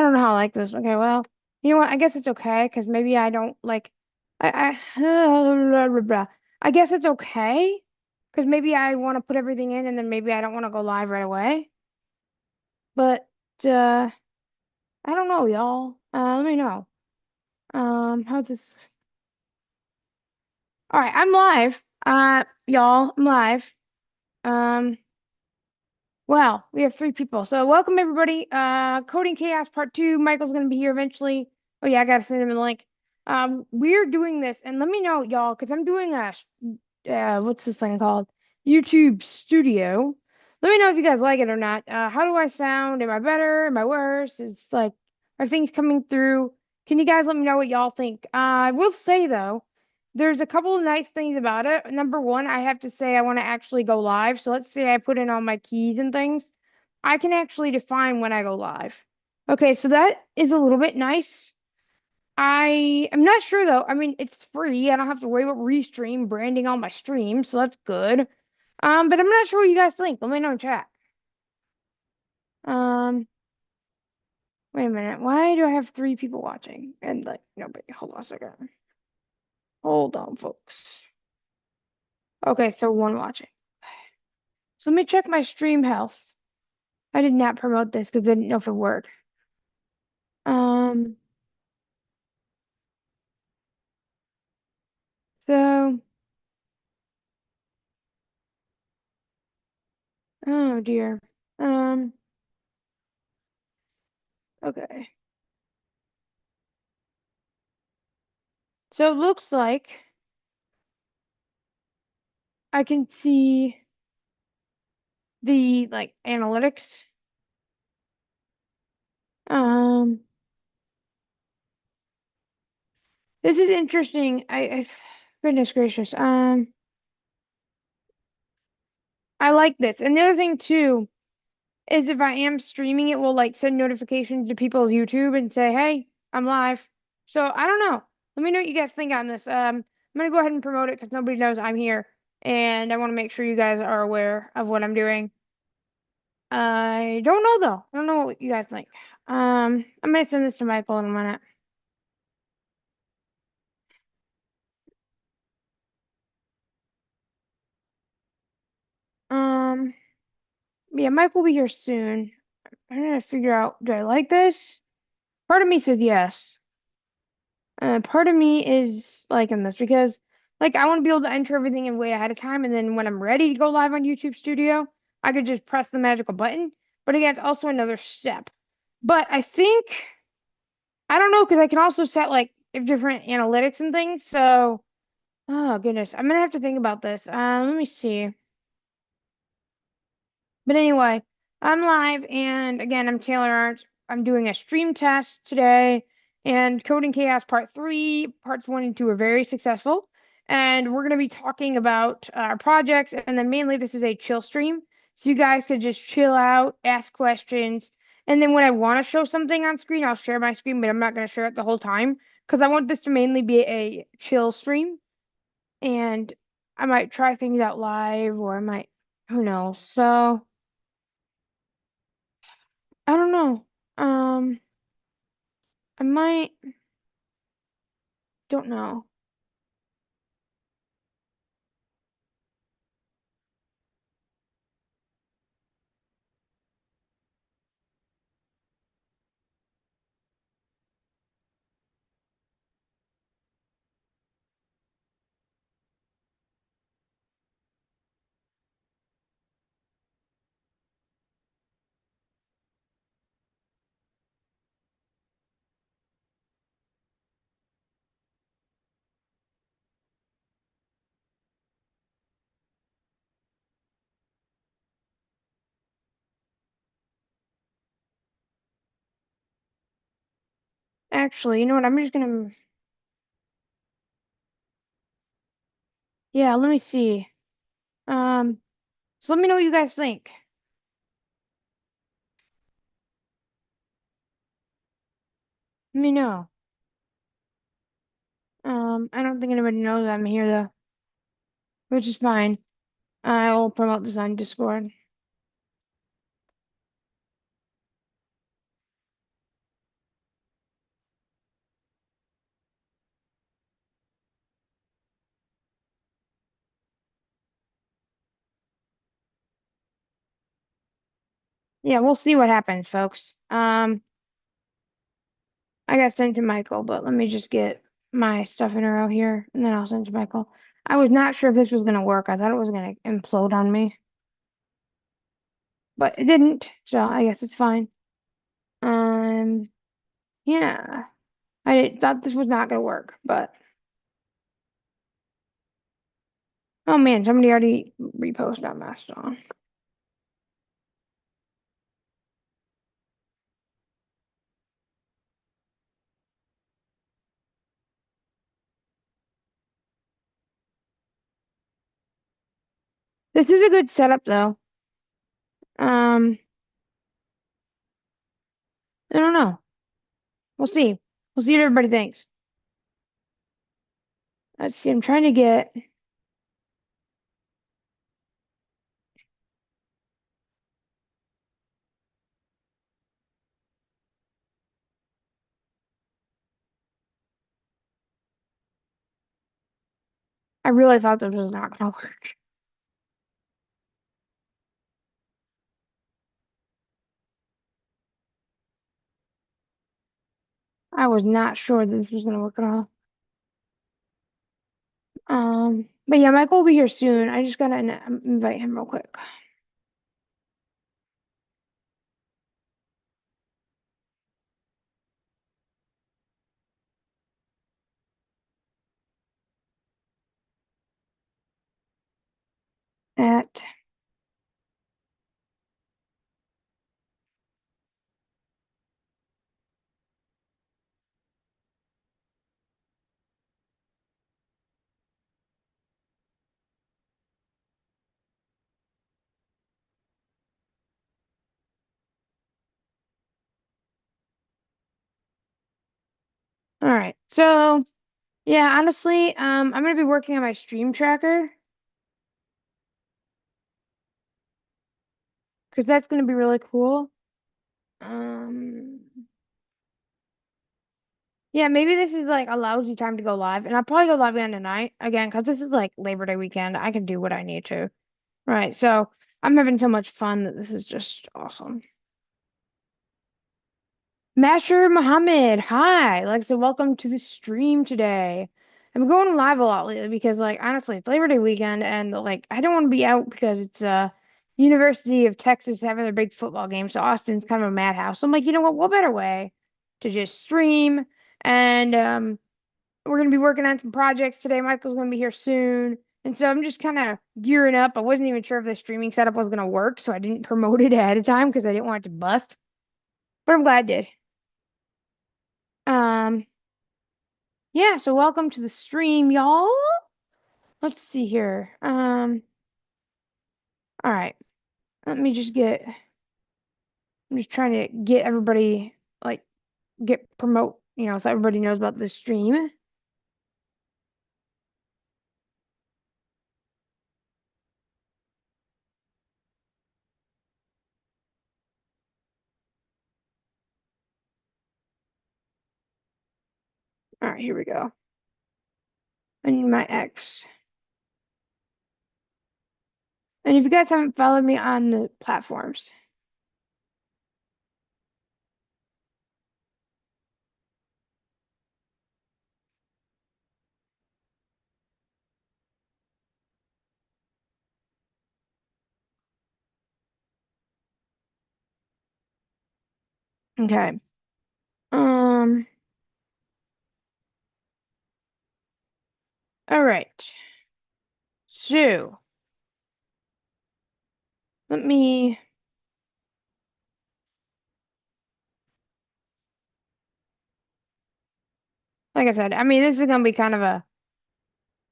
don't know how I like this. Okay, well, you know what? I guess it's okay because maybe I don't like. I guess it's okay because maybe I want to put everything in and then maybe I don't want to go live right away. But uh, I don't know, y'all. Let me know. How's this? All right, I'm live. Y'all, I'm live. Um, well, we have three people. So welcome everybody. Coding Chaos Part 2. Michael's gonna be here eventually. Oh yeah, I gotta send him the link. We're doing this, and let me know, y'all, because I'm doing a what's this thing called? YouTube Studio. Let me know if you guys like it or not. How do I sound? Am I better? Am I worse? Is like are things coming through? Can you guys let me know what y'all think? I will say though, there's a couple of nice things about it. Number one, I have to say I want to actually go live. So let's say I put in all my keys and things. I can actually define when I go live. Okay, so that is a little bit nice. I am not sure though. I mean, it's free. I don't have to worry about Restream branding all my streams, so that's good. But I'm not sure what you guys think. Let me know in chat. Um, wait a minute. Why do I have three people watching? And like nobody. Hold on a second. Hold on, folks. Okay, so one watching. So let me check my stream health. I did not promote this because I didn't know if it worked. Um, so oh dear. Um, okay. So it looks like I can see the like analytics. Um, this is interesting. Goodness gracious. I like this. And the other thing too is if I am streaming, it will like send notifications to people's YouTube and say, "Hey, I'm live." So I don't know. Let me know what you guys think on this. I'm gonna go ahead and promote it because nobody knows I'm here, and I want to make sure you guys are aware of what I'm doing. I don't know though. I don't know what you guys think. I'm gonna send this to Michael in a minute. Um, yeah, Mike will be here soon. I'm gonna figure out, do I like this? Part of me said yes. Part of me is liking this because, like, I want to be able to enter everything in way ahead of time, and then when I'm ready to go live on YouTube Studio, I could just press the magical button. But again, it's also another step. But I think I don't know because I can also set like different analytics and things. So, oh goodness, I'm gonna have to think about this. Let me see. But anyway, I'm live, and again, I'm Taylor Arts. I'm doing a stream test today, and Coding Chaos Part 3, Parts 1 and 2 are very successful. And we're going to be talking about our projects, and then mainly this is a chill stream. So you guys could just chill out, ask questions, and then when I want to show something on screen, I'll share my screen, but I'm not going to share it the whole time because I want this to mainly be a chill stream. And I might try things out live, or I might, who knows. So. I don't know. Um, I might, don't know. Actually, you know what? I'm just gonna, yeah, let me see. Um, so let me know what you guys think. Let me know. I don't think anybody knows I'm here though, which is fine. I will promote this on Discord. Yeah, we'll see what happens, folks. I got sent to Michael, but let me just get my stuff in a row here, and then I'll send to Michael. I was not sure if this was gonna work. I thought it was gonna implode on me, but it didn't, so I guess it's fine. Um, yeah, thought this was not gonna work, but oh man, somebody already reposted on Mastodon. This is a good setup, though. Um, I don't know. We'll see. We'll see what everybody thinks. Let's see. I'm trying to get. I really thought this was not gonna work. I was not sure that this was gonna work at all. But yeah, Michael will be here soon. I just gotta invite him real quick. At all right. So yeah, honestly, I'm gonna be working on my stream tracker because that's gonna be really cool. Um, yeah, maybe this is like a lousy time to go live, and I'll probably go live again tonight again because this is like Labor Day weekend. I can do what I need to. Right. So I'm having so much fun that this is just awesome. Masher Muhammad, hi. Like I said, welcome to the stream today. I'm going live a lot lately because, like, honestly, it's Labor Day weekend, and like, I don't want to be out because it's University of Texas having their big football game, so Austin's kind of a madhouse. So I'm like, you know what better way to just stream? And we're gonna be working on some projects today. Michael's gonna be here soon, and so I'm just kind of gearing up. I wasn't even sure if the streaming setup was gonna work, so I didn't promote it ahead of time because I didn't want it to bust. But I'm glad it did. Um, yeah, so welcome to the stream, y'all. Let's see here. All right. Let me just get I'm just trying to get everybody like get promote, so everybody knows about the stream. All right, here we go. I need my X. And if you guys haven't followed me on the platforms. Okay. Um, all right. So let me like I said, I mean this is gonna be kind of a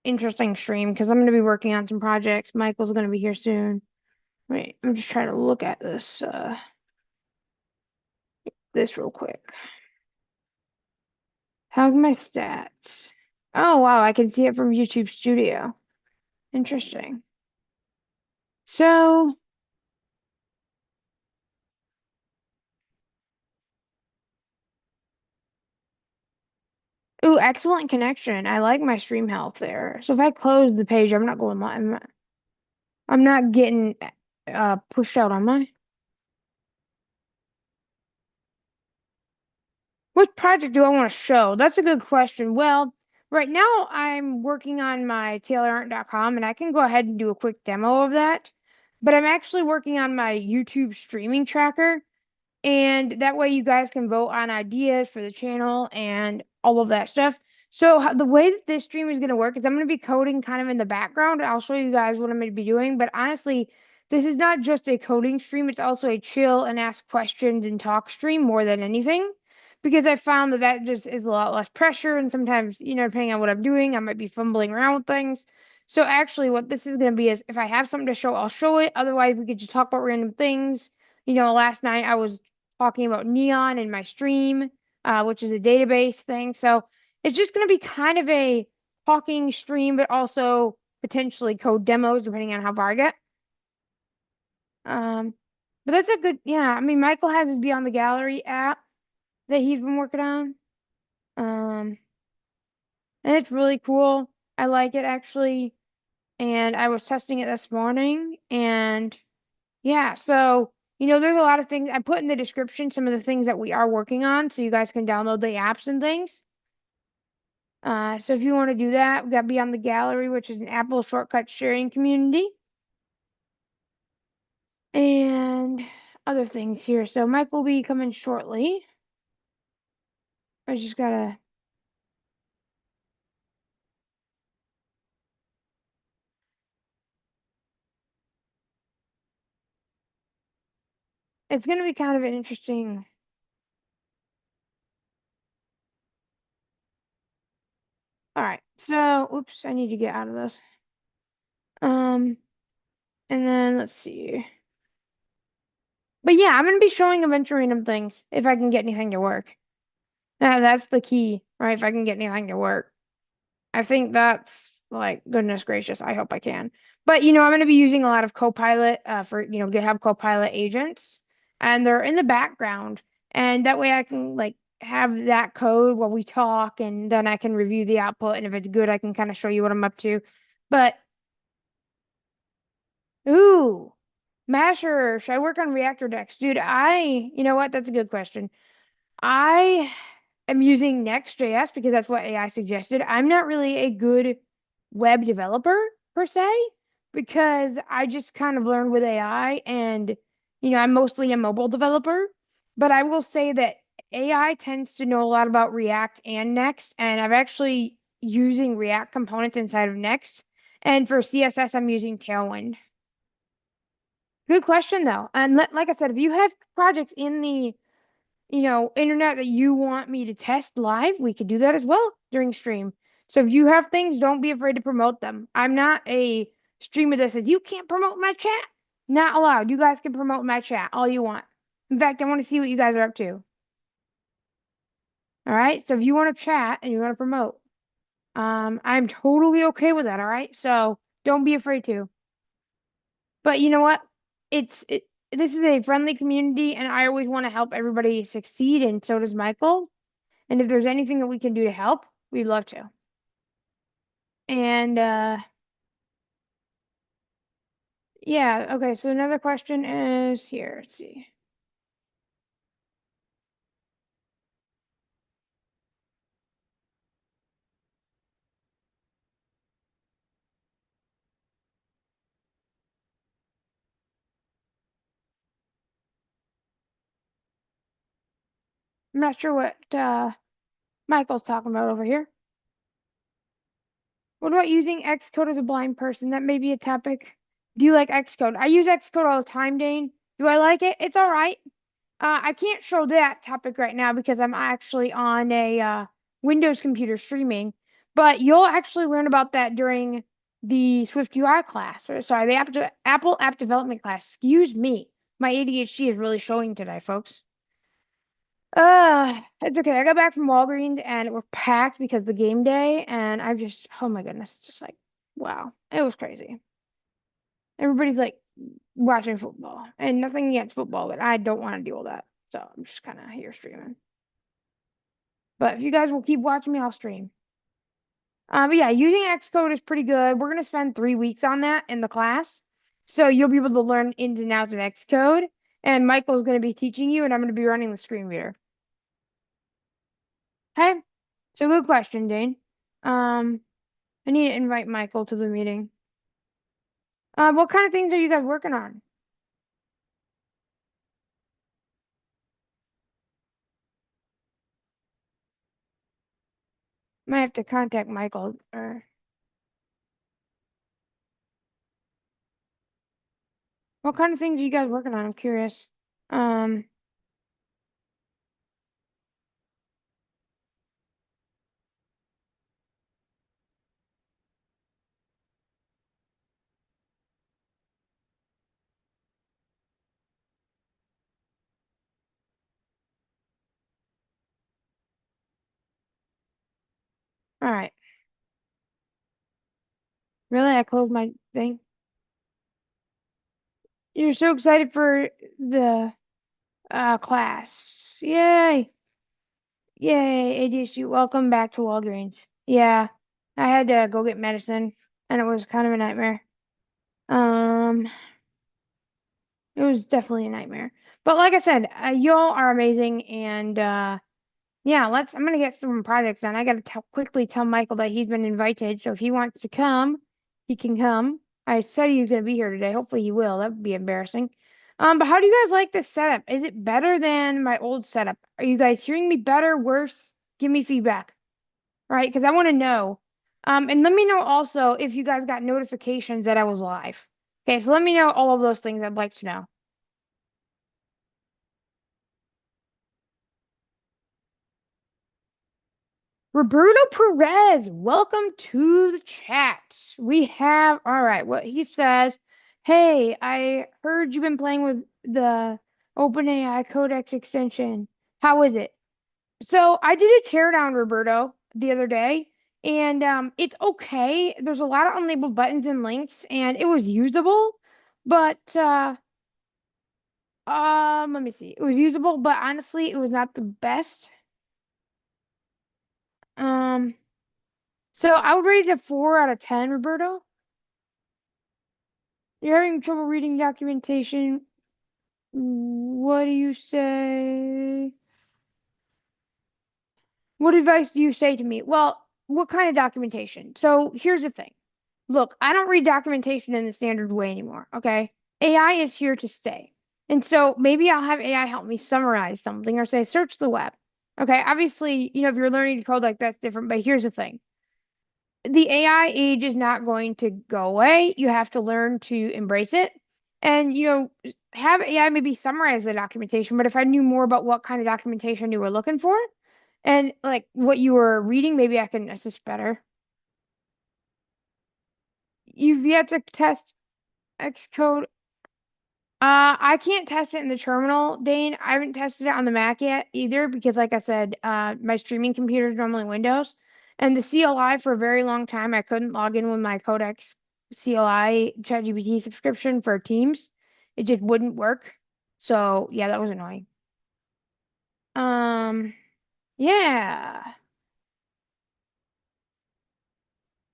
interesting stream because I'm gonna be working on some projects. Michael's gonna be here soon. Wait, I'm just trying to look at this real quick. How's my stats? Oh wow, I can see it from YouTube Studio. Interesting. So, ooh, excellent connection. I like my stream health there. So if I close the page, I'm not going live. I'm not getting pushed out, am I? What project do I want to show? That's a good question. Well, right now I'm working on my taylorart.com and I can go ahead and do a quick demo of that. But I'm actually working on my YouTube streaming tracker. And that way you guys can vote on ideas for the channel and all of that stuff. So the way that this stream is going to work is I'm going to be coding kind of in the background. I'll show you guys what I'm going to be doing. But honestly, this is not just a coding stream. It's also a chill and ask questions and talk stream more than anything. Because I found that that just is a lot less pressure. And sometimes, depending on what I'm doing, I might be fumbling around with things. So actually what this is going to be is if I have something to show, I'll show it. Otherwise, we could just talk about random things. Last night I was talking about Neon in my stream, which is a database thing. So it's just going to be kind of a talking stream, but also potentially code demos, depending on how far I get. But that's a good, yeah. I mean, Michael has his Beyond the Gallery app that he's been working on. Um, and it's really cool. I like it actually. And I was testing it this morning. And yeah, so there's a lot of things I put in the description, some of the things that we are working on, so you guys can download the apps and things. So if you want to do that, we got Beyond the Gallery, which is an Apple shortcut sharing community, and other things here. So Mike will be coming shortly. I just gotta. It's gonna be kind of an interesting. All right. So, oops, I need to get out of this. And then let's see. But yeah, I'm gonna be showing a bunch of random things if I can get anything to work. That's the key, right? If I can get anything to work. I think that's like goodness gracious. I hope I can. But I'm going to be using a lot of Copilot for GitHub Copilot agents, and they're in the background, and that way I can like have that code while we talk, and then I can review the output, and if it's good, I can kind of show you what I'm up to. But ooh, Masher, should I work on Reactor Decks, dude? You know what? That's a good question. I am using Next.js because that's what AI suggested. I'm not really a good web developer per se because I just kind of learned with AI and I'm mostly a mobile developer, but I will say that AI tends to know a lot about React and Next, and I'm actually using React components inside of Next. And for CSS, I'm using Tailwind. Good question though. And like I said, if you have projects in the internet that you want me to test live, we could do that as well during stream. So if you have things, don't be afraid to promote them. I'm not a streamer that says you can't promote my chat. Not allowed. You guys can promote my chat all you want. In fact, I want to see what you guys are up to. All right. So if you want to chat and you want to promote, I'm totally okay with that. All right. So don't be afraid to. But you know what? This is a friendly community, and I always want to help everybody succeed, and so does Michael. And if there's anything that we can do to help, we'd love to. And yeah, okay, so another question is here. Let's see. I'm not sure what Michael's talking about over here. What about using Xcode as a blind person? That may be a topic. Do you like Xcode? I use Xcode all the time, Dane. Do I like it? It's all right. I can't show that topic right now because I'm actually on a Windows computer streaming, but you'll actually learn about that during the Swift UI class. Or, sorry, the Apple App Development class. Excuse me. My ADHD is really showing today, folks. It's okay. I got back from Walgreens and we're packed because the game day, and I've just, oh my goodness, just like, wow, it was crazy. Everybody's like watching football, and nothing against football, but I don't want to deal with that. So I'm just kind of here streaming. But if you guys will keep watching me, I'll stream. But yeah, using Xcode is pretty good. We're gonna spend 3 weeks on that in the class, so you'll be able to learn ins and outs of Xcode. And Michael's gonna be teaching you, and I'm gonna be running the screen reader. Hey, so good question, Dane. Um, I need to invite Michael to the meeting. What kind of things are you guys working on? Might have to contact Michael. Or what kind of things are you guys working on? I'm curious. Um, all right. Really, I closed my thing. You're so excited for the class. Yay! Yay, ADHD. Welcome back to Walgreens. Yeah, I had to go get medicine, and it was kind of a nightmare. Um, it was definitely a nightmare. But like I said, y'all are amazing, and yeah, I'm gonna get some projects done. I gotta quickly tell Michael that he's been invited, so if he wants to come, he can come. I said he was gonna be here today. Hopefully he will. That would be embarrassing. But how do you guys like this setup? Is it better than my old setup? Are you guys hearing me better, worse? Give me feedback, right? Because I want to know. And let me know also if you guys got notifications that I was live. Okay, so let me know all of those things I'd like to know. Roberto Perez, welcome to the chat. We have, all right, what he says. Hey, I heard you've been playing with the OpenAI Codex extension. How is it? So I did a teardown, Roberto, the other day, and it's okay. There's a lot of unlabeled buttons and links, and it was usable, but let me see. It was usable, but honestly, it was not the best. Um, so I would rate it a 4 out of 10, Roberto. You're having trouble reading documentation. What do you say? What advice do you say to me? Well, what kind of documentation? So here's the thing. Look, I don't read documentation in the standard way anymore, okay? AI is here to stay. And so maybe I'll have AI help me summarize something or say, search the web. Okay, obviously, if you're learning to code like that's different, but here's the thing. The AI age is not going to go away. You have to learn to embrace it. And, have AI maybe summarize the documentation, but if I knew more about what kind of documentation you were looking for and like what you were reading, maybe I can assist better. You've yet to test Xcode. I can't test it in the terminal, Dane. I haven't tested it on the Mac yet either because, like I said, my streaming computer is normally Windows, and the CLI for a very long time I couldn't log in with my Codex CLI ChatGPT subscription for Teams. It just wouldn't work. So yeah, that was annoying. Um, yeah.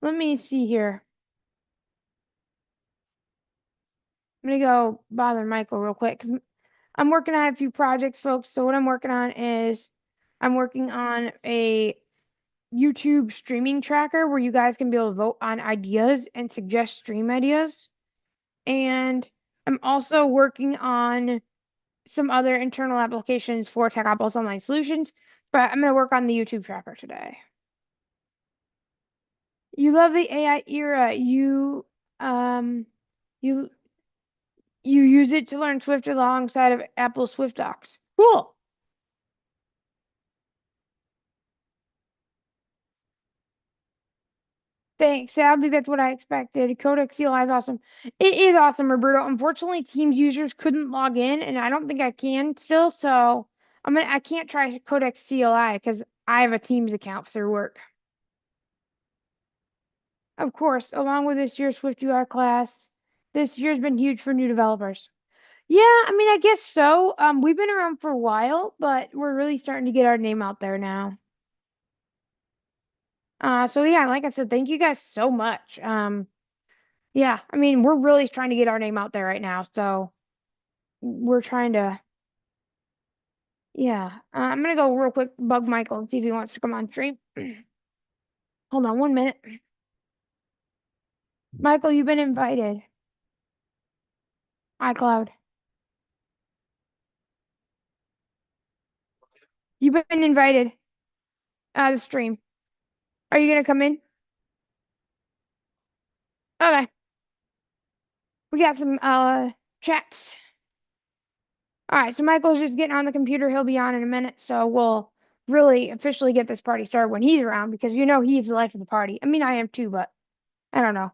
Let me see here. I'm gonna go bother Michael real quick because I'm working on a few projects, folks. So what I'm working on is I'm working on a YouTube streaming tracker where you guys can be able to vote on ideas and suggest stream ideas. And I'm also working on some other internal applications for Tech Apple's online solutions, but I'm going to work on the YouTube tracker today. You love the AI era. Um you you use it to learn Swift alongside of Apple Swift Docs. Cool. Thanks. Sadly, that's what I expected. Codex CLI is awesome. It is awesome, Roberto. Unfortunately, Teams users couldn't log in, and I don't think I can still. So I can't try Codex CLI because I have a Teams account through work. Of course, along with this year's Swift UI class, this year's been huge for new developers. Yeah, I mean, I guess so. We've been around for a while, but we're really starting to get our name out there now. So yeah, like I said, thank you guys so much. Yeah, I mean, we're really trying to get our name out there right now. So we're trying to. Yeah. I'm gonna go real quick bug Michael and see if he wants to come on stream. Hold on 1 minute. Michael, you've been invited. iCloud. You've been invited the stream. Are you gonna come in? Okay. We got some chats. All right, so Michael's just getting on the computer. He'll be on in a minute, so we'll really officially get this party started when he's around because you know he's the life of the party. I mean, I am too, but I don't know.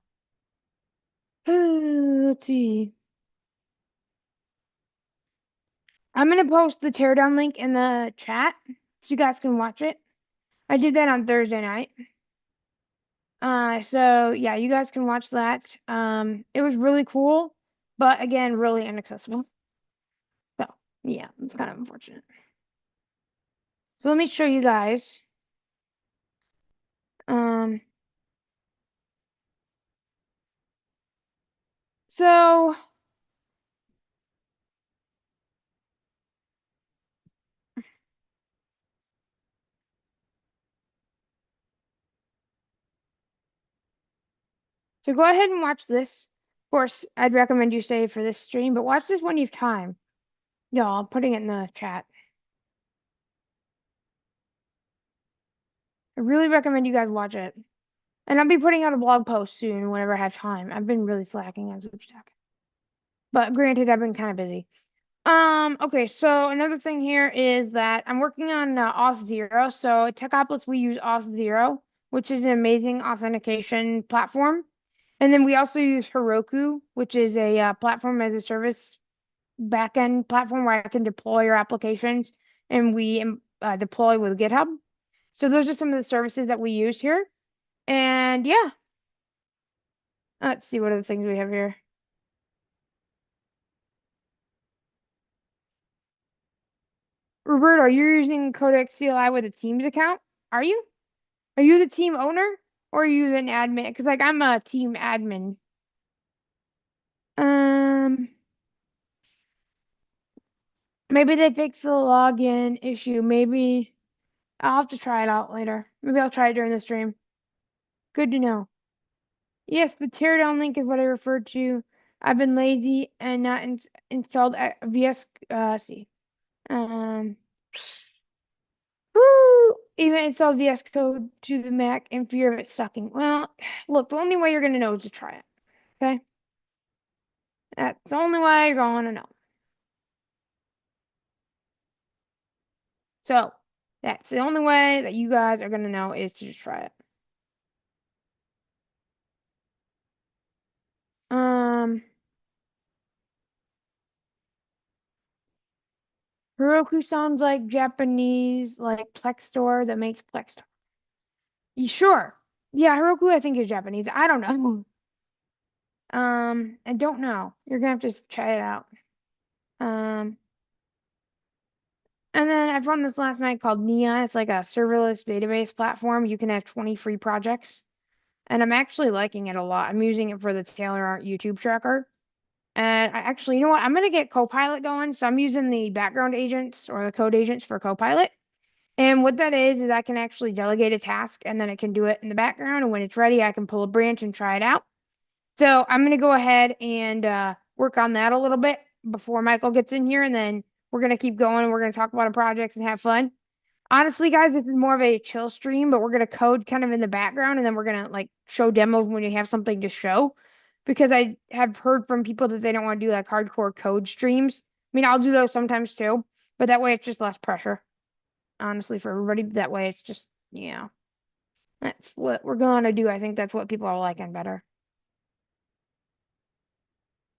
Let's see. I'm gonna post the teardown link in the chat so you guys can watch it. I did that on Thursday night. So yeah, you guys can watch that. It was really cool, but again, really inaccessible. So yeah, it's kind of unfortunate. So let me show you guys. Um, so so go ahead and watch this. Of course, I'd recommend you stay for this stream, but watch this when you have time. No, I'm putting it in the chat. I really recommend you guys watch it. And I'll be putting out a blog post soon whenever I have time. I've been really slacking on Substack. But granted, I've been kind of busy. Okay, so another thing here is that I'm working on Auth0. So at Techopolis, we use Auth0, which is an amazing authentication platform. And then we also use Heroku, which is a platform as a service backend platform where I can deploy your applications and we deploy with GitHub. So those are some of the services that we use here. And yeah, let's see what other things we have here. Roberto, you're using Codex CLI with a Teams account? Are you? Are you the team owner or are you an admin? Because like I'm a team admin. Um, maybe they fixed the login issue. Maybe I'll have to try it out later. Maybe I'll try it during the stream. Good to know. Yes, the teardown link is what I referred to. I've been lazy and not installed VS. See. Um. Woo! Even installed VS Code to the Mac in fear of it sucking. Well, look, the only way you're gonna know is to try it. Okay. That's the only way you're gonna know. So that's the only way that you guys are gonna know is to just try it. Um, Heroku sounds like Japanese, like Plex store that makes Plex. Sure. Yeah, Heroku I think is Japanese. I don't know. I don't know. You're gonna have to try it out. Um, and then I found this last night called Nia. It's like a serverless database platform. You can have 20 free projects. And I'm actually liking it a lot. I'm using it for the Taylor Art YouTube tracker. And I actually, you know what? I'm gonna get Copilot going. So I'm using the background agents or the code agents for Copilot. And what that is I can actually delegate a task and then it can do it in the background. And when it's ready, I can pull a branch and try it out. So I'm gonna go ahead and work on that a little bit before Michael gets in here, and then we're gonna keep going. We're gonna talk about our projects and have fun. Honestly, guys, this is more of a chill stream, but we're gonna code kind of in the background, and then we're gonna like show demos when we have something to show. Because I have heard from people that they don't want to do like hardcore code streams. I mean, I'll do those sometimes too, but that way it's just less pressure. Honestly, for everybody, that way it's just yeah, that's what we're gonna do. I think that's what people are liking better.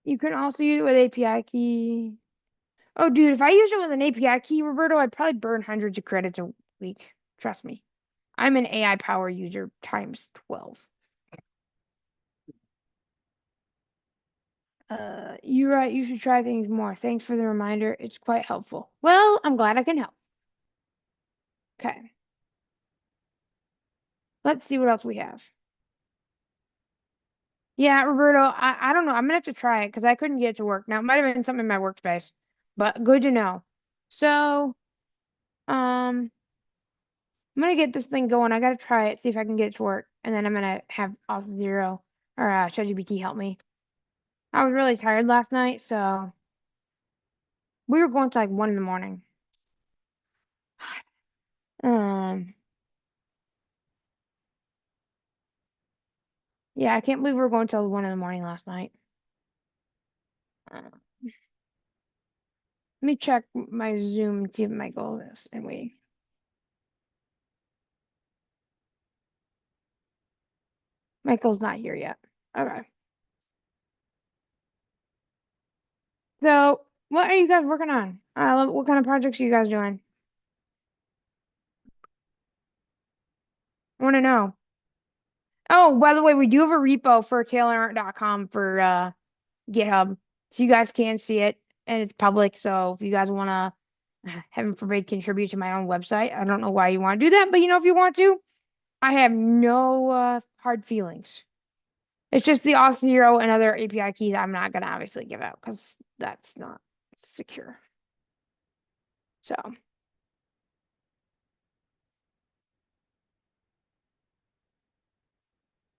You can also use it with API key. Oh, dude, if I used it with an API key, Roberto, I'd probably burn hundreds of credits a week. Trust me. I'm an AI power user times 12. You're right. You should try things more. Thanks for the reminder. It's quite helpful. Well, I'm glad I can help. Okay. Let's see what else we have. Yeah, Roberto, I don't know. I'm gonna have to try it because I couldn't get it to work. Now, it might have been something in my workspace, but good to know. So, I'm gonna get this thing going. I gotta try it, see if I can get it to work, and then I'm gonna have Auth Zero or ChatGPT help me. I was really tired last night, so we were going to like 1 in the morning. Um, yeah, I can't believe we were going till 1 in the morning last night. Let me check my Zoom and see if Michael is and waiting. Michael's not here yet. Okay. So, what are you guys working on? What kind of projects are you guys doing? I want to know. Oh, by the way, we do have a repo for taylorart.com for GitHub, so you guys can see it, and it's public. So if you guys want to, heaven forbid, contribute to my own website, I don't know why you want to do that, but if you want to, I have no hard feelings. It's just the auth zero and other API keys I'm not gonna obviously give out because that's not secure. So,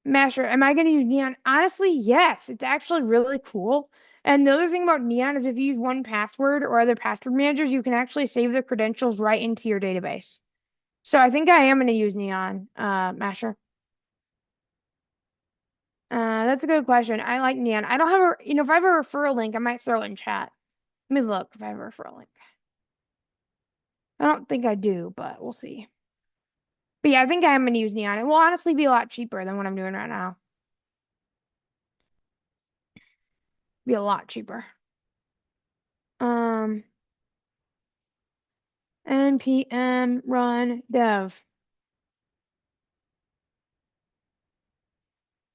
Masher, am I gonna use Neon? Honestly, yes. It's actually really cool. And the other thing about Neon is if you use 1Password or other password managers, you can actually save the credentials right into your database. So I think I am going to use Neon, Masher. That's a good question. I like Neon. I don't have if I have a referral link, I might throw it in chat. Let me look if I have a referral link. I don't think I do, but we'll see. But yeah, I think I am going to use Neon. It will honestly be a lot cheaper than what I'm doing right now. Be a lot cheaper. Um, npm run dev.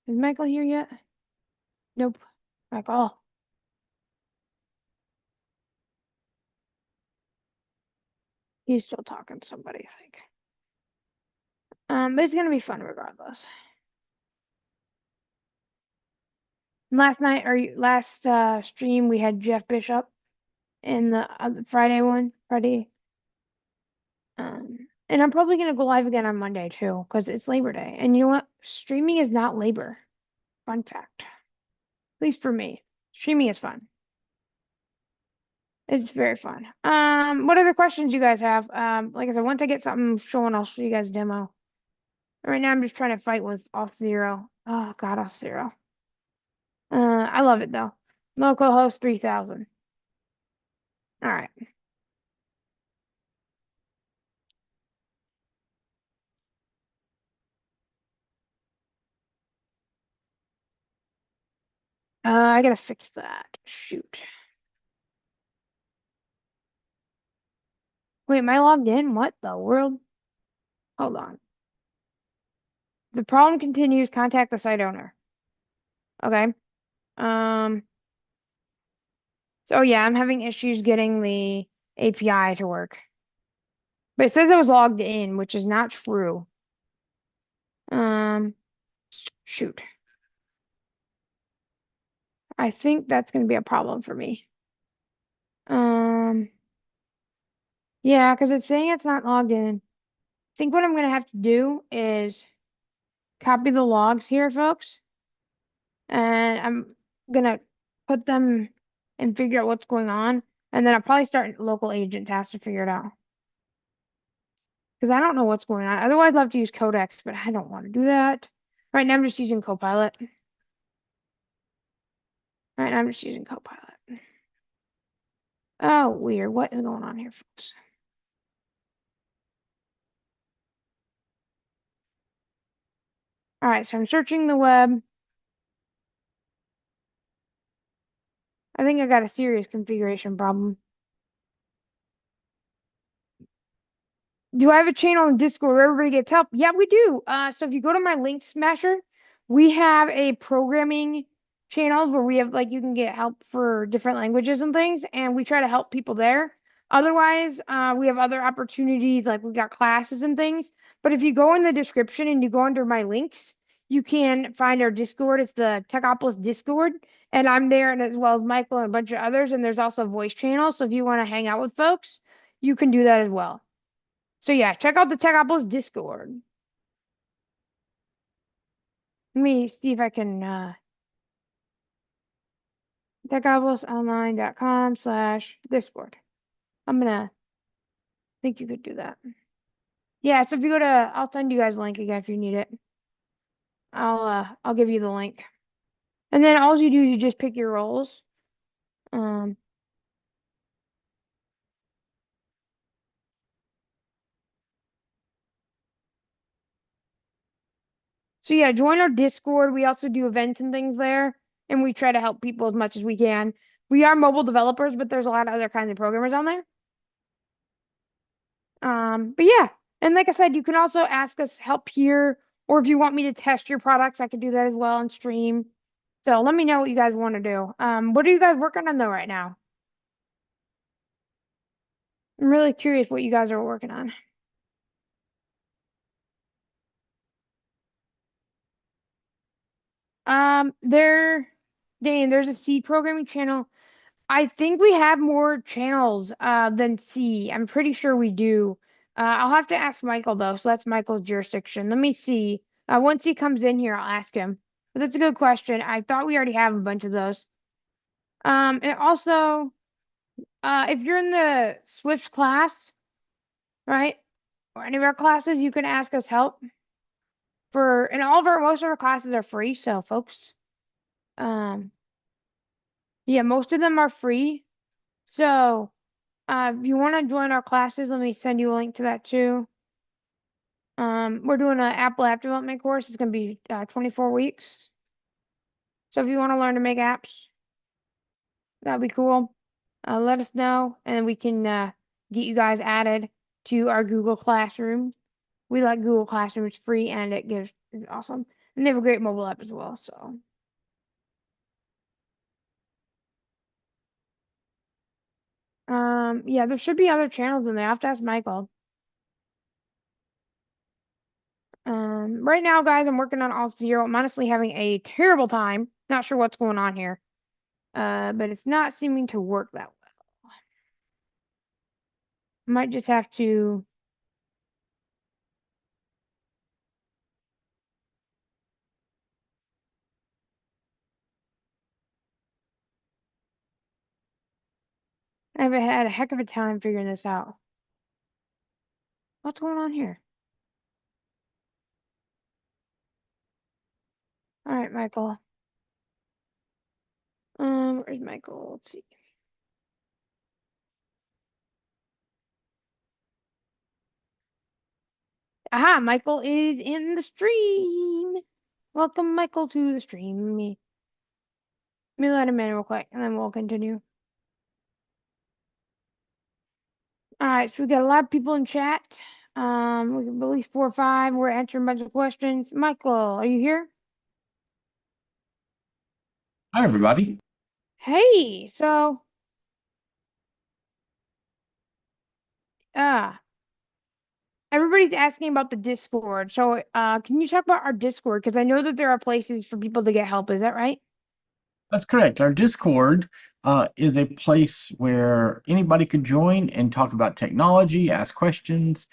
Is Michael here yet? Nope. Michael. He's still talking to somebody, I think. But it's gonna be fun regardless. Last night or last stream we had Jeff Bishop in the Friday one. Friday. And I'm probably gonna go live again on Monday too, because it's Labor Day. And you know what? Streaming is not labor. Fun fact. At least for me. Streaming is fun. It's very fun. What other questions you guys have? Like I said, once I get something showing, I'll show you guys a demo. Right now I'm just trying to fight with Auth Zero. Oh god, Auth Zero. I love it though. Localhost 3000. All right. I gotta fix that. Shoot. Wait, am I logged in? What the world? Hold on. The problem continues. Contact the site owner. Okay. Um. So yeah, I'm having issues getting the API to work. But it says I was logged in, which is not true. Shoot. I think that's gonna be a problem for me. Yeah, because it's saying it's not logged in. I think what I'm gonna have to do is copy the logs here, folks, and I'm gonna put them and figure out what's going on, and then I'll probably start local agent tasks to figure it out. Because I don't know what's going on. Otherwise, I'd love to use Codex, but I don't want to do that. Right now, I'm just using Copilot. Right now, I'm just using Copilot. Oh, weird. What is going on here, folks? All right, so I'm searching the web. I think I got a serious configuration problem. Do I have a channel in Discord where everybody gets help? Yeah, we do. So if you go to my link smasher, we have a programming channels where we have like you can get help for different languages and things, and we try to help people there. Otherwise, we have other opportunities like we got classes and things. But if you go in the description and you go under my links, you can find our Discord. It's the Techopolis Discord, and I'm there, and as well as Michael and a bunch of others. And there's also a voice channel. So if you want to hang out with folks, you can do that as well. So yeah, check out the Techopolis Discord. Let me see if I can techopolisonline.com/Discord. I'm gonna think you could do that. Yeah, so if you go to, I'll send you guys a link again if you need it. I'll give you the link. And then all you do is you just pick your roles. Um, so yeah, join our Discord. We also do events and things there, and we try to help people as much as we can. We are mobile developers, but there's a lot of other kinds of programmers on there. But yeah, and like I said, you can also ask us help here, or if you want me to test your products, I can do that as well on stream. So let me know what you guys want to do. What are you guys working on though right now? I'm really curious what you guys are working on. There, Dane, there's a C programming channel. I think we have more channels than C. I'm pretty sure we do. I'll have to ask Michael though, so that's Michael's jurisdiction. Let me see. Once he comes in here, I'll ask him. But that's a good question. I thought we already have a bunch of those. And also, if you're in the Swift class, right, or any of our classes, you can ask us help. And all of our most of our classes are free, so folks, um, yeah, most of them are free. So, if you want to join our classes, let me send you a link to that too. We're doing an Apple app development course. It's going to be 24 weeks. So if you want to learn to make apps, that'd be cool. Let us know, and then we can get you guys added to our Google Classroom. We like Google Classroom. It's free and it's awesome. And they have a great mobile app as well. So, yeah, there should be other channels in there. I have to ask Michael. Right now, guys, I'm working on Alt-Zero. I'm honestly having a terrible time. Not sure what's going on here. But it's not seeming to work that well. Might just have to. I've had a heck of a time figuring this out. What's going on here? All right, Michael. Where's Michael? Let's see. Aha, Michael is in the stream. Welcome, Michael, to the stream. Let me let him in real quick, and then we'll continue. All right, so we got a lot of people in chat. We have at least 4 or 5. We're answering a bunch of questions. Michael, are you here? Hi, everybody. Hey, so, uh, everybody's asking about the Discord. So, can you talk about our Discord? Because I know that there are places for people to get help. Is that right? That's correct. Our Discord is a place where anybody could join and talk about technology, ask questions,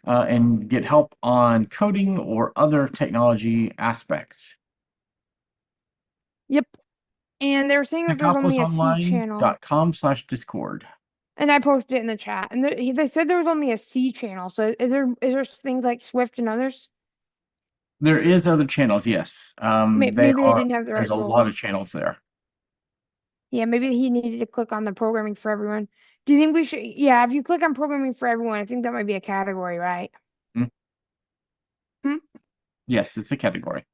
and get help on coding or other technology aspects. Yep. And they were saying that there's only a C channel, techopolisonline.com/discord. and I posted it in the chat. And they said there was only a C channel. So, is there things like Swift and others? There is other channels, yes. Maybe they didn't have the There's right a lot role. of channels there. Yeah, maybe he needed to click on the programming for everyone. Do you think we should? Yeah, if you click on programming for everyone, I think that might be a category, right? Mm, Hmm? Yes, it's a category.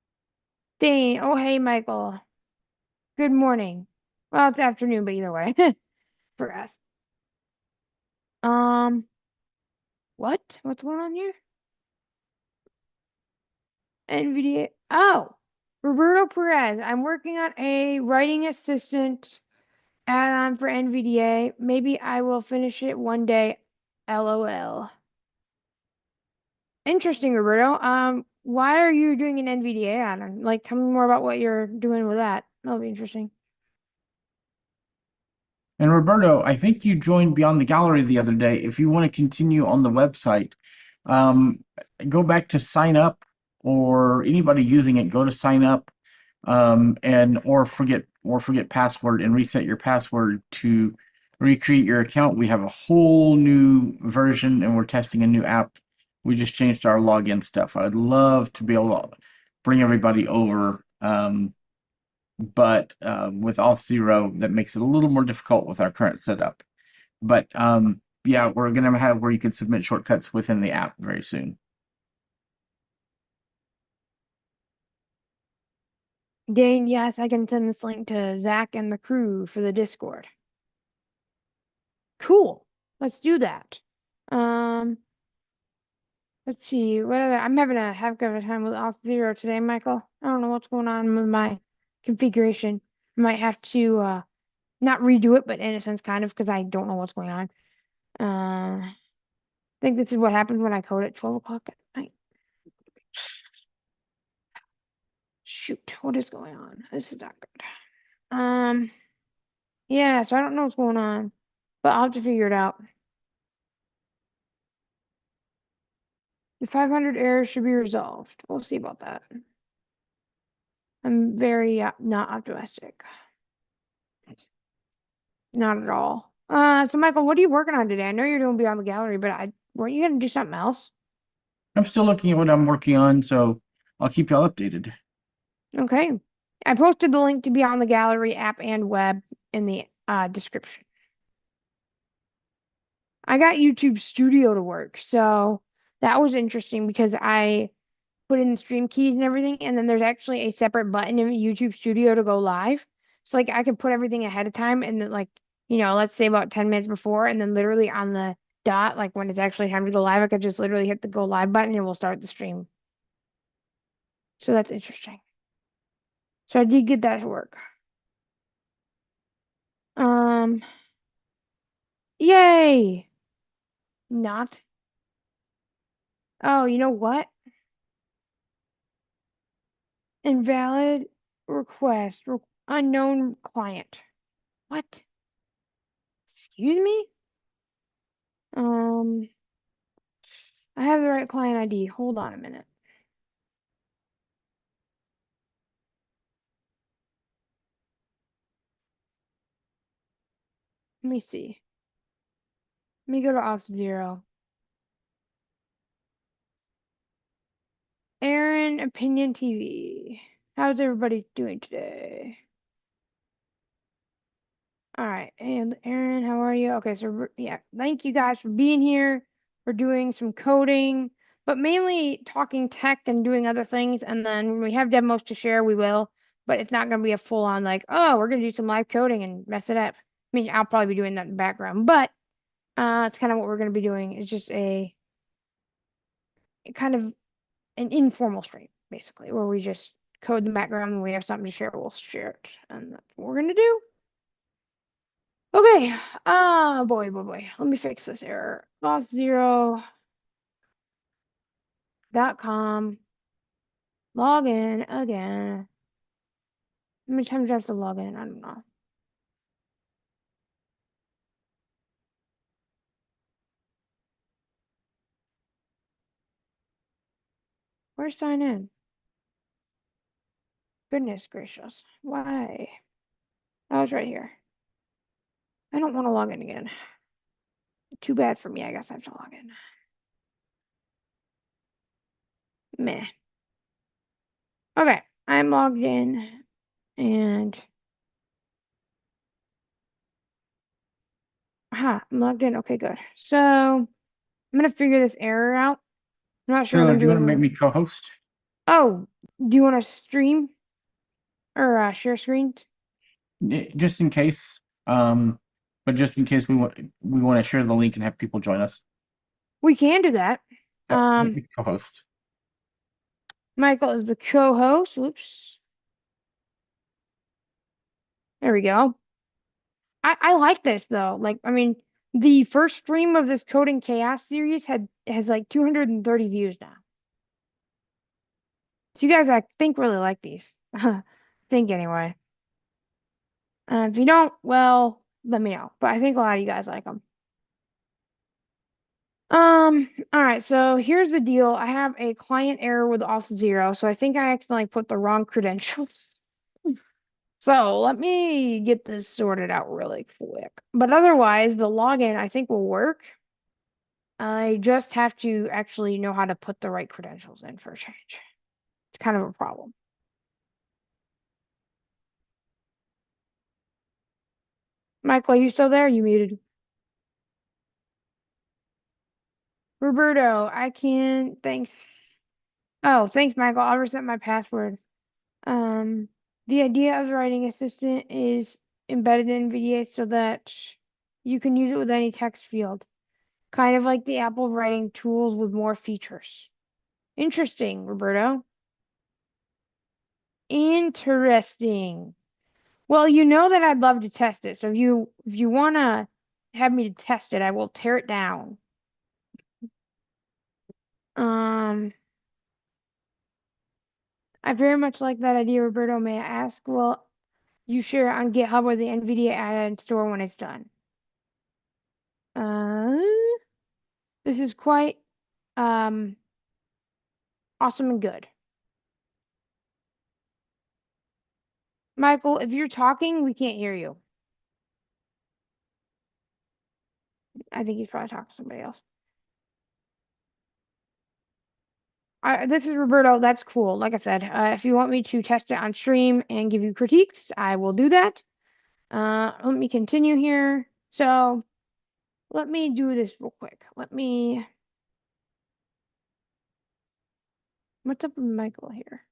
Dang. Oh, hey, Michael. Good morning. Well, it's afternoon, but either way, for us. Um, what? What's going on here? NVDA. Oh, Roberto Perez. I'm working on a writing assistant add-on for NVDA. Maybe I will finish it one day. LOL. Interesting, Roberto. Why are you doing an NVDA add-on? Like, tell me more about what you're doing with that. That'll be interesting. And Roberto, I think you joined Beyond the Gallery the other day. If you want to continue on the website, um, go back to sign up, or anybody using it, go to sign up, and or forget password and reset your password to recreate your account. We have a whole new version, and we're testing a new app. We just changed our login stuff. I'd love to be able to bring everybody over, but with Auth0, that makes it a little more difficult with our current setup. But yeah, we're gonna have where you can submit shortcuts within the app very soon. Dane, yes, I can send this link to Zach and the crew for the Discord. Cool. Let's do that. Um, let's see. What other, I'm having a heck of a time with Auth0 today, Michael. I don't know what's going on with my configuration. I might have to not redo it, but in a sense, kind of, because I don't know what's going on. I think this is what happens when I code at 12 o'clock at night. Shoot, what is going on? This is not good. Yeah, so I don't know what's going on, but I'll have to figure it out. The 500 errors should be resolved. We'll see about that. I'm very not optimistic. Not at all. So Michael, what are you working on today? I know you're doing Beyond the Gallery, but weren't you gonna do something else? I'm still looking at what I'm working on, so I'll keep y'all updated. Okay. I posted the link to Beyond the Gallery app and web in the description. I got YouTube Studio to work, so that was interesting because I put in the stream keys and everything, and then there's actually a separate button in YouTube Studio to go live. So like I could put everything ahead of time and then like, let's say about 10 minutes before, and then literally on the dot, like when it's actually time to go live, I could just literally hit the go live button and we'll start the stream. So that's interesting. So I did get that to work. Um, yay! Not. Oh, you know what? Invalid request. Unknown client. What? Excuse me? Um, I have the right client ID. Hold on a minute. Let me see. Let me go to Auth0. Aaron Opinion TV. How's everybody doing today? All right. And Aaron, how are you? Okay, so yeah, thank you guys for being here. We're doing some coding, but mainly talking tech and doing other things. And then when we have demos to share, we will. But it's not going to be a full on like, oh, we're going to do some live coding and mess it up. I mean, I'll probably be doing that in the background, but it's kind of what we're going to be doing. It's just a kind of an informal stream, basically, where we just code the background and we have something to share, we'll share it. And that's what we're going to do. Okay. Boy. Let me fix this error. Auth0.com. Log in again. How many times do I have to log in? I don't know. Where's sign in? Goodness gracious. Why? Oh, it's right here. I don't want to log in again. Too bad for me. I guess I have to log in. Meh. Okay. I'm logged in and I'm logged in. Okay, good. So I'm gonna figure this error out. I'm not sure what So, I'm do you want to doing make wrong. me co-host? Oh, do you want to stream or share screens? Just in case. But just in case we want to share the link and have people join us. We can do that. Yep, make Um, me co-host. Michael is the co-host. Whoops. There we go. I like this though. Like, I mean, the first stream of this Coding Chaos series has like 230 views now. So you guys, I think, really like these. Think anyway. If you don't, well, let me know. But I think a lot of you guys like them. All right, so here's the deal. I have a client error with auth0, so I think I accidentally put the wrong credentials. So let me get this sorted out really quick. But otherwise, the login I think will work. I just have to actually know how to put the right credentials in for a change. It's kind of a problem. Michael, are you still there? You muted. Roberto, I can. Thanks. Oh, thanks, Michael. I'll reset my password. Um, the idea of the writing assistant is embedded in NVDA so that you can use it with any text field, kind of like the Apple writing tools with more features. Interesting, Roberto. Interesting. Well, you know that I'd love to test it. So if you wanna have me to test it, I will tear it down. Um, I very much like that idea, Roberto. May I ask, will you share it on GitHub or the NVIDIA add-in store when it's done? Uh, this is quite um awesome and good. Michael, if you're talking, we can't hear you. I think he's probably talking to somebody else. This is Roberto. That's cool. Like I said, if you want me to test it on stream and give you critiques, I will do that. Let me continue here. So let me do this real quick. What's up with Michael here?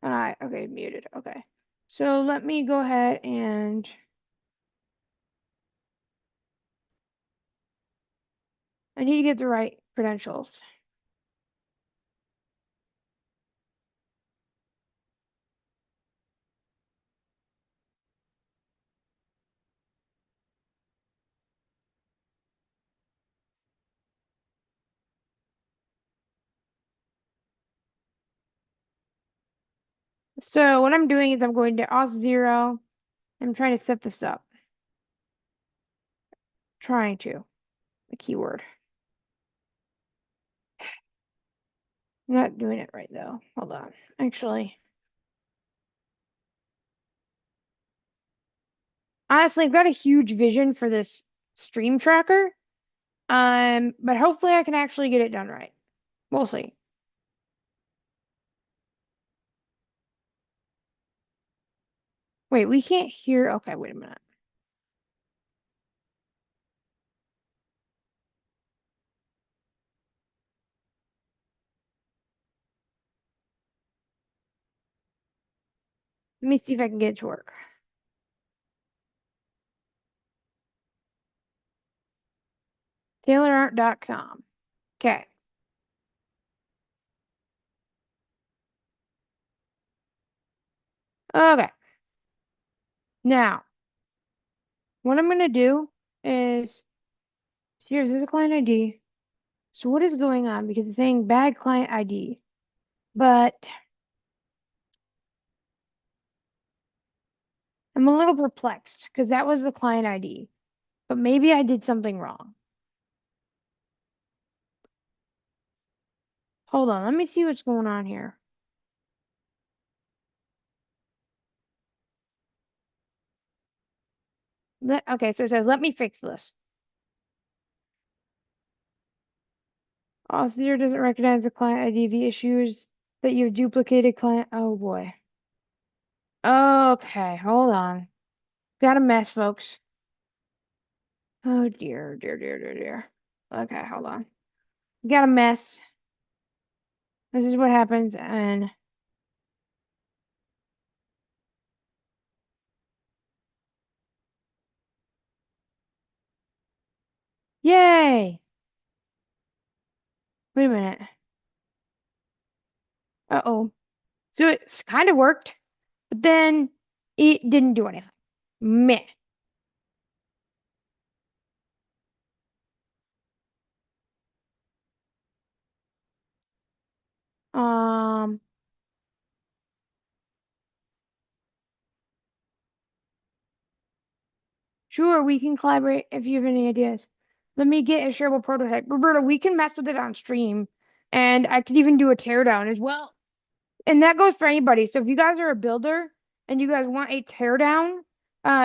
Okay, muted. Okay. So let me go ahead and I need to get the right credentials. So what I'm doing is I'm going to auth0. I'm trying to set this up. Trying to. The keyword. I'm not doing it right though. Hold on. Actually, honestly, I've got a huge vision for this stream tracker. But hopefully I can actually get it done right. We'll see. Wait, we can't hear. Okay, wait a minute. Let me see if I can get it to work. TaylorArt.com. Okay. Okay. Now, what I'm gonna do is here's the client ID. So what is going on? Because it's saying bad client ID. But I'm a little perplexed because that was the client ID. But maybe I did something wrong. Hold on, let me see what's going on here. Okay, so it says, let me fix this. Auth0 doesn't recognize the client ID. The issue is that you've duplicated client. Oh boy. Okay, hold on. Got a mess, folks. Oh dear, dear, dear, dear, dear. Okay, hold on. Got a mess. This is what happens, and yay! Wait a minute. Uh-oh. So it's kind of worked, but then it didn't do anything. Meh. Um, Sure, we can collaborate if you have any ideas. Let me get a shareable prototype. Roberta, we can mess with it on stream. And I could even do a teardown as well. And that goes for anybody. So if you guys are a builder and you guys want a teardown,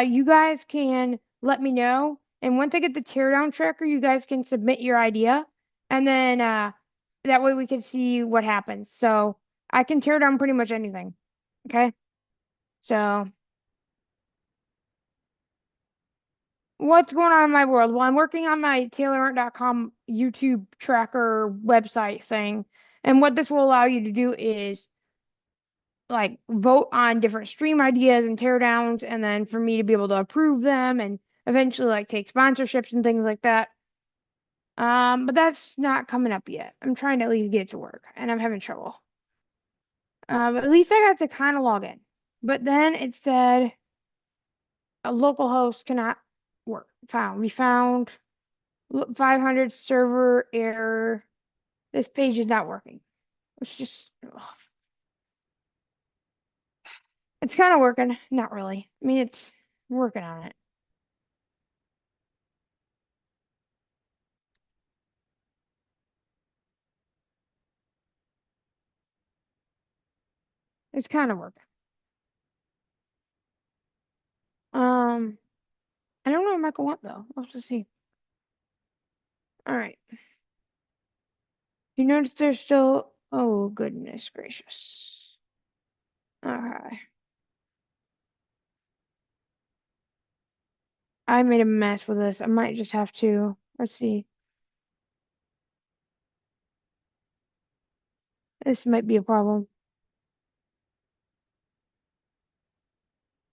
you guys can let me know. And once I get the teardown tracker, you guys can submit your idea. And then that way we can see what happens. So I can tear down pretty much anything. Okay. So what's going on in my world? Well, I'm working on my taylorant.com YouTube tracker website thing. And what this will allow you to do is like vote on different stream ideas and teardowns, and then for me to be able to approve them and eventually like take sponsorships and things like that. But that's not coming up yet. I'm trying to at least get it to work, and I'm having trouble. At least I got to kind of log in. But then it said a local host cannot work. Found. We found 500 server error. This page is not working. It's just, ugh. It's kind of working. Not really. I mean, it's working on it. It's kind of working. Um, I don't know what Michael want though. Let's just see. All right. You notice there's still. Oh goodness gracious. Okay. I made a mess with this. I might just have to. Let's see. This might be a problem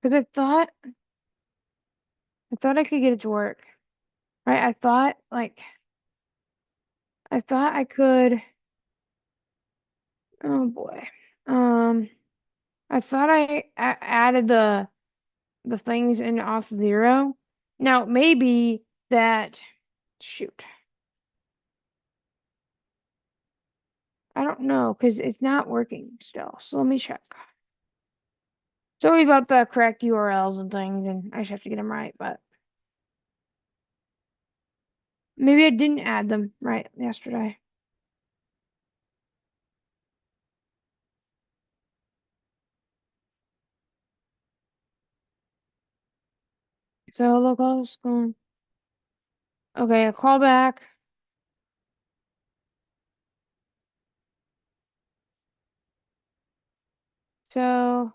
because I thought I could get it to work. Right? I thought I could. Oh boy. Um, I thought I added the things in Auth 0. Now maybe that. Shoot. I don't know because it's not working still. So let me check. It's always about the correct URLs and things, and I just have to get them right. But maybe I didn't add them right yesterday. So localhost going. Okay, a callback. So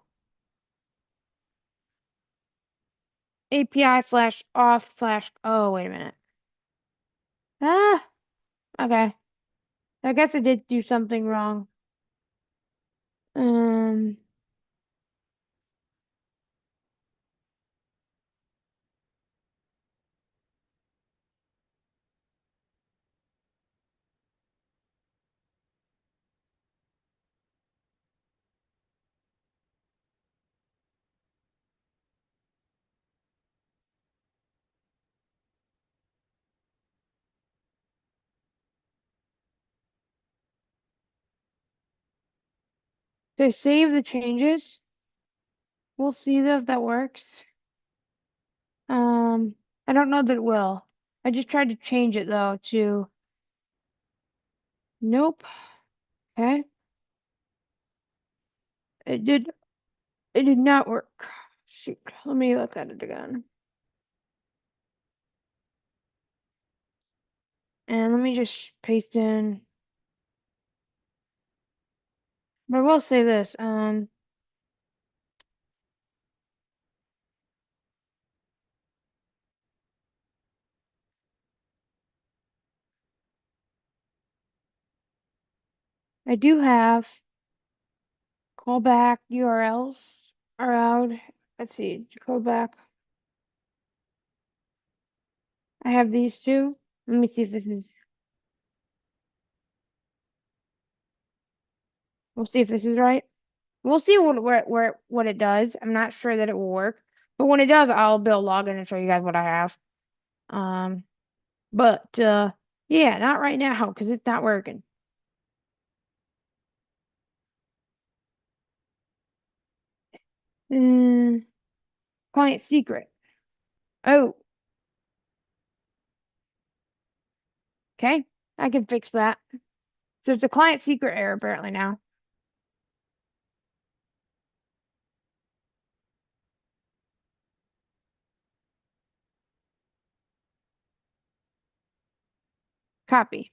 API/auth/ oh, wait a minute. Ah, okay. I guess I did do something wrong. Um, to save the changes. We'll see if that works. Um, I don't know that it will. I just tried to change it though to nope. Okay. It did it did not work. Shoot. Let me look at it again. And let me just paste in. But I will say this. I do have callback URLs around. Let's see, callback. I have these two. Let me see if this is. We'll see if this is right. We'll see what it does. I'm not sure that it will work, but when it does, I'll build login and show you guys what I have. Um, but yeah, not right now because it's not working. Mm, client secret. Oh. Okay, I can fix that. So it's a client secret error apparently now. Copy.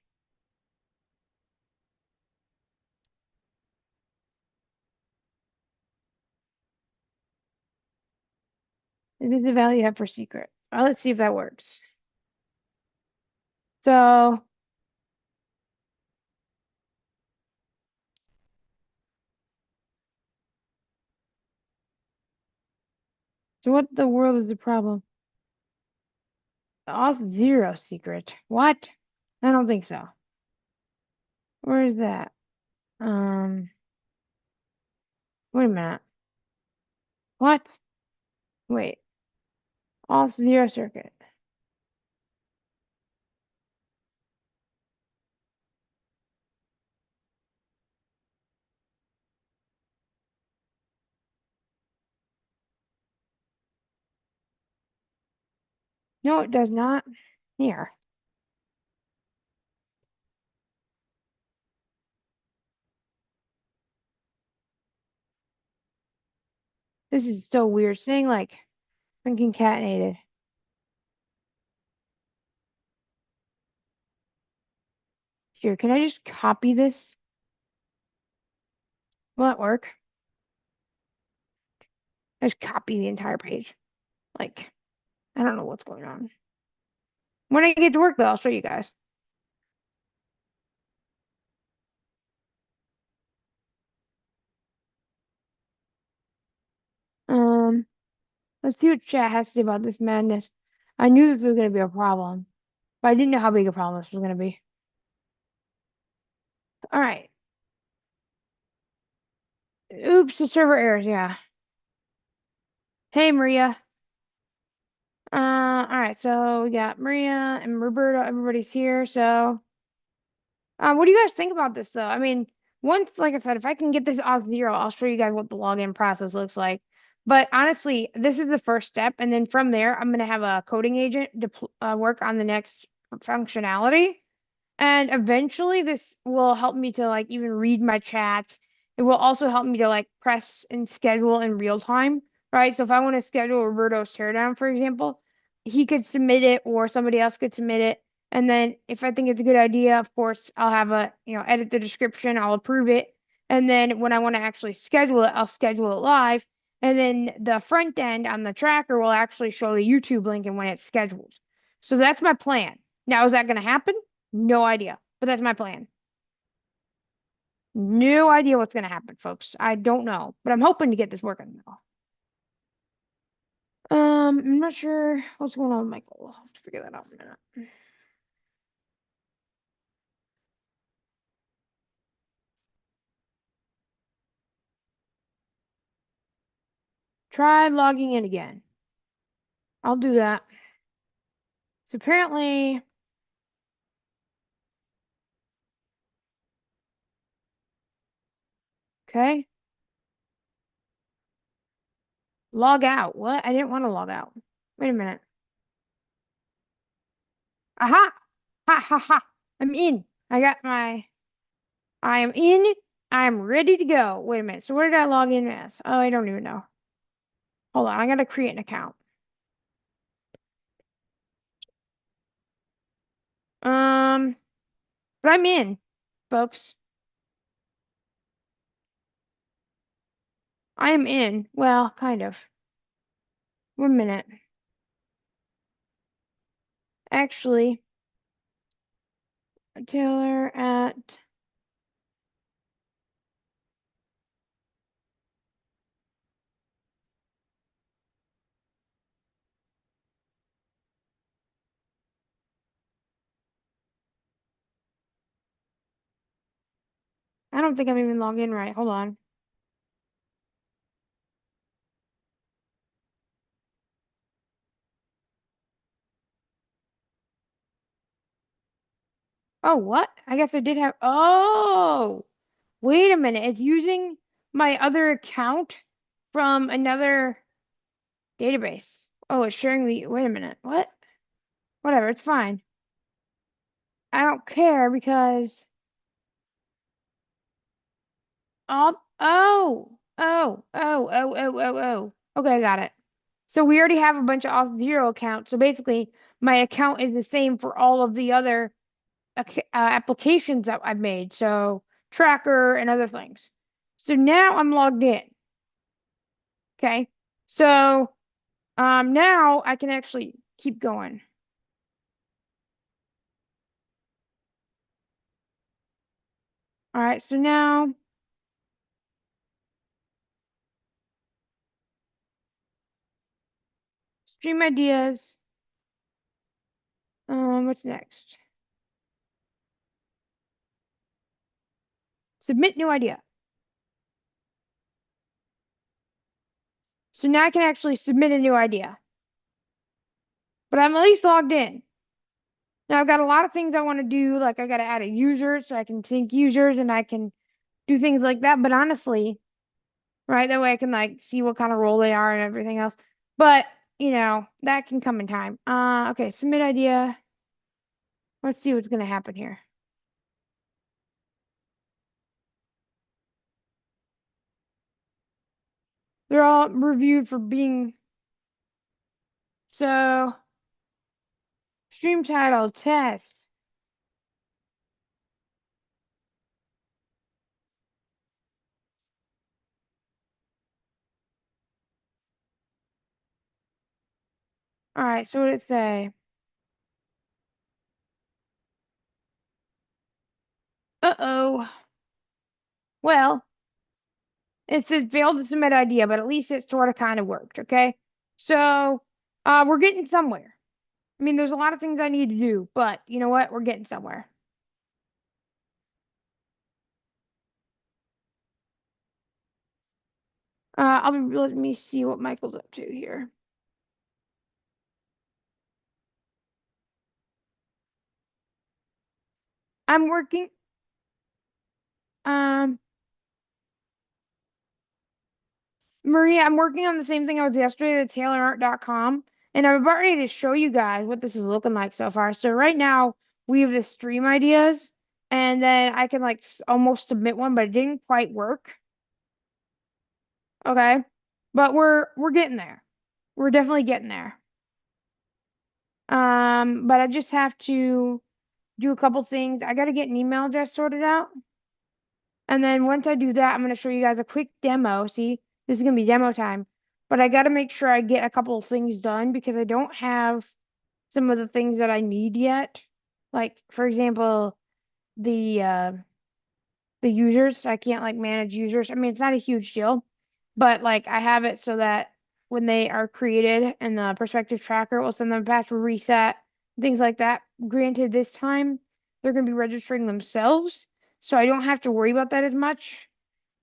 This is the value you have for secret. Let's see if that works. So what the world is the problem? Auth 0 secret. What? I don't think so. Where is that? Wait a minute. What? Wait. Auth 0 circuit. No, it does not. Here. This is so weird. Saying like concatenated. Here, can I just copy this? Will that work? I just copy the entire page. Like, I don't know what's going on. When I get to work though, I'll show you guys. Let's see what chat has to say about this madness. I knew this was gonna be a problem, but I didn't know how big a problem this was gonna be. All right. Oops, the server errors, yeah. Hey, Maria. All right, so we got Maria and Roberto, everybody's here. So, what do you guys think about this though? I mean, once, like I said, if I can get this off 0, I'll show you guys what the login process looks like. But honestly, this is the first step, and then from there, I'm gonna have a coding agent work on the next functionality. And eventually this will help me to like even read my chats. It will also help me to like press and schedule in real time, right? So if I want to schedule Roberto's teardown, for example, he could submit it or somebody else could submit it. And then if I think it's a good idea, of course, I'll have edit the description, I'll approve it. And then when I want to actually schedule it, I'll schedule it live. And then the front end on the tracker will actually show the YouTube link and when it's scheduled. So that's my plan. Now, is that going to happen? No idea, but that's my plan. No idea what's gonna happen, folks. I don't know, but I'm hoping to get this working though. I'm not sure what's going on with Michael. I'll have to figure that out in a minute. Try logging in again. I'll do that. So apparently, okay. Log out. What? I didn't want to log out. Wait a minute. Aha! Ha ha ha! I'm in. I am in. I'm ready to go. Wait a minute. So where did I log in as? Oh, I don't even know. Hold on. I gotta create an account. But I'm in, folks. I am in. Well, kind of. 1 minute. Actually, Taylor at I don't think I'm even logged in right. Hold on. Oh, what? I guess I did have. Oh, wait a minute. It's using my other account from another database. Oh, it's sharing the. Wait a minute. What? Whatever. It's fine. I don't care because oh. Okay, I got it. So we already have a bunch of Auth Zero accounts. So basically, my account is the same for all of the other applications that I've made. So tracker and other things. So now I'm logged in. Okay. So now I can actually keep going. All right. So now stream ideas. What's next? Submit new idea. So now I can actually submit a new idea. But I'm at least logged in. Now I've got a lot of things I want to do. Like I got to add a user so I can sync users and I can do things like that. But honestly, right, that way I can like see what kind of role they are and everything else. But that can come in time. Okay, submit idea. Let's see what's gonna happen here. They're all reviewed for being so stream title test. All right, so what did it say? Uh-oh. Well, it says failed to submit idea, but at least it sort of kind of worked, okay? So, we're getting somewhere. I mean, there's a lot of things I need to do, but you know what? We're getting somewhere. Let me see what Michael's up to here. I'm working. Um, Maria, I'm working on the same thing I was yesterday, the tailorart.com, and I'm about ready to show you guys what this is looking like so far. So right now we have the stream ideas, and then I can like almost submit one, but it didn't quite work. Okay, but we're getting there. We're definitely getting there. But I just have to do a couple things. I got to get an email address sorted out. And then once I do that, I'm going to show you guys a quick demo. See, this is going to be demo time. But I got to make sure I get a couple of things done because I don't have some of the things that I need yet. Like, for example, the users. I can't like manage users. I mean, it's not a huge deal, but like I have it so that when they are created and the perspective tracker will send them a password reset, things like that. Granted, this time they're going to be registering themselves, so I don't have to worry about that as much,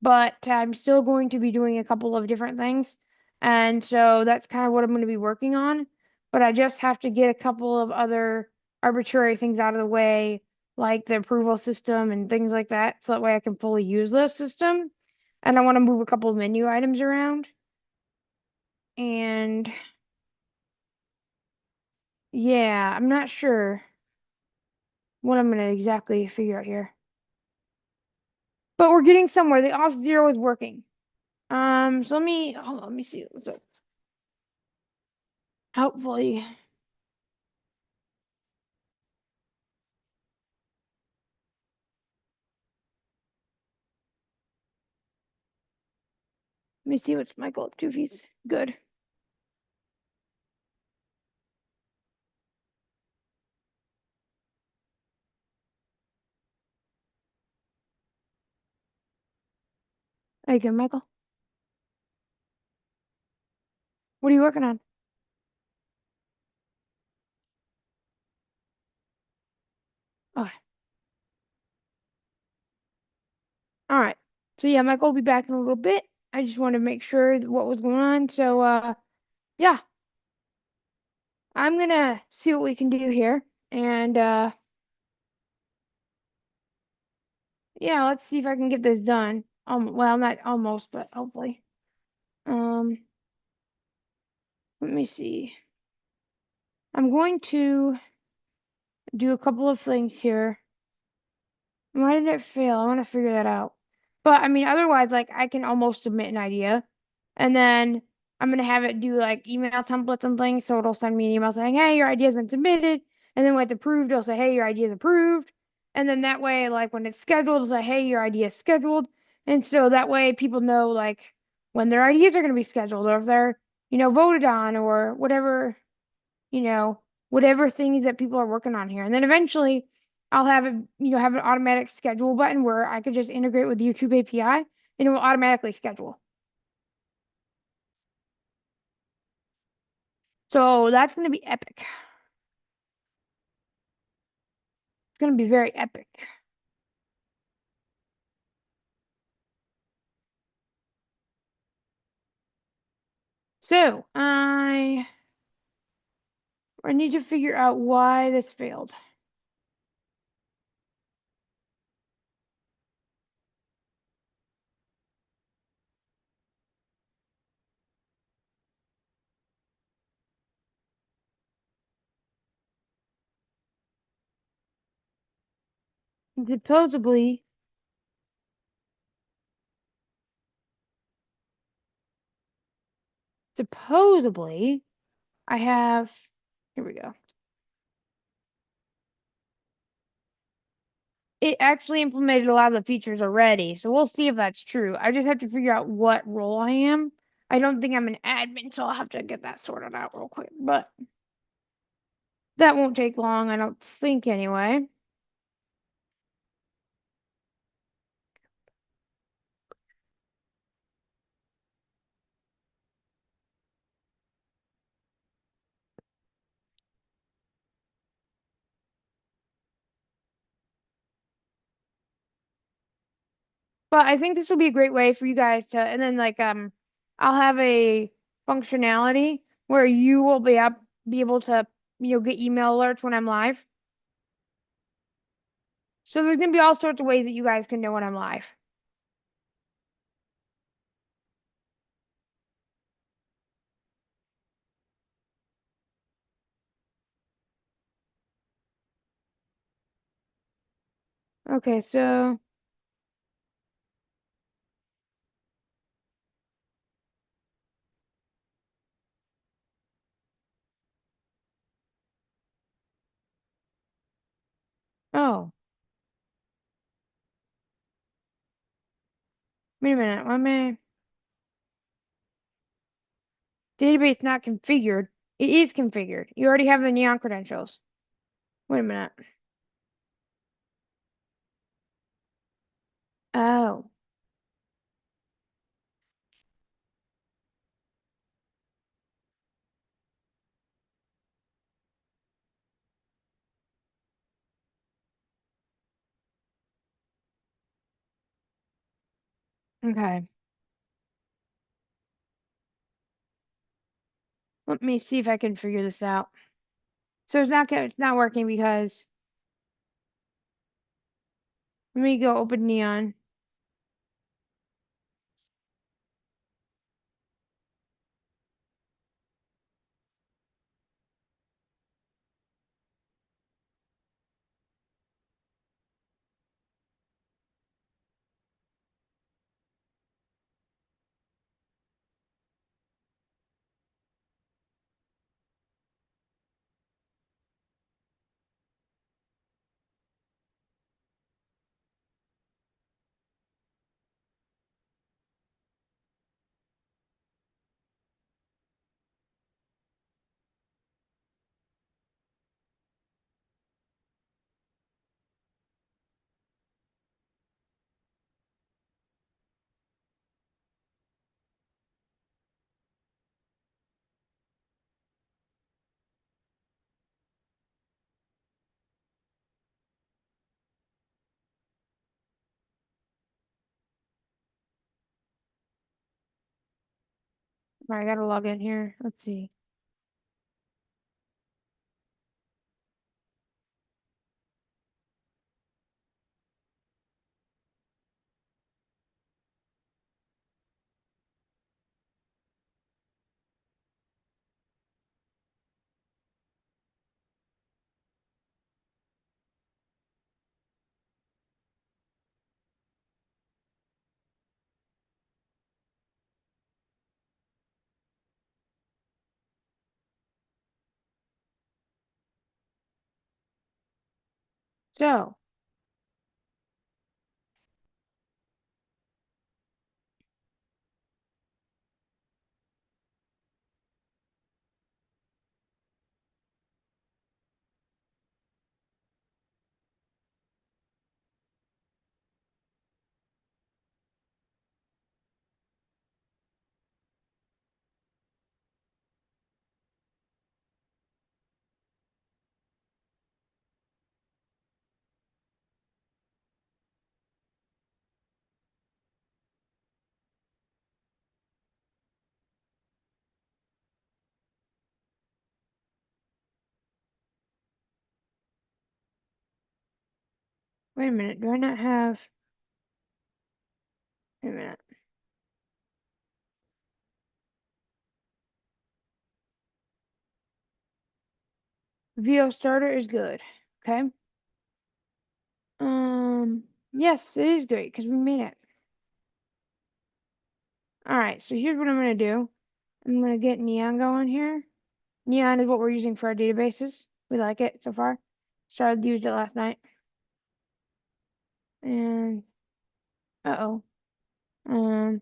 but I'm still going to be doing a couple of different things. And so that's kind of what I'm going to be working on. But I just have to get a couple of other arbitrary things out of the way, like the approval system and things like that, so that way I can fully use the system. And I want to move a couple of menu items around. And yeah, I'm not sure what I'm going to exactly figure out here. But we're getting somewhere. The auth zero is working. So hold on, let me see what's up. Hopefully. Let me see what's Michael up to if he's good. Are you good, Michael? What are you working on? Okay. All right. So yeah, Michael will be back in a little bit. I just wanted to make sure what was going on. So yeah, I'm gonna see what we can do here. And yeah, let's see if I can get this done. Well, not almost, but hopefully. Um, let me see. I'm going to do a couple of things here. Why did it fail? I want to figure that out. But I mean, otherwise, like I can almost submit an idea, and then I'm gonna have it do like email templates and things. So it'll send me an email saying, "Hey, your idea's been submitted," and then when it's approved, it'll say, "Hey, your idea is approved," and then that way, like when it's scheduled, it'll say, "Hey, your idea is scheduled," and so that way people know like when their ideas are gonna be scheduled or if they're voted on or whatever you know, whatever things that people are working on here. And then eventually I'll have it, have an automatic schedule button where I could just integrate with the YouTube API and it will automatically schedule. So that's going to be epic. It's going to be very epic. So I need to figure out why this failed. Supposedly, supposedly, I have, here we go. It actually implemented a lot of the features already, so we'll see if that's true. I just have to figure out what role I am. I don't think I'm an admin, so I'll have to get that sorted out real quick, but that won't take long, I don't think anyway. But I think this will be a great way for you guys to, and then like I'll have a functionality where you will be able to get email alerts when I'm live. So there's gonna be all sorts of ways that you guys can know when I'm live. Okay, so oh, wait a minute, why am I database not configured? It is configured. You already have the neon credentials. Wait a minute. Oh, okay. Let me see if I can figure this out. So it's not working because let me go open neon. All right, I gotta log in here. Let's see. So, wait a minute. Do I not have? Wait a minute. VO starter is good. Okay. Yes, it is great because we made it. All right. So here's what I'm gonna do. I'm gonna get Neon going here. Neon is what we're using for our databases. We like it so far. Started to use it last night. And uh-oh. Um,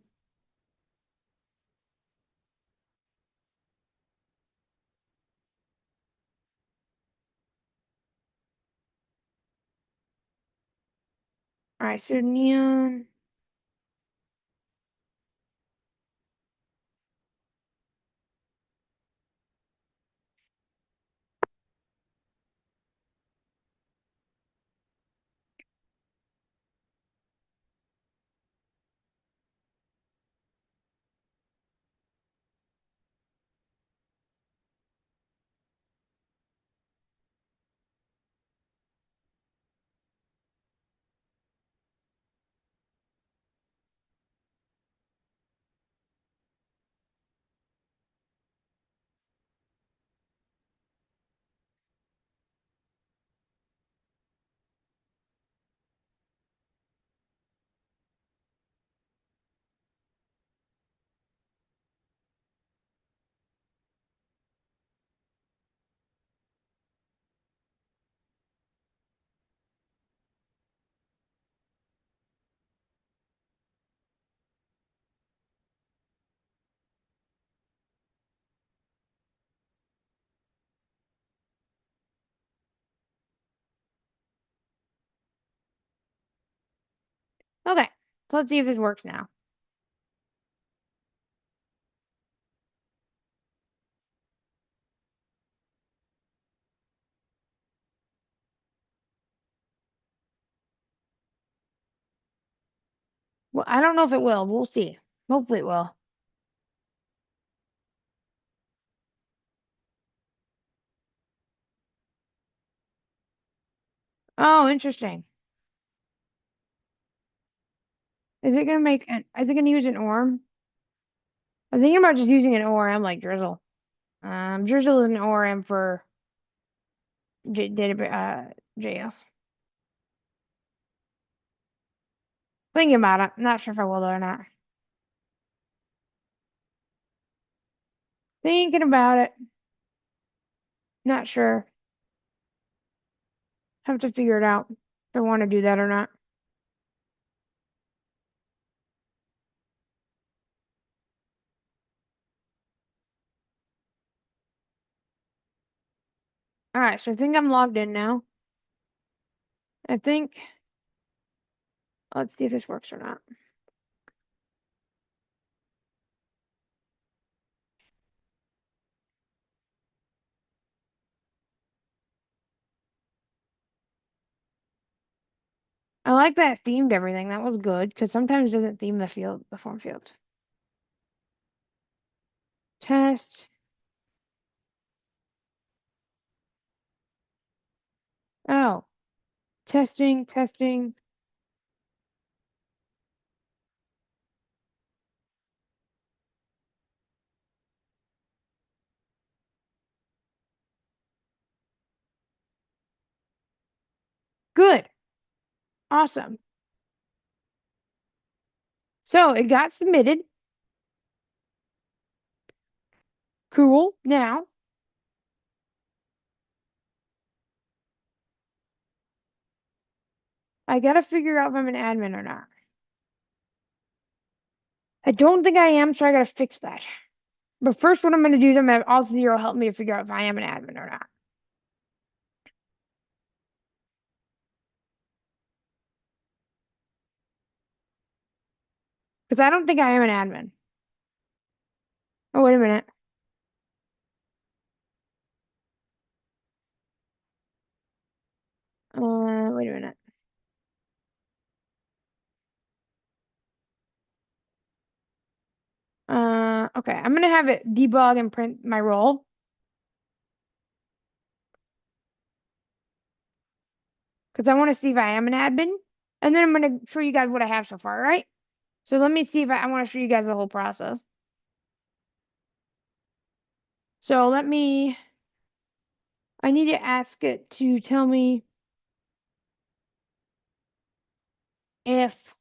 all right, so Neon. Okay, so let's see if this works now. Well, I don't know if it will. We'll see. Hopefully it will. Oh, interesting. Is it gonna make an? Is it gonna use an ORM? I'm thinking about just using an ORM like Drizzle. Drizzle is an ORM for JS. Thinking about it. Not sure if I will or not. Thinking about it. Not sure. Have to figure it out if I want to do that or not. All right, so I think I'm logged in now. I think. Let's see if this works or not. I like that themed everything. That was good because sometimes it doesn't theme the form fields. Test. Oh, testing, testing. Good. Awesome. So it got submitted. Cool. Now, I gotta figure out if I'm an admin or not. I don't think I am, so I gotta fix that. But first, what I'm gonna do is I'm gonna have Auth0 help me to figure out if I am an admin or not. Because I don't think I am an admin. Oh, wait a minute. Wait a minute. Okay, I'm gonna have it debug and print my role. Because I want to see if I am an admin. And then I'm gonna show you guys what I have so far, right? So let me see if I want to show you guys the whole process. So I need to ask it to tell me if,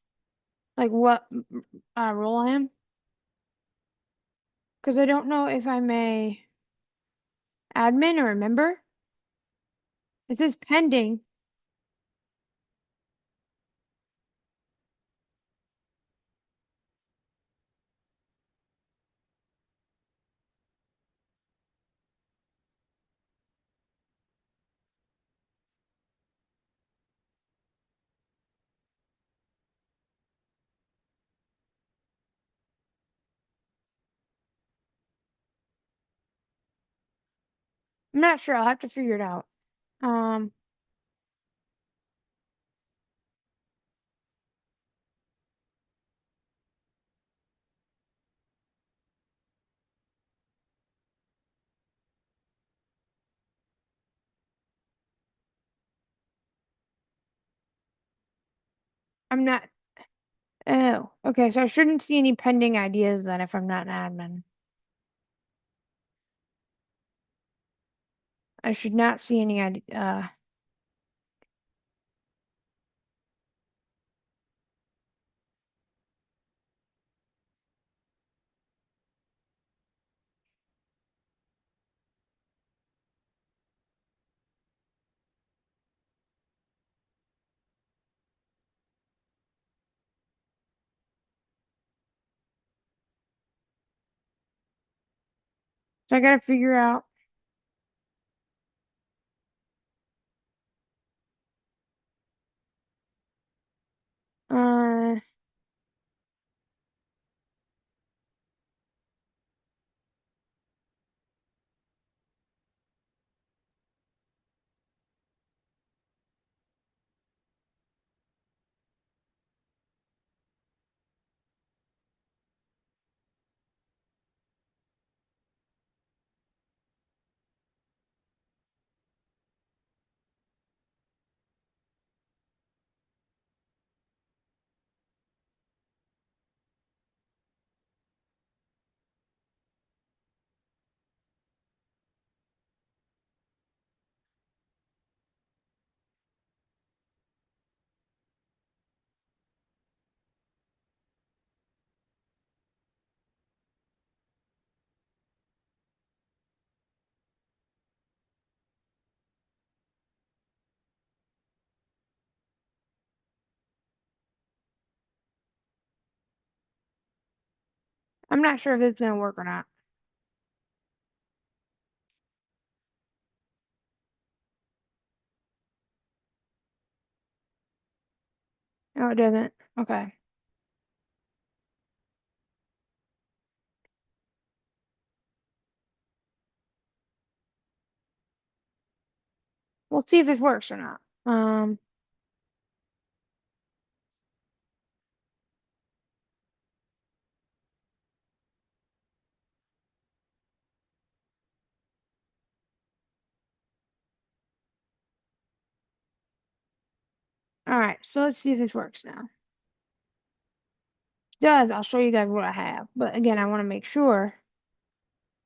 like, what role I am. Because I don't know if I'm a admin or a member. It says pending. I'm not sure. I'll have to figure it out. Um, I'm not. Oh, okay. So I shouldn't see any pending ideas then if I'm not an admin. I should not see any idea. So I gotta figure out. Uh, I'm not sure if this is gonna work or not. No, it doesn't. Okay. We'll see if this works or not. All right. So let's see if this works now. If it does, I'll show you guys what I have. But again, I want to make sure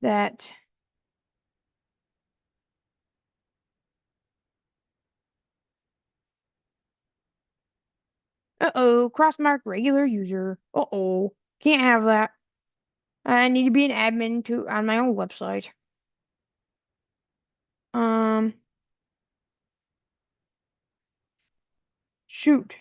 that. Uh-oh, cross mark regular user. Uh-oh, can't have that. I need to be an admin to on my own website. Um, Shoot.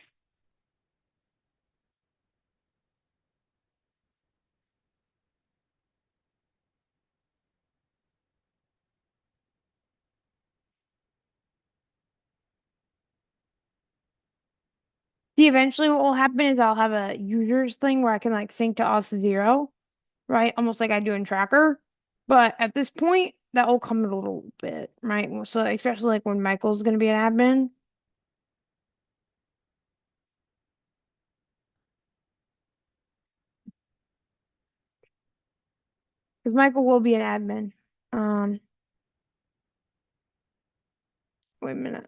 See, eventually what will happen is I'll have a users thing where I can like sync to Auth0, right? Almost like I do in Tracker. But at this point, that will come in a little bit, right? So especially like when Michael's gonna be an admin. Because Michael will be an admin. Um, Wait a minute.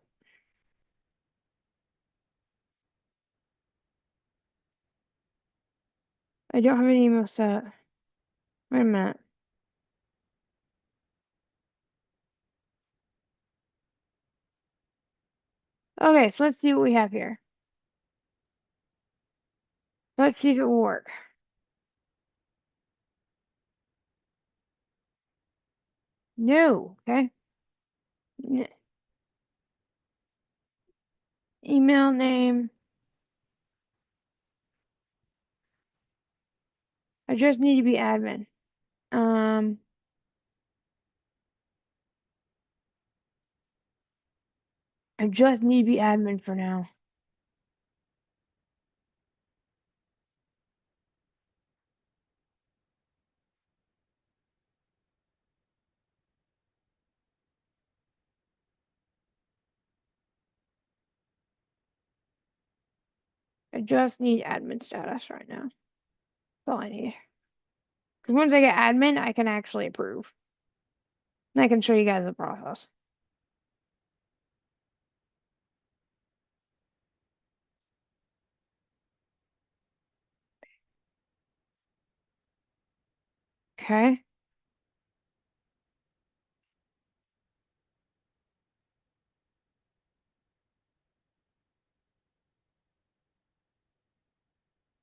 I don't have any email set. Wait a minute. Okay, so let's see what we have here. Let's see if it will work. No, okay. N Email name. I just need to be admin. Um, I just need to be admin for now. I just need admin status right now. That's all I need. Because once I get admin, I can actually approve. And I can show you guys the process. Okay.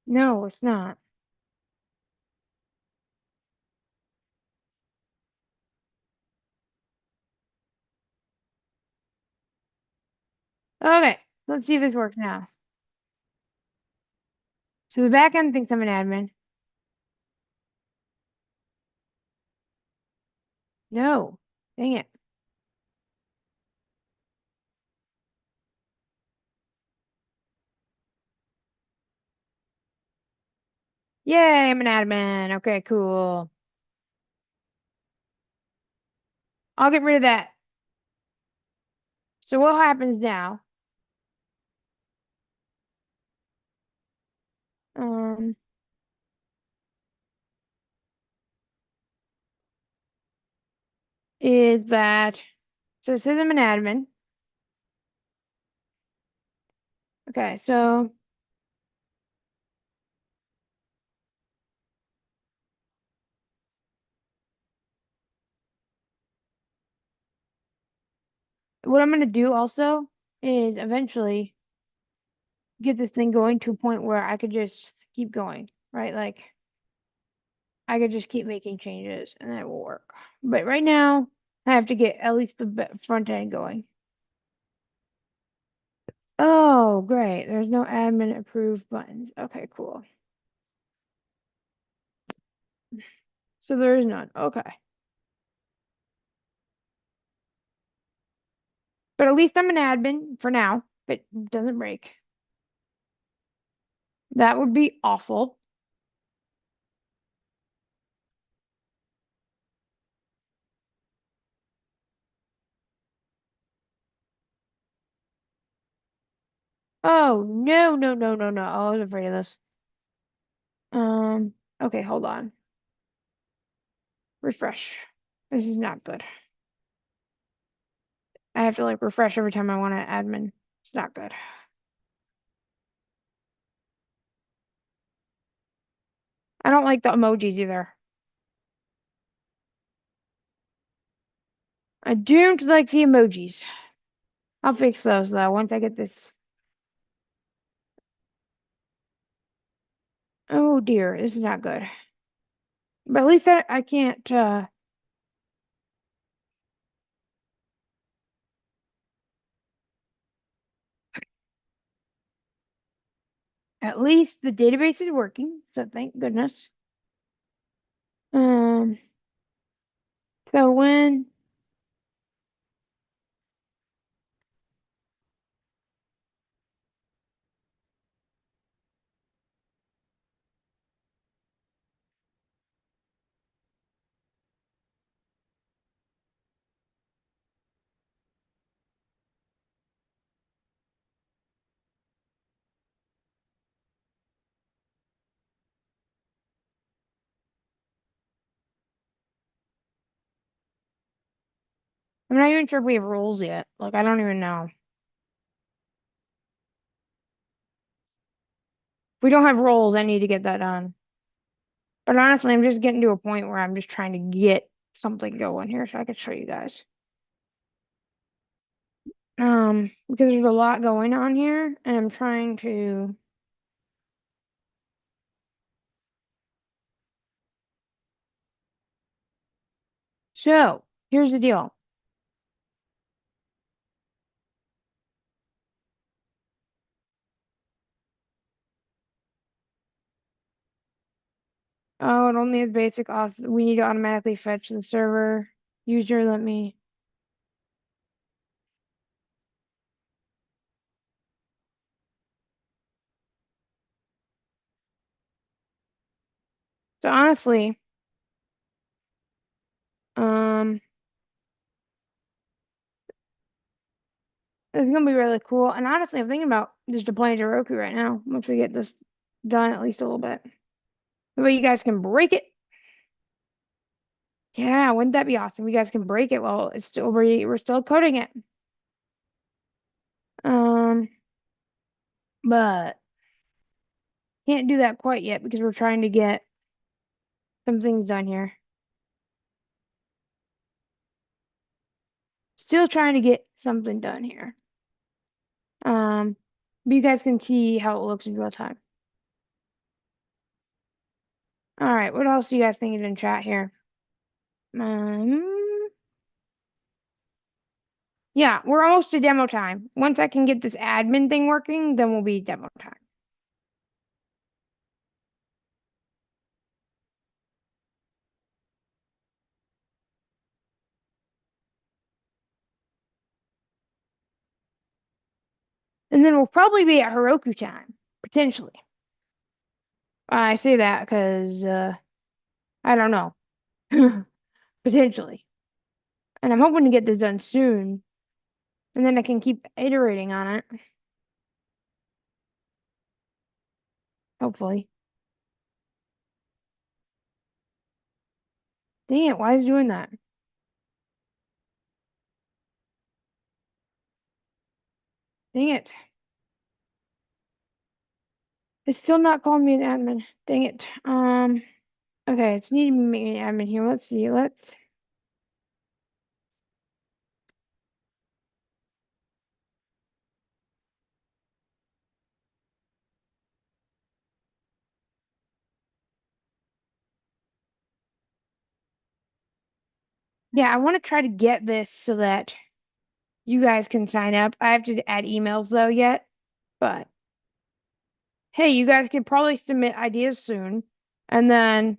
No, it's not. Okay, let's see if this works now. So the backend thinks I'm an admin. No, dang it. Yay, I'm an admin. Okay, cool. I'll get rid of that. So what happens now? Um, is that so it says I'm an admin. Okay, so what I'm gonna do also is eventually get this thing going to a point where I could just keep going, right? Like I could just keep making changes and then it will work. But right now, I have to get at least the front end going. Oh, great. There's no admin approved buttons. Okay, cool. So there is none. Okay. But at least I'm an admin for now. It doesn't break. That would be awful. Oh, no, no, no, no, no. I was afraid of this. Okay, hold on. Refresh. This is not good. I have to like refresh every time I want to admin. It's not good. I don't like the emojis either. I don't like the emojis. I'll fix those though once I get this. Oh dear, this is not good. But at least I can't At least the database is working, so thank goodness. Um, so when I'm not even sure if we have rules yet. Like, I don't even know. If we don't have roles, I need to get that done. But honestly, I'm just getting to a point where I'm just trying to get something going here so I can show you guys. Because there's a lot going on here, and I'm trying to. So, here's the deal. Oh, it only has basic auth. We need to automatically fetch the server. User, let me. So honestly, um, it's gonna be really cool. And honestly, I'm thinking about just deploying to Roku right now once we get this done at least a little bit. That way you guys can break it. Yeah, wouldn't that be awesome? You guys can break it while it's still we're still coding it. Um, but can't do that quite yet because we're trying to get some things done here. Still trying to get something done here. But you guys can see how it looks in real time. All right, what else do you guys think is in chat here? Um, yeah, we're almost to demo time. Once I can get this admin thing working, then we'll be demo time. And then we'll probably be at Heroku time, potentially. I say that because I don't know. Potentially. And I'm hoping to get this done soon. And then I can keep iterating on it. Hopefully. Dang it, why is it doing that? Dang it. It's still not calling me an admin. Dang it. Okay, it's needing to make me an admin here. Let's see. Let's. Yeah, I want to try to get this so that you guys can sign up. I have to add emails though yet, but hey, you guys can probably submit ideas soon and then,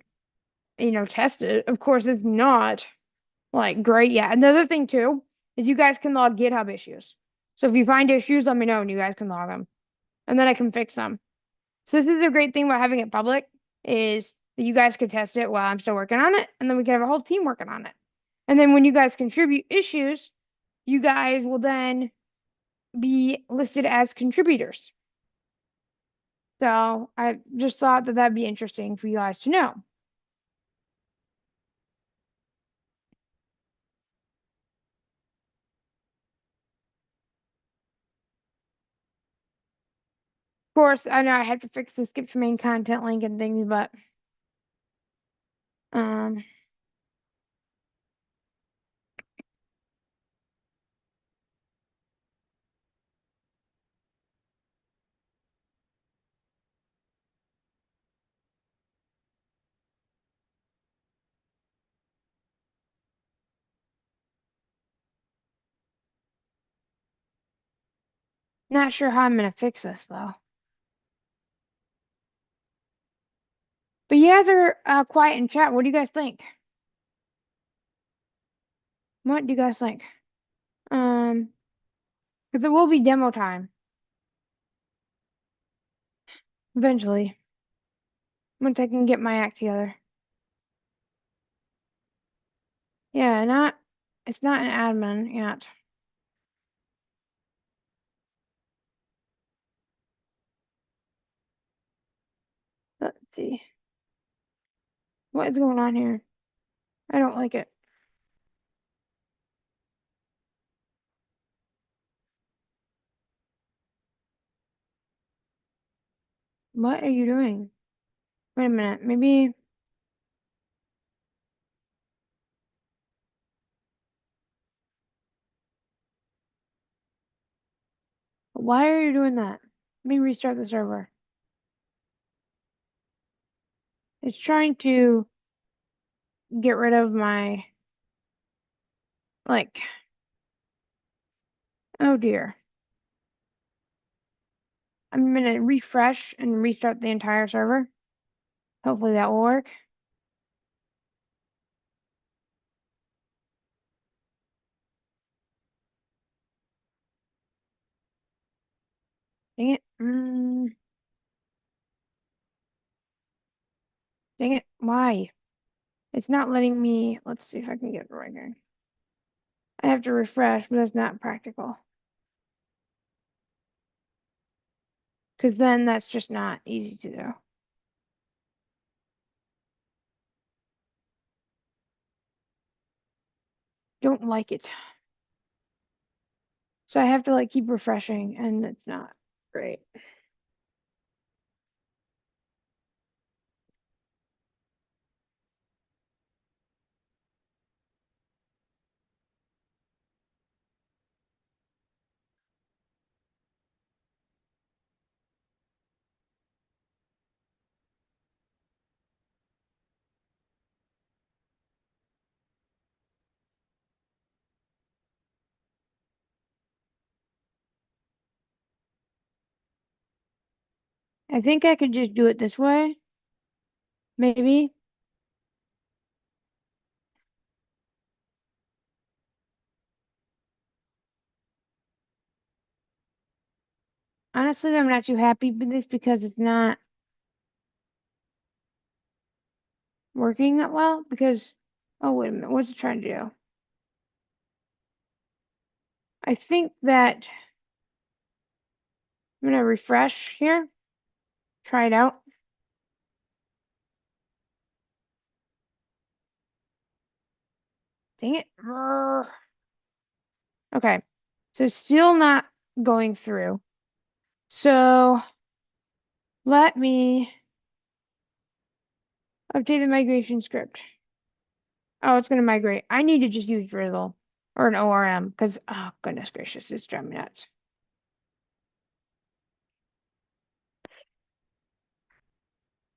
test it. Of course, it's not like great yet. Another thing too is you guys can log GitHub issues. So if you find issues, let me know and you guys can log them and then I can fix them. So this is a great thing about having it public is that you guys can test it while I'm still working on it and then we can have a whole team working on it. And then when you guys contribute issues, you guys will then be listed as contributors. So I just thought that that'd be interesting for you guys to know. Of course, I know I have to fix the skip to main content link and things, but um not sure how I'm gonna fix this though. But you guys are quiet in chat. What do you guys think? What do you guys think? Because it will be demo time eventually once I can get my act together. Yeah, it's not an admin yet. Let's see. What is going on here? I don't like it. What are you doing? Wait a minute. Maybe. Why are you doing that? Let me restart the server. It's trying to get rid of my, like, oh dear. I'm gonna refresh and restart the entire server. Hopefully that will work. Dang it. Dang it. Why? It's not letting me. Let's see if I can get it right here. I have to refresh, but that's not practical. Because then that's just not easy to do. Don't like it. So I have to like keep refreshing, and it's not great. I think I could just do it this way. Maybe. Honestly, I'm not too happy with this because it's not working that well. Because, oh, wait a minute. What's it trying to do? I think that I'm going to refresh here. Try it out. Dang it. Okay. So still not going through. So let me update the migration script. Oh, it's going to migrate. I need to just use Drizzle or an ORM because, oh, goodness gracious, it's driving me nuts.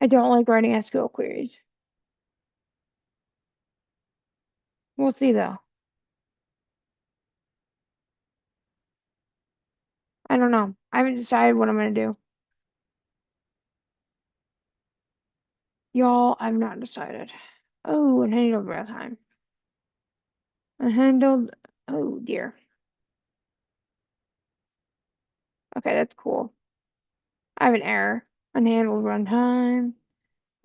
I don't like writing SQL queries. We'll see though. I don't know. I haven't decided what I'm going to do. Y'all, I've not decided. Oh, unhandled real time. Unhandled. Oh, dear. Okay, that's cool. I have an error. Unhandled runtime.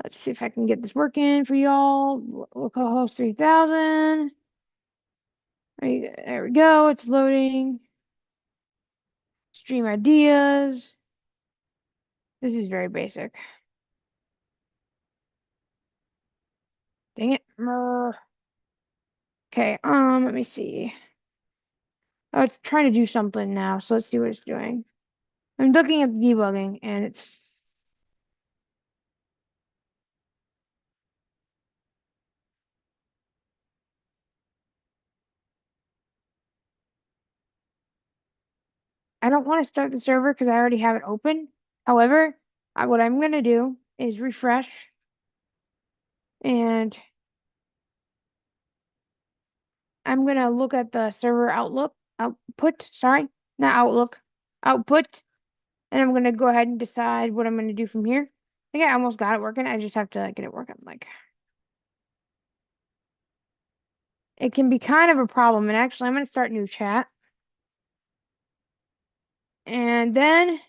Let's see if I can get this working for y'all. Localhost 3000. There we go. It's loading. Stream ideas. This is very basic. Dang it. Okay, let me see. Oh, it's trying to do something now, so let's see what it's doing. I'm looking at the debugging, and it's... I don't want to start the server because I already have it open. However, what I'm going to do is refresh, and I'm going to look at the server output, sorry, not outlook, output, and I'm going to go ahead and decide what I'm going to do from here. think I almost got it working. I just have to get it working. Like, it can be kind of a problem. And actually, I'm going to start new chat. And then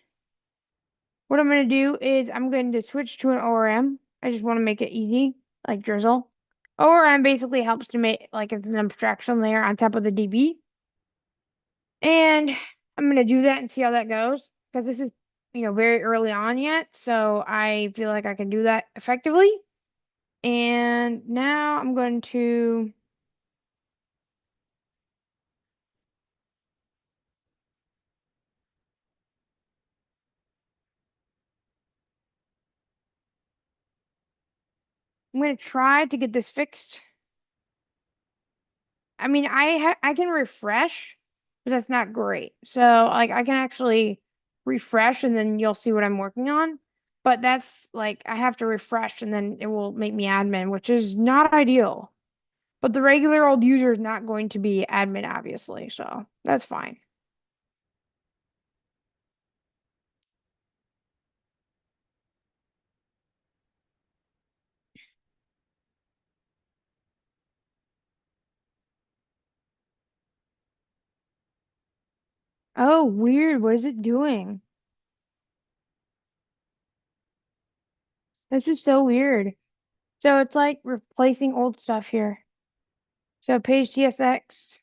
what I'm going to do is I'm going to switch to an ORM. I just want to make it easy, like Drizzle. ORM basically helps to make, like, it's an abstraction layer on top of the DB. And I'm going to do that and see how that goes. Because this is, very early on yet. So I feel like I can do that effectively. And now I'm going to try to get this fixed. I mean, I can refresh, but that's not great. So like I can actually refresh and then you'll see what I'm working on. But that's like I have to refresh and then it will make me admin, which is not ideal. But the regular old user is not going to be admin, obviously, so that's fine. Oh, weird. What is it doing? This is so weird. So it's like replacing old stuff here. So page TSX.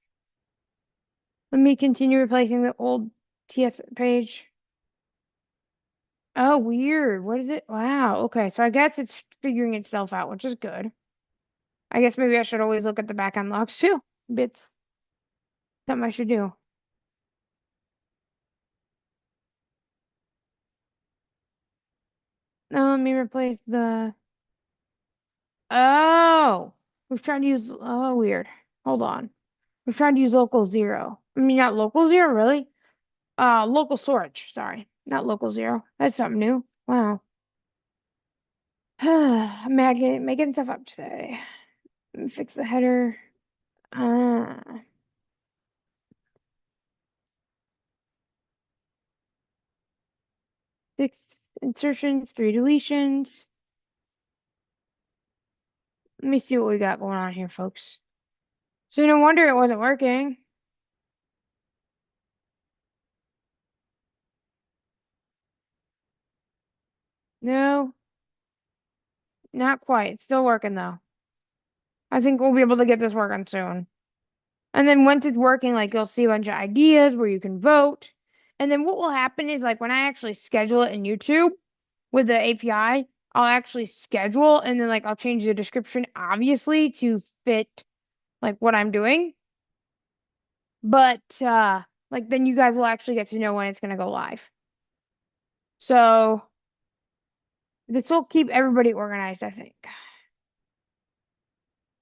Let me continue replacing the old TS page. Oh, weird. What is it? Wow. Okay. So I guess it's figuring itself out, which is good. I guess maybe I should always look at the backend logs too. Bits. Something I should do. Now let me replace the. Oh, we're trying to use. Oh, weird. Hold on. We're trying to use local zero. I mean, not local zero, really. Local storage. Sorry, not local zero. That's something new. Wow. I'm making stuff up today. Let me fix the header. Uh, 6 insertions, 3 deletions. Let me see what we got going on here, folks. So no wonder it wasn't working. No, not quite. It's still working though. I think we'll be able to get this working soon. And then once it's working, like you'll see a bunch of ideas where you can vote. And then what will happen is like when I actually schedule it in YouTube with the API, I'll actually schedule and then like I'll change the description obviously to fit like what I'm doing. But like then you guys will actually get to know when it's gonna go live. So this will keep everybody organized, I think.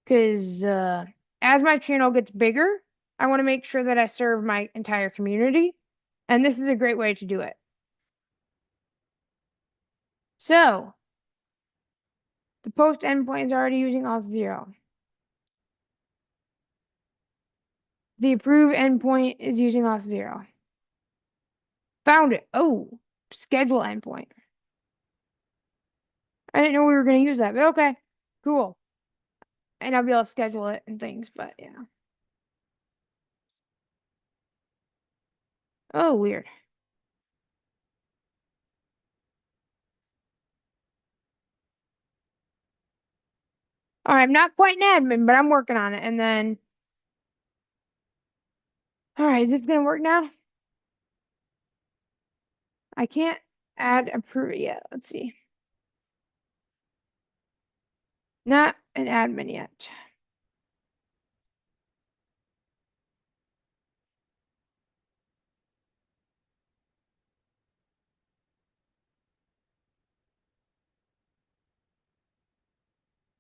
Because as my channel gets bigger, I want to make sure that I serve my entire community. And this is a great way to do it. So the post endpoint is already using auth0. The approve endpoint is using auth0. Found it. Oh, schedule endpoint. I didn't know we were going to use that, but okay, cool. And I'll be able to schedule it and things, but yeah. Oh, weird. All right, I'm not quite an admin, but I'm working on it. And then, all right, is this going to work now? I can't add approve yet. Let's see. Not an admin yet.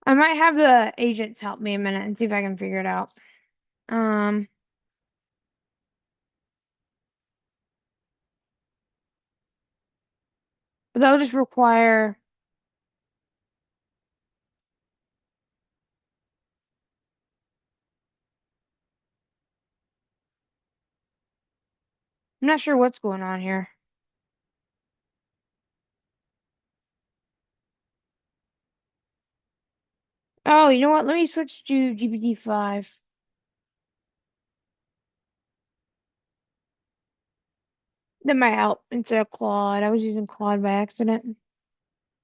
I might have the agents help me a minute and see if I can figure it out. Um, but that'll just require. I'm not sure what's going on here. Oh, you know what? Let me switch to GPT-5. That might help instead of Claude. I was using Claude by accident.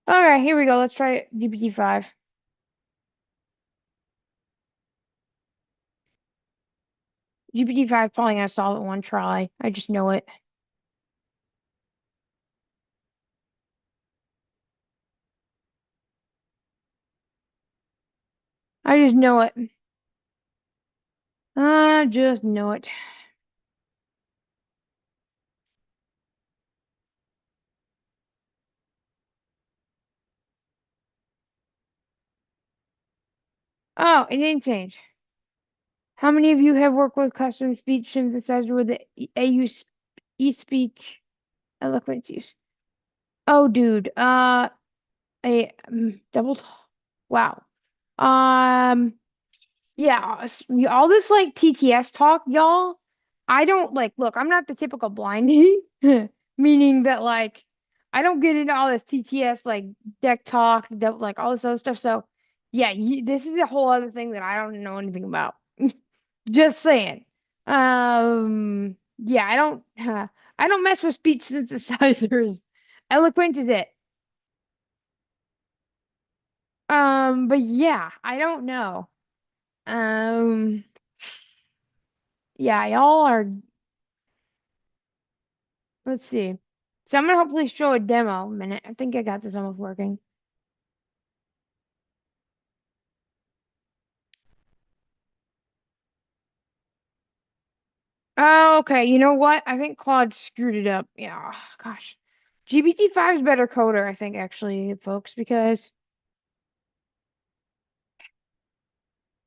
All right, here we go. Let's try GPT-5. GPT-5 probably gonna solve it in one try. I just know it. I just know it. I just know it. Oh, it didn't change. How many of you have worked with custom speech synthesizer with the AU eSpeak eloquence use? Oh, dude. A double. Wow. Um. Yeah, all this like TTS talk, y'all. I don't like, look, I'm not the typical blindy, meaning that like I don't get into all this TTS like deck talk, like all this other stuff. So yeah, this is a whole other thing that I don't know anything about. Just saying. Yeah, I don't mess with speech synthesizers. Eloquent is it. But yeah, I don't know. Um, yeah, y'all are. Let's see. So I'm gonna hopefully show a demo in a minute. I think I got this almost working. Oh, okay. You know what? I think Claude screwed it up. Yeah, gosh. GPT-5 is better coder, I think, actually, folks, because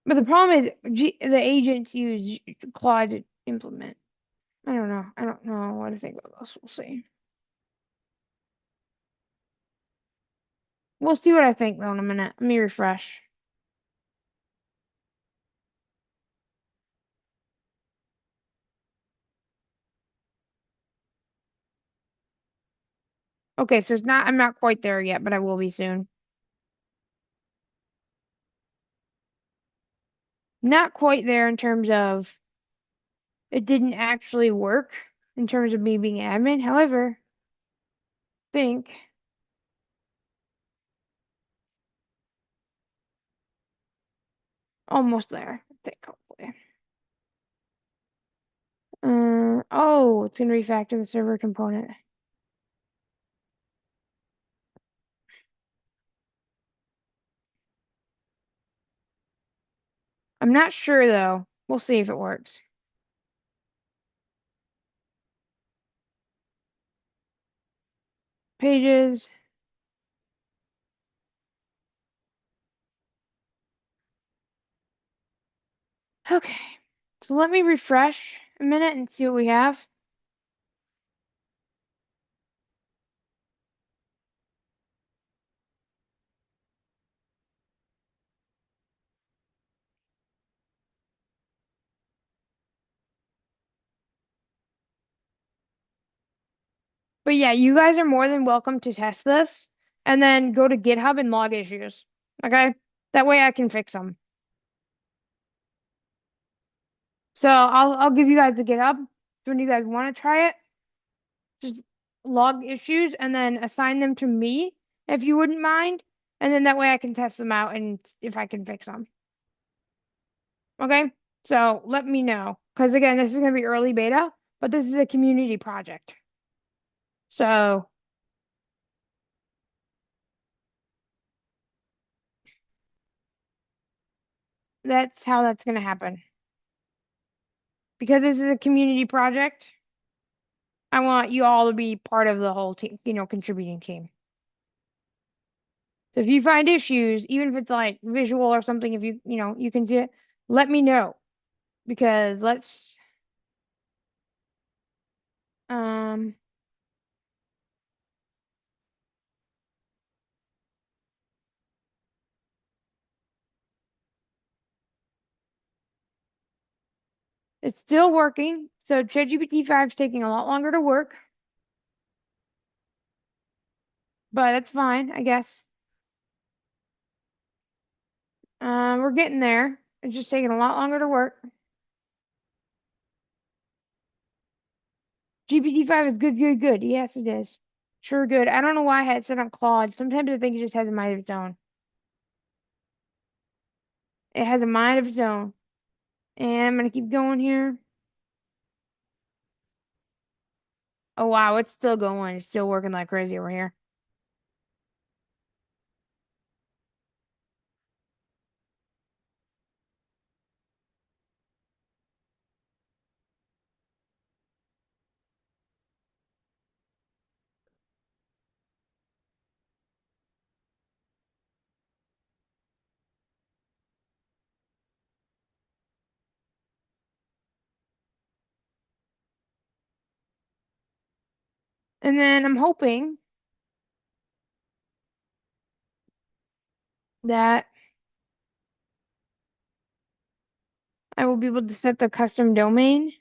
but the problem is the agents use Claude to implement. I don't know. I don't know what to think about this. We'll see. We'll see what I think though in a minute. Let me refresh. Okay, so I'm not quite there yet, but I will be soon. Not quite there in terms of it didn't actually work in terms of me being admin. However, think almost there. I think hopefully. Oh, it's gonna refactor the server component. I'm not sure though. We'll see if it works. Pages. Okay. So let me refresh a minute and see what we have. But yeah, you guys are more than welcome to test this and then go to GitHub and log issues. Okay? That way I can fix them. So I'll give you guys the GitHub. So when you guys want to try it, just log issues and then assign them to me if you wouldn't mind. And then that way I can test them out and if I can fix them. Okay? So let me know. Because again, this is going to be early beta, but this is a community project. So that's how that's going to happen. Because this is a community project, I want you all to be part of the whole team, contributing team. So if you find issues, even if it's like visual or something, if you can see it, let me know. Because um, it's still working. So ChatGPT 5 is taking a lot longer to work, but that's fine, I guess. We're getting there. It's just taking a lot longer to work. GPT-5 is good, good, good. Yes, it is. Sure, good. I don't know why I had it set on Claude. Sometimes I think it just has a mind of its own. It has a mind of its own. And I'm gonna keep going here. Oh wow, it's still going. It's still working like crazy over here. And then I'm hoping that I will be able to set the custom domain.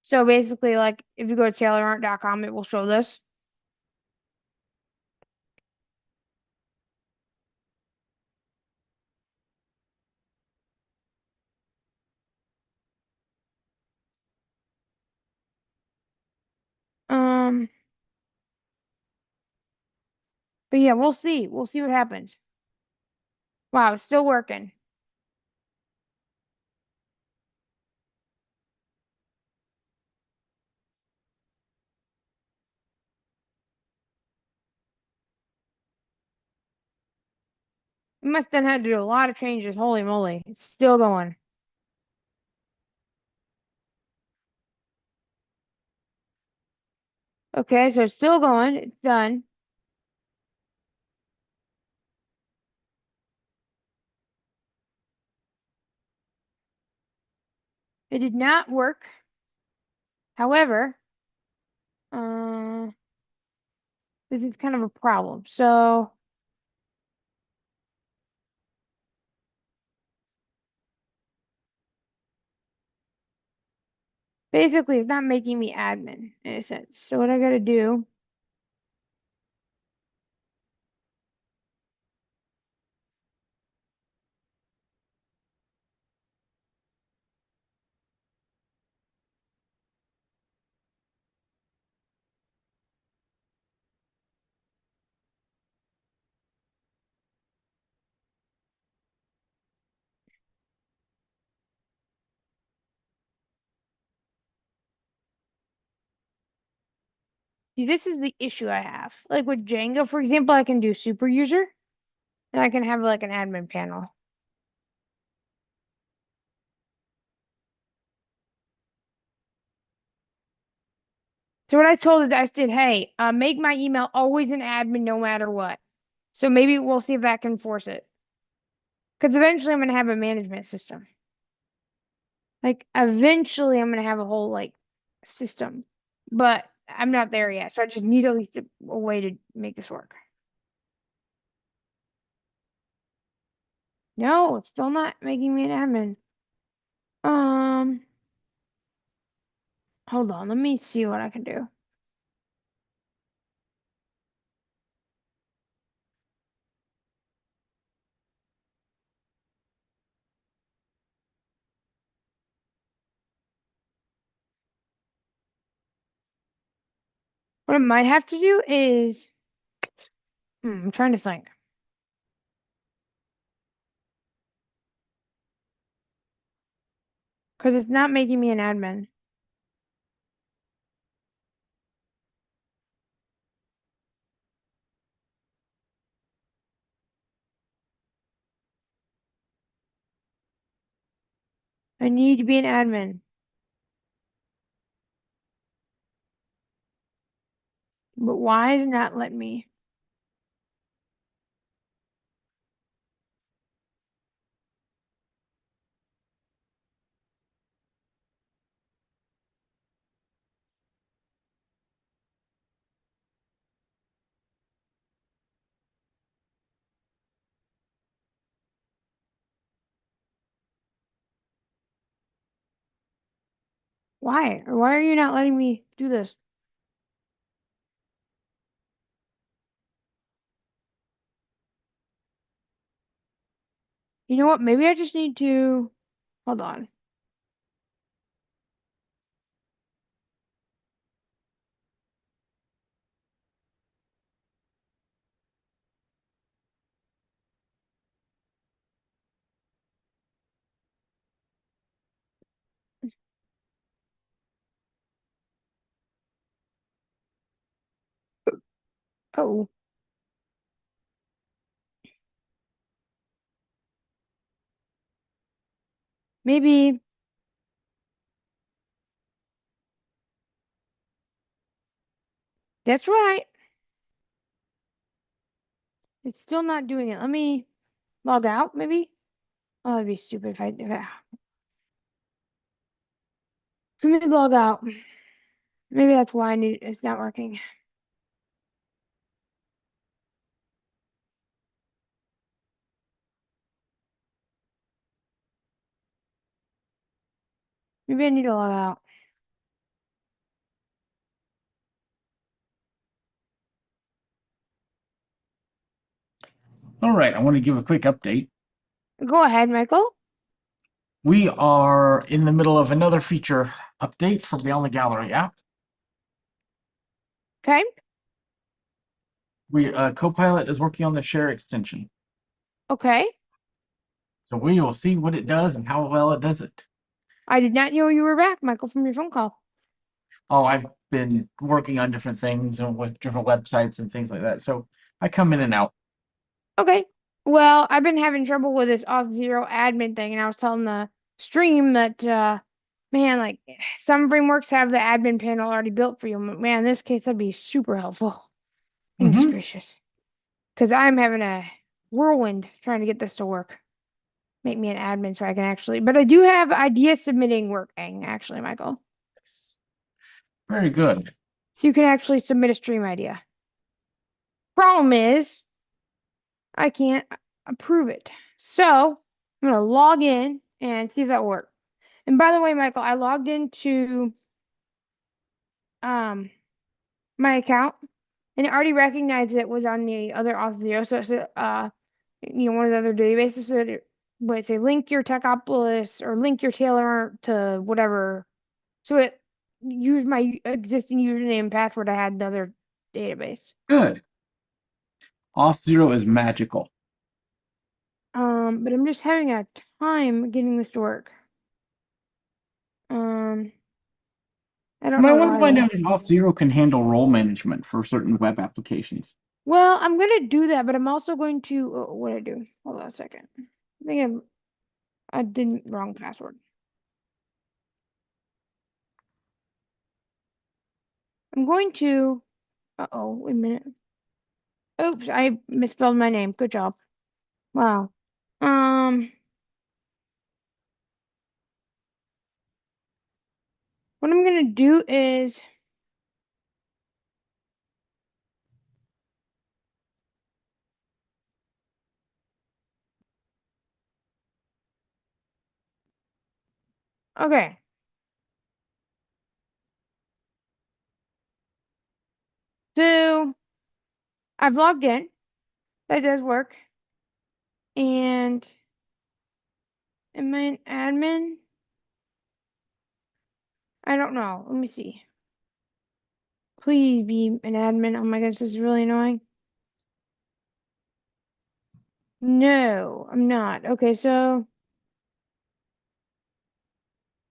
So basically, like if you go to taylorart.com, it will show this. Um, but yeah, we'll see. We'll see what happens. Wow, it's still working. We must then had to do a lot of changes. Holy moly, it's still going. Okay, so it's still going. It's done. It did not work. However, uh, this is kind of a problem. So basically, it's not making me admin in a sense. So what I gotta do, see, this is the issue I have. Like with Django, for example, I can do super user and I can have like an admin panel. So what I told is I said, hey, make my email always an admin no matter what. So maybe we'll see if that can force it. Because eventually I'm gonna have a management system. Like eventually I'm gonna have a whole like system. But I'm not there yet. So I just need at least a way to make this work. No, it's still not making me an admin. Um, hold on, let me see what I can do. What I might have to do is, I'm trying to think. Because it's not making me an admin. I need to be an admin. But why is it not letting me? Why? Or why are you not letting me do this? You know what? Maybe I just need to hold on. Oh, maybe that's right. It's still not doing it. Let me log out, maybe. Oh, that'd be stupid if I let me log out. Maybe that's why it's not working. Maybe I need to log out. All right, I want to give a quick update. Go ahead, Michael. We are in the middle of another feature update for Beyond the Gallery app. Okay. Copilot is working on the share extension, Okay. so we will see what it does and how well it does it. I did not know you were back, Michael, from your phone call. Oh, I've been working on different things and with different websites and things like that, so I come in and out. Okay. Well, I've been having trouble with this Auth0 admin thing, and I was telling the stream that, man, like some frameworks have the admin panel already built for you. Man, in this case, that'd be super helpful. Goodness Mm-hmm. gracious. Because I'm having a whirlwind trying to get this to work. Make me an admin so I can actually, but I do have idea submitting working, actually, Michael. Very good. So you can actually submit a stream idea. Problem is, I can't approve it. So I'm gonna log in and see if that works. And by the way, Michael, I logged into um my account and it already recognized it was on the other Auth0. So it's one of the other databases. So but say link your Techopolis or link your Taylor to whatever. So it used my existing username and password I had in the other database. Good. Auth0 is magical. But I'm just having a time getting this to work. Um, I don't But I know want to why find though. out if Auth0 can handle role management for certain web applications. Well, I'm gonna do that, but I'm also going to what did I do? Hold on a second. I think I did wrong password. I'm going to. Uh-oh, wait a minute. Oops, I misspelled my name. Good job. Wow. Um, what I'm gonna do is okay. So I've logged in. That does work. And am I an admin? I don't know. Let me see. Please be an admin. Oh my goodness, this is really annoying. No, I'm not. Okay, so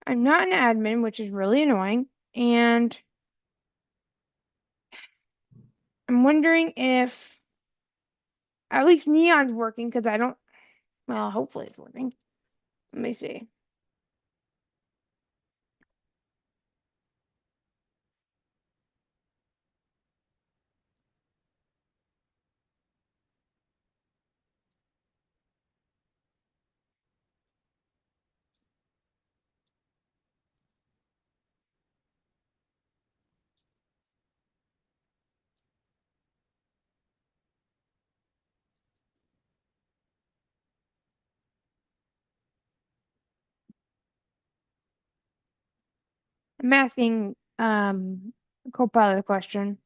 I'm not an admin, which is really annoying. And I'm wondering if at least Neon's working because I don't, well, hopefully it's working. Let me see. I'm asking Copilot a question.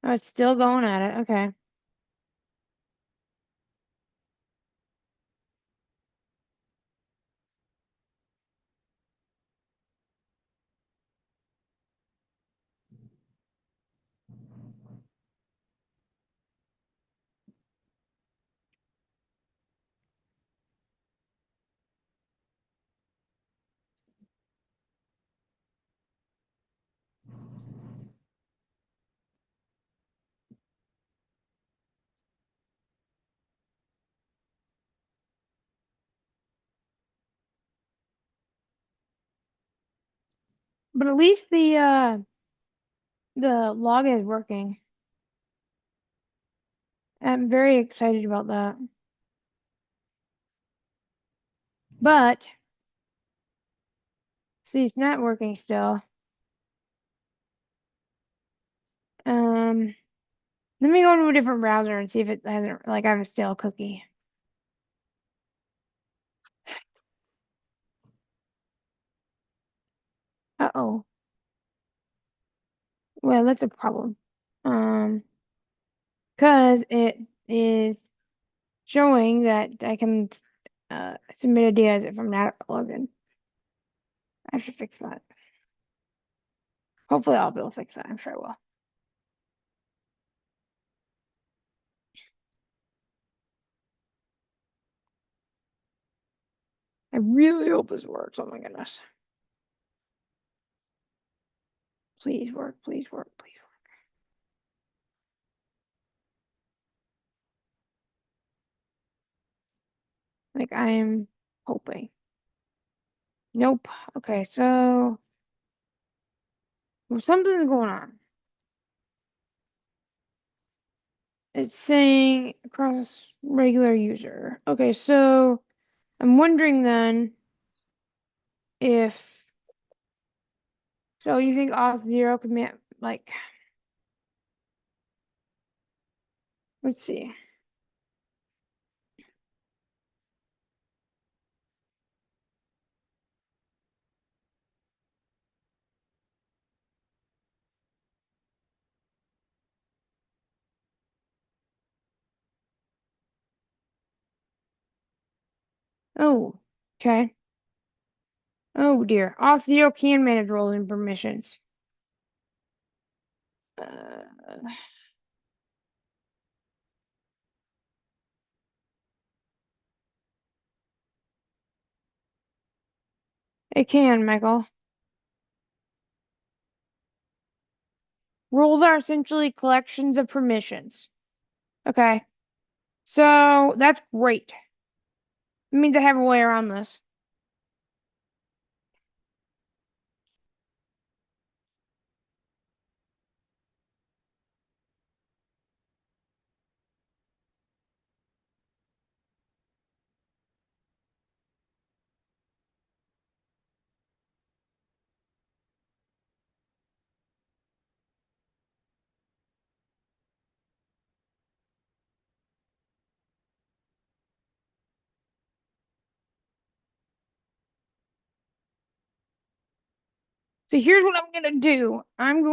Oh, it's still going at it. Okay. But at least the login is working. I'm very excited about that. But see, it's not working still. Um, Let me go into a different browser and see if it hasn't like I have a stale cookie. Uh-oh. Well, that's a problem. Um, because it is showing that I can submit a data from that login. I should fix that. Hopefully I'll be able to fix that. I'm sure I will. I really hope this works. Oh my goodness. Please work, please work, please work. Like I am hoping. Nope. Okay, so well, something's going on. It's saying across regular user. Okay, so I'm wondering then if so you think auth 0 command like let's see. Oh, okay. Oh dear. Auth 0 can manage roles and permissions. Uh, it can, Michael. Roles are essentially collections of permissions. Okay. So that's great. It means I have a way around this. So here's what I'm gonna do. I'm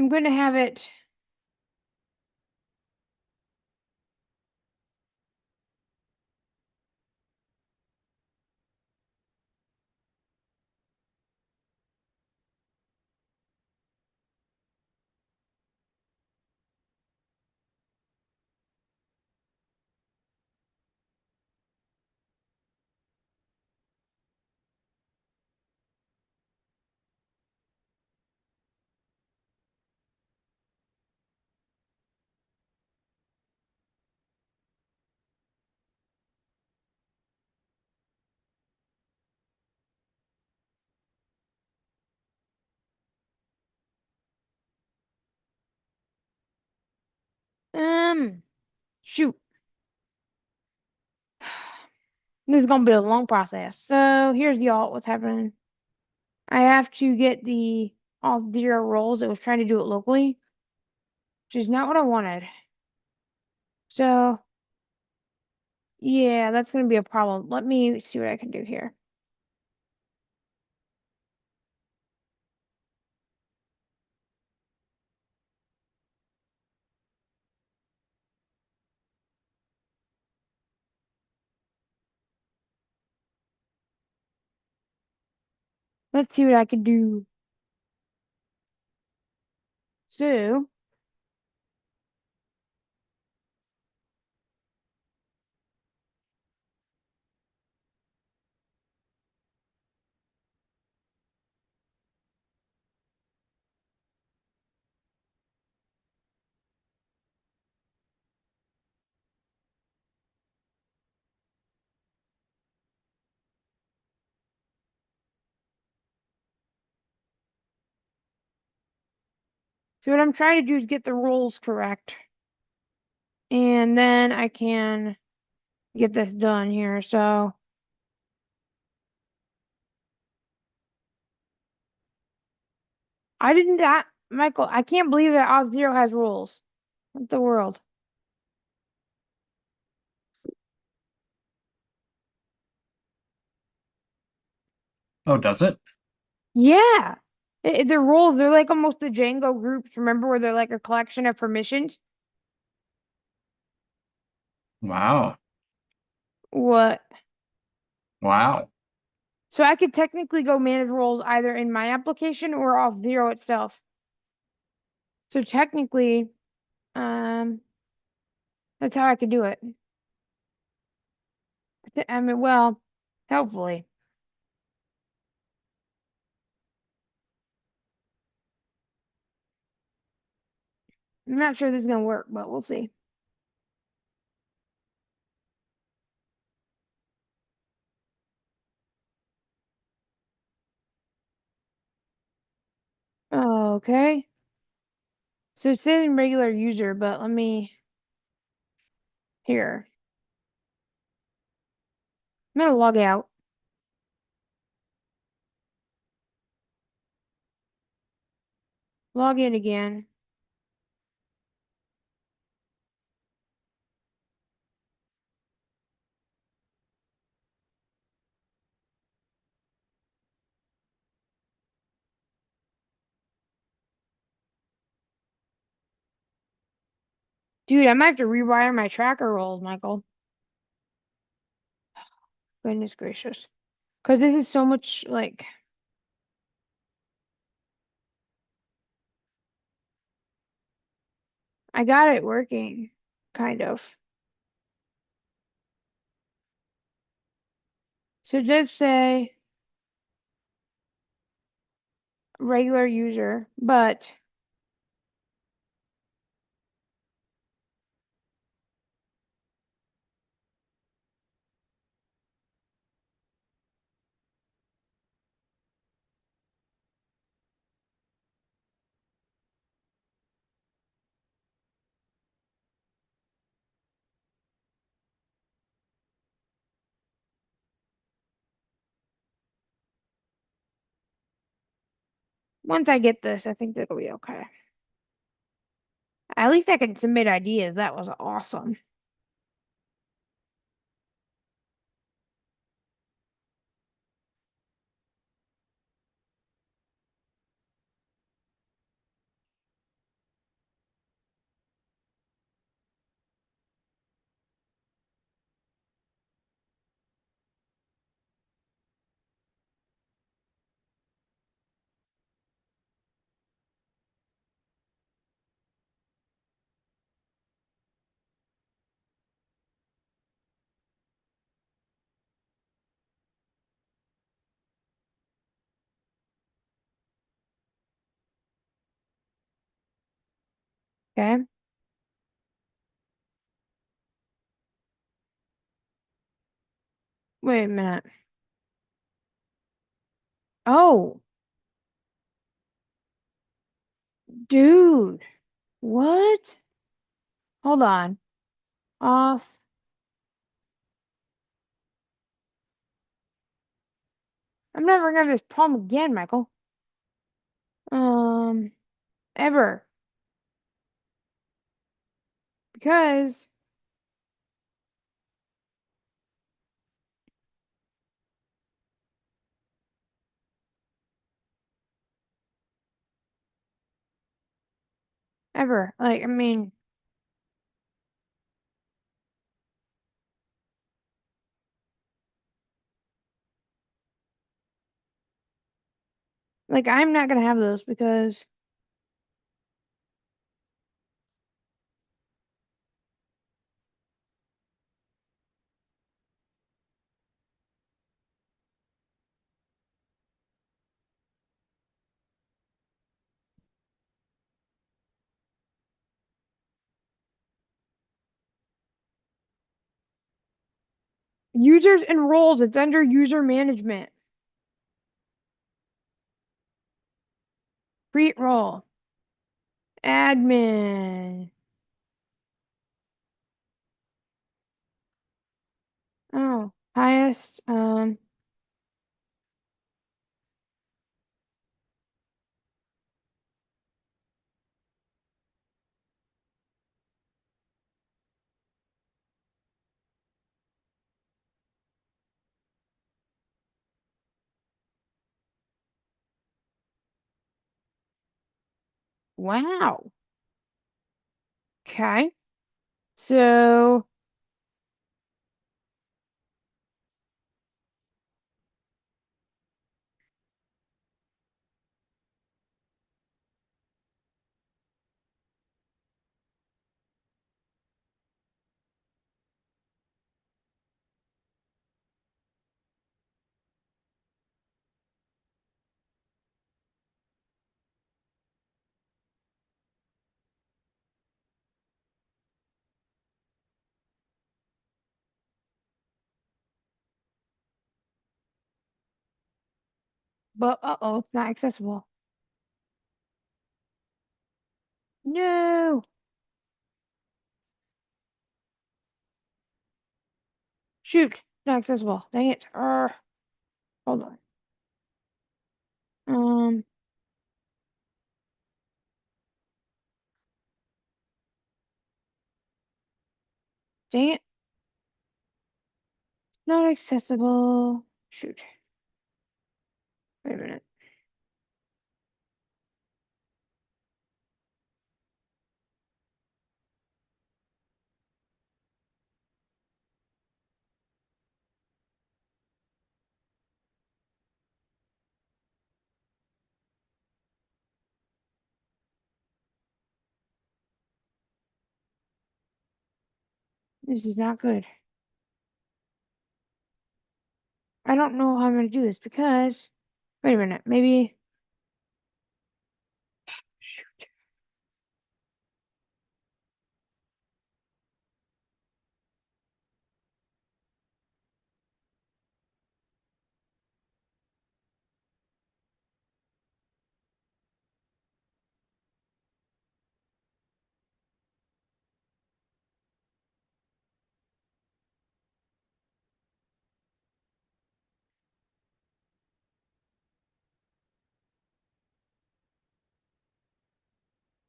gonna have it. Shoot. This is gonna be a long process. So here's the alt. What's happening? I have to get the all 0 roles. It was trying to do it locally, which is not what I wanted. So yeah, that's gonna be a problem. Let me see what I can do here. Let's see what I can do. So, so what I'm trying to do is get the rules correct. And then I can get this done here. So, I didn't that Michael, I can't believe that Oz Zero has rules. What the world? Oh, does it? Yeah. They're rules, they're like almost the Django groups. Remember where they're like a collection of permissions? Wow. What? Wow. So I could technically go manage roles either in my application or off Zero itself. So technically, um, that's how I could do it. I mean, well, hopefully. I'm not sure this is gonna work, but we'll see. Okay. So it says regular user, but let me here. I'm gonna log out. Log in again. Dude, I might have to rewire my tracker roles, Michael. Goodness gracious. Because this is so much like I got it working, kind of. So it does say regular user, but once I get this, I think that'll be okay. At least I can submit ideas. That was awesome. Okay. Wait a minute. Oh, dude. What? Hold on. Off. I'm never gonna have this problem again, Michael. Um, ever. Because ever. Like, I mean, Like, I'm not gonna have those because users and roles, it's under user management. Create role. Admin. Oh, highest, wow. Okay. So, but uh-oh, it's not accessible. No. Shoot, not accessible. Dang it. Hold on. Um, Dang it. Not accessible. Shoot. Wait a minute. This is not good. I don't know how I'm gonna do this because, wait a minute, maybe, shoot,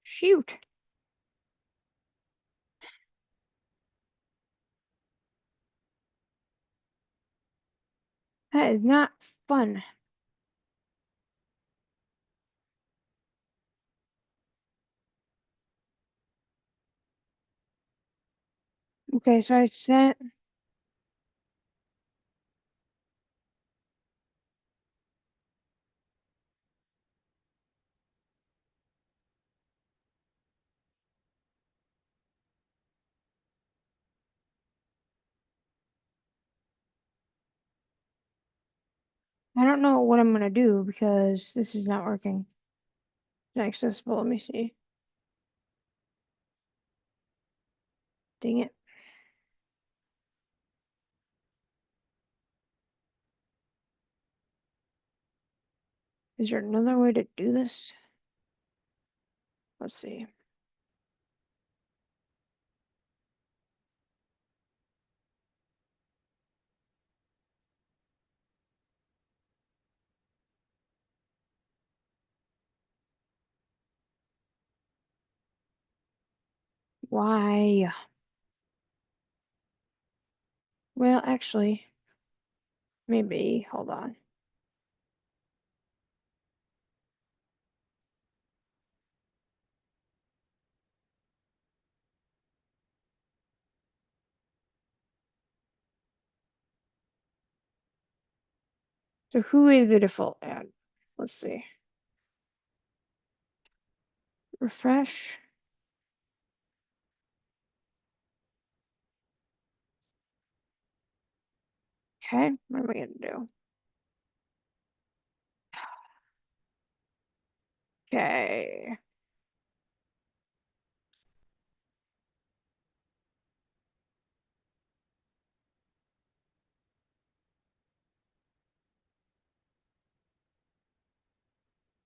shoot. That is not fun. Okay, so I sent, I don't know what I'm gonna do because this is not working. Not accessible. Let me see. Dang it. Is there another way to do this? Let's see. Why? Well, actually, maybe, hold on. So who is the default ad? Let's see. refresh. Okay, what am I gonna do? Okay.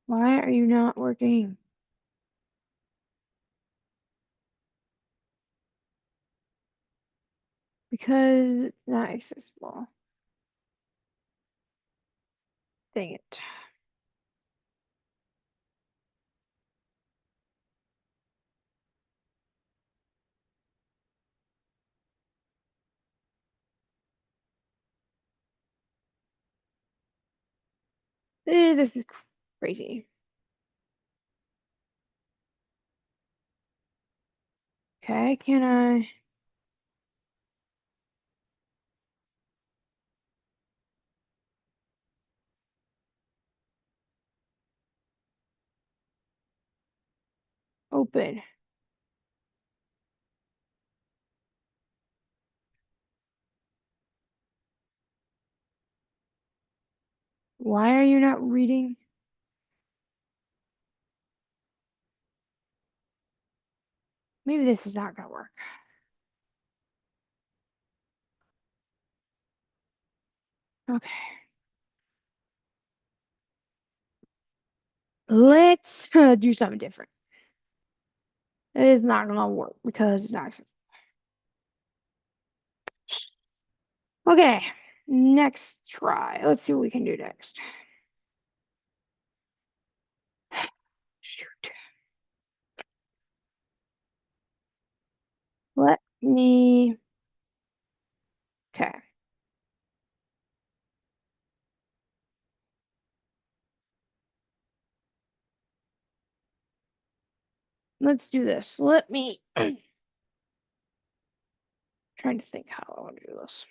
Why are you not working? Because it's not accessible. Dang it. This is crazy. Okay, can I? Open. Why are you not reading? Maybe this is not gonna work. Okay. Let's do something different. It is not gonna work because it's not accessible. Okay, next try. Let's see what we can do next. Shoot. Let me. Okay. Let's do this. Let me. Trying to think how I want to do this.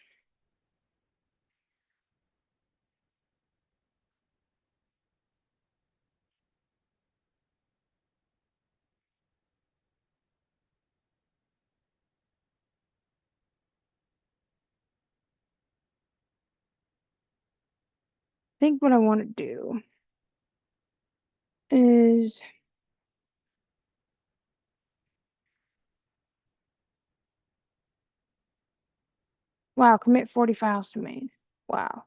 I think what I want to do is. Wow, commit 40 files to main. Wow.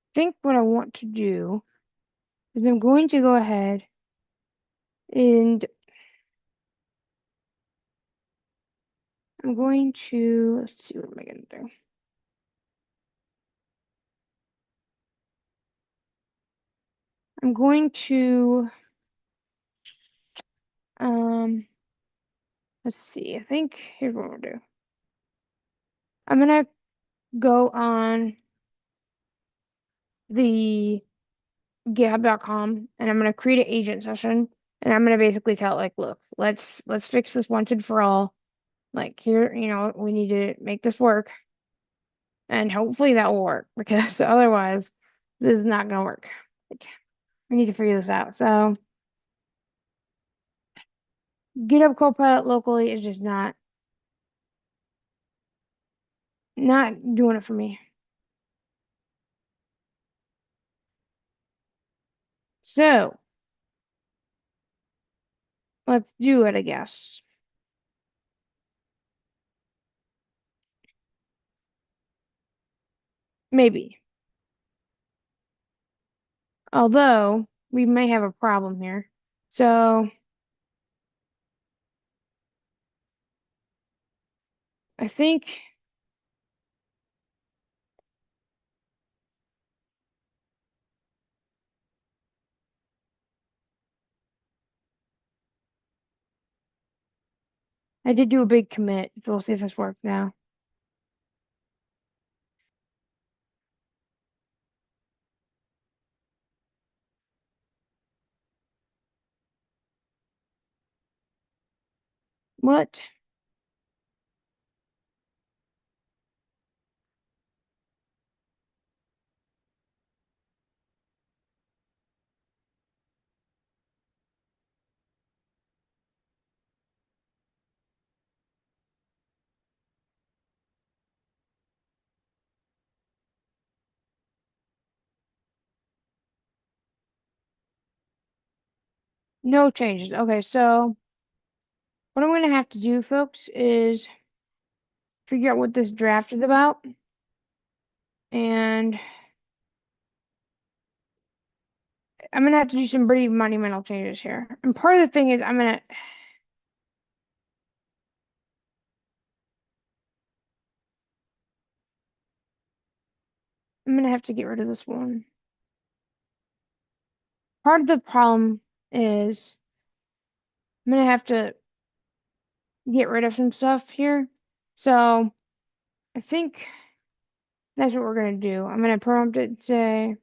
I think what I want to do is I'm going to go ahead and I'm going to, let's see, what am I going to do? I'm going to, let's see, I think here's what we'll do. I'm going to go on the github.com and I'm going to create an agent session and I'm going to basically tell it like, look, let's fix this once and for all. Like here, we need to make this work and hopefully that will work because otherwise this is not going to work. Like, we need to figure this out. So GitHub Copilot locally is just not doing it for me. So let's do it, I guess. Maybe. Although we may have a problem here. So I think I did do a big commit, so we'll see if this works now. What? No changes. Okay, so what I'm gonna have to do, folks, is figure out what this draft is about. And I'm gonna have to do some pretty monumental changes here. And part of the thing is I'm gonna have to get rid of this one. Part of the problem is I'm gonna have to get rid of some stuff here. So I think that's what we're gonna do. I'm gonna prompt it and say,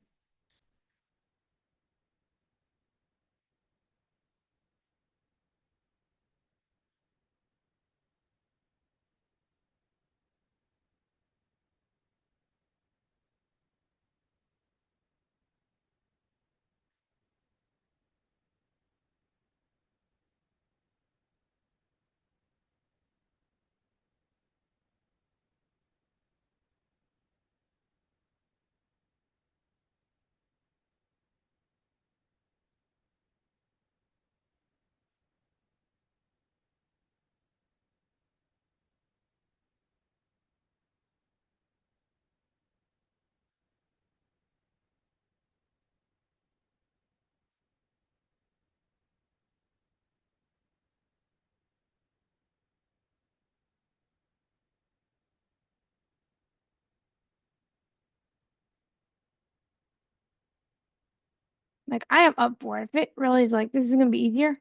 like, I am up for it. If it really is like this is gonna be easier,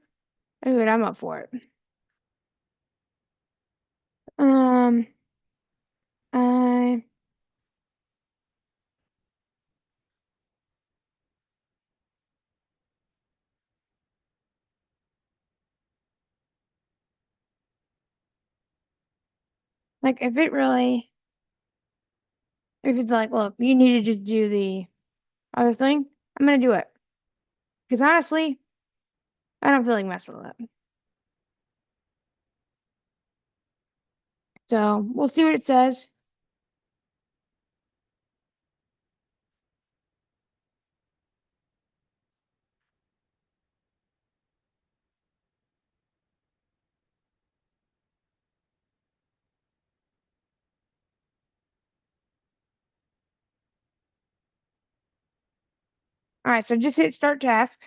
dude, I'm up for it. Um, I like if it's like, look, you needed to do the other thing, I'm gonna do it. Because honestly, I don't feel like messing with it. So we'll see what it says. All right, so just hit start task.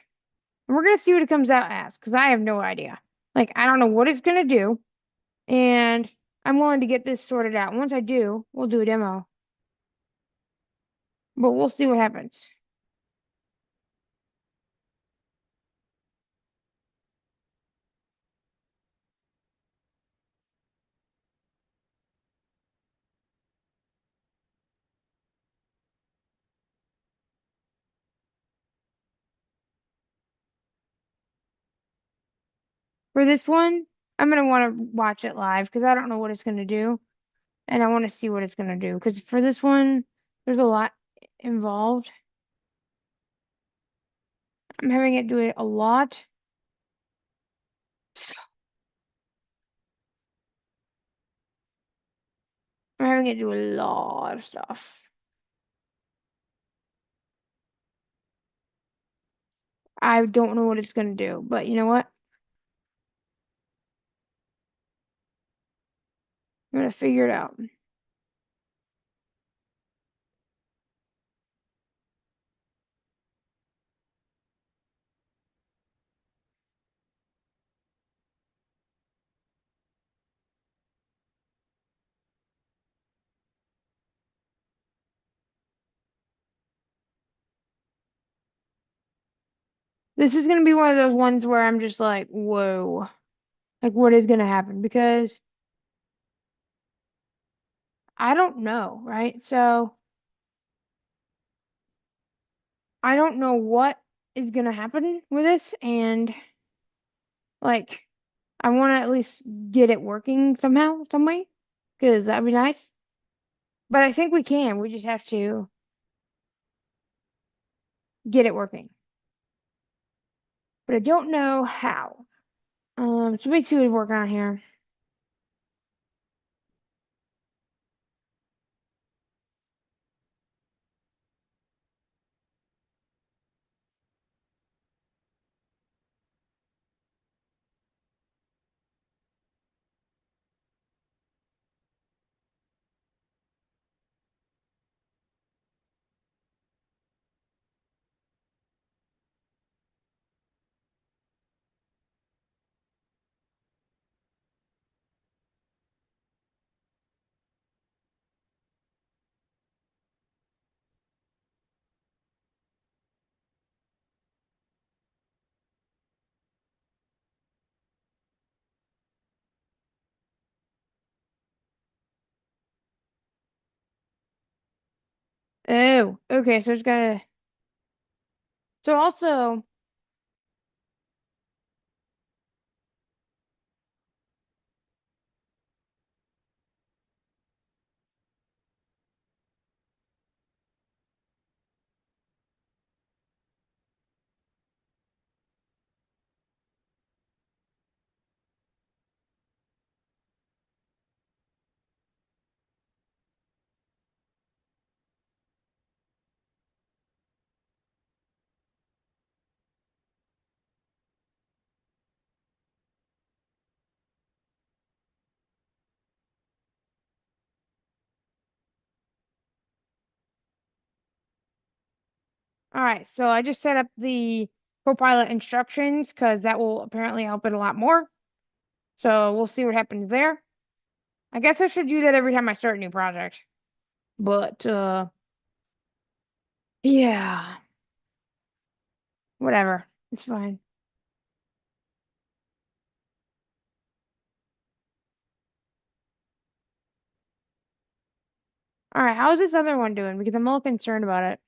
And we're gonna see what it comes out as, because I have no idea. Like, I don't know what it's gonna do, and I'm willing to get this sorted out. Once I do, we'll do a demo. But we'll see what happens. For this one, I'm gonna want to watch it live because I don't know what it's gonna do, and I want to see what it's gonna do. Because for this one, there's a lot involved. I'm having it do it a lot. So I'm having it do a lot of stuff. I don't know what it's gonna do, but you know what? I'm gonna figure it out. This is gonna be one of those ones where I'm just like, whoa. Like what is going to happen because I don't know, right? So I don't know what is going to happen with this and like I want to at least get it working somehow, some way because that'd be nice. But I think we can. We just have to get it working. But I don't know how. So let me see what we're working on here. Oh, okay. So it's gotta. So also, all right. So I just set up the Copilot instructions because that will apparently help it a lot more. So we'll see what happens there. I guess I should do that every time I start a new project. But yeah, whatever. It's fine. All right, how's this other one doing? Because I'm a little concerned about it.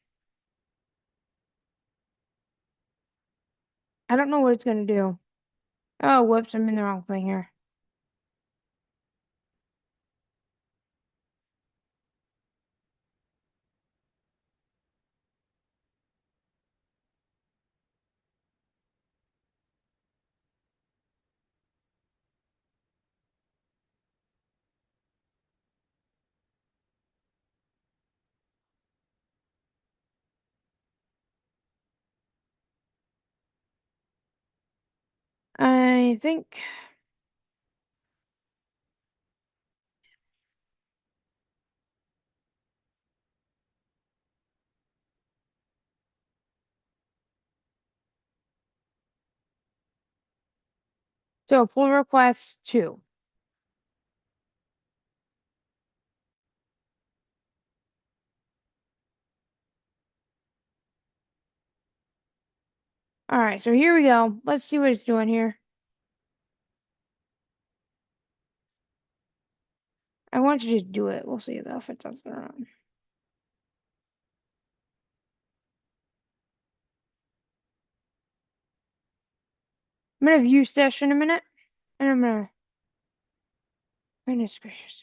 I don't know what it's gonna do. Oh, whoops, I'm in the wrong thing here. I think so. Pull request 2. All right, so here we go. Let's see what it's doing here. I want you to just do it. We'll see though if it does it or not. I'm gonna view session in a minute, and I'm gonna. Goodness gracious.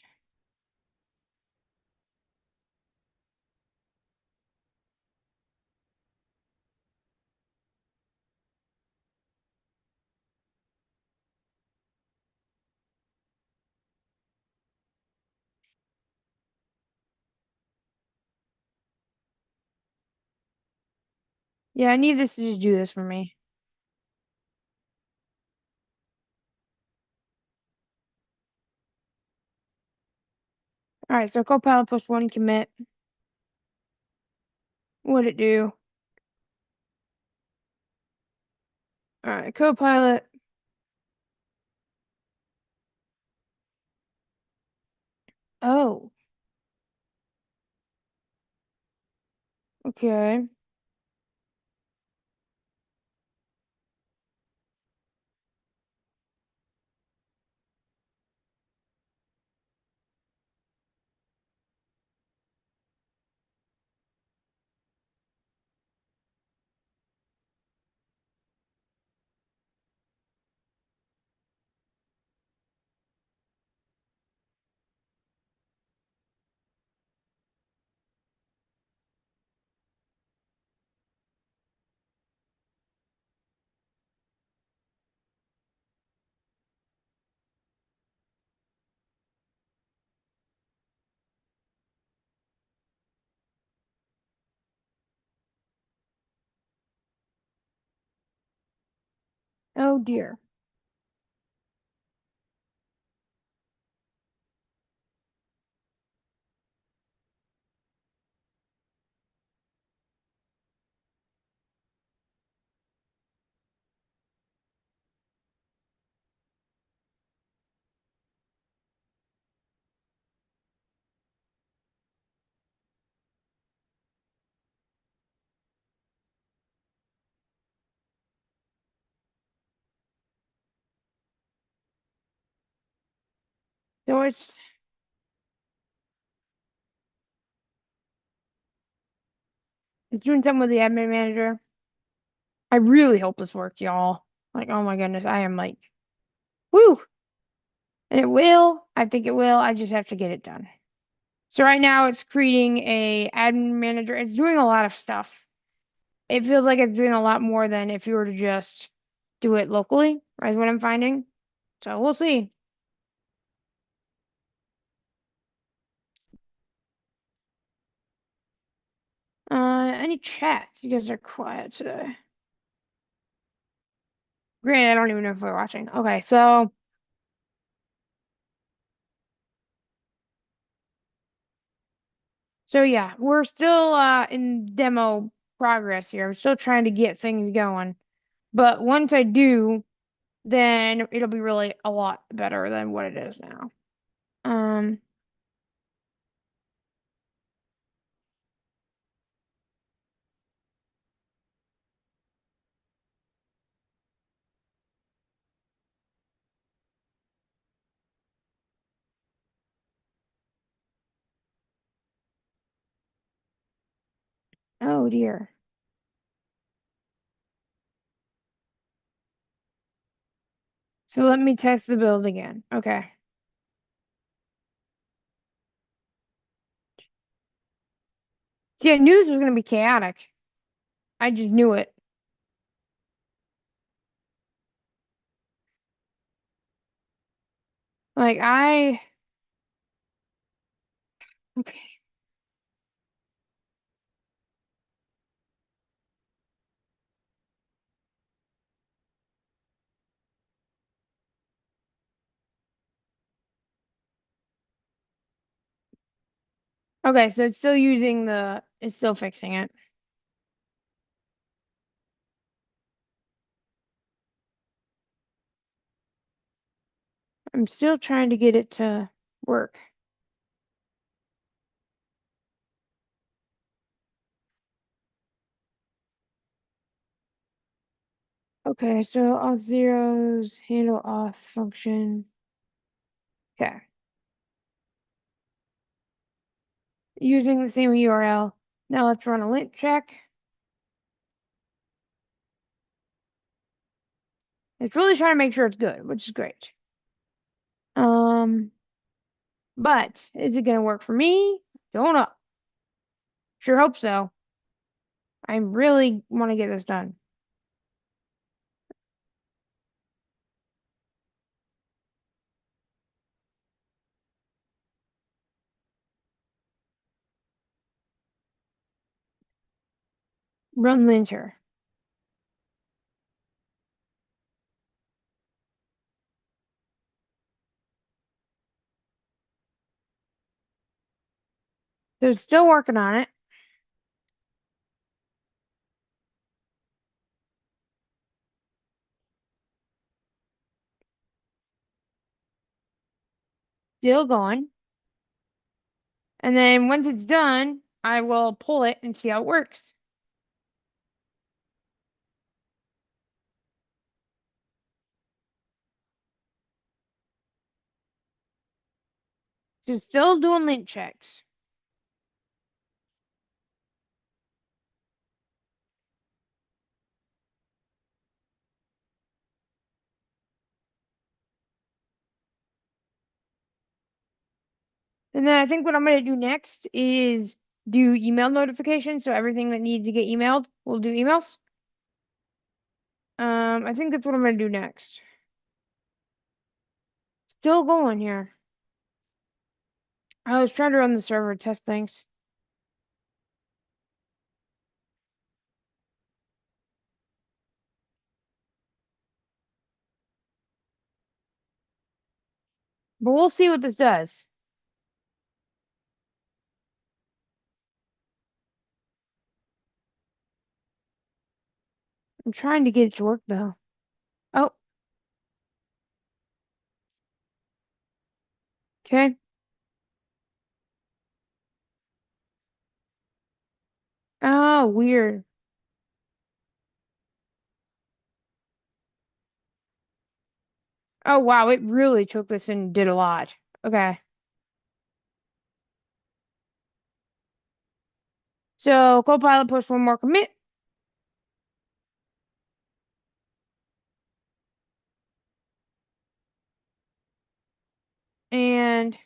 Yeah, I need this to do this for me. All right, so Copilot +1 commit. What'd it do? All right, Copilot. Oh, okay. Oh dear. So it's doing something with the admin manager. I really hope this works, y'all. Like, oh my goodness, I am like, woo! And it will. I think it will. I just have to get it done. So right now it's creating a admin manager. It's doing a lot of stuff. It feels like it's doing a lot more than if you were to just do it locally, right? Is what I'm finding. So we'll see. Any chat? You guys are quiet today. Granted, I don't even know if we're watching. Okay, so yeah, we're still in demo progress here. I'm still trying to get things going. But once I do, then it'll be really a lot better than what it is now. Um, oh dear. So let me test the build again. Okay. See, I knew this was gonna be chaotic. I just knew it. Like okay. Okay, so it's still using it's still fixing it. I'm still trying to get it to work. Okay, so all zeros handle auth function. Okay. Using the same URL. Now let's run a lint check. It's really trying to make sure it's good, which is great. Um, but is it gonna work for me? Don't know. Sure hope so. I really want to get this done. Run linter. So it's still working on it. Still going. And then once it's done, I will pull it and see how it works. So still doing lint checks. And then I think what I'm going to do next is do email notifications. So everything that needs to get emailed, we'll do emails. I think that's what I'm going to do next. Still going here. I was trying to run the server test things. But we'll see what this does. I'm trying to get it to work though. Oh, okay. Oh, weird. Oh, wow. It really took this and did a lot. Okay. So, Copilot push one more commit. And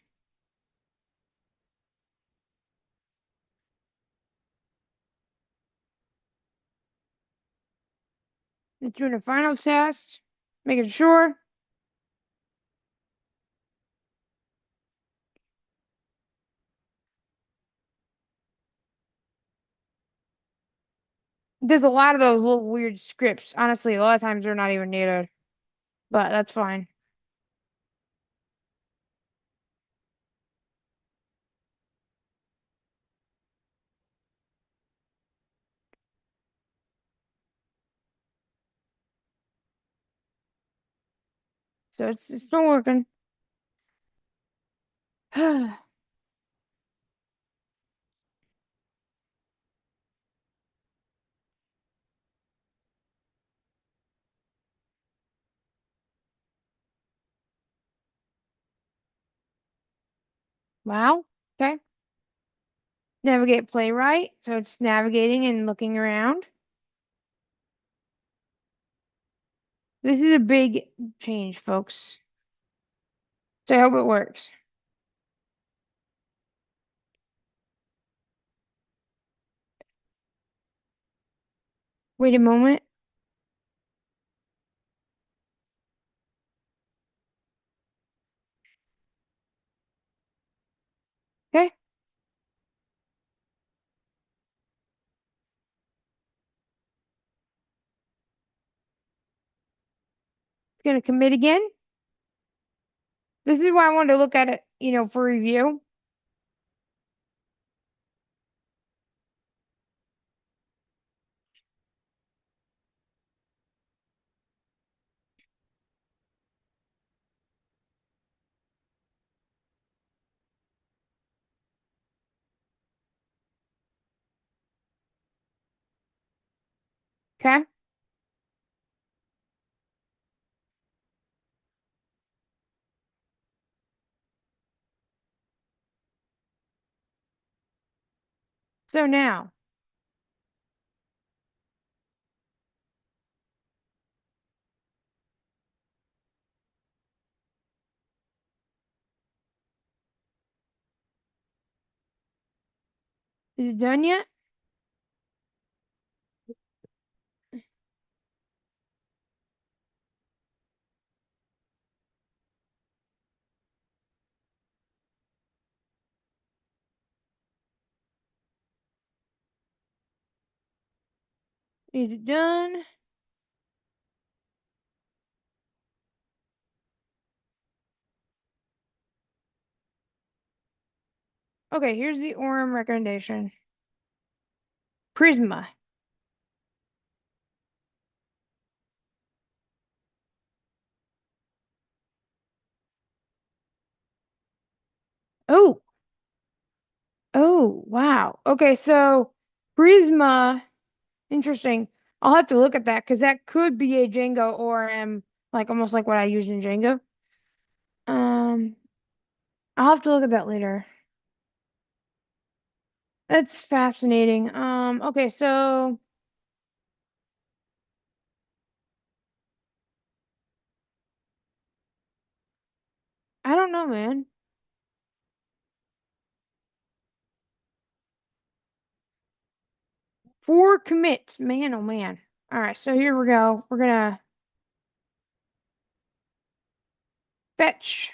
it's doing a final test. Making sure. There's a lot of those little weird scripts. Honestly, a lot of times they're not even needed. But that's fine. So it's still working. Wow. Okay. Navigate playwright. So it's navigating and looking around. This is a big change, folks. So I hope it works. Wait a moment. Okay. It's gonna commit again. This is why I wanted to look at it, for review. Okay. So now, is it done yet? Is it done? Okay, here's the ORM recommendation. Prisma. Oh, oh, wow. Okay, so Prisma, interesting. I'll have to look at that because that could be a Django ORM, like almost like what I use in Django. Um, I'll have to look at that later. That's fascinating. Okay, so I don't know, man. 4 commits, man, oh man. All right, so here we go. We're gonna fetch,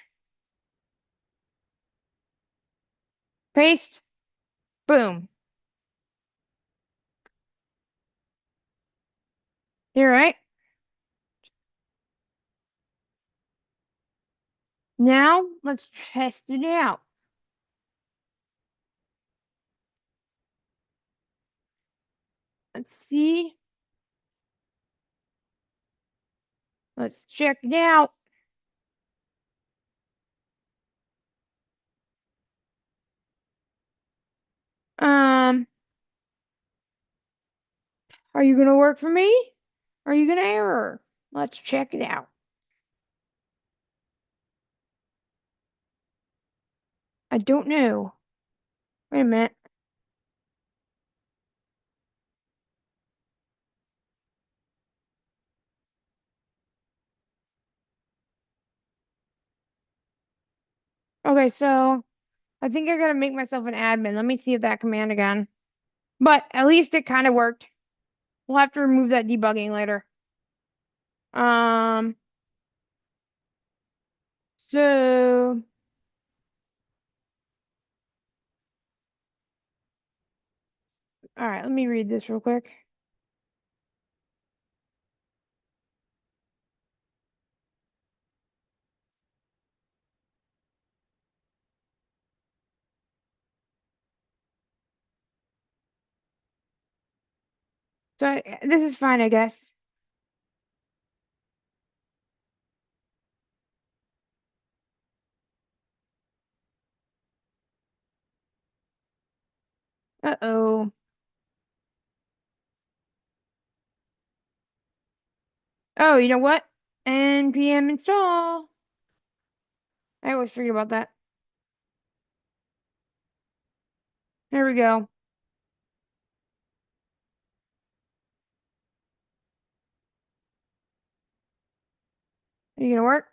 paste, boom. You're right. Now let's test it out. Let's see. Let's check it out. Um, are you gonna work for me? Are you gonna error? Let's check it out. I don't know. Wait a minute. Okay, so I think I gotta make myself an admin. Let me see if that command again. But at least it kind of worked. We'll have to remove that debugging later. Um, so all right, let me read this real quick. So this is fine, I guess. Uh-oh. Oh, you know what? npm install. I always forget about that. There we go. Are you gonna work?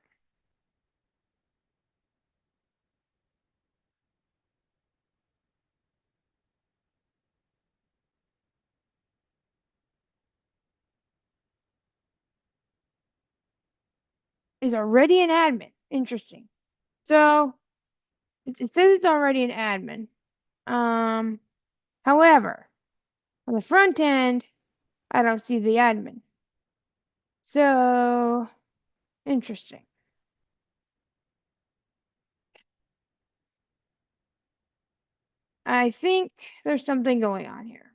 Is already an admin. Interesting. So it says it's already an admin. Um, however, on the front end, I don't see the admin. So interesting. I think there's something going on here.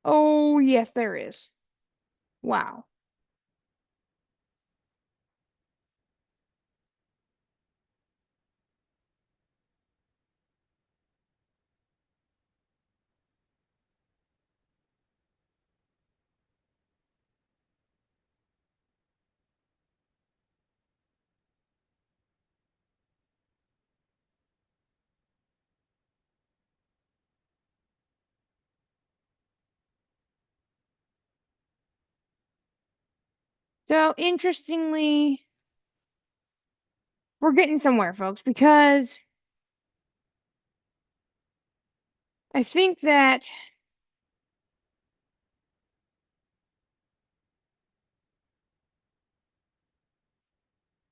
Oh, yes, there is. Wow. So interestingly, we're getting somewhere, folks, because I think that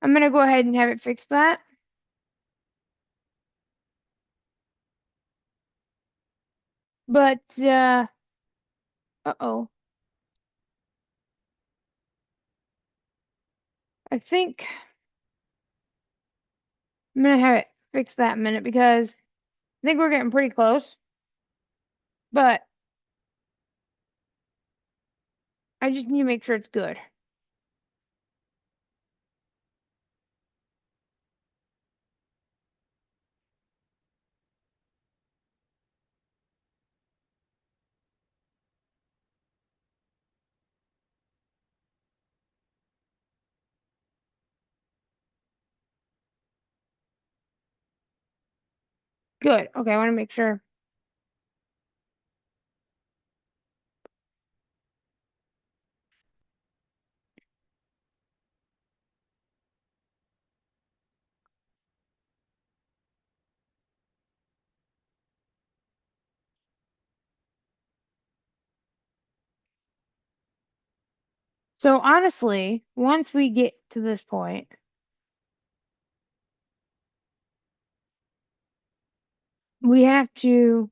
I'm gonna go ahead and have it fix that. But uh-oh. I think I'm gonna have it fix that in a minute because I think we're getting pretty close. But I just need to make sure it's good. Good. Okay, I want to make sure. So honestly, once we get to this point, we have to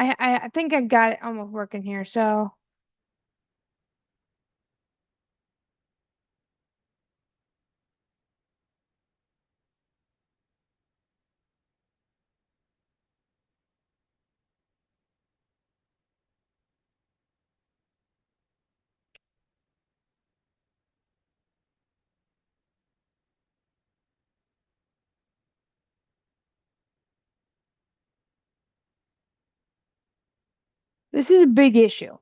I think I got it almost working here. So this is a big issue.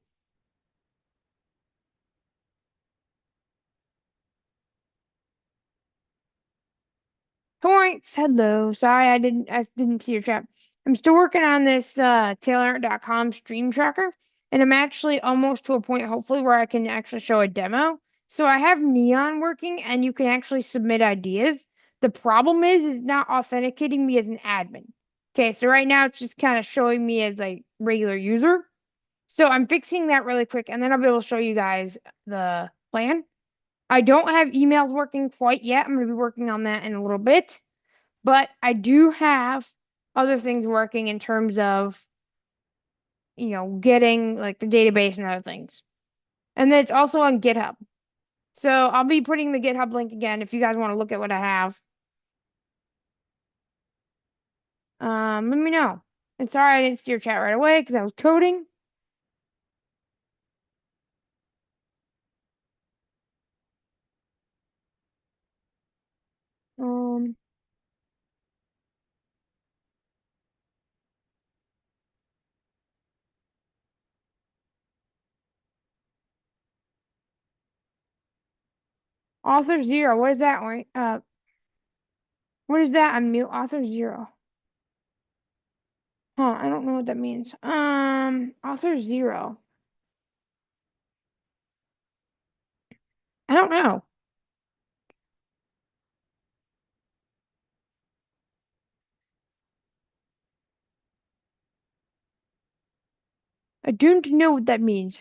Points. Hello. Sorry, I didn't see your chat. I'm still working on this tailor.com stream tracker, and I'm actually almost to a point, hopefully, where I can actually show a demo. So I have Neon working, and you can actually submit ideas. The problem is it's not authenticating me as an admin. Okay, so right now it's just kind of showing me as a regular user. So I'm fixing that really quick, and then I'll be able to show you guys the plan. I don't have emails working quite yet. I'm going to be working on that in a little bit. But I do have other things working in terms of, getting like the database and other things. And then it's also on GitHub. So I'll be putting the GitHub link again if you guys want to look at what I have. Let me know. And sorry I didn't see your chat right away because I was coding. Um, author zero. What is that? Wait, what is that? Unmute author zero. Huh, I don't know what that means. Author zero. I don't know. I don't know what that means.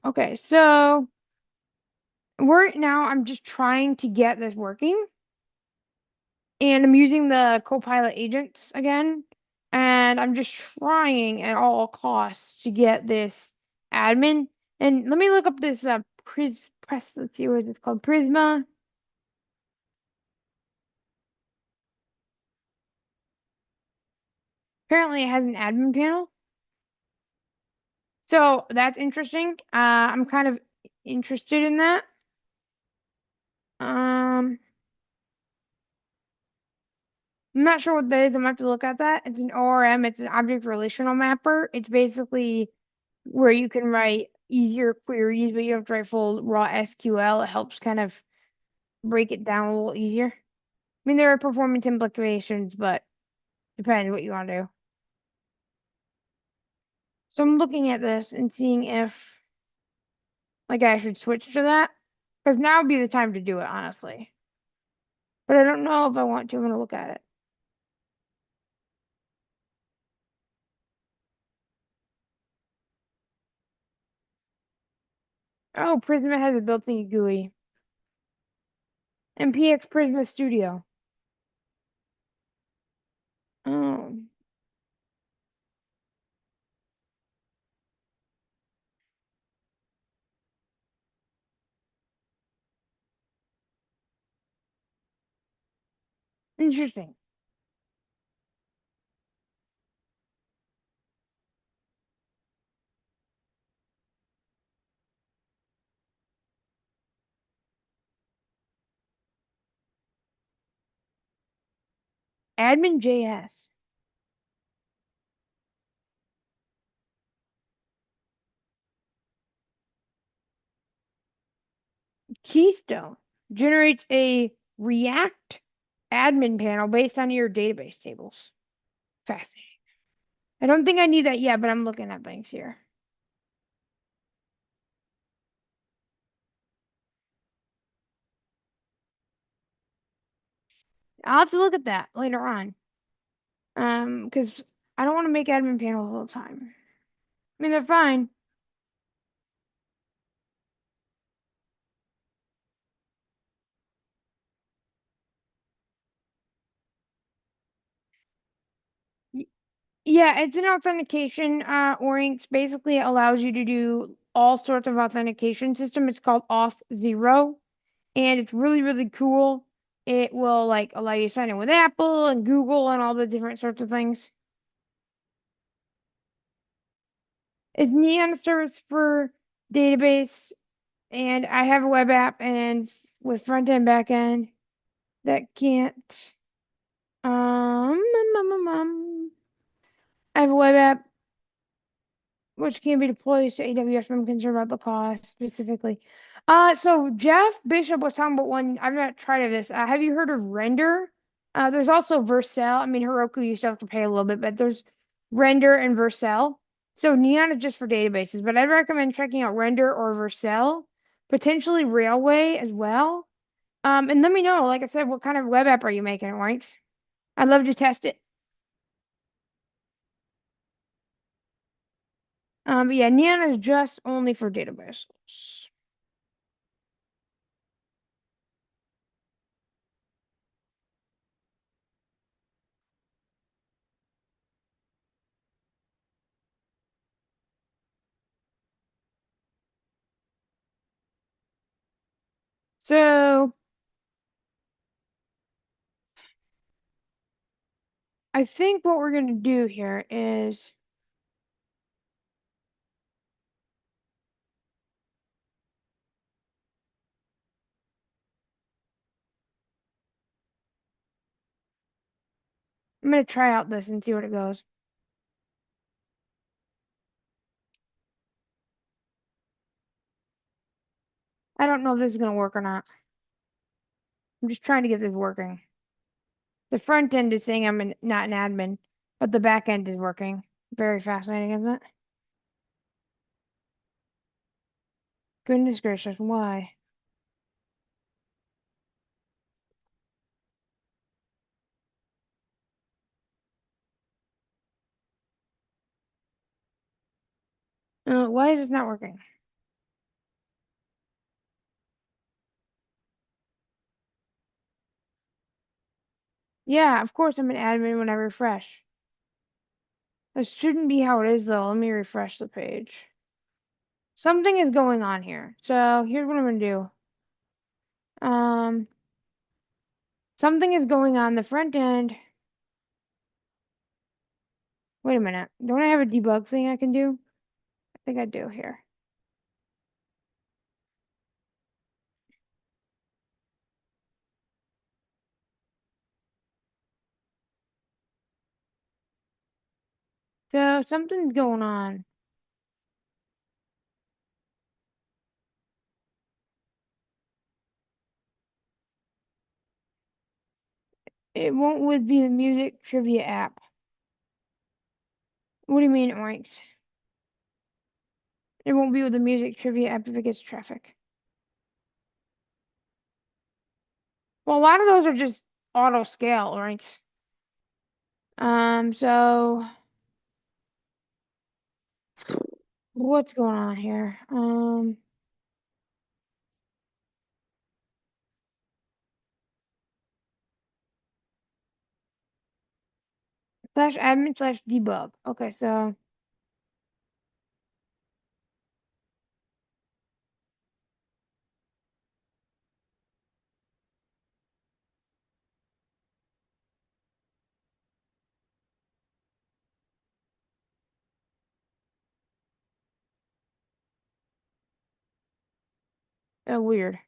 Okay, so right now I'm just trying to get this working. And I'm using the Copilot agents again. And I'm just trying at all costs to get this admin. And let me look up this let's see what is this called? Prisma. Apparently it has an admin panel. So that's interesting. I'm kind of interested in that. I'm not sure what that is. I'm gonna have to look at that. It's an ORM, it's an object relational mapper. It's basically where you can write easier queries, but you don't have to write full raw SQL. It helps kind of break it down a little easier. I mean, there are performance implications, but depends what you want to do. So I'm looking at this and seeing if like I should switch to that. Because now would be the time to do it, honestly. But I don't know if I want to. I'm gonna look at it. Oh, Prisma has a built-in GUI. MPX Prisma Studio. Oh, interesting. Admin JS. Keystone generates a React admin panel based on your database tables. Fascinating. I don't think I need that yet, but I'm looking at things here. I'll have to look at that later on. Because I don't want to make admin panels all the time. I mean, they're fine. Yeah, it's an authentication Orinx. Basically, it allows you to do all sorts of authentication system. It's called Auth0, and it's really, really cool. It will like allow you to sign in with Apple and Google and all the different sorts of things. It's Neon service for database, and I have a web app and with front end, back end that can't. I have a web app which can be deployed to AWS, but I'm concerned about the cost specifically. So Jeff Bishop was talking about one. I've not tried this. Have you heard of Render? There's also Vercel. I mean, Heroku you still have to pay a little bit, but there's Render and Vercel. So Neon is just for databases, but I'd recommend checking out Render or Vercel, potentially Railway as well. And let me know, like I said, what kind of web app are you making, right? I'd love to test it. But yeah, Neon is just only for databases. So I think what we're going to do here is I'm going to try out this and see what it goes. I don't know if this is going to work or not. I'm just trying to get this working. The front end is saying not an admin, but the back end is working. Very fascinating, isn't it? Goodness gracious, why? Why is this not working? Yeah, of course I'm an admin when I refresh. This shouldn't be how it is though. Let me refresh the page. Something is going on here. So here's what I'm gonna do. Um, Something is going on the front end. Wait a minute. Don't I have a debug thing I can do? I think I do here. So something's going on. It won't with be the music trivia app. What do you mean it ranks? It won't be with the music trivia app if it gets traffic. Well, a lot of those are just auto scale ranks. So what's going on here? Slash admin slash debug. Okay, so weird.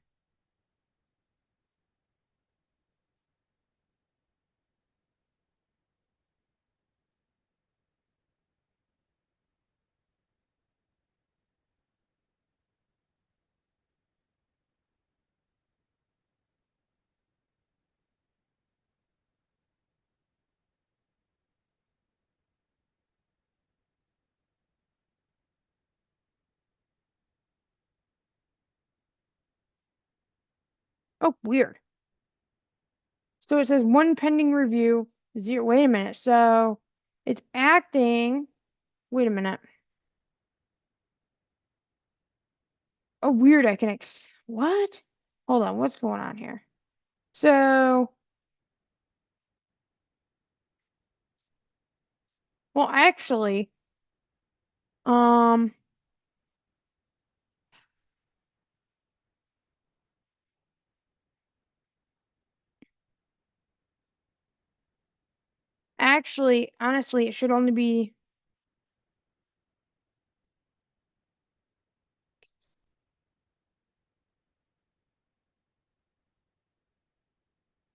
Oh, weird. So it says one pending review, zero. Wait a minute. So it's acting. Wait a minute. Oh, weird. I can what? Hold on. What's going on here? So Well, um, honestly, it should only be.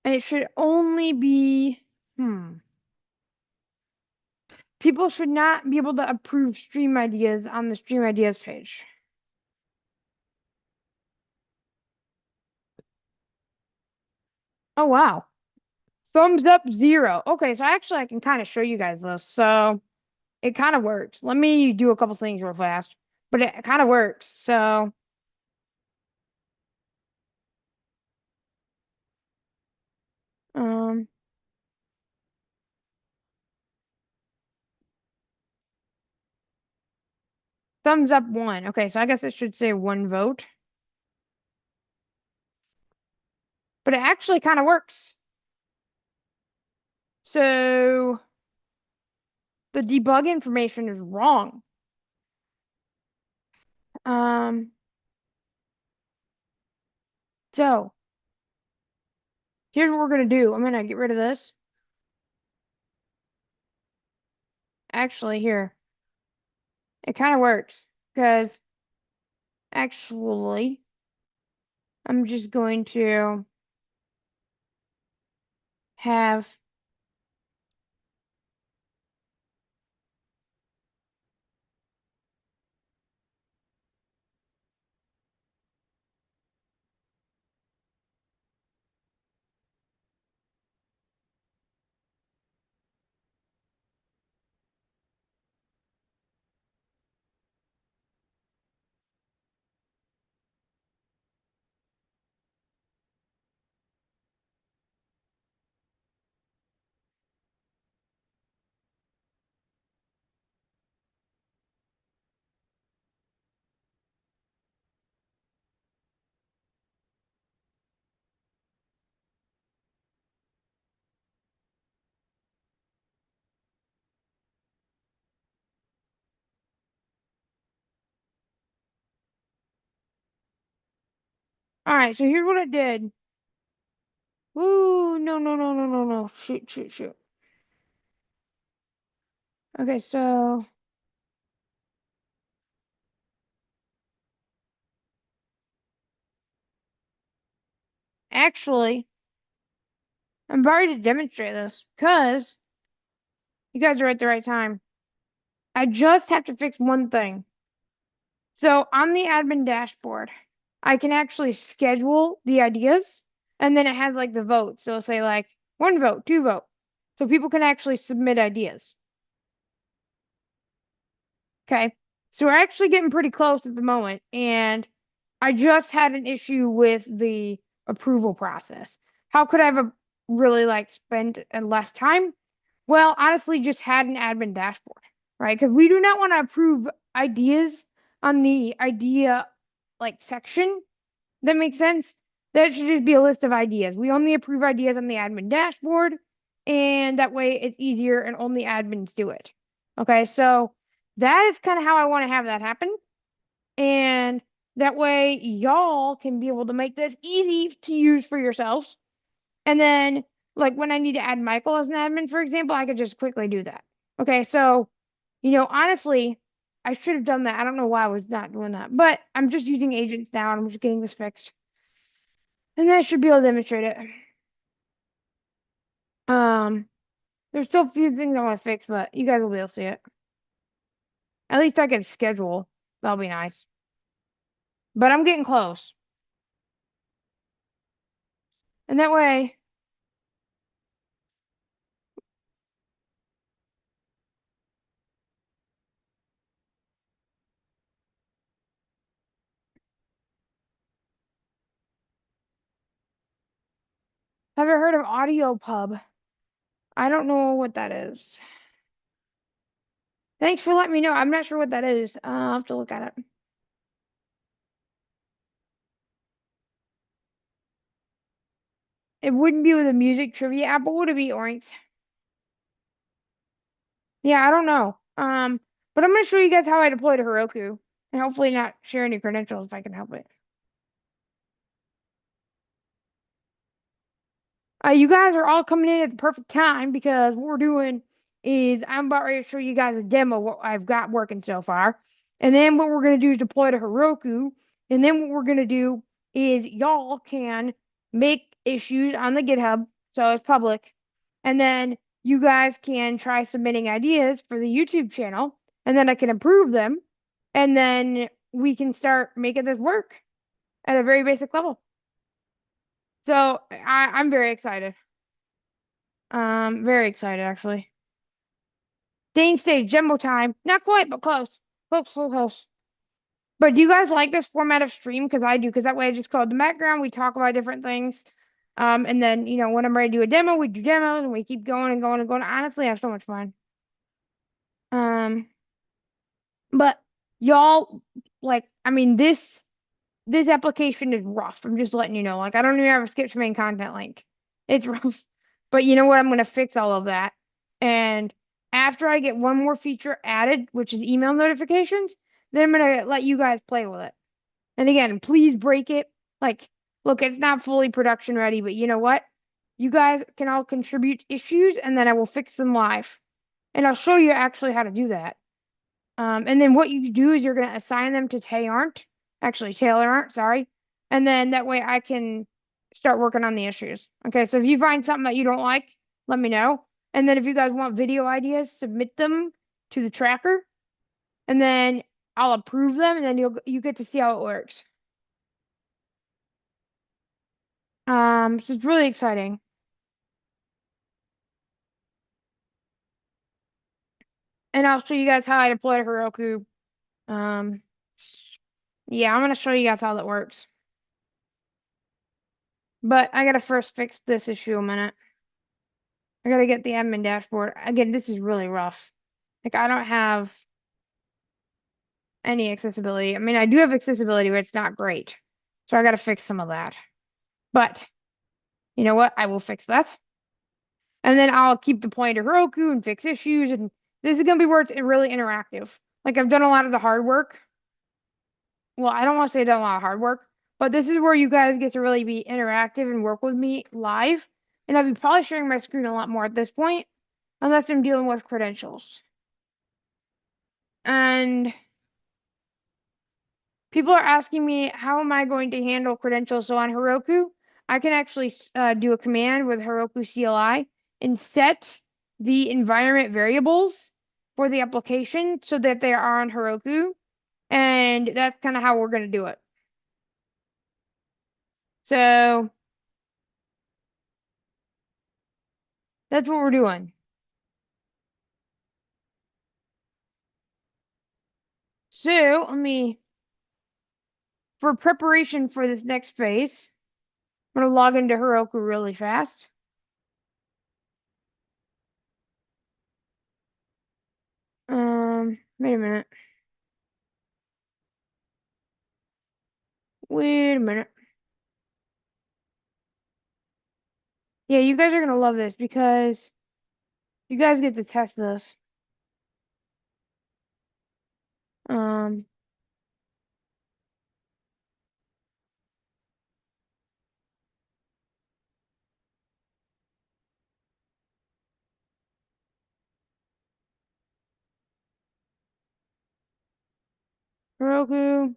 It should only be. People should not be able to approve stream ideas on the stream ideas page. Oh wow. Thumbs up 0. Okay, so actually I can kind of show you guys this. So it kind of works. Let me do a couple things real fast. But it kind of works. So um thumbs up 1. Okay, so I guess it should say 1 vote. But it actually kind of works. So the debug information is wrong. Um so here's what we're gonna do. I'm gonna get rid of this. Actually, here. It kind of works because actually I'm just going to have all right, so here's what it did. Ooh, no, no, no, no, no, no. Shoot, shoot, shoot. Okay, so actually, I'm ready to demonstrate this because you guys are at the right time. I just have to fix one thing. So on the admin dashboard, I can actually schedule the ideas and then it has like the votes. So it'll say like 1 vote, 2 vote. So people can actually submit ideas. Okay. So we're actually getting pretty close at the moment. And I just had an issue with the approval process. How could I have really like spent less time? Well, honestly, just had an admin dashboard, right? Because we do not want to approve ideas on the idea like section. That makes sense. That should just be a list of ideas. We only approve ideas on the admin dashboard, and that way it's easier and only admins do it. Okay, so that is kind of how I want to have that happen. And that way y'all can be able to make this easy to use for yourselves. And then, like when I need to add Michael as an admin, for example, I could just quickly do that. Okay, so, honestly, I should have done that. I don't know why I was not doing that, but I'm just using agents now and I'm just getting this fixed. And then I should be able to demonstrate it. Um, there's still a few things I want to fix, but you guys will be able to see it. At least I can schedule. That'll be nice. But I'm getting close. And that way, have you heard of Audio Pub? I don't know what that is. Thanks for letting me know. I'm not sure what that is. I'll have to look at it. It wouldn't be with a music trivia app. What would it be, Orinks? Yeah, I don't know. But I'm gonna show you guys how I deploy to Heroku, and hopefully not share any credentials if I can help it. You guys are all coming in at the perfect time because what we're doing is I'm about ready to show you guys a demo what I've got working so far. And then what we're going to do is deploy to Heroku. And then what we're going to do is y'all can make issues on the GitHub, so it's public. And then you guys can try submitting ideas for the YouTube channel, and then I can approve them. And then we can start making this work at a very basic level. So I'm very excited. Very excited actually. Dane stage, Jumbo time. Not quite, but close. Close, close, close. But do you guys like this format of stream? Because I do, because that way I just go in the background, we talk about different things. And then, when I'm ready to do a demo, we do demos and we keep going and going and going. Honestly, I have so much fun. Um, but y'all, like, I mean, this application is rough. I'm just letting you know. Like, I don't even have a skip to main content link. It's rough. But you know what? I'm going to fix all of that. And after I get one more feature added, which is email notifications, then I'm going to let you guys play with it. And again, please break it. Like, look, it's not fully production ready, but you know what? You guys can all contribute issues and then I will fix them live. And I'll show you actually how to do that. And then what you do is you're going to assign them to Taylor Aren't, sorry. And then that way I can start working on the issues. Okay, so if you find something that you don't like, let me know. And then if you guys want video ideas, submit them to the tracker. And then I'll approve them and then you get to see how it works. So it's really exciting. And I'll show you guys how I deploy to Heroku. Um, yeah, I'm gonna show you guys how that works. But I gotta first fix this issue a minute. I gotta get the admin dashboard. Again, this is really rough. Like I don't have any accessibility. I mean, I do have accessibility, but it's not great. So I gotta fix some of that. But you know what? I will fix that. And then I'll keep deploying to Heroku and fix issues. And this is gonna be where it's really interactive. Like I've done a lot of the hard work. Well, I don't want to say done a lot of hard work, but this is where you guys get to really be interactive and work with me live. And I'll be probably sharing my screen a lot more at this point, unless I'm dealing with credentials. And people are asking me, how am I going to handle credentials? So on Heroku, I can actually do a command with Heroku CLI and set the environment variables for the application so that they are on Heroku. And that's kind of how we're going to do it. So that's what we're doing. So for preparation for this next phase, I'm going to log into Heroku really fast. Wait a minute. Wait a minute. Yeah, you guys are going to love this because you guys get to test this. Um, Heroku.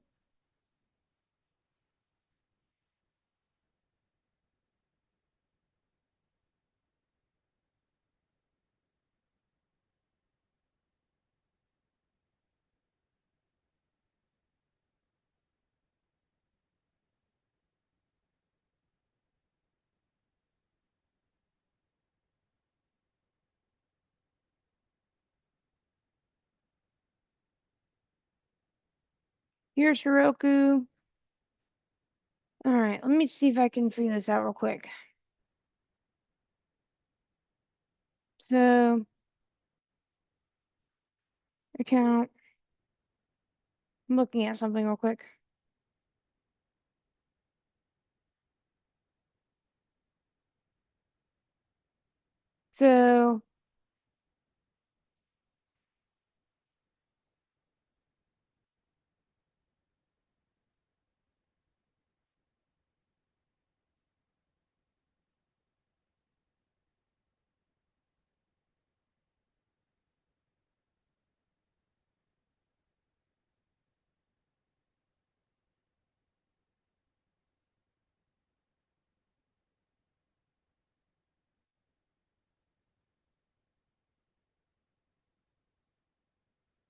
Here's Heroku. All right, let me see if I can figure this out real quick. So, account. I'm looking at something real quick. So,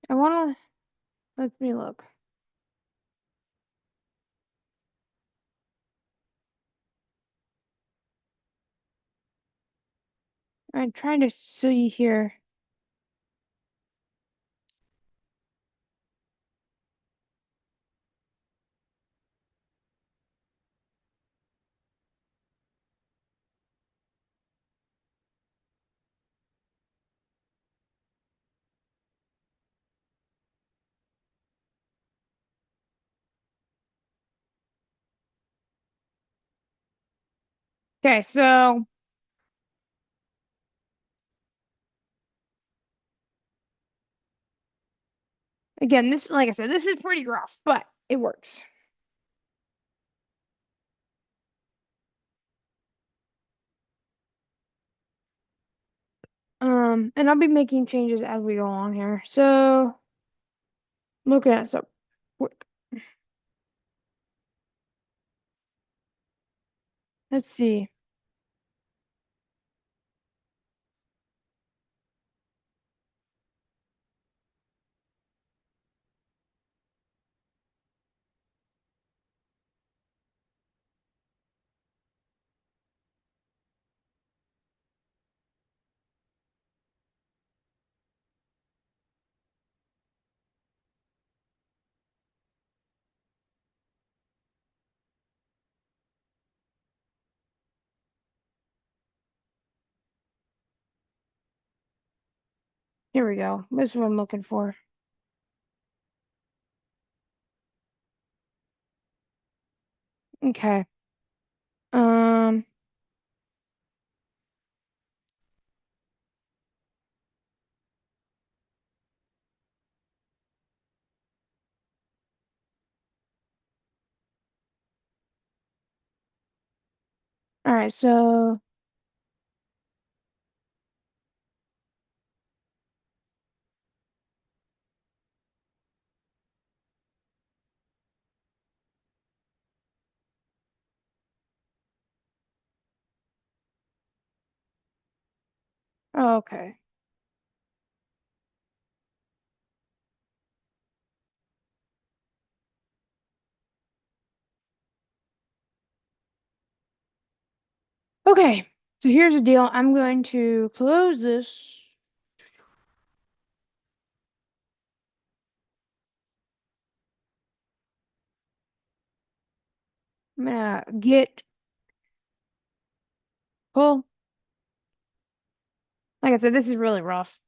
I wanna, let me look. I'm trying to see here. Okay, so again, this, like I said, this is pretty rough, but it works. And I'll be making changes as we go along here. So look at it. So quick. Let's see. Here we go. This is what I'm looking for. Okay. Um, all right, so okay. Okay. So here's the deal. I'm going to close this. I'm gonna get pull. Like I said, this is really rough.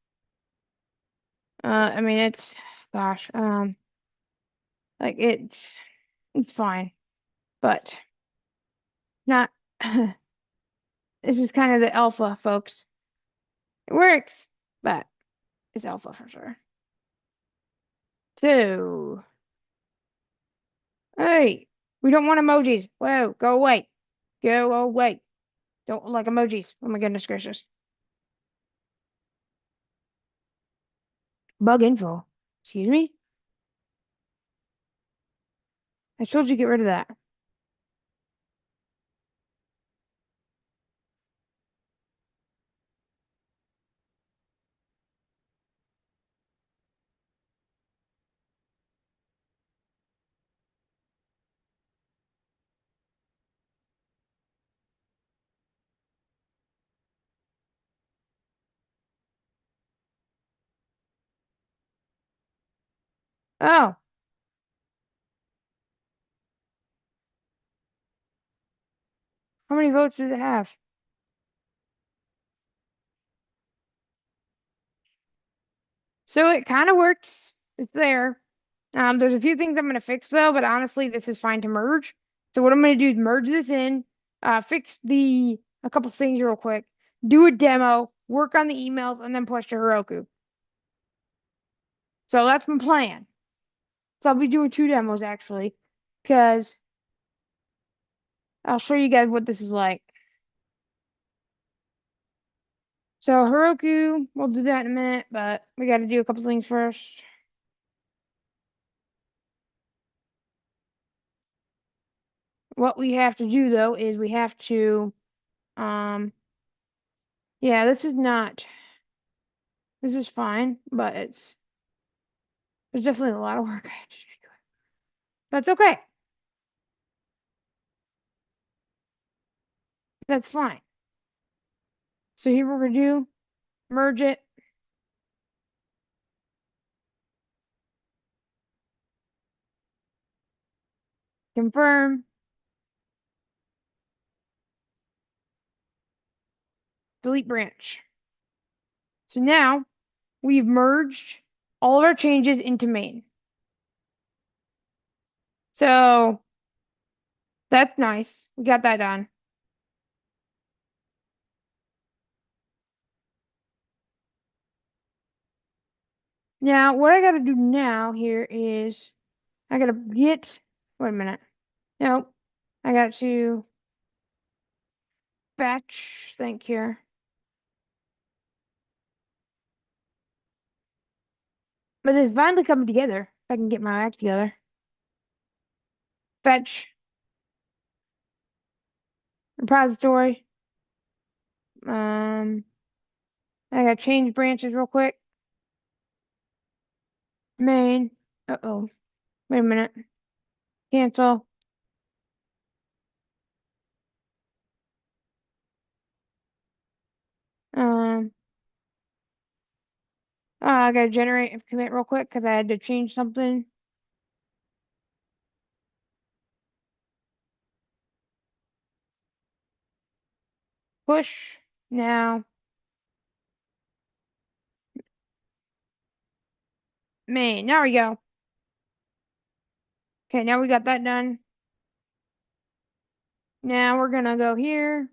I mean it's gosh, like it's fine, but not this is kind of the alpha, folks. It works, but it's alpha for sure. So, hey, we don't want emojis. Whoa, go away. Go away. Don't like emojis. Oh my goodness gracious. Bug info. Excuse me? I told you get rid of that. Oh, how many votes does it have? So it kind of works. It's there. There's a few things I'm gonna fix though, but honestly, this is fine to merge. So what I'm gonna do is merge this in, fix a couple things real quick, do a demo, work on the emails, and then push to Heroku. So that's my plan. So I'll be doing two demos actually, because I'll show you guys what this is like. So Heroku, we'll do that in a minute, but we got to do a couple things first. What we have to do though is we have to, yeah, this is fine, but it's There's definitely a lot of work I have to do to it. That's okay. That's fine. So here we're gonna do merge it, confirm, delete branch. So now we've merged all of our changes into main. So that's nice. We got that done. Now, what I gotta do now here is I gotta get, wait a minute. Nope. I got to batch think here. But it's finally coming together. If I can get my act together. Fetch repository. I gotta change branches real quick. Main. Uh-oh. Wait a minute. Cancel. Um, I gotta generate a commit real quick because I had to change something. Push. Now. Main. There we go. Okay, now we got that done. Now we're gonna go here.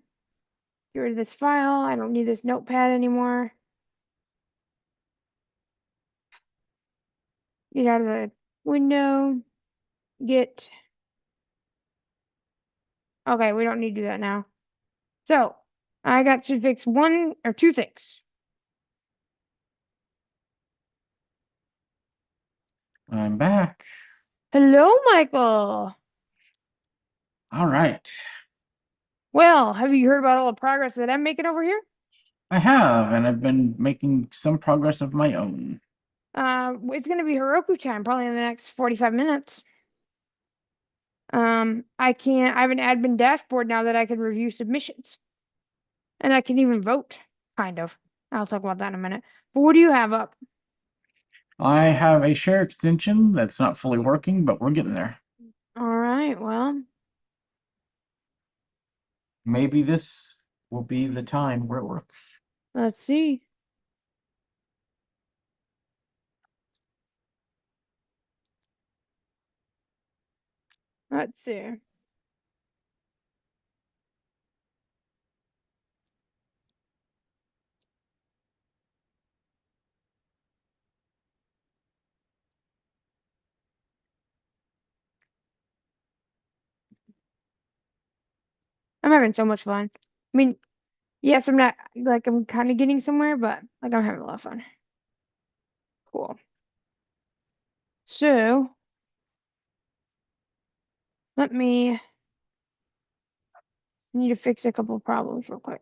Get rid of this file. I don't need this notepad anymore. Get out of the window. Get. Okay, we don't need to do that now. So, I got to fix one or two things. I'm back. Hello, Michael. All right. Well, have you heard about all the progress that I'm making over here? I have, and I've been making some progress of my own. It's gonna be Heroku time, probably in the next 45 minutes. I have an admin dashboard now that I can review submissions. And I can even vote, kind of. I'll talk about that in a minute. But what do you have up? I have a share extension that's not fully working, but we're getting there. All right, well, Maybe this will be the time where it works. let's see. Let's see. I'm having so much fun. I mean, yes, I'm not like I'm kind of getting somewhere, but like I'm having a lot of fun. Cool. So let me need to fix a couple problems real quick.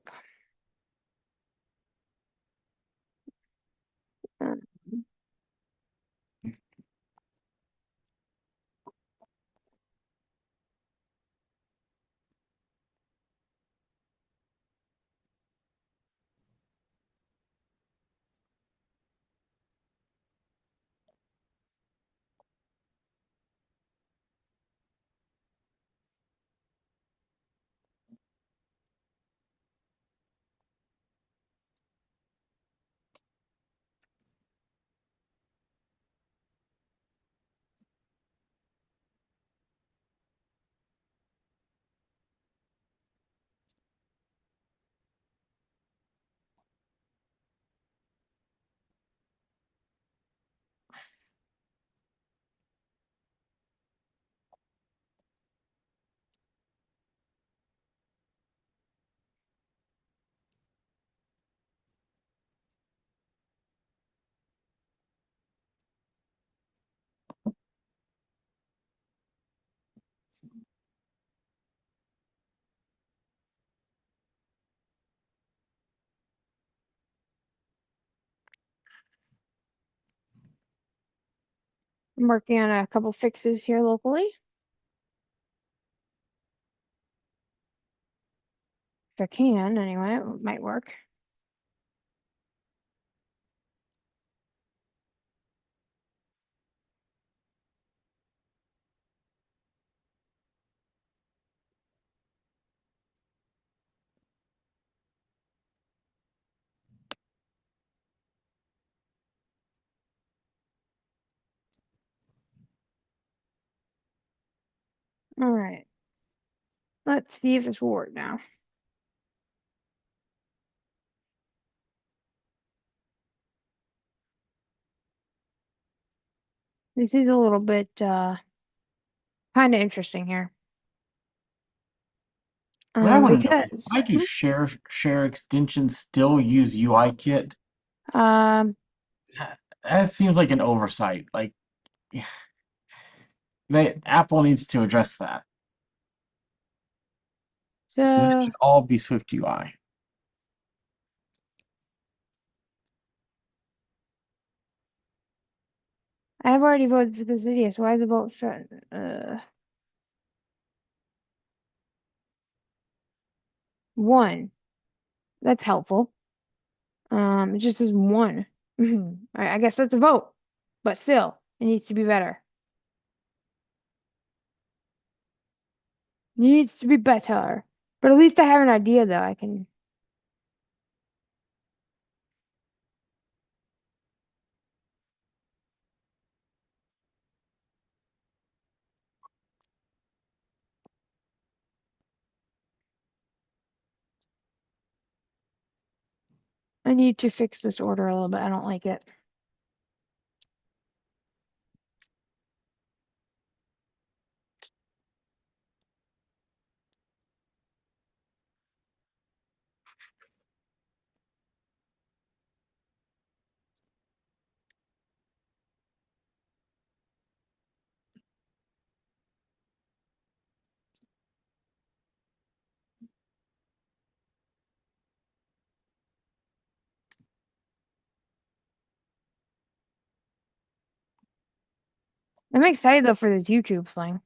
Um, I'm working on a couple fixes here locally. If I can, anyway, it might work. All right. Let's see if this will work now. This is a little bit kind of interesting here. What I want to know is Because why do share extensions still use UI kit? um That seems like an oversight. Like Apple needs to address that. That so should all be Swift UI. I've already voted for this video, so why is the vote for one? That's helpful. It just says one. I guess that's a vote, but still, it needs to be better. Needs to be better. But at least I have an idea, though. I need to fix this order a little bit. I don't like it. I'm excited though for this YouTube thing.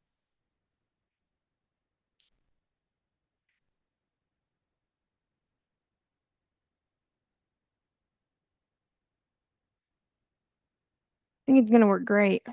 I think it's gonna work great.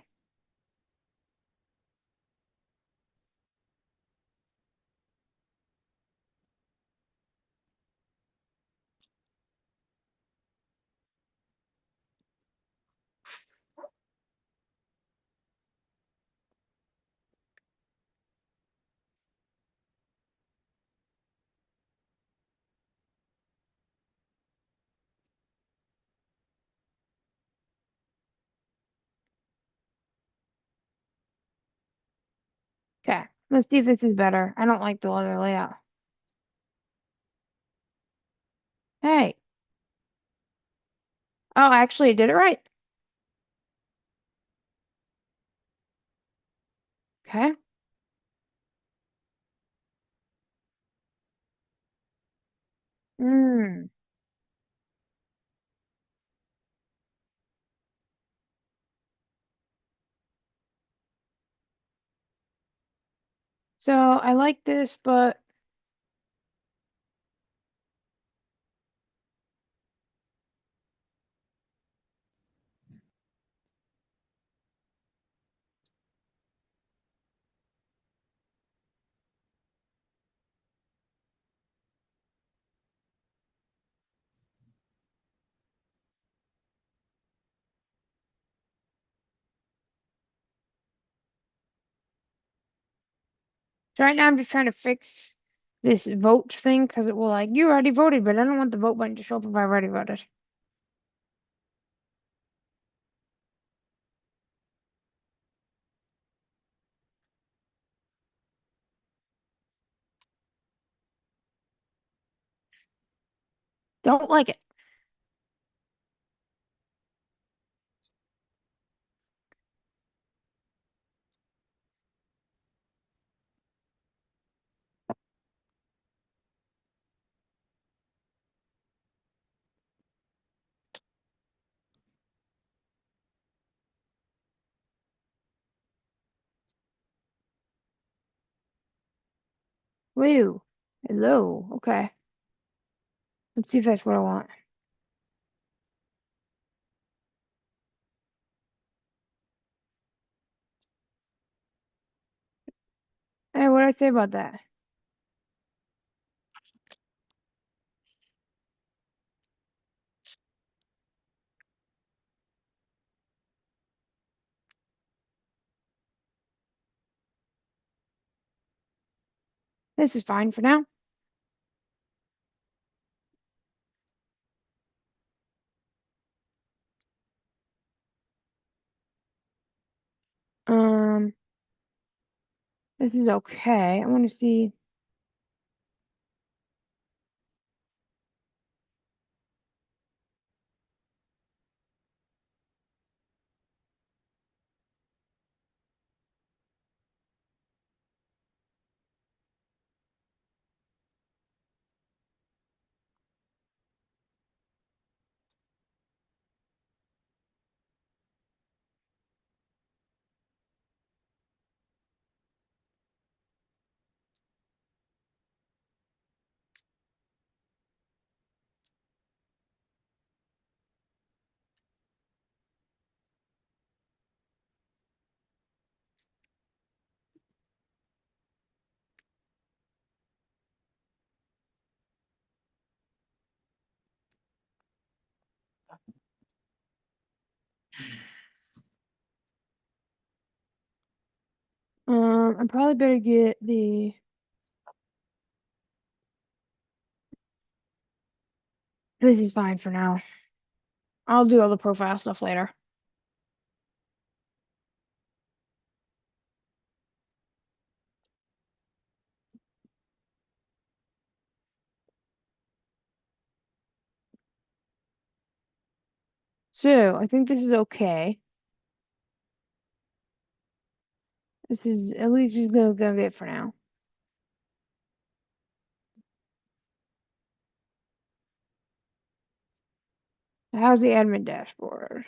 Okay, let's see if this is better. I don't like the other layout. Hey, oh, actually, I did it right. Okay. Hmm. So I like this, but so right now I'm just trying to fix this vote thing because it will like you already voted, but I don't want the vote button to show up if I already voted. Don't like it. Woo. Hello. Okay. Let's see if that's what I want. Hey, what did I say about that? This is fine for now. Um, this is okay. I want to see. I probably better get the. This is fine for now. I'll do all the profile stuff later. So I think this is okay. This is at least just gonna get for now. How's the admin dashboard?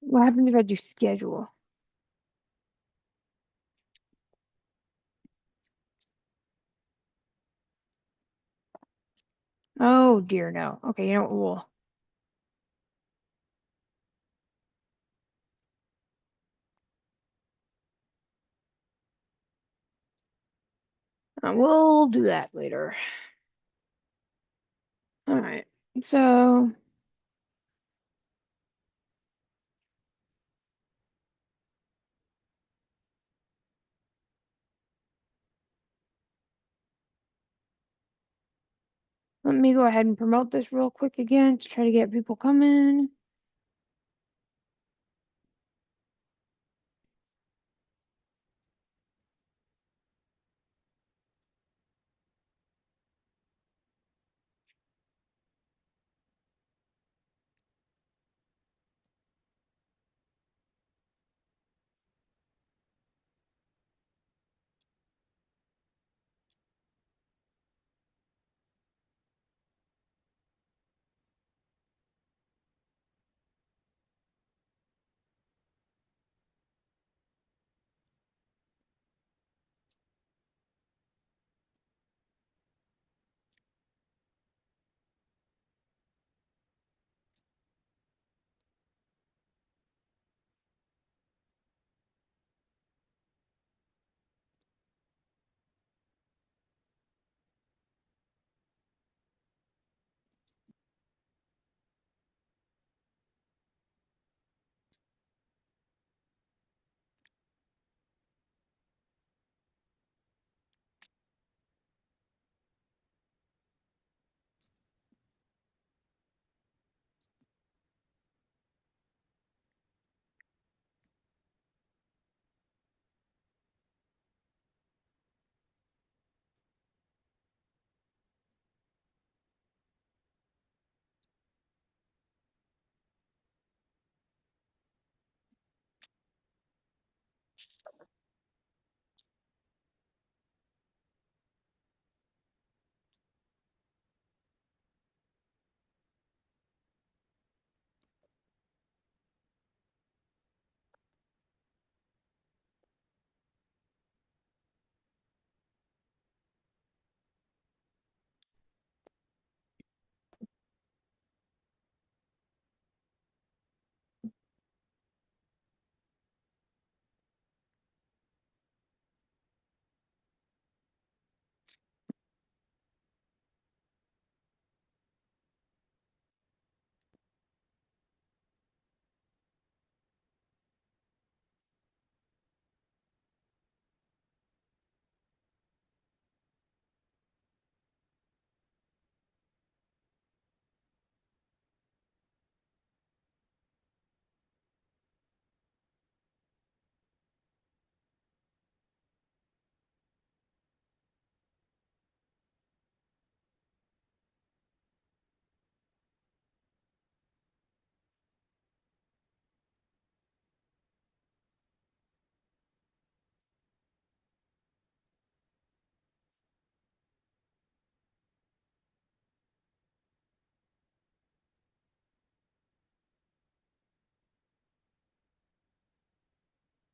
What happens if I do schedule? Oh dear, no. Okay, you know what? We'll do that later. All right. So let me go ahead and promote this real quick again to try to get people coming.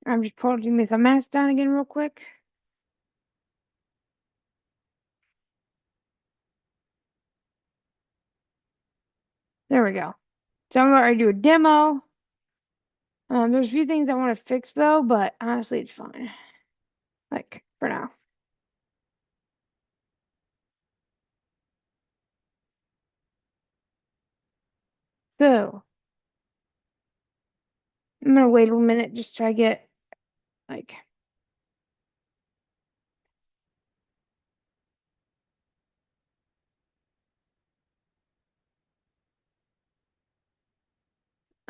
I'm just putting this mask down again real quick. There we go. So I'm going to do a demo. There's a few things I want to fix though, but honestly, it's fine. Like for now. So I'm gonna wait a minute just to try to get like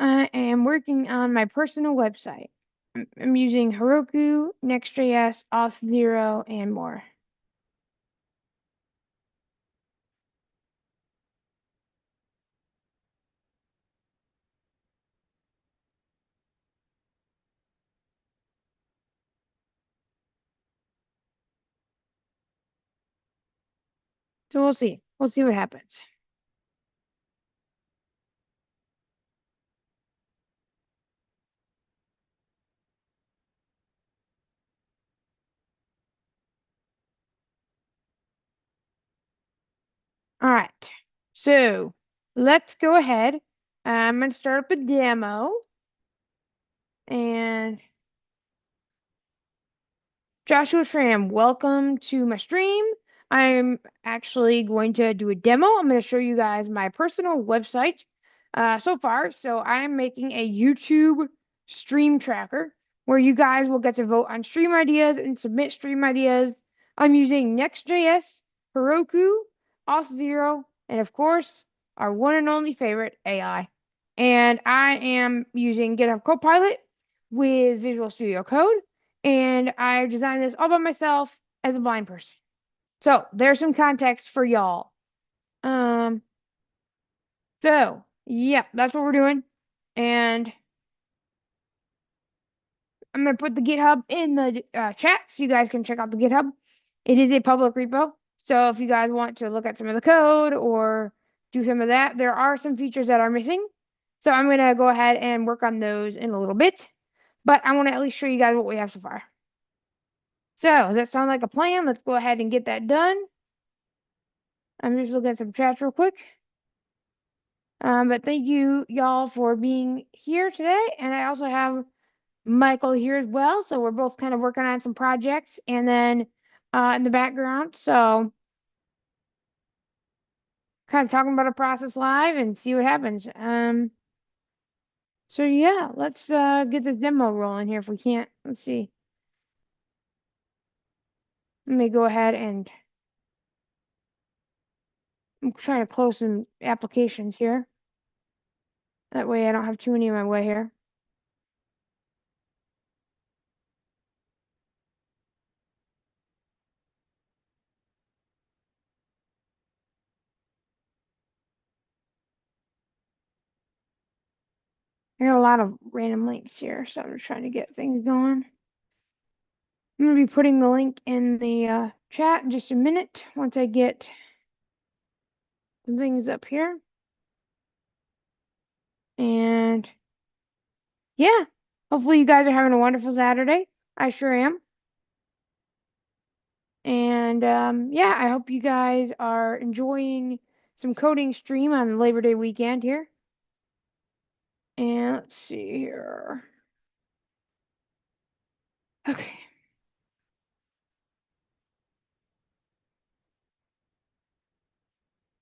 I am working on my personal website. I'm using Heroku, Next.js, Auth0, and more. So we'll see. We'll see what happens. All right. So let's go ahead. I'm gonna start up a demo and Joshua Tram, welcome to my stream. I'm actually going to do a demo. I'm going to show you guys my personal website so far. So I'm making a YouTube stream tracker where you guys will get to vote on stream ideas and submit stream ideas. I'm using Next.js, Heroku, Auth0, and of course, our one and only favorite, AI. And I am using GitHub Copilot with Visual Studio Code and I designed this all by myself as a blind person. So there's some context for y'all. Um, so yeah, that's what we're doing. And I'm gonna put the GitHub in the chat so you guys can check out the GitHub. It is a public repo. So if you guys want to look at some of the code or do some of that, there are some features that are missing. So I'm gonna go ahead and work on those in a little bit. But I want to at least show you guys what we have so far. So does that sound like a plan? Let's go ahead and get that done. I'm just looking at some chats real quick. But thank you y'all for being here today. And I also have Michael here as well. So we're both kind of working on some projects and then in the background. So kind of talking about a process live and see what happens. So yeah, let's get this demo rolling here if we can't. Let's see. Let me go ahead and I'm trying to close some applications here. That way I don't have too many in my way here. I got a lot of random links here, so I'm just trying to get things going. I'm going to be putting the link in the chat in just a minute once I get some things up here. And yeah, hopefully you guys are having a wonderful Saturday. I sure am. And yeah, I hope you guys are enjoying some coding stream on the Labor Day weekend here. And let's see here. Okay.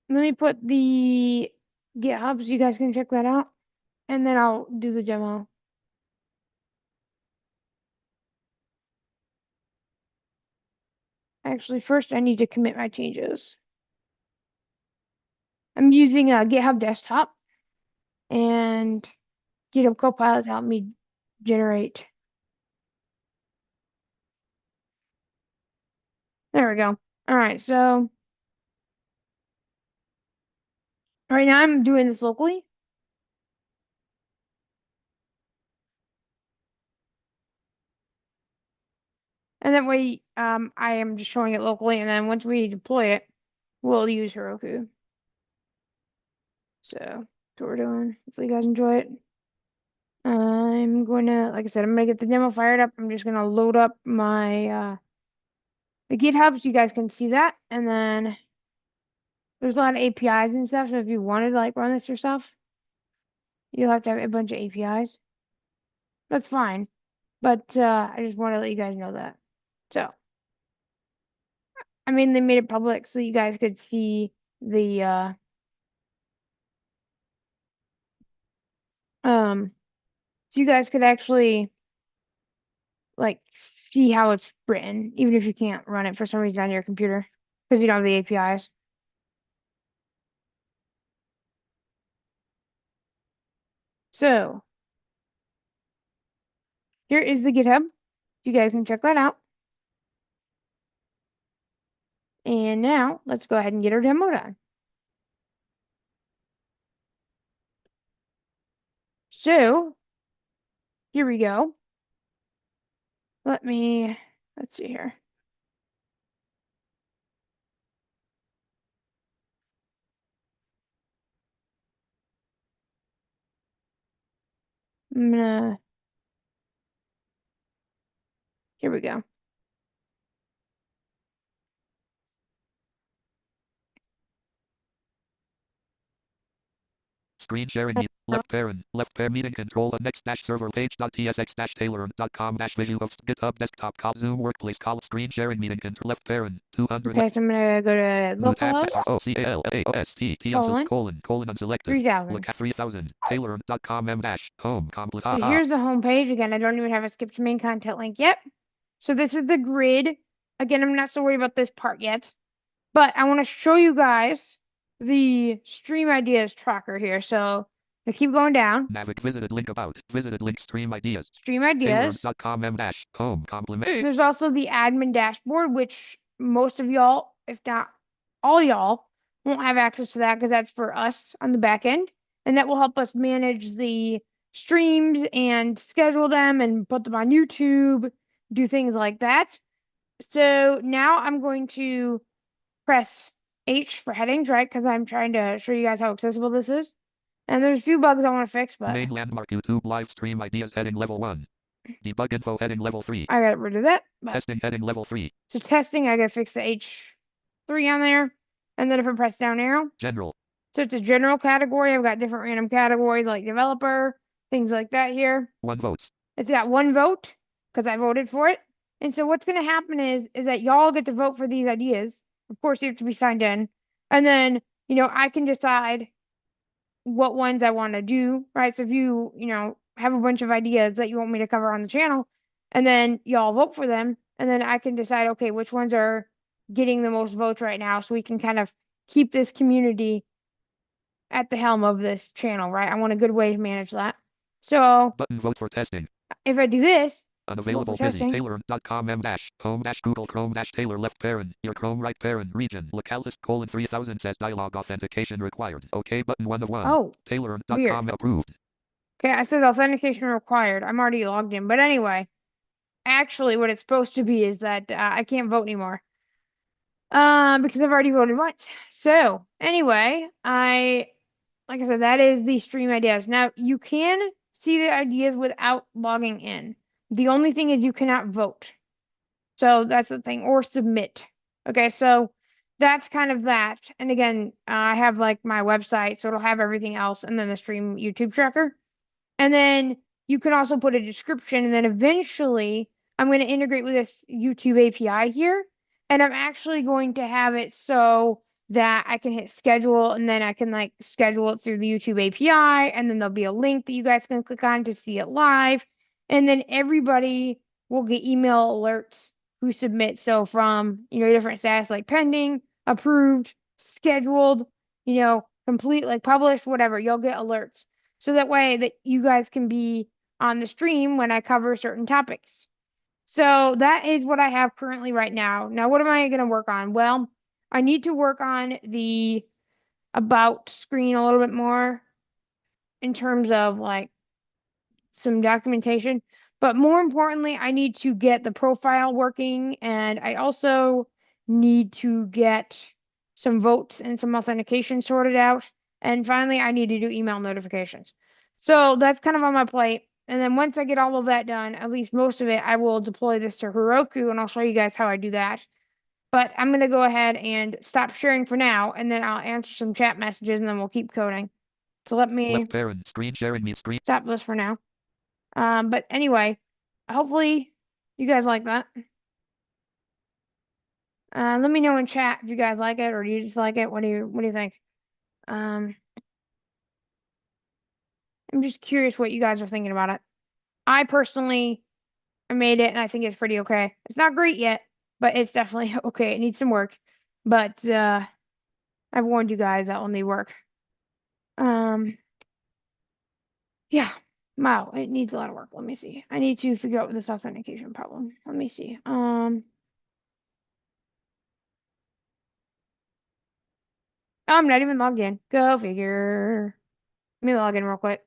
Let me put the GitHub so you guys can check that out. And then I'll do the demo. Actually, first I need to commit my changes. I'm using a GitHub desktop, and GitHub Copilot helped me generate. There we go. All right, so right now I'm doing this locally. And that way, I am just showing it locally, and then once we deploy it, we'll use Heroku. So that's what we're doing. Hopefully you guys enjoy it. I'm gonna, like I said, I'm gonna get the demo fired up. I'm just gonna load up my the GitHub so you guys can see that. And then there's a lot of APIs and stuff. So if you wanted to like run this yourself, you'll have to have a bunch of APIs. That's fine. But I just want to let you guys know that. So I mean they made it public so you guys could see the so you guys could actually like see how it's written, even if you can't run it for some reason on your computer because you don't have the APIs. So here is the GitHub. You guys can check that out. And now let's go ahead and get our demo done. So here we go. Let's see here. Here we go. Screen sharing left parent meeting control next dash server page dot tsx dash tailor.com dash visual host GitHub desktop call Zoom workplace call screen sharing meeting control left parent 200 Okay, so I'm gonna go to localhost colon unselected 3000. look at 3000 tailor.com m dash home complete. So here's the home page. Again, I don't even have a skip to main content link yet. So this is the grid. Again, I'm not so worried about this part yet, but I want to show you guys the stream ideas tracker here. So I keep going down. Visited link about visited link stream ideas. Stream ideas. Tailor.com m dash home complement. There's also the admin dashboard, which most of y'all, if not all y'all, won't have access to that because that's for us on the back end. And that will help us manage the streams and schedule them and put them on YouTube, do things like that. So now I'm going to press H for headings, right? Because I'm trying to show you guys how accessible this is. And there's a few bugs I want to fix, but main landmark YouTube live stream ideas heading level 1. Debug info heading level 3. I got rid of that. Testing heading level 3. So testing, I gotta fix the H3 on there. And then if I press down arrow. General. So it's a general category. I've got different random categories like developer, things like that here. 1 votes. It's got 1 vote because I voted for it. And so what's going to happen is that y'all get to vote for these ideas. Of course, you have to be signed in. And then, I can decide what ones I want to do, right? So if you, have a bunch of ideas that you want me to cover on the channel, and then y'all vote for them, and then I can decide, okay, which ones are getting the most votes right now, so we can kind of keep this community at the helm of this channel, right? I want a good way to manage that. So button vote for testing. If I do this, unavailable busy tailor.com m dash home dash Google Chrome dash Tailor left parent your Chrome right parent region localist colon 3000 says dialog authentication required. Okay button 1 of 1. Oh, Tailor.com weird. approved. Okay, it says authentication required. I'm already logged in, but anyway, actually what it's supposed to be is that I can't vote anymore. Because I've already voted once. So anyway, like I said, that is the stream ideas. Now you can see the ideas without logging in. The only thing is you cannot vote. So that's the thing, or submit. Okay, so that's kind of that. And again, I have like my website, so it'll have everything else, and then the stream YouTube tracker. And then you can also put a description, and then eventually I'm going to integrate with this YouTube API here. And I'm actually going to have it so that I can hit schedule, and then I can like schedule it through the YouTube API, and then there'll be a link that you guys can click on to see it live. And then everybody will get email alerts who submit. So from, different status like pending, approved, scheduled, complete, like published, whatever, you'll get alerts. So that way that you guys can be on the stream when I cover certain topics. So that is what I have currently right now. Now, what am I going to work on? Well, I need to work on the about screen a little bit more in terms of like some documentation. But more importantly, I need to get the profile working, and I also need to get some votes and some authentication sorted out. And finally, I need to do email notifications. So that's kind of on my plate. And then once I get all of that done, at least most of it, I will deploy this to Heroku, and I'll show you guys how I do that. But I'm going to go ahead and stop sharing for now, and then I'll answer some chat messages, and then we'll keep coding. So let me Left parent. Screen sharing me. Screen. stop this for now. But anyway, hopefully you guys like that. Let me know in chat if you guys like it or do you just like it. What do you think? I'm just curious what you guys are thinking about it. I personally, I made it and I think it's pretty okay. It's not great yet, but it's definitely okay. It needs some work, but I've warned you guys that will need work. Yeah. Wow, it needs a lot of work. Let me see. I need to figure out this authentication problem. Let me see. I'm not even logged in. Go figure. Let me log in real quick.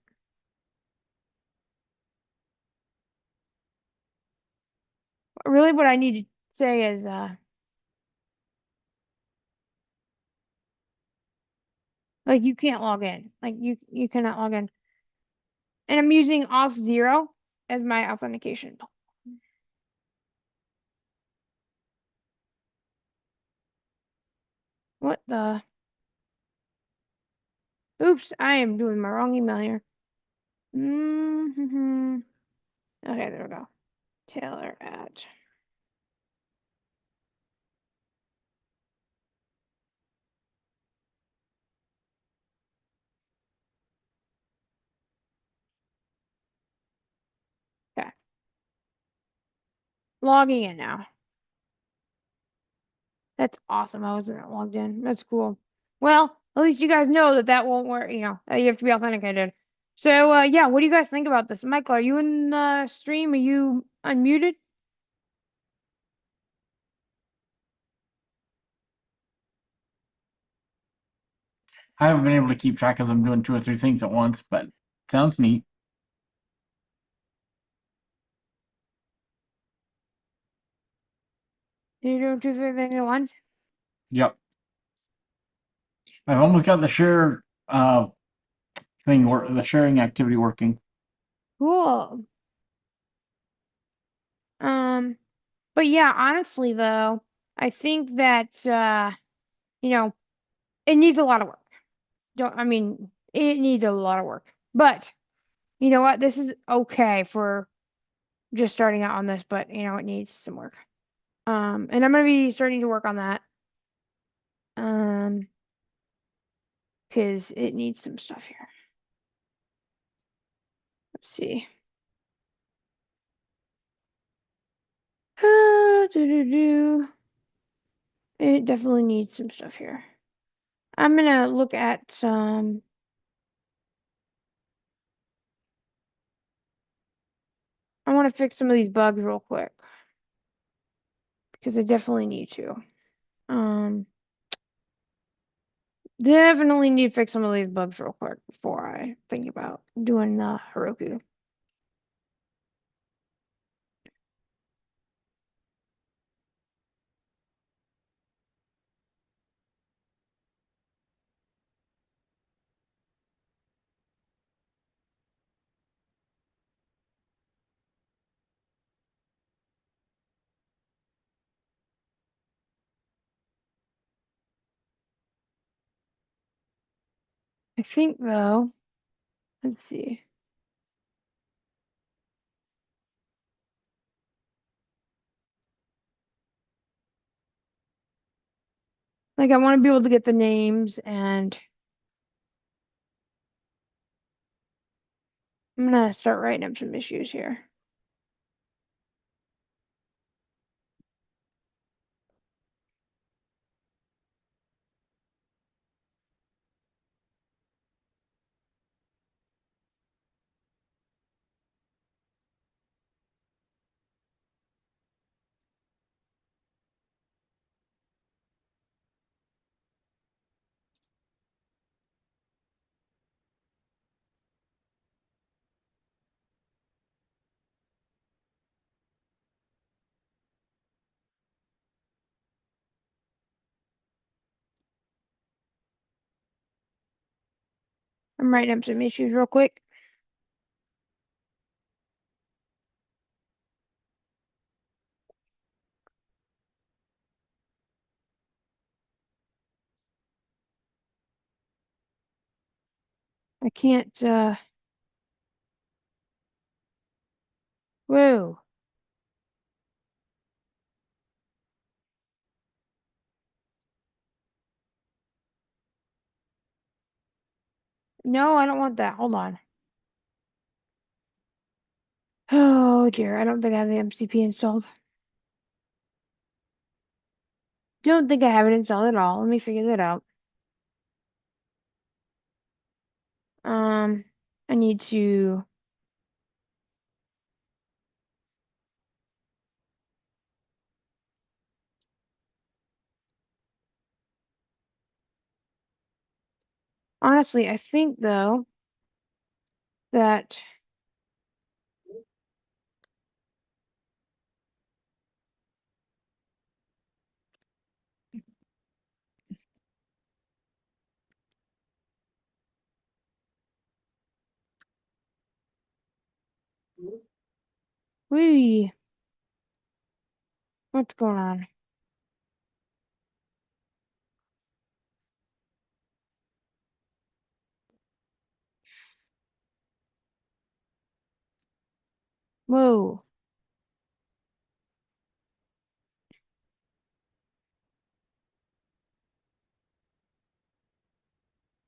Really, what I need to say is, like, you can't log in. Like, you cannot log in. And I'm using Auth0 as my authentication. What the? Oops, I am doing my wrong email here. Okay, there we go. Taylor at. Okay. Logging in now. That's awesome. I wasn't logged in. That's cool. Well, at least you guys know that that won't work, that you have to be authenticated. So, yeah, what do you guys think about this? Michael, are you in the stream? Are you unmuted? I haven't been able to keep track as I'm doing 2 or 3 things at once, but sounds neat. You're doing 2, 3 things at once? Yep. I've almost got the share thing work, the sharing activity working. Cool. But yeah, honestly though, I think that it needs a lot of work. It needs a lot of work. But you know what? This is okay for just starting out on this, but it needs some work. And I'm gonna be starting to work on that. Because it needs some stuff here. Let's see. It definitely needs some stuff here. I'm gonna look at some. I want to fix some of these bugs real quick because I definitely need to. Definitely need to fix some of these bugs real quick before I think about doing the Heroku. I think though, let's see. Like I want to be able to get the names, and I'm gonna start writing up some issues here. I'm writing up some issues real quick. I can't, whoa. No, I don't want that. Hold on. Oh dear, I don't think I have the MCP installed. Don't think I have it installed at all. Let me figure that out. I need to, honestly, I think though that we, what's going on? Whoa.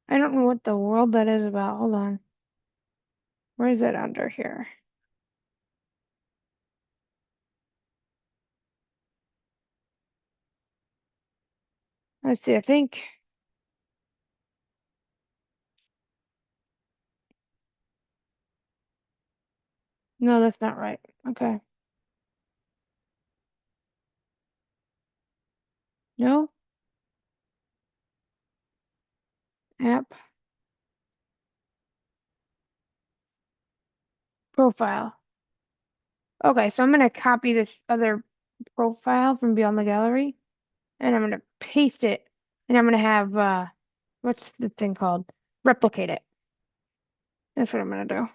I don't know what the world that is about. Hold on. Where is it under here? Let's see, I think, no, that's not right. Okay. No, app, profile. Okay, so I'm gonna copy this other profile from Beyond the Gallery, and I'm gonna paste it, and I'm gonna have, what's the thing called? Replicate it. That's what I'm gonna do.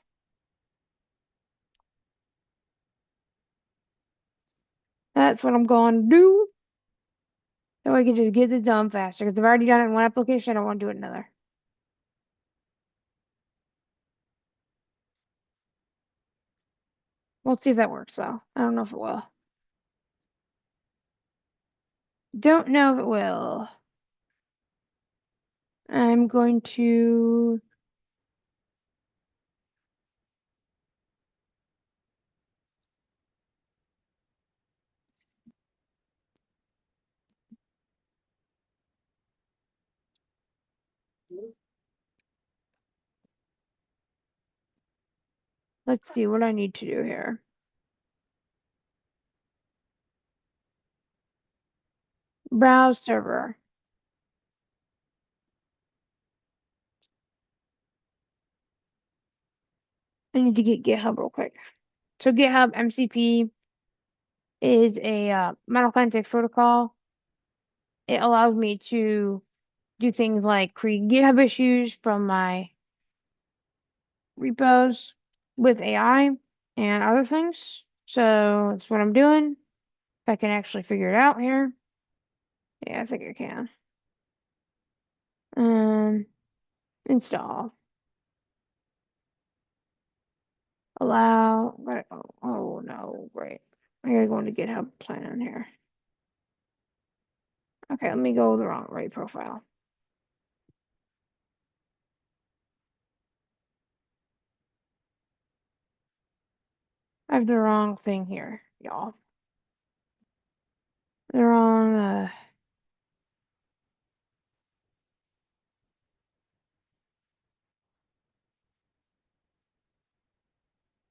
That's what I'm gonna do. So I can just get this done faster, because I've already done it in one application, I don't want to do it in another. We'll see if that works, though. I don't know if it will. Don't know if it will. I'm going to, let's see what I need to do here. Browse server. I need to get GitHub real quick. So GitHub MCP is a model context protocol. It allows me to do things like create GitHub issues from my repos with AI and other things. So that's what I'm doing. If I can actually figure it out here. Yeah, I think I can. Install. Allow. Oh no, great. I gotta go into GitHub sign in here. Okay, let me go the right profile. I have the wrong thing here, y'all. The wrong,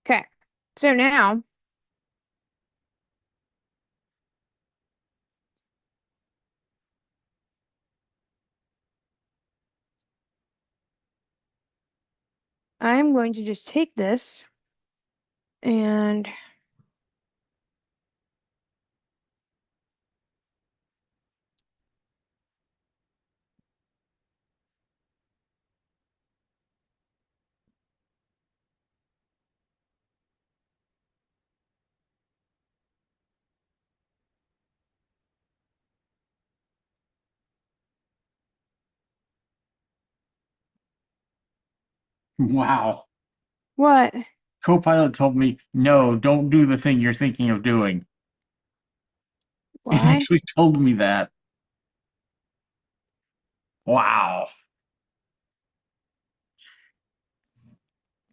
Okay, so now I'm going to just take this and Wow. what? Copilot told me, no, don't do the thing you're thinking of doing. He Why? actually told me that. Wow.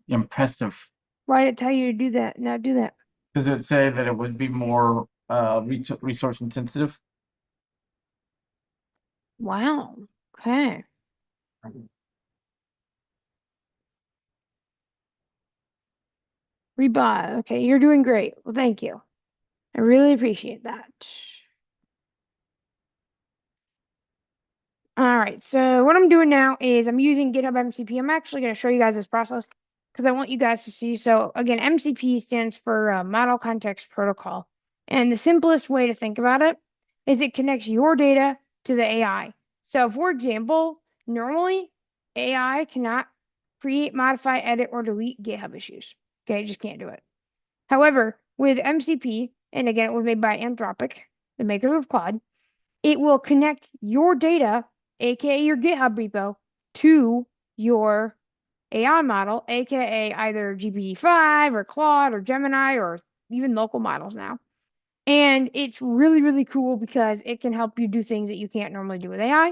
Impressive. Why did it tell you to do that? Now do that. Does it say that it would be more resource intensive? Wow. Okay. Rebot. Okay, you're doing great. Well, thank you. I really appreciate that. All right, so what I'm doing now is I'm using GitHub MCP. I'm actually going to show you guys this process because I want you guys to see. So again, MCP stands for Model Context Protocol. And the simplest way to think about it is it connects your data to the AI. So for example, normally AI cannot create, modify, edit, or delete GitHub issues. Okay, it just can't do it. However, with MCP, and again, it was made by Anthropic, the makers of Claude, it will connect your data, aka your GitHub repo, to your AI model, aka either GPT-5 or Claude or Gemini or even local models now. And it's really, really cool because it can help you do things that you can't normally do with AI,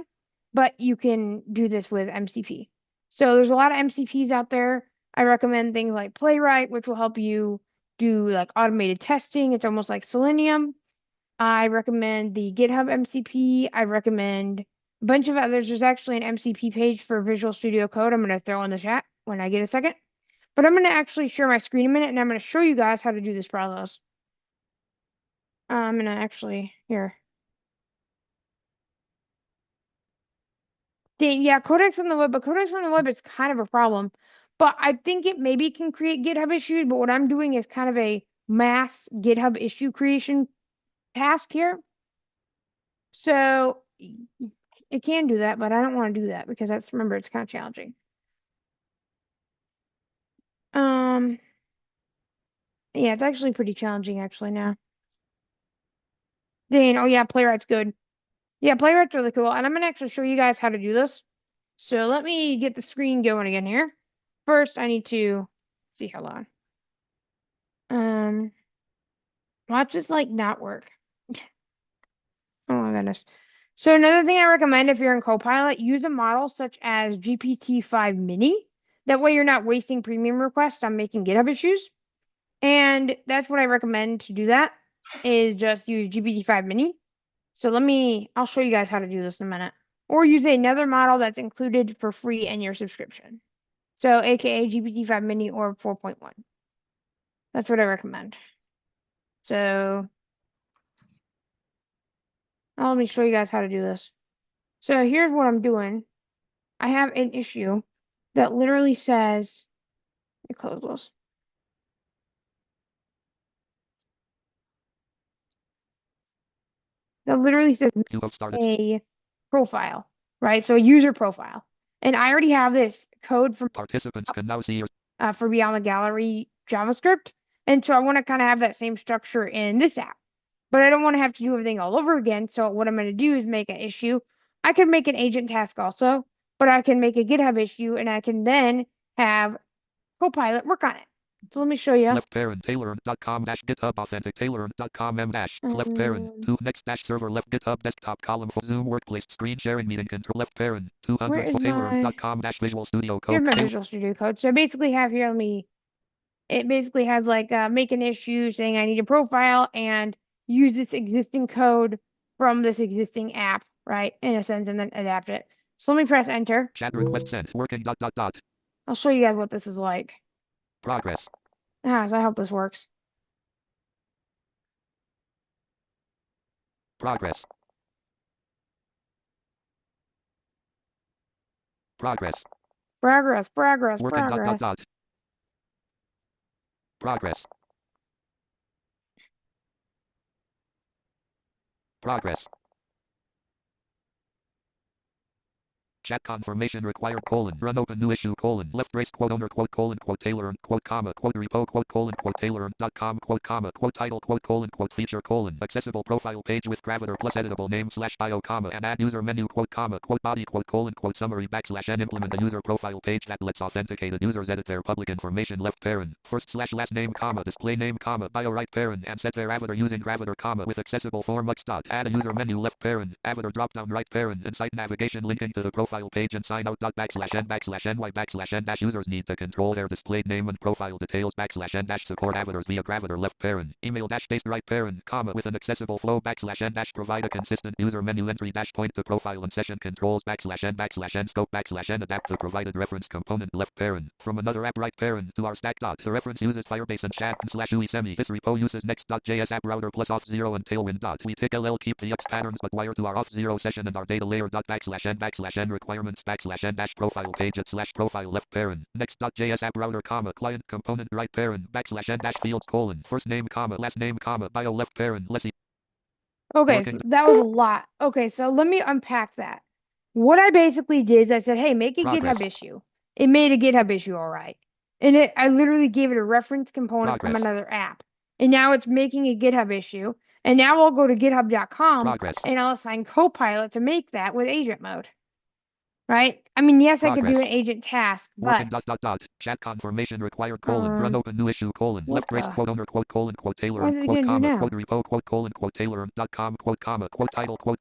but you can do this with MCP. So there's a lot of MCPs out there. I recommend things like Playwright, which will help you do like automated testing. It's almost like Selenium. I recommend the GitHub MCP. I recommend a bunch of others. There's actually an MCP page for Visual Studio Code. I'm going to throw in the chat when I get a second. But I'm going to actually share my screen a minute and I'm going to show you guys how to do this process. I'm going to actually, here. Yeah, Codex on the web, but Codex on the web is kind of a problem. But I think it maybe can create GitHub issues, but what I'm doing is kind of a mass GitHub issue creation task here. So it can do that, but I don't want to do that because remember, it's kind of challenging. Yeah, it's actually pretty challenging actually now. Dang, oh yeah, Playwright's good. Yeah, Playwright's really cool, and I'm gonna actually show you guys how to do this. So let me get the screen going again here. First, I need to see how long. Watch this like not work. Oh my goodness. So another thing I recommend if you're in Copilot, use a model such as GPT-5 Mini. That way you're not wasting premium requests on making GitHub issues. And that's what I recommend to do that, is just use GPT-5 Mini. So I'll show you guys how to do this in a minute. Or use another model that's included for free in your subscription. So aka GPT-5 Mini or 4.1. That's what I recommend. So let me show you guys how to do this. So here's what I'm doing. I have an issue that literally says, let me close this. That literally says You have started. a profile, right? So a user profile. And I already have this code from Participants can now see your for Beyond the Gallery JavaScript. And so I want to kind of have that same structure in this app. But I don't want to have to do everything all over again. So what I'm going to do is make an issue. I could make an agent task also, but I can make a GitHub issue and I can then have Copilot work on it. So let me show you. Left parent tailor.com dash GitHub authentic tailor.com m dash left parent 2 next dash server left GitHub desktop column for Zoom workplace screen sharing meeting control left parent 200 for tailor.com dash Visual Studio Here's Code. my Visual Studio Code. So I basically have here, it basically has like make an issue saying I need a profile and use this existing code from this existing app, right? In a sense, and then adapt it. So let me press enter. Chat request sent working ... I'll show you guys what this is like. Progress. So I hope this works. Progress. Progress. Progress. Working ... Progress. Progress. Chat confirmation required : run open new issue : left brace quote owner quote tailor quote comma quote repo quote tailor.com quote comma quote title quote feature accessible profile page with gravatar plus editable name / bio comma and add user menu quote comma quote body quote summary / n implement a user profile page that lets authenticated users edit their public information left parent first / last name comma display name comma bio right parent and set their avatar using gravatar comma with accessible form add a user menu left parent avatar drop down right parent and site navigation linking to the profile page and sign out /n /n dash users need to control their displayed name and profile details /n dash support avatars via gravatar left parent email dash based right parent comma with an accessible flow /n dash provide a consistent user menu entry dash point to profile and session controls /n scope /n adapt the provided reference component left parent from another app right parent to our stack dot the reference uses Firebase and chat and /UE semi this repo uses next.js app router plus auth0 and tailwind dot we tick ll keep the x patterns but wire to our auth0 session and our data layer dot /n requirements /n dash profile page at /profile left parent next.js app router comma client component right parent /n dash fields first name comma last name comma bio left parent Okay, so that was a lot. Okay, so let me unpack that. What I basically did is I said, hey, make a GitHub issue. It made a GitHub issue, all right. And I literally gave it a reference component from another app. And now it's making a GitHub issue. And now I'll go to github.com and I'll assign Copilot to make that with agent mode. Right? I mean, yes, I could do an agent task, but chat confirmation required : run open new issue : left brace quote owner quote tailor quote comma quote repo quote tailor.com quote comma quote title quote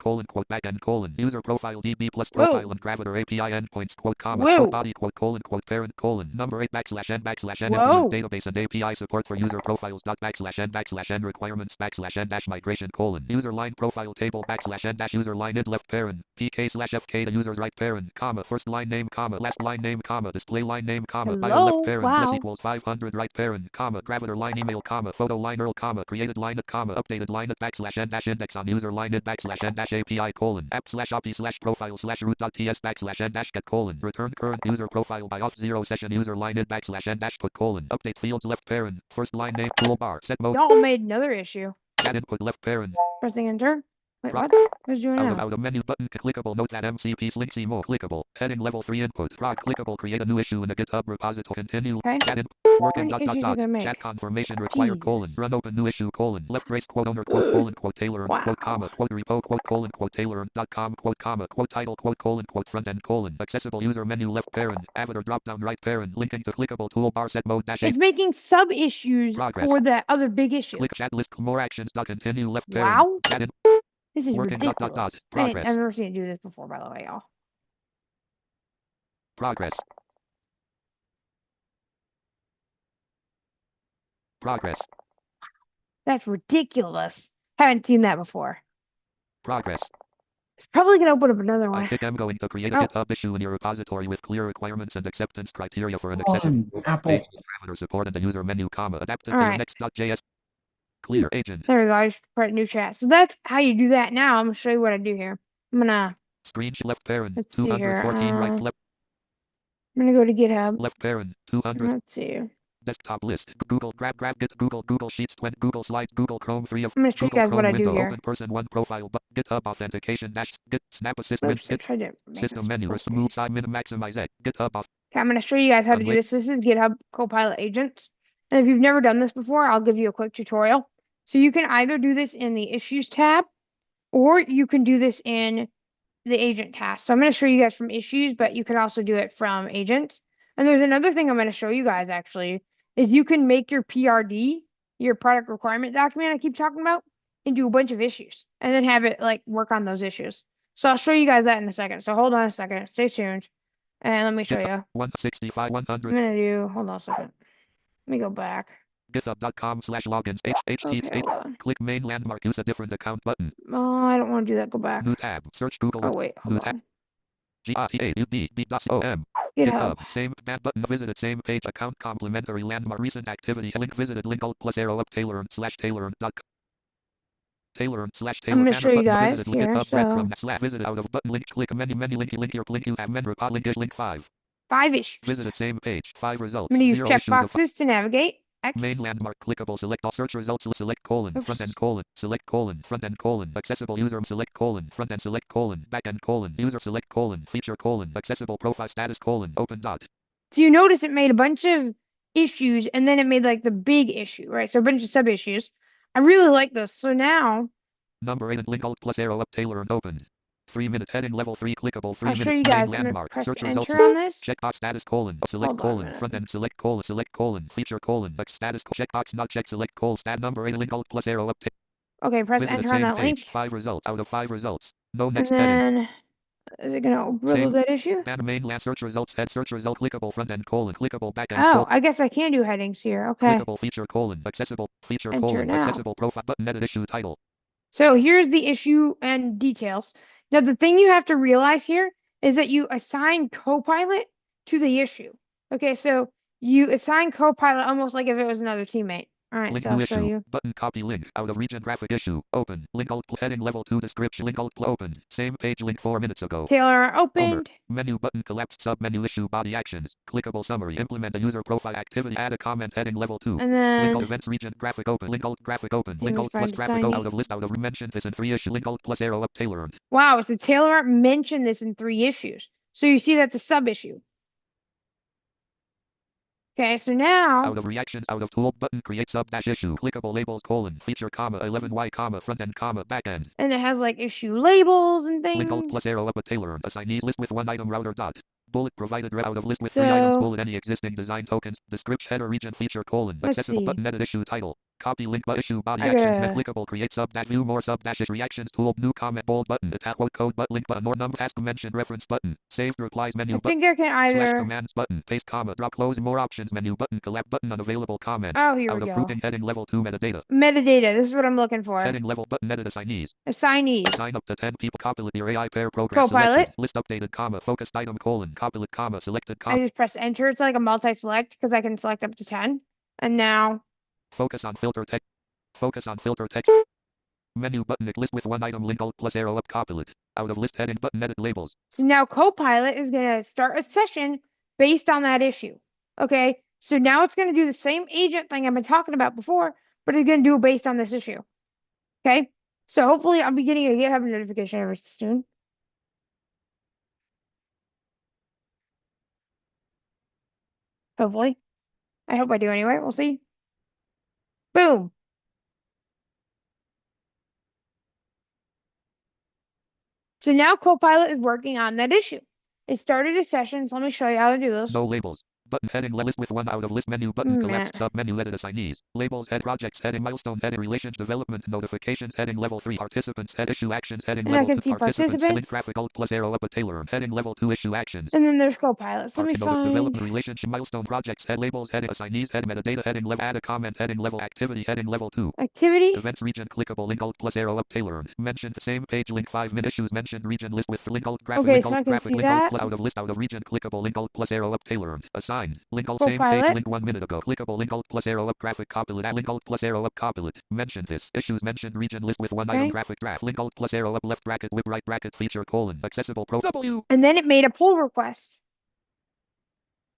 backend user profile db plus profile and gravatar API endpoints quote comma quote body quote parent number 8 /n implement database and API support for user profiles /n requirements /n dash migration user line profile table /n dash user line id left parent pk /fk to users right parent comma first line name comma last line name comma display line name comma bio left parent less equals 500 right parent comma gravatar line email comma photo line URL comma created line at comma updated line at /n dash index on user line at /n dash API app /API profile /root.ts /n dash get return current user profile by auth0 session user line at /n dash put update fields left parent first line name toolbar set mode. Y'all made another issue. Chat input left parent Pressing enter. Wait, what? What's doing now? Out of menu button clickable note that MCP link see more clickable heading level 3 input clickable create a new issue in a GitHub repository continue chat working chat confirmation required : run open new issue : left brace quote owner quote tailor quote comma quote repo quote tailor.com quote comma quote title quote front end accessible user menu left parent avatar drop down right parent linking to clickable toolbar set mode dash. It's making sub issues for the other big issue. Click chat list more actions continue left parent. Wow. This is ridiculous. I've never seen it do this before, by the way, y'all. Progress. That's ridiculous. Haven't seen that before. Progress. It's probably going to open up another one. I think I'm going to create a GitHub issue in your repository with clear requirements and acceptance criteria for an accessible Apple support and the user menu comma adapted to the next.js. Clear agent. There we go. I just create a new chat. So that's how you do that now. I'm going to show you what I do here. I'm going to screen left parent. Let's see here. 214 right left. I'm going to go to GitHub. Left parent. 200. Let's see. Desktop list. Google grab Git Google Sheets 20 Google Slides Google Chrome 3 of. I'm going to show you guys what I do here. Open person 1 profile GitHub authentication dash Git snap assistant system menu remove side maximize it GitHub off. Okay, I'm going to show you guys how to do this. This is GitHub Copilot agents. And if you've never done this before, I'll give you a quick tutorial. So you can either do this in the Issues tab, or you can do this in the agent task. So I'm going to show you guys from issues, but you can also do it from agents. And there's another thing I'm going to show you guys actually is you can make your PRD, your product requirement document I keep talking about, into a bunch of issues and then have it like work on those issues. So I'll show you guys that in a second. So hold on a second. Stay tuned. And let me show you. 165 I'm 100. going to do, hold on a second. Let me go back. GitHub.com/logins. Okay, hold on. Click main landmark. Use a different account button. Oh, I don't want to do that. Go back. New tab. Search Google. Oh, wait, hold on. GitHub. GitHub. Same tab button. Visited same page. Account complimentary landmark. Recent activity. Link visited. Link alt plus arrow up. Taylor/Taylor.com. Taylor/Taylor. I'm going to show you guys Visited. here. GitHub. So, breadcrumb. Visited out of button. Link. Click menu. Link. Your link. You have menu. Link 5. 5 issues. Visited same page. 5 results. I'm going to use 0 issues of checkboxes to navigate. X. main landmark. Clickable. Select all search results. Select colon. Oops. Front end colon. Select colon. Front end colon. Accessible user. Select colon. Front end. Select colon. Back end colon. User. Select colon. Feature colon. Accessible profile status colon. Open dot. So you notice it made a bunch of issues and then it made like the big issue, right? So a bunch of sub issues. I really like this. So now Number 8 and link alt plus arrow up. Taylor and opened. 3-minute heading level 3 clickable 3 I'll minute show you main guys. I'm going to landmark press search results enter on this. checkbox status colon select Hold on a colon minute. front end select colon feature colon status checkbox not check select stat number 8 link alt plus arrow up Okay, press visited enter on same that page link. 5 results out of 5 results no And next heading then is it going to reload Same. that issue? and main land search results head search result clickable front end colon clickable back end Oh, I guess I can do headings here. Okay. clickable feature colon accessible feature Enter colon now. accessible profile button edit issue title. So here's the issue and details. Now, the thing you have to realize here is that you assign Copilot to the issue. Okay, so you assign Copilot almost like if it was another teammate. All right, Link so new I'll show issue. you. Button copy link. Out of region graphic issue. Open. Link alt heading level 2 description. Link alt opened. Same page link 4 minutes ago. Taylor opened. Menu button collapsed sub menu issue body actions. Clickable summary. Implement a user profile activity. Add a comment heading level 2. And Link then alt events region graphic open. Link alt graphic open. See Link me alt plus find graphic assign out of list out of mentioned this in 3 issue. Link alt plus arrow up Taylor. wow, so Taylor mentioned this in 3 issues. So you see that's a sub issue. Okay, so now Out of reactions out of tool button create sub dash issue. Clickable labels colon feature comma 11y comma front end comma back end. and it has like issue labels and things. Link alt plus arrow up a Taylor. Assignees list with 1 item router dot. Bullet provided out of list with 3 items bullet any existing design tokens. Description header region feature colon. Let's Accessible see. button edit issue title. Copy link but issue body I actions gotta- clickable create sub dash view more sub dash reactions tool new comment bold button attack quote code but link button or number task mention reference button saved replies menu I button think I can slash either. commands button paste comma drop close more options menu button collapse button unavailable comment Oh, here out we of go. grouping heading level 2 metadata Metadata. This is what I'm looking for. heading level button edit assignees. Assignees. Sign up to 10 people. Copilot your AI pair program. Copilot. Selected. List updated, comma, focused item, colon, Copilot, comma, selected, I comma. just press enter. It's like a multi-select because I can select up to 10. And now Focus on filter text. Focus on filter text. Menu button. List with 1 item. Link alt plus arrow up. Copilot. Out of list heading button. Edit labels. So now Copilot is going to start a session based on that issue. Okay. So now it's going to do the same agent thing I've been talking about before, but it's going to do it based on this issue. Okay. So hopefully I'll be getting a GitHub notification very soon. Hopefully. I hope I do anyway. We'll see. Boom. So now Copilot is working on that issue. It started a session, so let me show you how to do this. No labels. Button heading list with 1 out of list menu button collapsed sub menu edit assignees labels head projects heading milestone heading relations development notifications heading level 3 participants head issue actions heading And I level can 2 see participants. link graphic alt plus arrow up a Taylor heading level 2 issue actions. And then there's Copilot. So let me development find relationship milestone projects head labels heading assignees head metadata heading level add a comment heading level activity heading level 2 activity. events region clickable link alt plus arrow up Taylor mentioned same page link 5 min issues mentioned region list with link alt graphic Okay, link so I alt can graphic see link alt that. plus out of region clickable link alt plus arrow up Taylor assigned link alt same Copilot. page link 1 minute ago clickable link alt plus arrow up graphic Copilot add link alt plus arrow up Copilot mentioned this issues mentioned region list with 1 item Okay. graphic graph link alt plus arrow up left bracket whip right bracket feature colon accessible pro W. And then it made a pull request.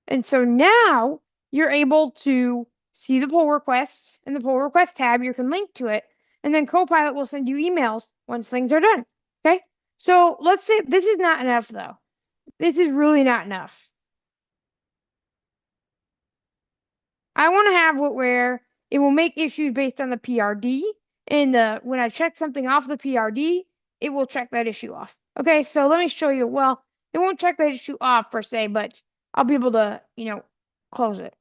And so now you're able to see the pull requests in the pull request tab. You can link to it. And then Copilot will send you emails once things are done. Okay. So let's say this is not enough though. This is really not enough. I want to have it where it will make issues based on the PRD. And when I check something off the PRD, it will check that issue off. Okay, so let me show you. Well, it won't check the issue off per se, but I'll be able to, close it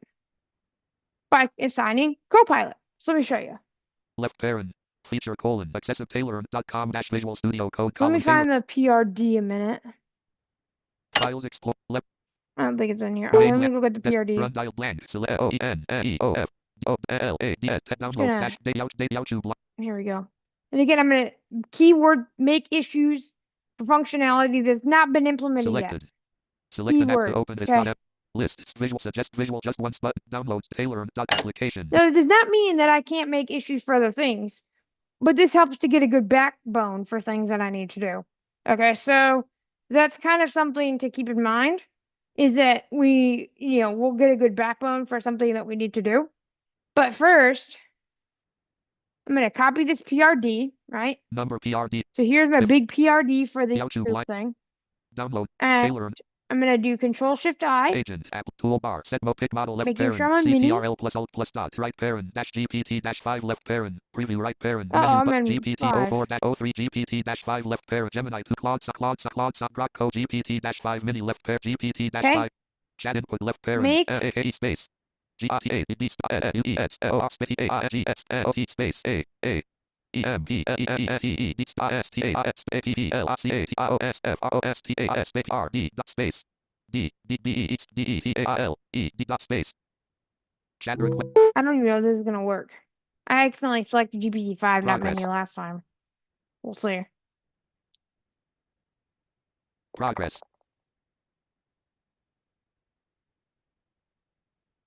by assigning Copilot. So let me show you. Left parent. Feature colon. Excessive Tailor.com dash Visual Studio Code So let me colon Tailor. find the PRD a minute. Files explore. Left. I don't think it's in here. Okay, Name let me left. go get the PRD. Run dial blank. Select O E N E O F O L A D S. Downloads dash day out YouTube. Here we go. And again, I'm going to keyword make issues for functionality that's not been implemented Selected. yet. Select an app to Keyword. open this Okay. list. Visual suggest visual just once button. Downloads Tailor application. Now, it does not mean that I can't make issues for other things, but this helps to get a good backbone for things that I need to do. Okay, so that's kind of something to keep in mind, is that we'll get a good backbone for something that we need to do. But first, I'm going to copy this PRD, right? Number PRD. So here's my big PRD for the YouTube group thing. Download. And Tailor. I'm going to do Control-Shift-I. Agent app toolbar. Set pick model left Making parent. sure I'm mini. CTRL plus alt plus dot right parent dash GPT dash 5 left parent. Preview right parent. Oh, Menu I'm but in GPT 5. 04 03 GPT dash 5 left parent. Gemini 2 Claude Grok code GPT dash 5 mini left parent. GPT dash 5. Chat input left parent. Make space. GRTA B UES O space ARGS O T space A EMPLENTE D STAS TAS PPLRCATIOS space R D dot space D D B E H D E T A R L E D dot space. Chat request. I don't even know if this is gonna work. I accidentally selected GPT-5, not Progress. menu last time. We'll see. Progress.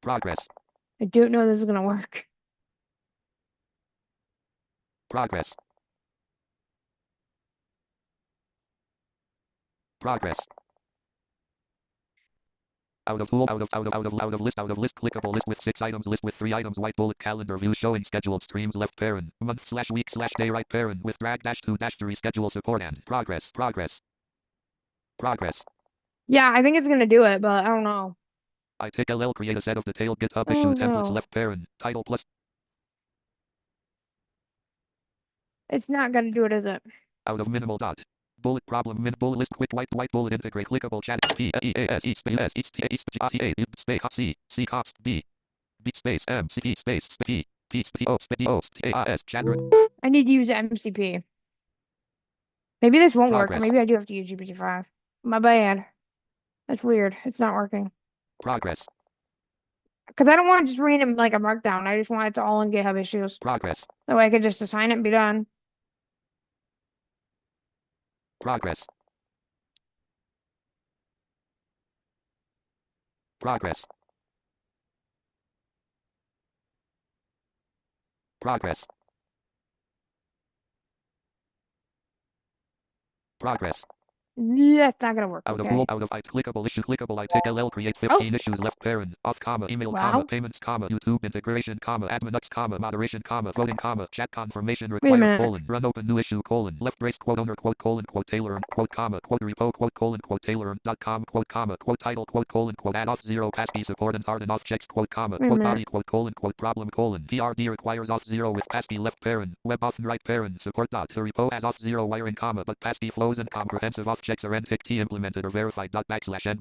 Progress. I don't know this is gonna work. Progress. Progress. Out of list clickable list with 6 items list with 3 items white bullet calendar view showing scheduled streams left parent month / week / day right parent with drag - to - to reschedule support and progress. Yeah, I think it's gonna do it, but I don't know. I take LL create a set of detailed GitHub issue templates left parent title plus. It's not gonna do it, is it? Out of minimal dot. Bullet problem min bullet list quick white bullet integrate clickable chat P E A S E space S H T A space C cost B space M C E space P O space O T A R S chat. I need to use MCP. Maybe this won't work. Progress. Maybe I do have to use GPT-5. My bad. That's weird. It's not working. Progress. Because I don't want just random like a markdown. I just want it to all in GitHub issues. Progress. That way I could just assign it and be done. Progress. Progress. Progress. Progress. That's not gonna work. Out of Okay. out of clickable issue clickable I take LL create 15 issues left parent off comma email comma payments comma YouTube integration comma admin X comma moderation comma voting comma chat confirmation required colon run open new issue colon left brace quote owner quote colon quote Tailor quote comma quote repo quote colon quote Tailor.com quote comma quote title quote colon quote add off 0 passkey support and hard and off checks quote comma quote body quote colon quote problem colon PRD requires off 0 with passkey left parent web off and right parent support dot the repo as off 0 wiring comma but passkey flows and comprehensive off checks are NTIC implemented or verified dot backslash n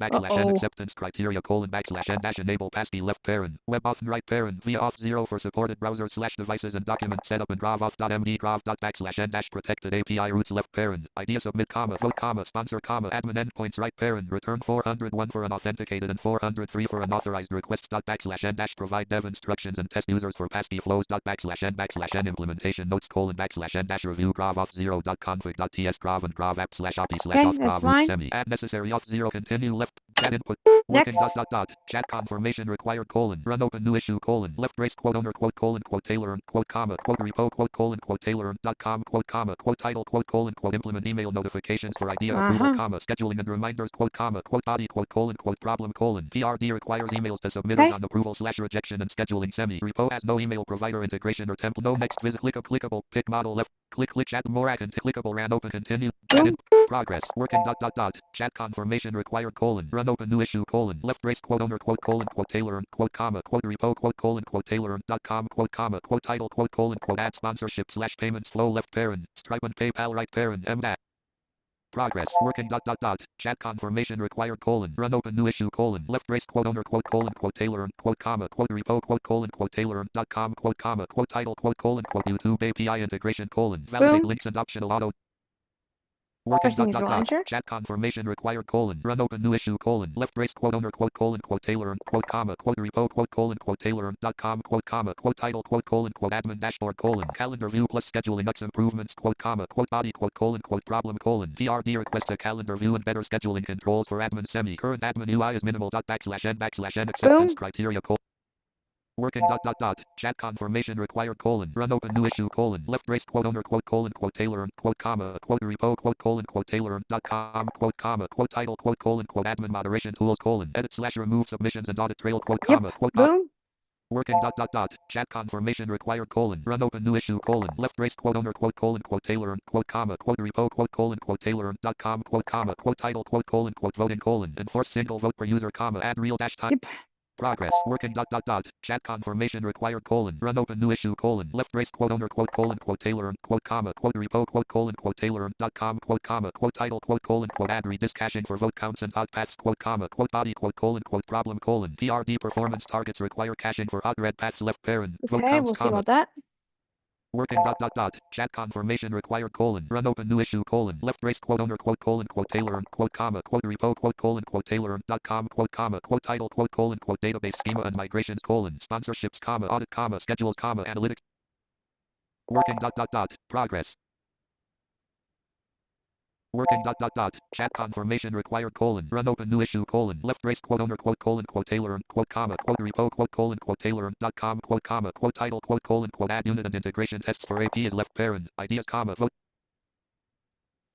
acceptance criteria colon backslash n dash enable passkey left parent web off and right parent via off 0 for supported browsers / devices and document setup and grov off dot md grov dot backslash n dash protected API routes left parent idea submit comma vote comma sponsor comma admin endpoints right parent return 401 for an authenticated and 403 for an authorized request dot backslash n dash provide dev instructions and test users for passkey flows dot backslash n implementation notes colon backslash n dash review grov off 0 dot config dot ts grov and grov app / opi / off grov root semi add necessary off 0 continue left chat input working dot chat confirmation required colon run open new issue colon left brace quote owner quote colon quote Tailor quote comma quote repo quote colon quote Tailor.com quote comma quote title quote colon quote implement email notifications for idea approval comma scheduling and reminders quote comma quote body quote colon quote problem colon PRD requires emails to submitters on approval / rejection and scheduling semi repo has no email provider integration or template no next visit clickable pick model left click chat more and clickable ran open continue chat in progress working dot chat confirmation required colon run open new issue colon left brace quote owner quote colon quote Tailor quote comma quote repo quote colon quote Tailor.com quote comma quote title quote colon quote add sponsorship / payments flow left parent Stripe and PayPal right parent Progress. Working dot dot dot. Chat confirmation required colon. Run open new issue colon. Left brace quote owner quote colon quote Taylor quote comma quote repo quote colon quote Taylor dot com quote comma quote title quote colon quote YouTube API integration colon. Validate Boom. links and optional auto. Working Pressing dot is dot real dot. enter. Chat confirmation required colon. Run open new issue colon. Left brace quote owner quote colon quote Taylor quote comma quote repo quote colon quote Taylor dot com quote comma quote title quote colon quote admin dashboard colon calendar view plus scheduling X improvements quote comma quote body quote colon quote problem colon PRD requests a calendar view and better scheduling controls for admin semi current admin UI is minimal dot backslash n acceptance Boom. criteria colon. Working dot dot dot. Chat confirmation required colon. Run open new issue colon. Left brace quote owner quote colon quote Taylor quote comma quote repo quote colon quote Taylor dot com quote comma quote title quote colon quote admin moderation tools colon edit slash remove submissions and audit trail quote Yep. comma quote Boom. working dot dot dot. Chat confirmation required colon. Run open new issue colon. Left brace quote owner quote colon quote Taylor quote comma quote repo quote colon quote Taylor dot com quote comma quote title quote colon quote voting colon enforce single vote per user comma add real dash time. Yep. Progress. Working dot dot dot. Chat confirmation required colon. Run open new issue colon. Left brace quote owner quote colon quote Taylor quote comma quote repo quote colon quote Taylor dot com quote comma quote title quote colon quote add redisk caching for vote counts and hot paths quote comma quote body quote colon quote problem colon PRD performance targets require caching for hot red paths left parent vote Okay, counts we'll see comma. about that. Working dot dot dot. Chat confirmation required colon. Run open new issue colon. Left brace quote owner quote colon quote Taylor quote comma quote repo quote colon quote Taylor dot com quote comma quote title quote colon quote database schema and migrations colon sponsorships comma audit comma schedules comma analytics. Working dot dot dot. Progress. Working dot dot dot. Chat confirmation required colon. Run open new issue colon. Left brace quote owner quote colon quote Taylor quote comma quote repo quote colon quote Taylor dot com quote comma quote title quote colon quote add unit and integration tests for AP is left parent ideas comma vote.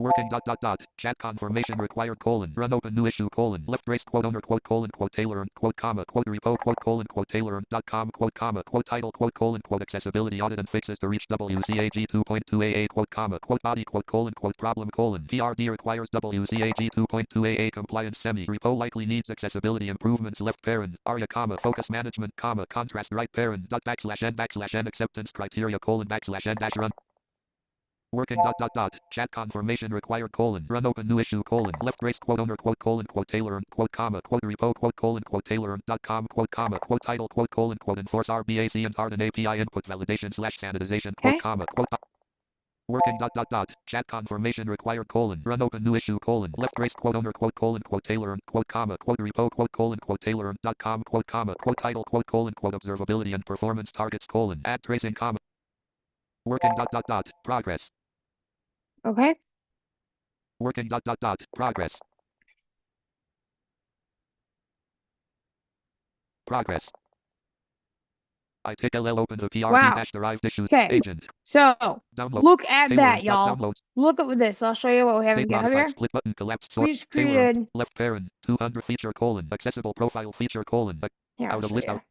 Working dot dot dot. Chat confirmation required colon. Run open new issue colon. Left brace quote owner quote colon quote Taylor quote comma quote repo quote colon quote Taylor dot com quote comma quote title quote colon quote accessibility audit and fixes to reach WCAG 2.2 AA quote comma quote body quote colon quote problem colon PRD requires WCAG 2.2 AA compliance semi repo likely needs accessibility improvements left parent ARIA comma focus management comma contrast right parent dot backslash n acceptance criteria colon backslash n dash run. Working dot dot dot. Chat confirmation required colon. Run open new issue colon. Left brace quote owner quote colon quote Taylor quote comma quote repo quote colon quote Taylor dot com quote comma quote title quote colon quote enforce RBAC and harden API input validation slash sanitization quote Okay. comma quote. Working dot dot dot. Chat confirmation required colon. Run open new issue colon. Left brace quote owner quote colon quote Taylor quote comma quote repo quote colon quote Taylor dot com quote comma quote title quote colon quote observability and performance targets colon add tracing comma. Working dot dot dot. Progress. Okay. Working dot dot dot. Progress. Progress. I take LL open the PRD Wow. dash derived issues Okay. agent. So Download. look at Taylor that, dot y'all. downloads. Look at this. I'll show you what we have in State GitHub modified here. split button collapsed We sort. just Taylor created. left parent 200 feature colon accessible profile feature colon Here, I'll out of show list you. out.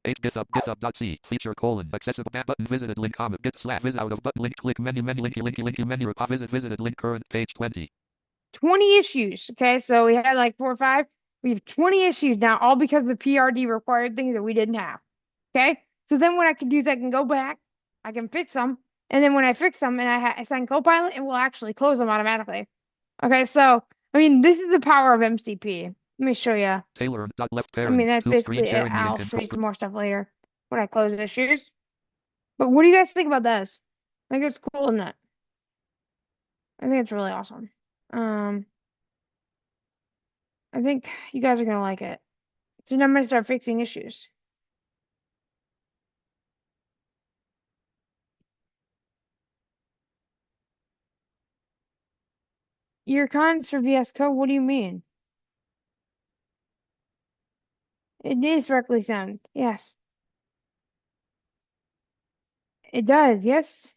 H github.c feature colon accessible back button visited link comment git slash visit out of button link click menu linky menu repo visited link current page 20. 20 issues. Okay, so we had like 4 or 5. We have 20 issues now, all because of the PRD required things that we didn't have. Okay, so then what I can do is I can go back, I can fix them, and then when I fix them and I assign Copilot, it will actually close them automatically. Okay, so I mean, this is the power of MCP. Let me show you. Taylor dot left I parent. mean, that's basically it. I'll show you some more stuff later when I close issues. But what do you guys think about this? I think it's cool, isn't it? I think it's really awesome. I think you guys are gonna like it. So now I'm gonna start fixing issues. Your cons for VS Code, what do you mean? It is directly sound, yes. It does, yes.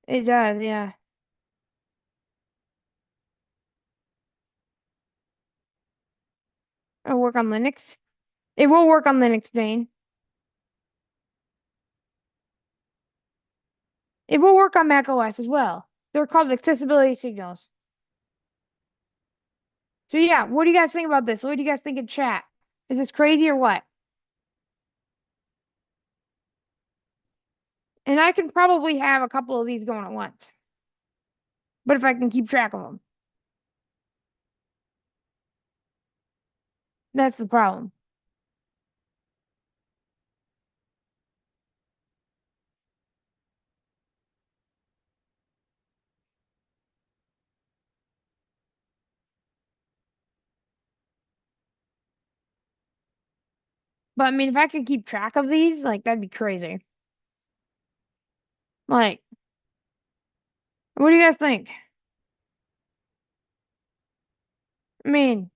It does, yeah. It'll work on Linux. It will work on Linux, Vane. It will work on Mac OS as well. They're called accessibility signals. So yeah, what do you guys think about this? What do you guys think in chat? Is this crazy or what? And I can probably have a couple of these going at once. But if I can keep track of them, that's the problem. But I mean, if I could keep track of these, like that'd be crazy. Like, what do you guys think? I mean,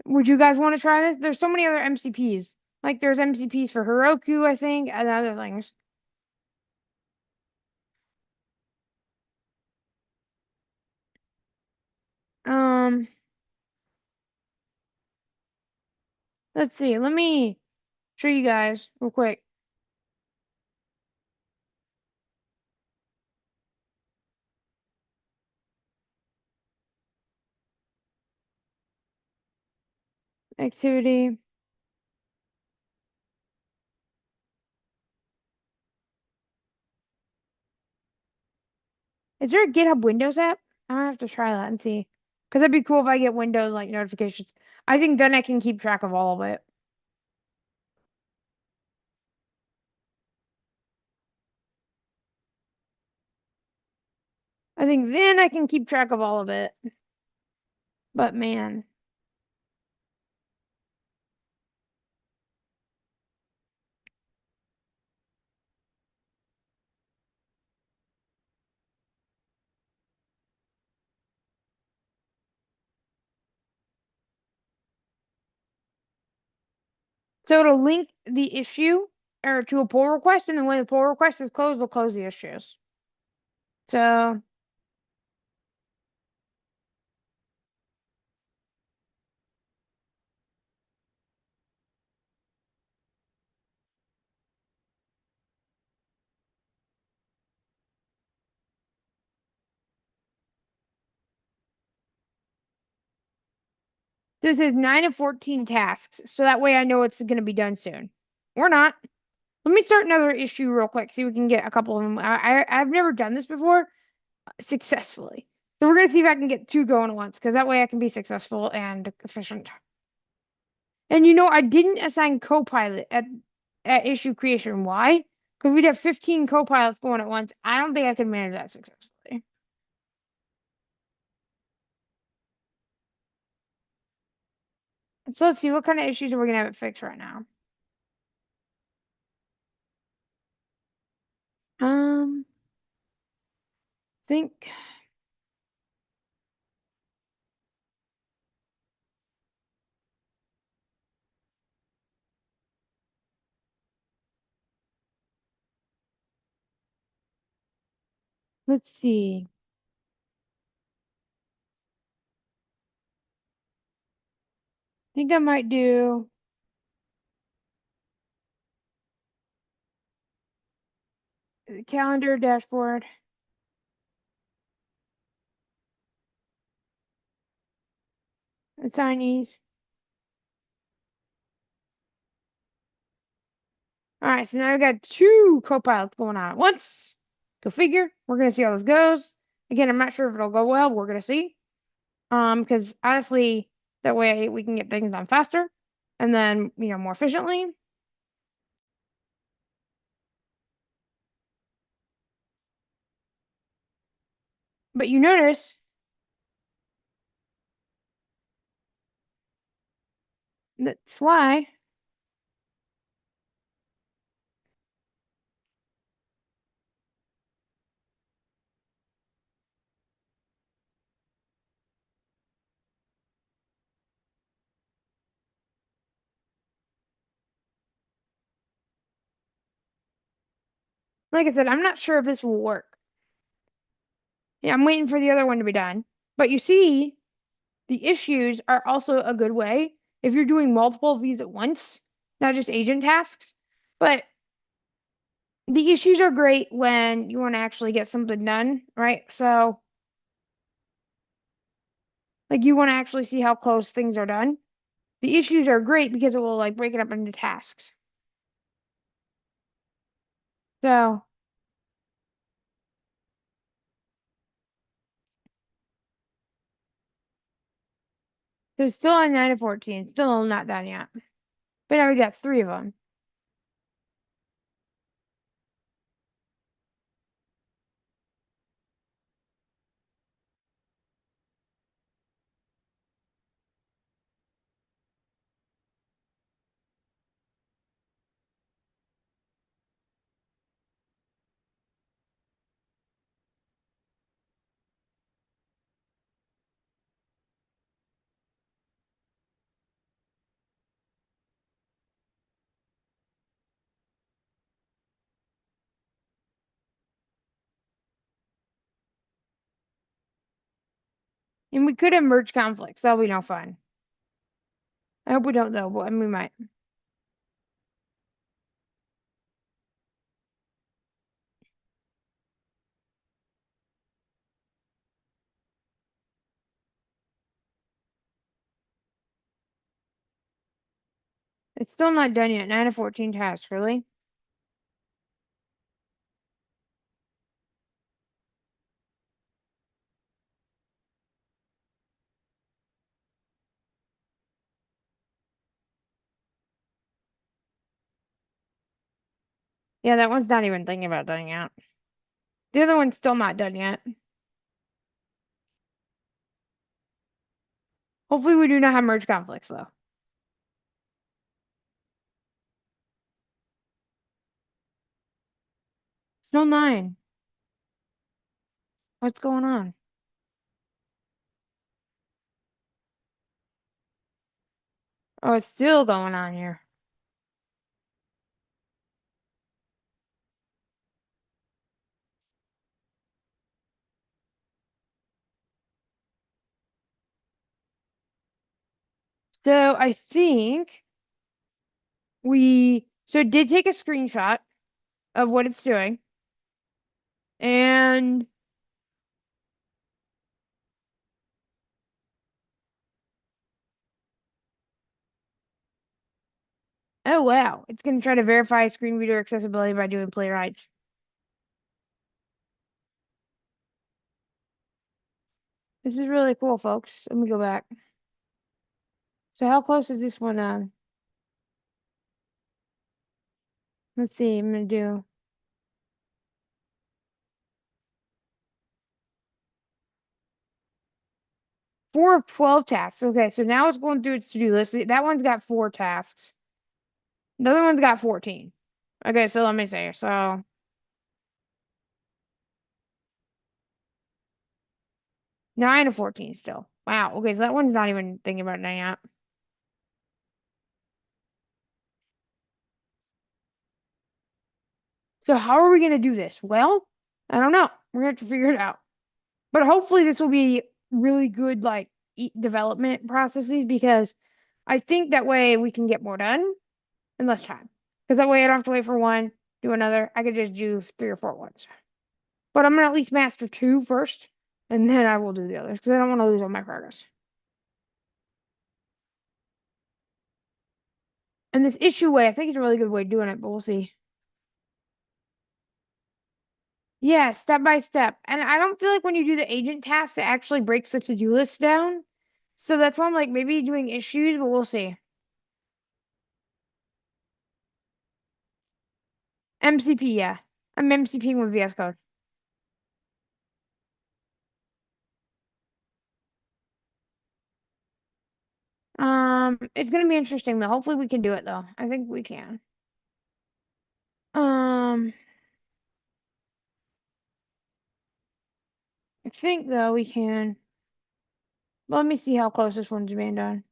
would you guys want to try this? There's so many other MCPs. Like, there's MCPs for Heroku, I think, and other things. Um, let's see. Let me show you guys real quick. Activity. Is there a GitHub Windows app? I have to try that and see. Because that'd be cool if I get Windows like notifications. I think then I can keep track of all of it. I think then I can keep track of all of it. But man. So it'll link the issue or to a pull request, and then when the pull request is closed, we'll close the issues. So this is 9 of 14 tasks. So that way I know it's going to be done soon. Or not. Let me start another issue real quick. See if we can get a couple of them. I've never done this before successfully. So we're going to see if I can get two going at once. Because that way I can be successful and efficient. And I didn't assign Copilot at issue creation. Why? Because we'd have 15 Copilots going at once. I don't think I can manage that successfully. So let's see, what kind of issues are we gonna have it fixed right now? Think. Let's see. I think I might do the calendar dashboard. Assignees. All right, so now I've got two Copilots going on at once. Go figure. We're gonna see how this goes. Again, I'm not sure if it'll go well. We're gonna see. Because honestly, that way we can get things done faster and then, more efficiently. But you notice that's why. Like I said, I'm not sure if this will work. Yeah, I'm waiting for the other one to be done. But you see, the issues are also a good way if you're doing multiple of these at once, not just agent tasks. But the issues are great when you want to actually get something done, right? So, like, you want to actually see how close things are done. The issues are great because it will, like, break it up into tasks. So, So still on 9 to 14. Still not done yet. But now we got 3 of them. And we could have merged conflicts. That'll be no fun. I hope we don't, though, but we might. It's still not done yet. 9 to 14 tasks, really? Yeah, that one's not even thinking about done yet. The other one's still not done yet. Hopefully we do not have merge conflicts, though. Still 9. What's going on? Oh, it's still going on here. So I think so it did take a screenshot of what it's doing. And oh wow, it's gonna try to verify screen reader accessibility by doing playwrights. This is really cool, folks. Let me go back. So how close is this one? Let's see. I'm gonna do 4 of 12 tasks. Okay, so now it's going through its to-do list. That one's got 4 tasks. The other one's got 14. Okay, so let me see. So 9 of 14 still. Wow. Okay, so that one's not even thinking about it yet. So how are we gonna do this? Well, I don't know. We're gonna have to figure it out. But hopefully this will be really good like development processes because I think that way we can get more done in less time. Because that way I don't have to wait for one, do another. I could just do 3 or 4 ones. But I'm gonna at least master 2 first, and then I will do the others because I don't want to lose all my progress. And this issue way, I think it's a really good way of doing it, but we'll see. Yeah, step by step. And I don't feel like when you do the agent task, it actually breaks the to-do list down. So that's why I'm like maybe doing issues, but we'll see. MCP, yeah. I'm MCPing with VS Code. It's gonna be interesting though. Hopefully we can do it though. I think we can. I think though we can. Well, let me see how close this one's being done.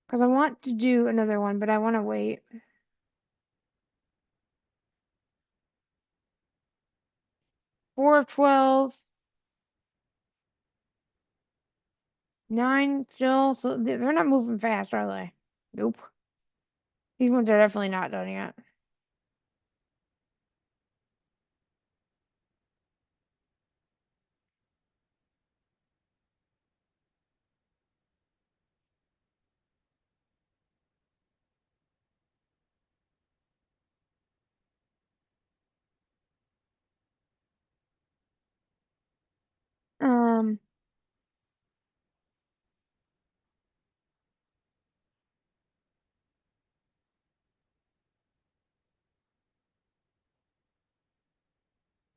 Because I want to do another one, but I want to wait. 4 of 12. 9 still. So they're not moving fast, are they? Nope. These ones are definitely not done yet. Um,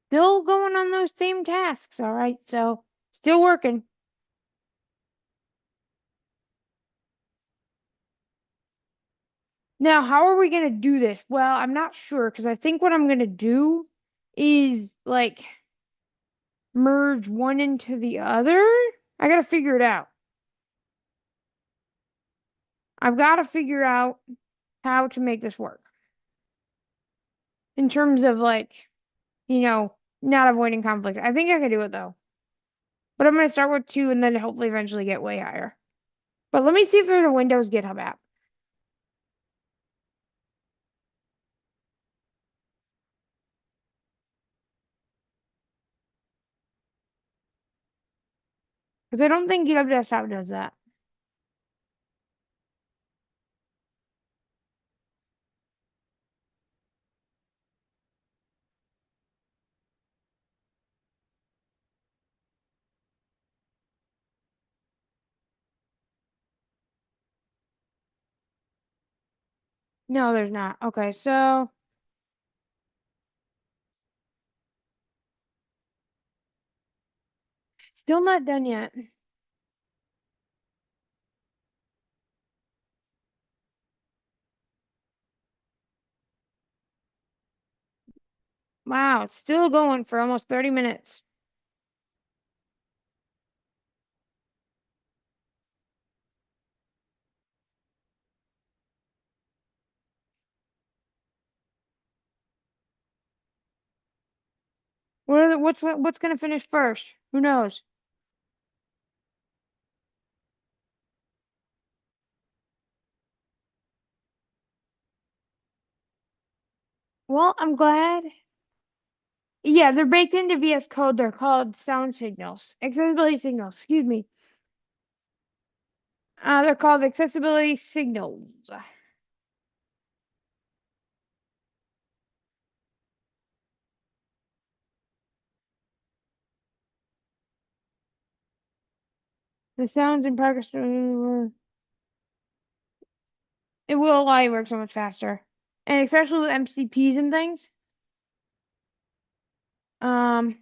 Still going on those same tasks, all right? So, still working. Now, how are we gonna do this? Well, I'm not sure because I think what I'm gonna do is like merge one into the other. I gotta figure it out. I've got to figure out how to make this work in terms of like, not avoiding conflict. I think I can do it though. But I'm gonna start with two and then hopefully eventually get way higher. But let me see if there's a Windows GitHub app. Because I don't think GitHub Desktop does that. No, there's not. Okay, so still not done yet. Wow, it's still going for almost 30 minutes. What's gonna finish first? Who knows? Well, I'm glad. Yeah, they're baked into VS Code. They're called sound signals. Accessibility signals, excuse me. They're called accessibility signals. The sounds in progress. It will allow you to work so much faster. And especially with MCPs and things. Um,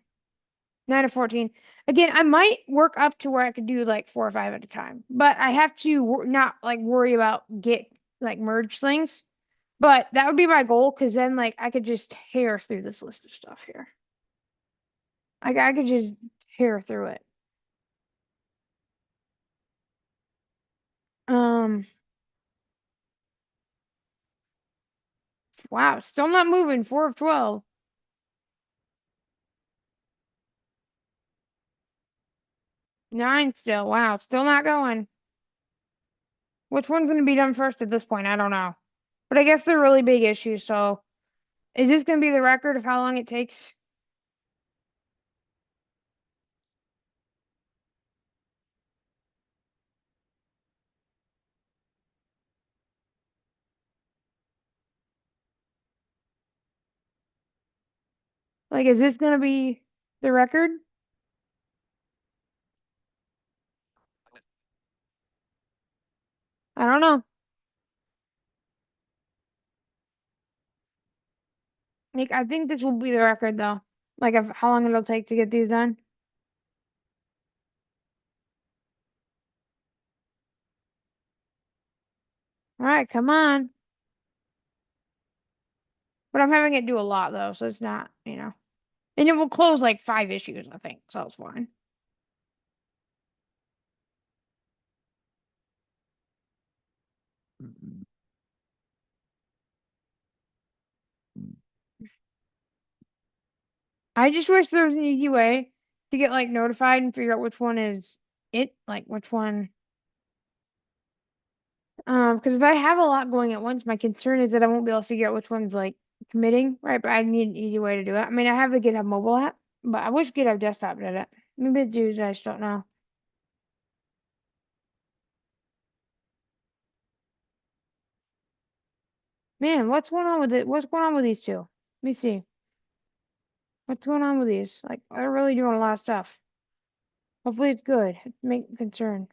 9 to 14. Again, I might work up to where I could do like 4 or 5 at a time. But I have to not like worry about get like merge things. But that would be my goal because then like I could just tear through this list of stuff here. I could just tear through it. Um, wow, still not moving. 4 of 12. 9 still. Wow, still not going. Which one's gonna be done first at this point? I don't know. But I guess they're really big issues, so is this gonna be the record of how long it takes? Like, is this gonna be the record? I don't know. Like, I think this will be the record though. Like of how long it'll take to get these done. All right, come on. But I'm having it do a lot though, so it's not. And it will close like 5 issues, I think, so it's fine. I just wish there was an easy way to get like notified and figure out which one is it, like which one. Because if I have a lot going at once, my concern is that I won't be able to figure out which one's like committing, right? But I need an easy way to do it. I mean, I have the GitHub mobile app, but I wish GitHub desktop did it. Maybe it does, I just don't know. Man, what's going on with it? What's going on with these two? Let me see. What's going on with these? Like, they're really doing a lot of stuff. Hopefully it's good. It's make concern.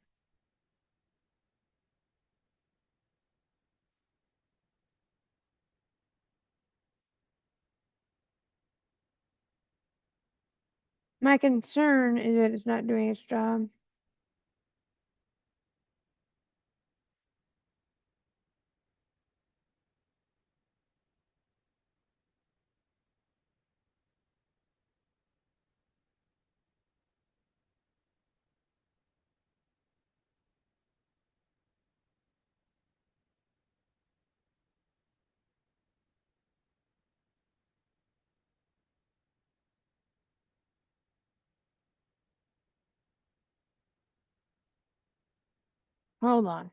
My concern is that it's not doing its job. Hold on.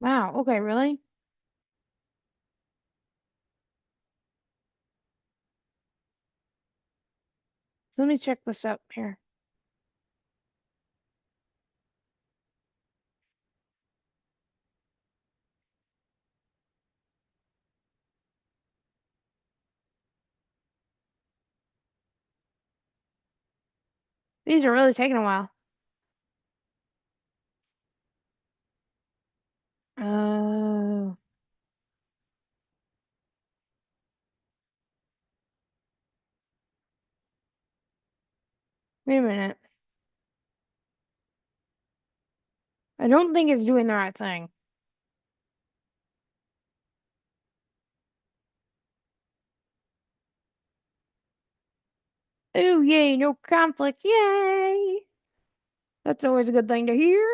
Wow, okay, really? So let me check this up here. These are really taking a while. Oh. Wait a minute. I don't think it's doing the right thing. Oh, yay, no conflict. Yay! That's always a good thing to hear.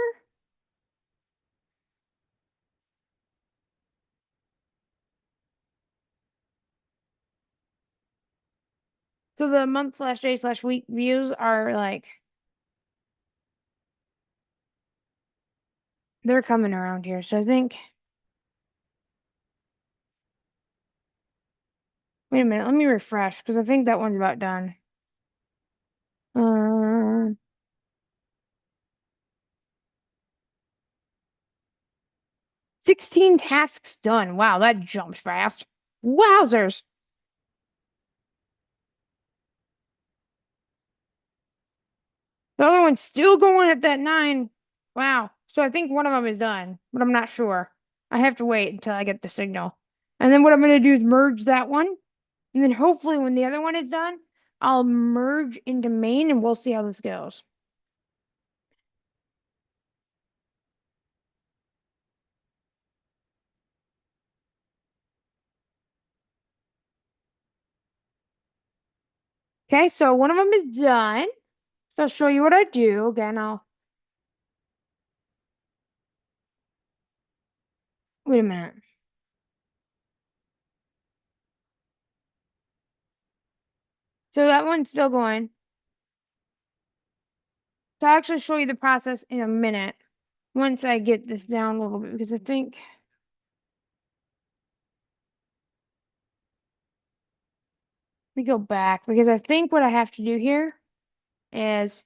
So the month/day/week views are like, they're coming around here. So I think, wait a minute, let me refresh because I think that one's about done. 16 tasks done. Wow, that jumped fast. Wowzers. The other one's still going at that 9. Wow. So I think one of them is done, but I'm not sure. I have to wait until I get the signal. And then what I'm going to do is merge that one. And then hopefully when the other one is done, I'll merge into main and we'll see how this goes. Okay, so one of them is done. So I'll show you what I do. Again, wait a minute. So that one's still going. So I'll actually show you the process in a minute once I get this down a little bit because I think let me go back because I think what I have to do here is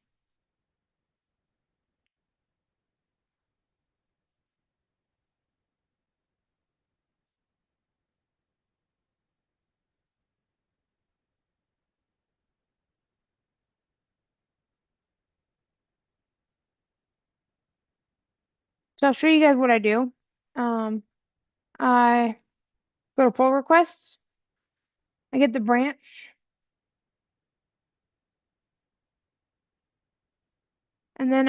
so I'll show you guys what I do. I go to pull requests. I get the branch, and then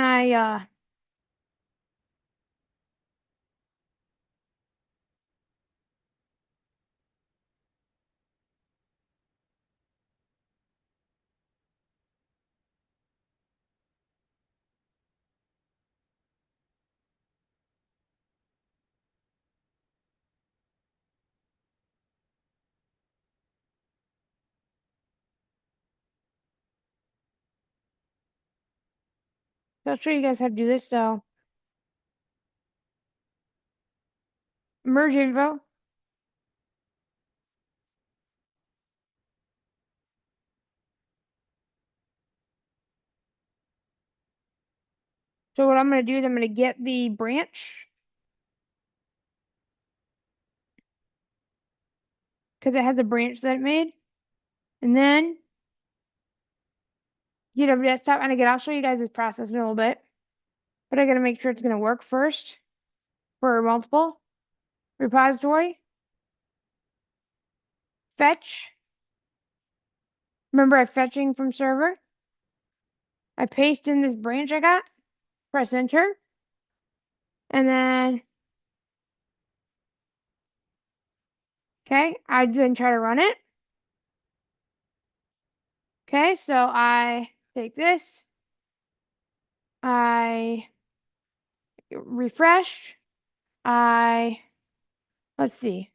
so I'll show you guys how to do this. So merge info. So what I'm going to do is I'm going to get the branch because it has a branch that it made. And then get over desktop and I'll show you guys this process in a little bit. But I got to make sure it's going to work first for multiple. Repository. Fetch. Remember I fetching from server. I paste in this branch I got. Press enter. And then, okay, I then try to run it. Okay, so I take this. I refresh. Let's see.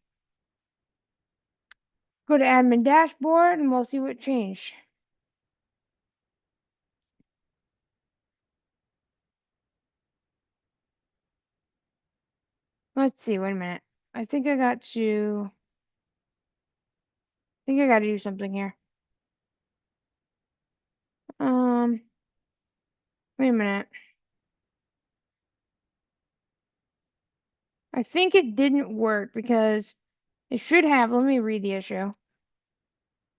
Go to admin dashboard and we'll see what changed. Let's see, wait a minute. I think I got to do something here. Wait a minute. I think it didn't work because it should have. Let me read the issue.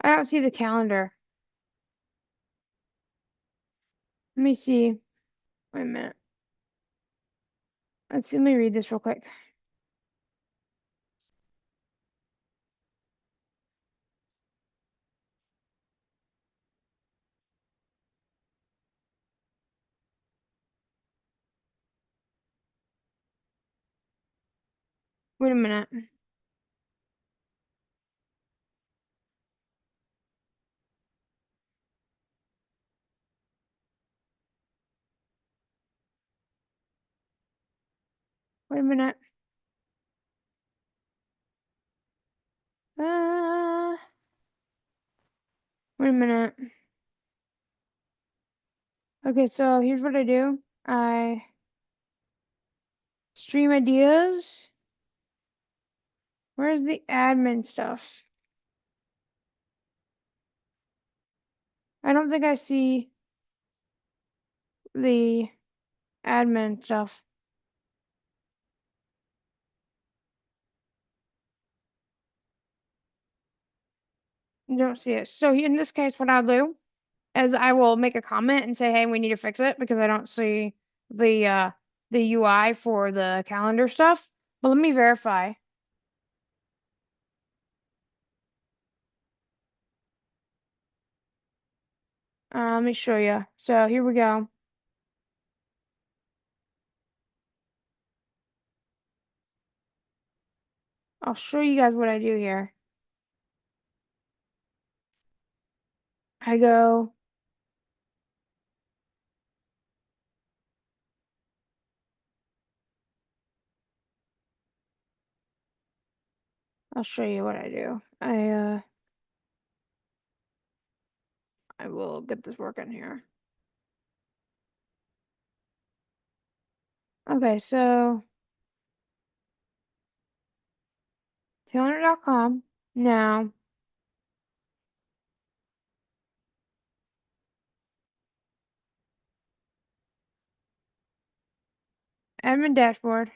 I don't see the calendar. Let me see. Wait a minute. Let me read this real quick. Wait a minute. Wait a minute. Wait a minute. Okay, so here's what I do. I stream ideas. Where's the admin stuff? I don't think I see the admin stuff. You don't see it. So in this case, what I'll do is I will make a comment and say, hey, we need to fix it because I don't see the UI for the calendar stuff. But let me verify. Let me show you. So here we go. I'll show you guys what I do here. I go. I'll show you what I do. I will get this working here. Okay, so calendar.com. Now, admin dashboard.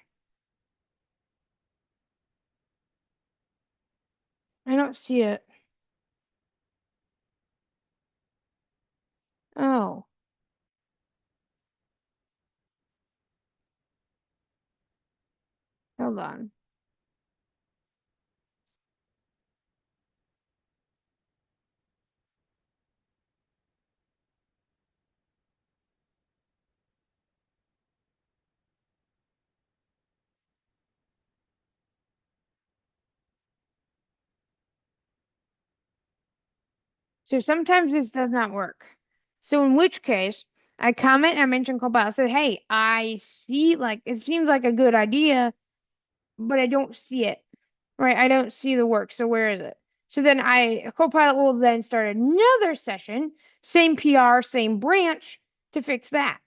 I don't see it. Oh, hold on. So sometimes this does not work. So in which case, I comment, I mention Copilot. I said, hey, I see, like, it seems like a good idea, but I don't see it. Right? I don't see the work. So where is it? So then Copilot will then start another session, same PR, same branch to fix that.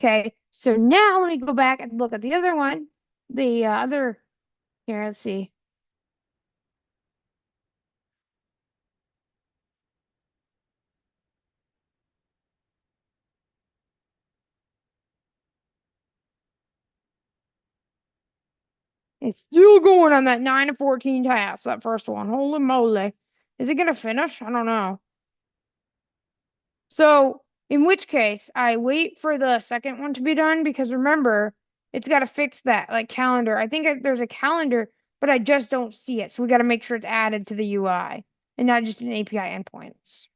Okay. So now let me go back and look at the other one. The other, here, let's see. It's still going on that 9 to 14 task, that first one. Holy moly. Is it gonna finish? I don't know. So, in which case, I wait for the second one to be done because remember, it's got to fix that like calendar. I think there's a calendar, but I just don't see it. So we got to make sure it's added to the UI and not just an API endpoints.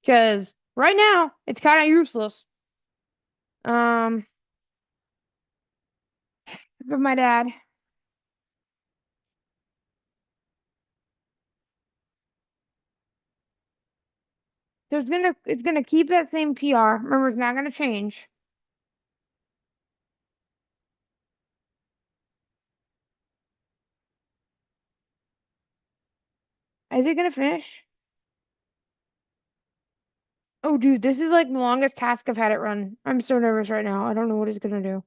Because right now, it's kind of useless. With my dad. So it's gonna keep that same PR. Remember, it's not gonna change. Is it gonna finish? Oh, dude, this is like the longest task I've had it run. I'm so nervous right now. I don't know what it's gonna do.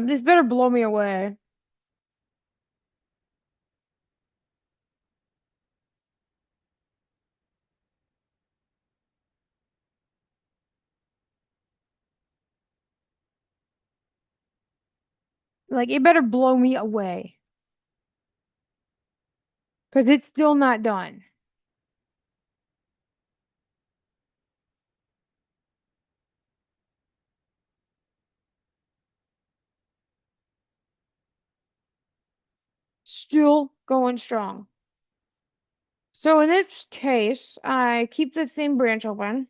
This better blow me away. Like, it better blow me away. Because it's still not done. Still going strong. So in this case, I keep the same branch open.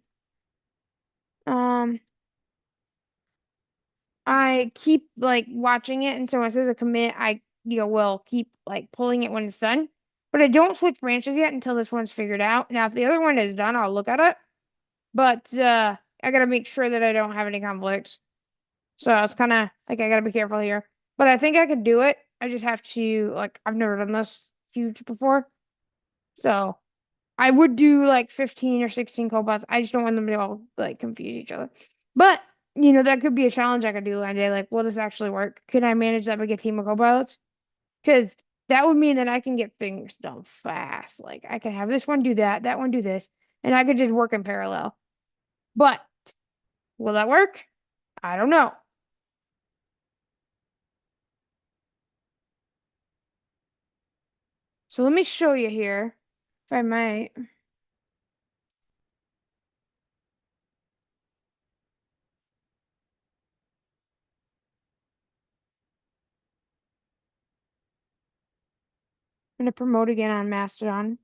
Um, I keep like watching it, and so when it says a commit, I will keep like pulling it when it's done. But I don't switch branches yet until this one's figured out. Now, if the other one is done, I'll look at it. But I gotta make sure that I don't have any conflicts. So it's kind of like I gotta be careful here. But I think I could do it. I just have to like I've never done this huge before. So I would do like 15 or 16 cobots. I just don't want them to all like confuse each other. But that could be a challenge I could do one day. Like, will this actually work? Can I manage that big a team of cobots? Because that would mean that I can get things done fast. Like I can have this one do that, that one do this, and I could just work in parallel. But will that work? I don't know. So let me show you here, if I might. I'm gonna promote again on Mastodon.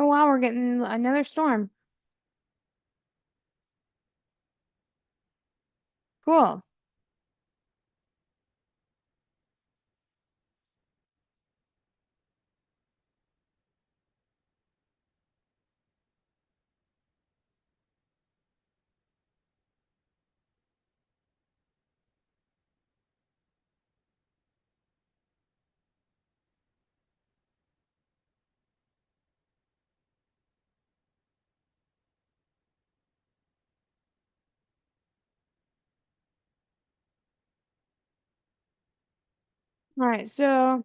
Oh wow, we're getting another storm. Cool. All right, so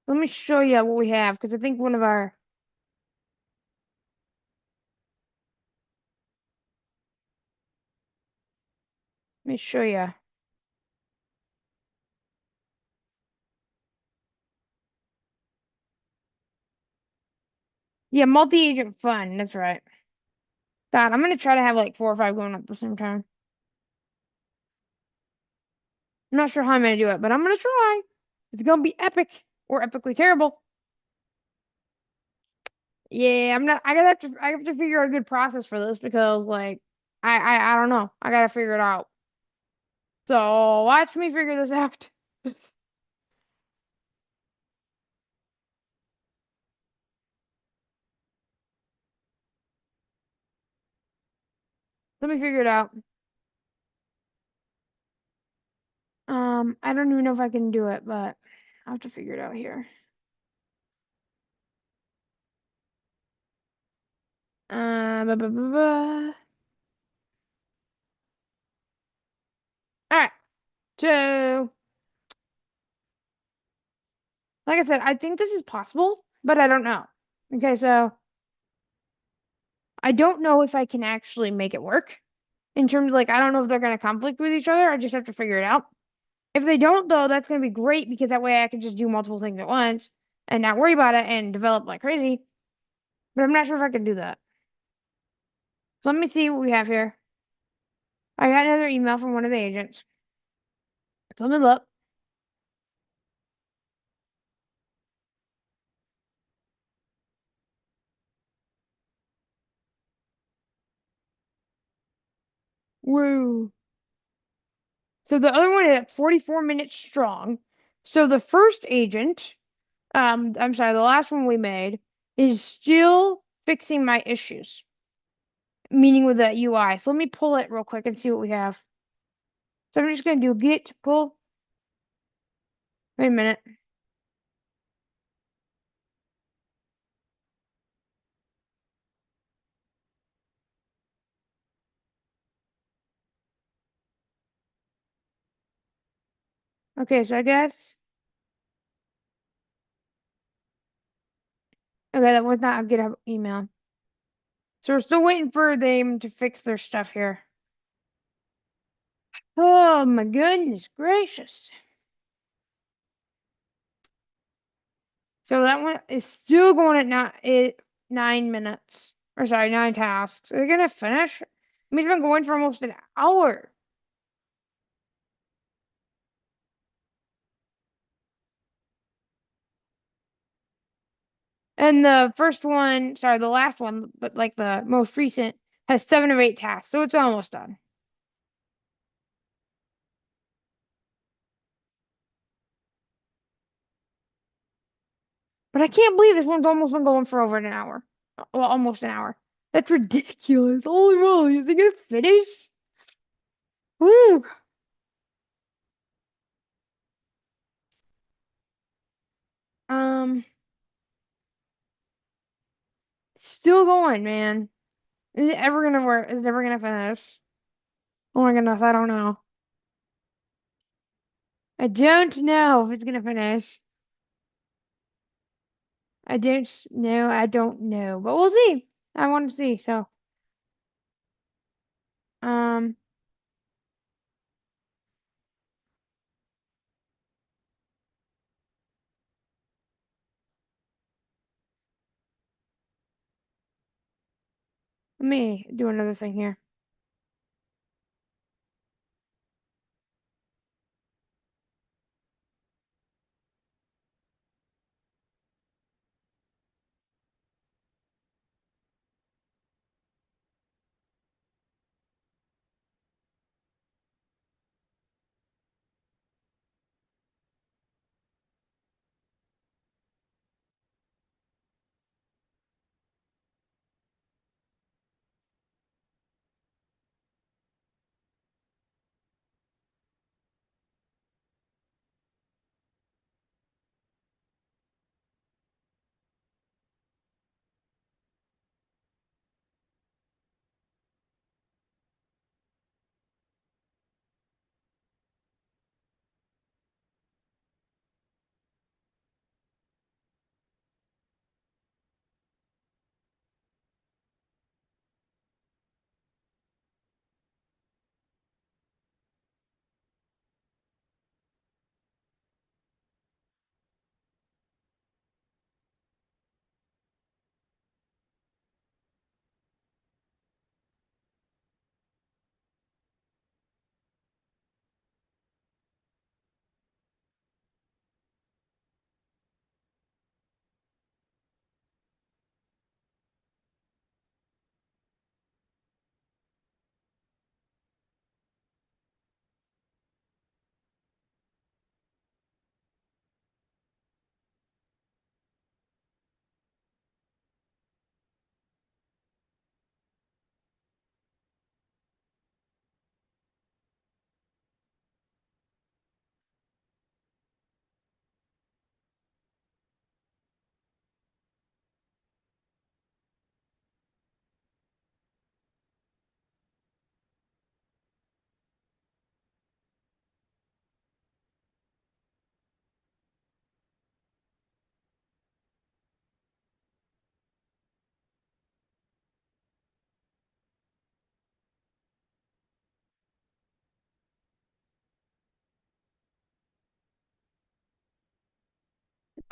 let me show you what we have because I think one of our let me show you. Yeah, multi-agent fun. That's right. God, I'm gonna try to have like 4 or 5 going up at the same time. I'm not sure how I'm gonna do it, but I'm gonna try. It's gonna be epic or epically terrible. Yeah, I'm not. I have to figure out a good process for this because like I don't know. I gotta figure it out. So watch me figure this out. Let me figure it out. I don't even know if I can do it, but I have to figure it out here. Ba, ba, ba, ba. All right. So, like I said, I think this is possible, but I don't know. Okay, so I don't know if I can actually make it work in terms of like I don't know if they're gonna conflict with each other. I just have to figure it out. If they don't, though, that's gonna be great because that way I can just do multiple things at once and not worry about it and develop like crazy. But I'm not sure if I can do that. So let me see what we have here. I got another email from one of the agents. So let me look. Woo. So the other one is at 44 minutes strong. So the first agent, I'm sorry, the last one we made is still fixing my issues, meaning with that UI. So let me pull it real quick and see what we have. So I'm just gonna do git pull. Wait a minute. Okay, so I guess okay, that was not a GitHub email. So we're still waiting for them to fix their stuff here. Oh my goodness gracious. So that one is still going at 9 minutes. Or sorry, 9 tasks. Are they gonna finish? I mean, it's been going for almost an hour. And the first one, sorry, the last one, but like the most recent, has 7 of 8 tasks, so it's almost done. But I can't believe this one's almost been going for over an hour. Well, almost an hour. That's ridiculous. Holy moly, is it gonna finish? Woo! Um, still going, man. Is it ever gonna work? Is it ever gonna finish? Oh my goodness, I don't know. I don't know if it's gonna finish. I don't know. I don't know, but we'll see. I want to see. So, um, let me do another thing here.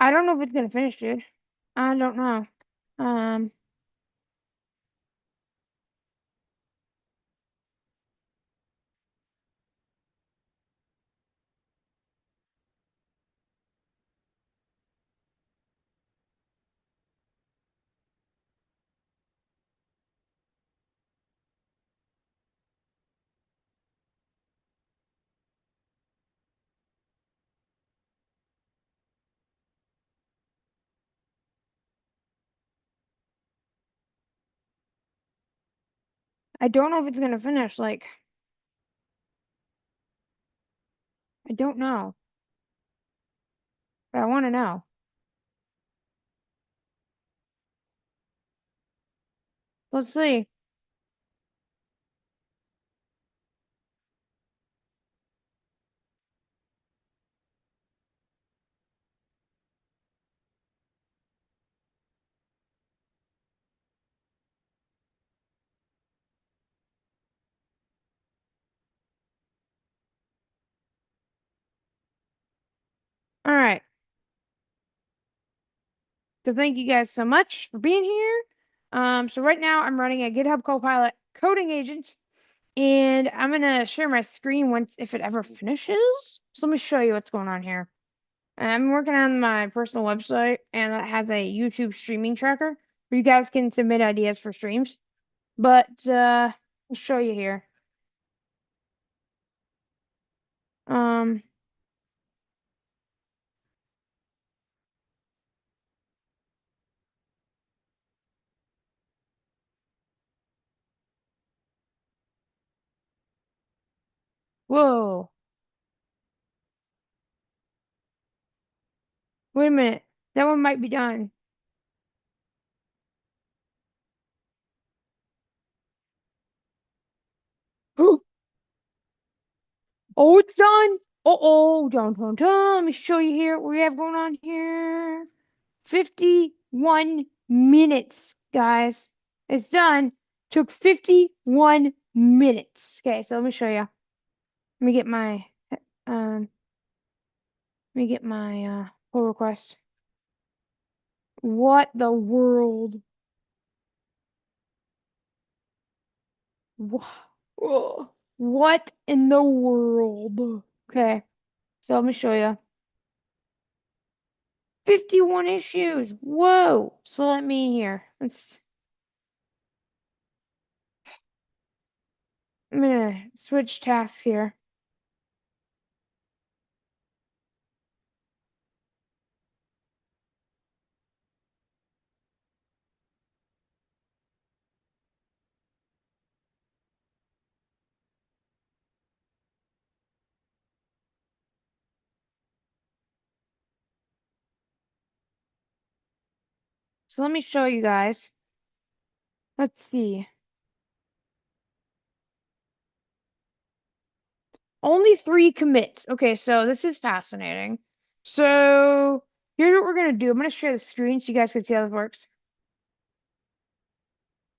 I don't know if it's gonna finish, dude. I don't know. I don't know if it's gonna finish. Like, I don't know, but I want to know. Let's see. All right. So thank you guys so much for being here. So right now I'm running a GitHub Copilot coding agent, and I'm gonna share my screen once if it ever finishes. So let me show you what's going on here. I'm working on my personal website, and that has a YouTube streaming tracker where you guys can submit ideas for streams. But I'll show you here. Um, whoa. Wait a minute. That one might be done. Oh, it's done. Uh-oh, dun, dun, dun. Let me show you here what we have going on here. 51 minutes, guys. It's done. Took 51 minutes. Okay, so let me show you. Let me get my um pull request. What the world? What in the world? Okay, so let me show you. 51 issues. Whoa. So let me here. I'm gonna switch tasks here. So let me show you guys. Let's see. Only 3 commits. Okay, so this is fascinating. So here's what we're gonna do. I'm gonna share the screen so you guys can see how this works.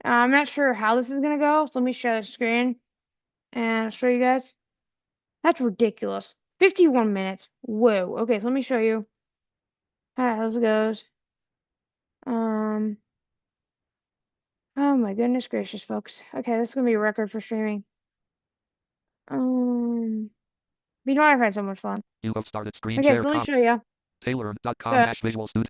I'm not sure how this is gonna go, so let me share the screen and I'll show you guys. That's ridiculous. 51 minutes. Whoa. Okay, so let me show you how this goes. Oh my goodness gracious, folks. Okay, this is gonna be a record for streaming. You know, I've had so much fun. You have started screen Okay, share. so let me show you. Taylor.com-visual student.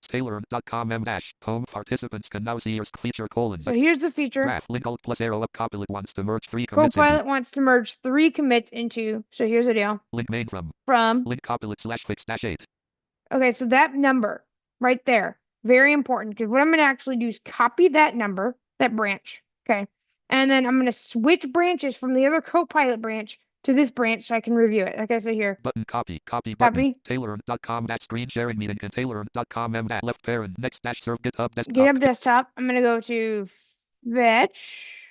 Taylor.com home participants can now see your feature colon. So here's the feature. Graph link alt plus arrow up Copilot wants to merge 3 commits Copilot wants to merge 3 commits into. So here's the deal. Link main from link Copilot /fix-8. Okay, so that number right there, very important, because what I'm going to actually do is copy that number, that branch. Okay, and then I'm going to switch branches from the other Copilot branch to this branch so I can review it. Okay, so here. Button copy button. Taylor.com screen sharing meeting and Taylor.com left parent next serve GitHub desktop. GitHub desktop. I'm gonna go to fetch.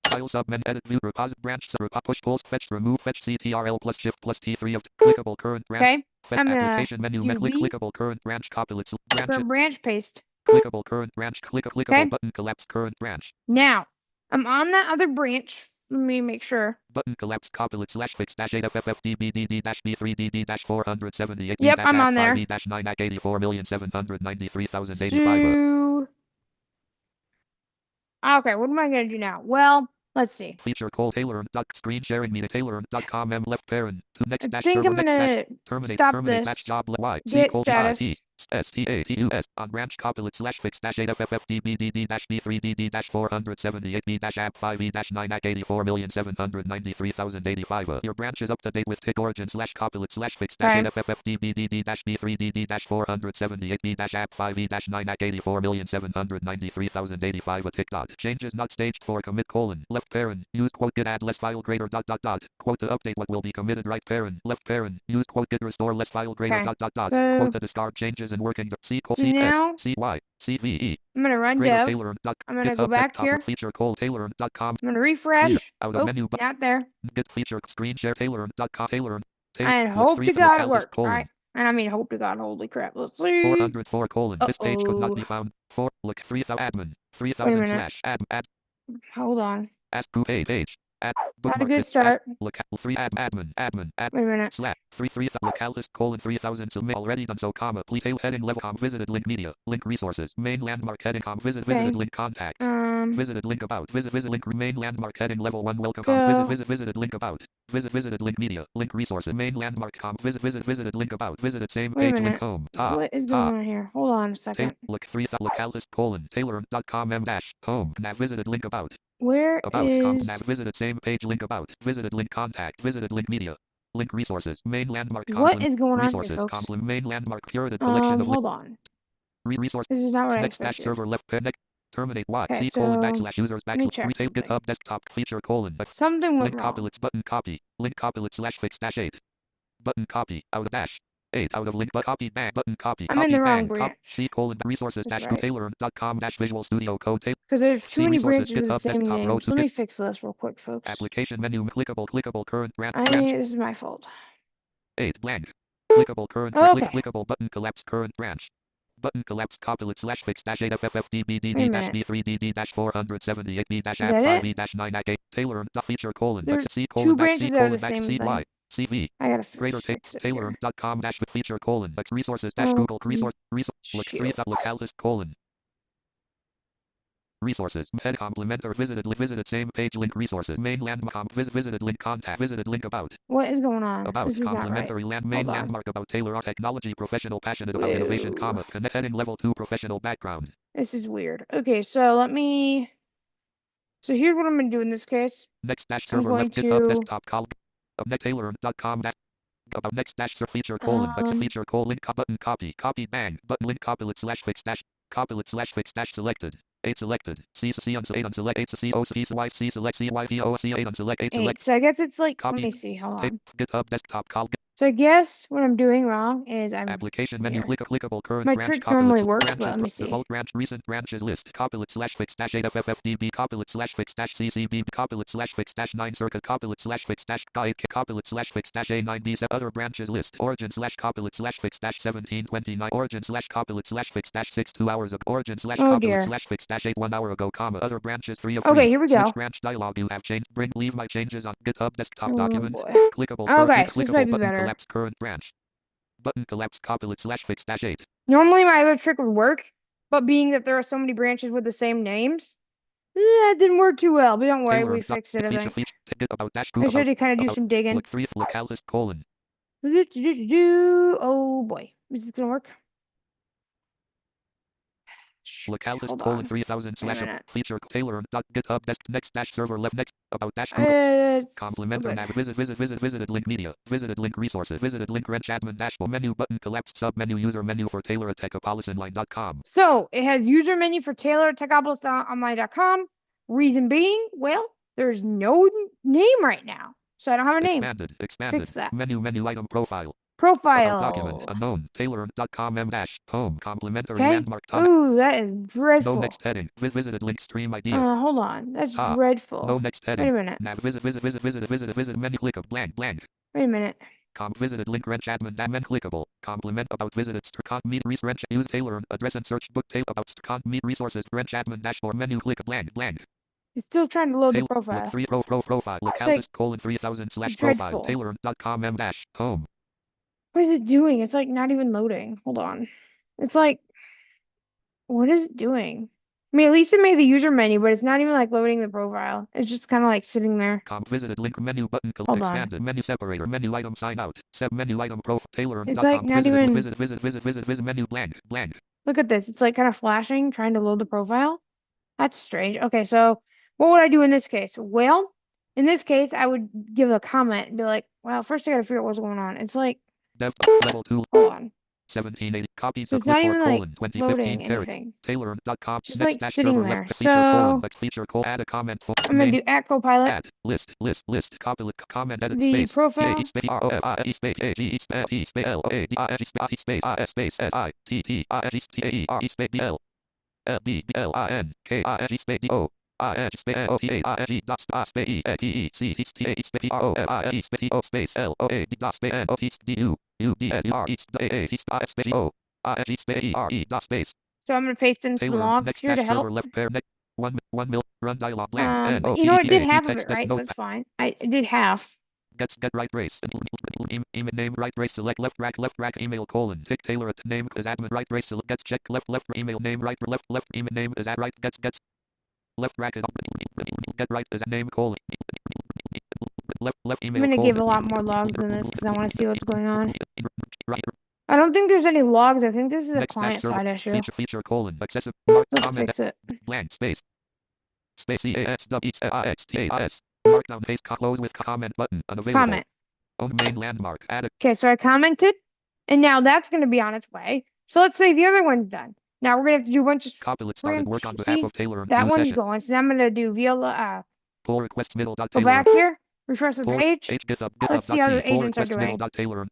File submenu edit view repository branch push post fetch remove fetch ctrl plus shift plus T3 of clickable current branch. Okay. Fetch application menu clickable current branch Copilot branch paste. Clickable current branch clickable button collapse current branch. Now I'm on that other branch Let me make sure. Button collapse copilot slash fix dash 8 FFFDBDD dash B3DD dash 478 Yep, I'm on there. 5 dash 9 84,793,085. So, okay, what am I gonna do now? Well, let's see. Feature call Taylor dot screen sharing media Taylor.com M left parent to next I dash think server I'm next dash gonna stop terminate this. batch job Y C Get call status. T STATUS on branch copilot slash fix dash 8 FFFDBDD dash B3DD dash 478 B dash app 5 E dash 9 84,793,085. Your branch is up to date with tick origin slash copilot slash fix dash 8 FFFDBDD dash B3DD dash 478 B dash app 5 E dash 9 84,793,085. A tick dot changes not staged for commit colon left parent use quote git add less file greater dot quote to update what will be committed right parent left parent use quote git restore less file greater dot quote to discard changes in working C so now CY CVE. I'm gonna run Greater dev. Taylor dot I'm gonna go GitHub back desktop here. feature call Taylor.com. I'm gonna refresh. Out of menu not there. Git feature screen share Taylor.com Taylor. And hope to God it worked. Right? And I mean hope to God, holy crap. Let's see. 404 colon. This page could not be found. 4 look 3000 admin 3000 slash add hold on. ask who page at Not a good start. Look at 3 admin Wait a minute. slash 3 localist colon 3000 submit already done so comma please heading level visited link media link resources main landmark heading visited link contact visited link about visit link main landmark heading level 1 welcome visited link about visited link media link resources main landmark visited link about visited same page link home what is going on here? Hold on a second. Look 3 localist colon Taylor.com m dash home nav visited link about where is nav visited same page link about visited link contact visited link media link resources main landmark what is going on resources here, folks? main landmark curated collection of hold on. resource This is not what I next dash expected. server left next terminate Y Okay, C colon backslash users backslash retail GitHub desktop feature colon something went link wrong. copilots button copy link copilot slash fix dash 8 button copy out of dash 8 out of link but copy back button copy I'm in the wrong branch. C colon resources dash Taylor.com dash Visual Studio Code because there's too many branches with the same desktop name. So let me fix this real quick, folks. application menu clickable current branch this is my fault. 8 blank clickable current clickable button collapse current branch button collapse copilot slash fix dash 8 FFFDBDD dash B3DD dash 478 B dash app 5 E dash 9 Taylor feature colon C colon back C colon back CY CV I gotta greater Taylor.com dash with feature colon X resources dash Google resource look 3 localist colon resources head complement or visited same page link resources main landmark visited link contact visited link about what is going on about complementary main landmark about Taylor technology professional passionate about innovation comma connect heading level 2 professional background. This is weird. Okay, so let me here's what I'm gonna do in this case. Next dash server left GitHub desktop call of Taylor.com about next dash feature colon feature colon link button copy bang button link copilot slash fix dash selected 8 selected C on 8 on select 8 C O C Y C select C Y P O C 8 on select 8 select. So I guess it's like copy, let me see, hold on. GitHub desktop call. So I guess what I'm doing wrong is I'm application menu clickable current my branch trick normally works, branches, but let me see. default branch recent branches list copilot slash fix dash 8 FFFDB copilot slash fix dash CCB copilot slash fix dash 9 circuit copilot slash fix dash guide copilot slash fix dash A9 B other branches list origin slash copilot slash fix dash 1729 origin slash copilot slash fix dash 6 2 hours ago origin slash copilot slash fix dash 8 1 hour ago comma other branches 3 of 3. Okay, here we go. Switch branch dialog you have changed leave my changes on GitHub desktop document clickable clickable button collapse current branch button collapse copilot slash fix dash 8. Normally my other trick would work, but being that there are so many branches with the same names, that didn't work too well. But don't worry, we fixed it. I think. I should kind of do some digging. Look 3 localist colon. Oh boy, is this gonna work? Localist colon 3000 slash feature Taylor GitHub desk next dash server left next about dash complementary nav visited link media visited link resources visited link wrench admin dashboard menu button collapsed sub menu user menu for Taylor at techopolisonline.com. So it has user menu for Taylor at techopolisonline.com. Reason being, well, there's no name right now, so I don't have a name. Expanded. Fix that. Menu item profile. Profile. Document unknown Taylor.com m dash home complementary okay. landmark. Ooh, that is dreadful. No next heading. Visited link stream ideas. Hold on, that's dreadful. No next heading. Wait a minute. Nav visit menu click of blank. Wait a minute. Visited link wrench admin damen clickable. Complement about visited Strcont meet wrench use Taylor address and search book tape about Strcont meet resources wrench admin dashboard menu click blank. It's still trying to load the Taylor, profile. look 3 profile. Look Like, Alvis colon 3000 slash dreadful. profile. Taylor.com m dash home. What is it doing? It's like not even loading. Hold on. It's like, what is it doing? I mean, at least it made the user menu, but it's not even like loading the profile. It's just kind of like sitting there. Visited link menu button. Hold on. Expanded menu separator menu item sign out. Sub menu item pro Taylor. It's like not visited, even. Visit menu blank. Look at this. It's like kind of flashing, trying to load the profile. That's strange. Okay, so what would I do in this case? Well, in this case, I would give a comment and be like, well, first I gotta figure out what's going on. It's like, Dev level 2. hold on. 1780 copies So of it's not clipboard even like colon 2015 loading character. anything. Taylor.com Just next like dash sitting server there. left feature colon So next feature add a comment for I'm gonna main do at Copilot. add list copy comment edit The space profile. space R O F I E space A G E space E space L O A D I S space I S space S I T T I S T A E R E space B L L B B L I N K I S space D O I S space O T A I S E dot space E P E C T T A space R O F I E space O space L O A D dot space N O T D U U D S U R E A A T space O I S space E R E dot space. So I'm gonna paste in some Taylor logs next here to dash help. server left pair next 1 mil run dialog blank But you know, it did half of it, right? So it's fine. It did half. Get right race. Email name right race select left rack email colon tick Taylor at name as admin right race select gets check left email name right left email name as at right gets left rack is get right as name colon left email. I'm gonna give a lot more logs than this because I want to see what's going on. I don't think there's any logs. I think this is a client side issue. Feature colon excessive mark Let's comment fix it. blank space CASWEXTAIS markdown paste close with comment button unavailable. Comment. Own main landmark add a Okay, so I commented, and now that's gonna be on its way. So let's say the other one's done. Now we're gonna have to do a bunch of Copilot started work on behalf of Taylor and that new one's session. going. So now I'm gonna do via pull request middle dot go Taylor. back here, refresh the Pull page. Let's see how the agents are middle doing. dot Taylor.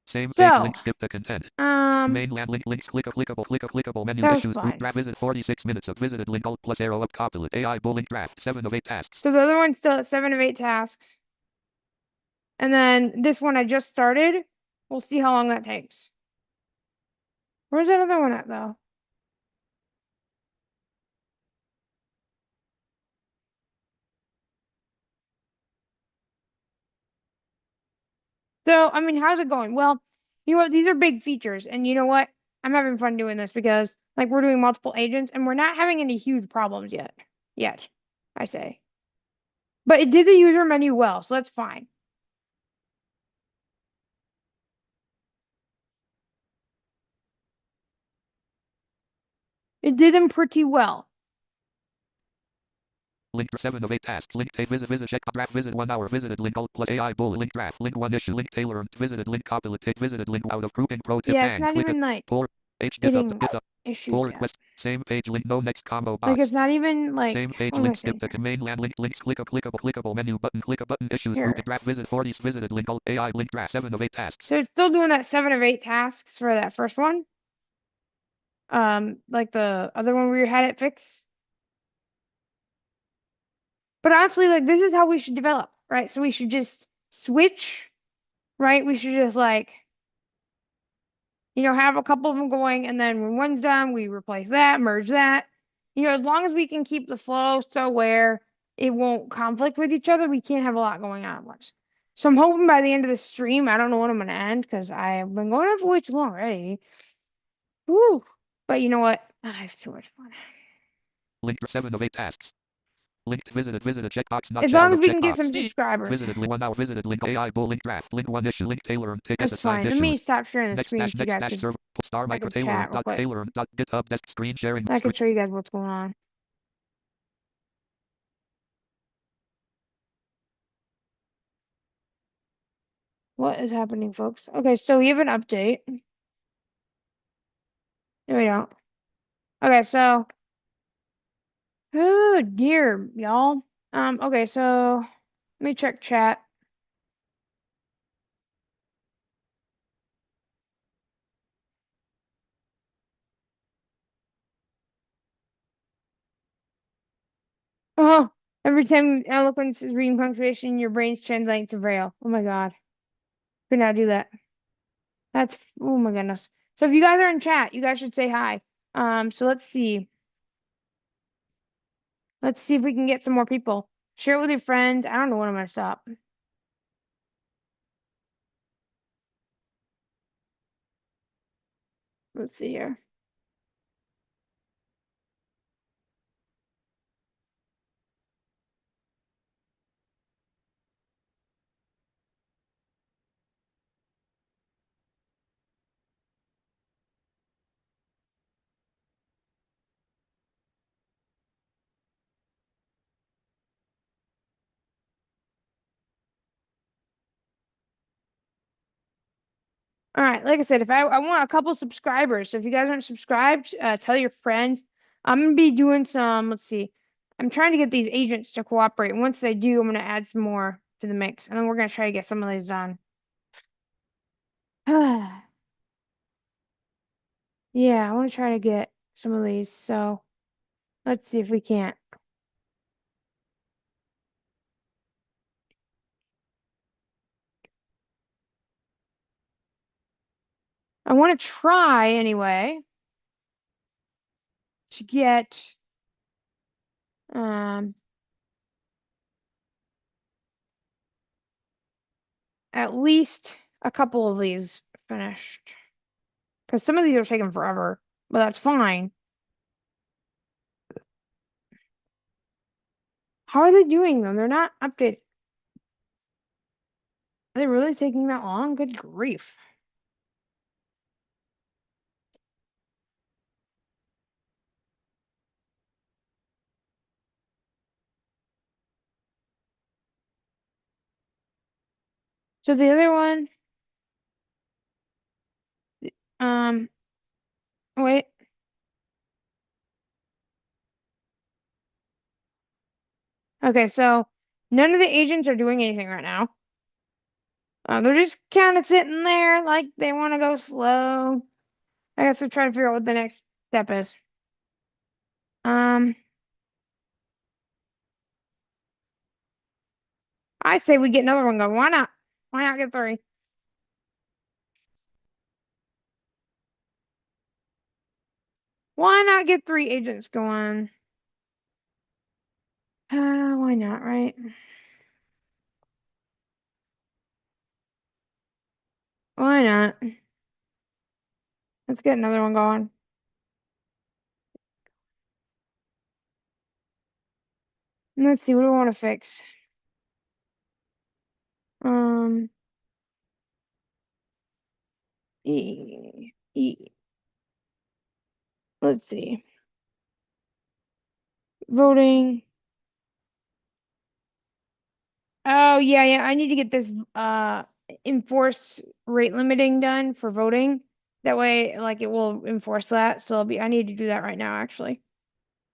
Same So, page link skip the content. Mainland links clickable menu that was issues group fine. draft visit 46 minutes of visited link alt plus arrow up Copilot AI bull link draft 7 of 8 tasks. So the other one's still at 7 of 8 tasks. And then this one I just started. We'll see how long that takes. Where's that other one at though? So, I mean, how's it going? Well, you know what? These are big features. And you know what? I'm having fun doing this because, like, we're doing multiple agents and we're not having any huge problems yet. Yet, I say. But it did the user menu well, so that's fine. It did them pretty well. Link 7 of 8 tasks. Link visit check draft visit 1 hour visited link alt plus AI bull link draft link 1 issue link Taylor visited link Copilot take visited link out of grouping pro tip Yeah, it's not even like pull H getting get up issues pull yet. request same page link no next combo box. Like it's not even like same page link skip the mainland link links clickable menu button click a button issues here. group draft visit 40 visited link alt AI link draft 7 of 8 tasks. So it's still doing that 7 of 8 tasks for that first one. Like the other one we had it fixed. But honestly, like this is how we should develop, right? So we should just switch, right? We should just like, you know, have a couple of them going, and then when one's done, we replace that, merge that. You know, as long as we can keep the flow so where it won't conflict with each other, we can't have a lot going on at once. So I'm hoping by the end of the stream, I don't know when I'm gonna end because I've been going on for way too long already. Woo! But you know what? I have too much fun. Link 7 of 8 tasks. Linked visited checkbox not as long as we can get some subscribers. Visited 1 hour visited link AI bull link draft link 1 issue link Taylor and take That's fine. Let me stop sharing the screen so you guys can server star micro Taylor dot Taylor dot GitHub desk screen sharing. I can show you guys what's going on. What is happening, folks? Okay, so we have an update. No, we don't. Okay, so oh dear, y'all. Okay, so let me check chat. Oh, every time eloquence is reading punctuation, your brain's translating to braille. Oh my god. Could not do that. That's oh my goodness. So if you guys are in chat, you guys should say hi. So let's see. Let's see if we can get some more people. Share it with your friends. I don't know when I'm gonna stop. Let's see here. All right, like I said, if I want a couple subscribers, so if you guys aren't subscribed, tell your friends. I'm gonna be doing some. Let's see. I'm trying to get these agents to cooperate. Once they do, I'm gonna add some more to the mix, and then we're gonna try to get some of these done. Yeah, I want to try to get some of these. So let's see if we can't. I want to try anyway to get um at least a couple of these finished. Because some of these are taking forever, but that's fine. How are they doing them? They're not updated. Are they really taking that long? Good grief. So the other one, um, wait. Okay, so none of the agents are doing anything right now. They're just kind of sitting there like they want to go slow. I guess they're trying to figure out what the next step is. Um, I say we get another one going. Why not? Why not get three? Why not get three agents going? Why not, right? Why not? Let's get another one going. And let's see, what do we want to fix? Um, e. Let's see. Voting. Oh, yeah, yeah. I need to get this enforce rate limiting done for voting. That way, like it will enforce that. So I need to do that right now, actually.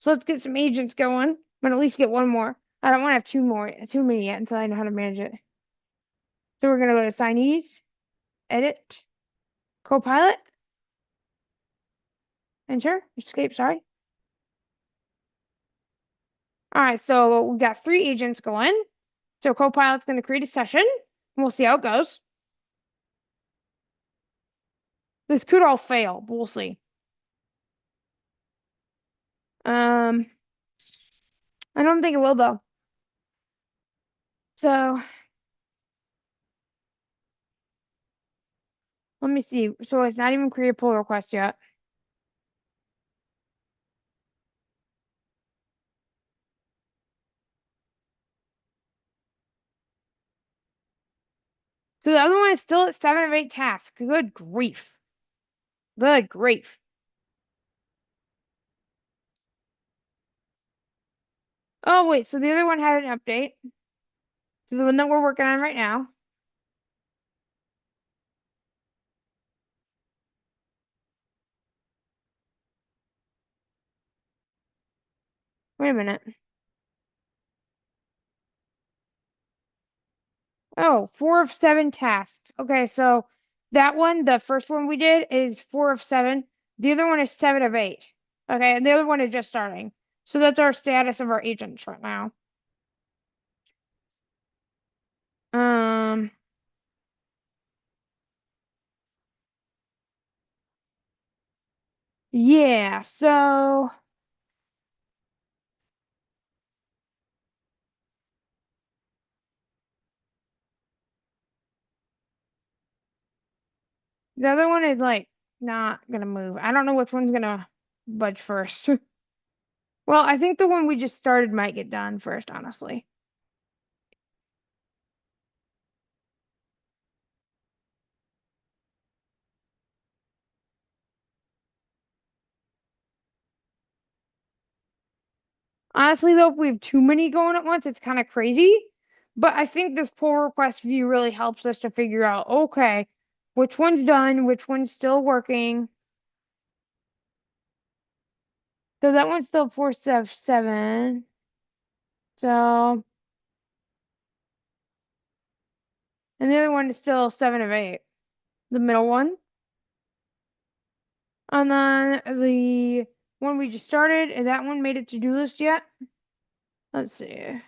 So let's get some agents going. I'm gonna at least get one more. I don't want to have too many yet until I know how to manage it. So we're gonna go to signees, edit, Copilot, enter, escape, sorry. All right, so we got three agents going. So Copilot's gonna create a session, and we'll see how it goes. This could all fail, but we'll see. I don't think it will though. So let me see. So it's not even created pull request yet. So the other one is still at 7 of 8 tasks. Good grief. Good grief. Oh wait, so the other one had an update. So the one that we're working on right now. Wait a minute. Oh, 4 of 7 tasks. Okay, so that one, the first one we did, is 4 of 7. The other one is 7 of 8. Okay, and the other one is just starting. So that's our status of our agents right now. Um, yeah, so The other one is like not gonna move. I don't know which one's gonna budge first. Well, I think the one we just started might get done first, honestly. Honestly, though, if we have too many going at once, it's kind of crazy. But I think this pull request view really helps us to figure out, okay, which one's done, which one's still working. So that one's still 477. So, and the other one is still 7 of 8. The middle one. And then the one we just started, is that one made a to-do list yet? Let's see.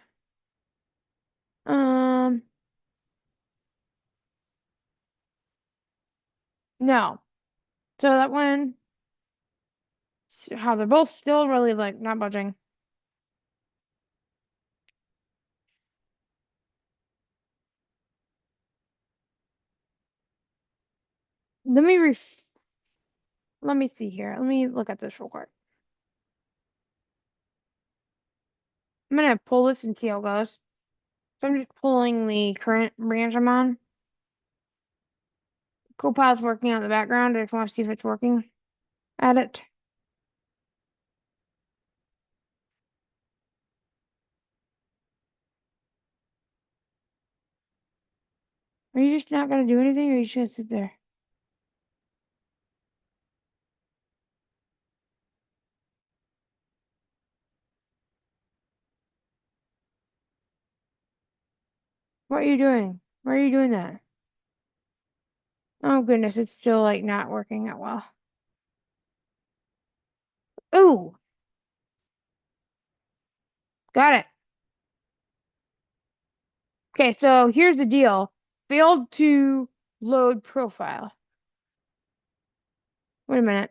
No. So that one, how they're both still really like not budging. Let me see here. Let me look at this real quick. I'm gonna pull this and see how it goes. So I'm just pulling the current branch I'm on. Copilot's working on the background. I just want to see if it's working at it. Are you just not gonna do anything, or are you just gonna sit there? What are you doing? Why are you doing that? Oh goodness, it's still like not working that well. Ooh, got it. Okay, so here's the deal. Failed to load profile. Wait a minute.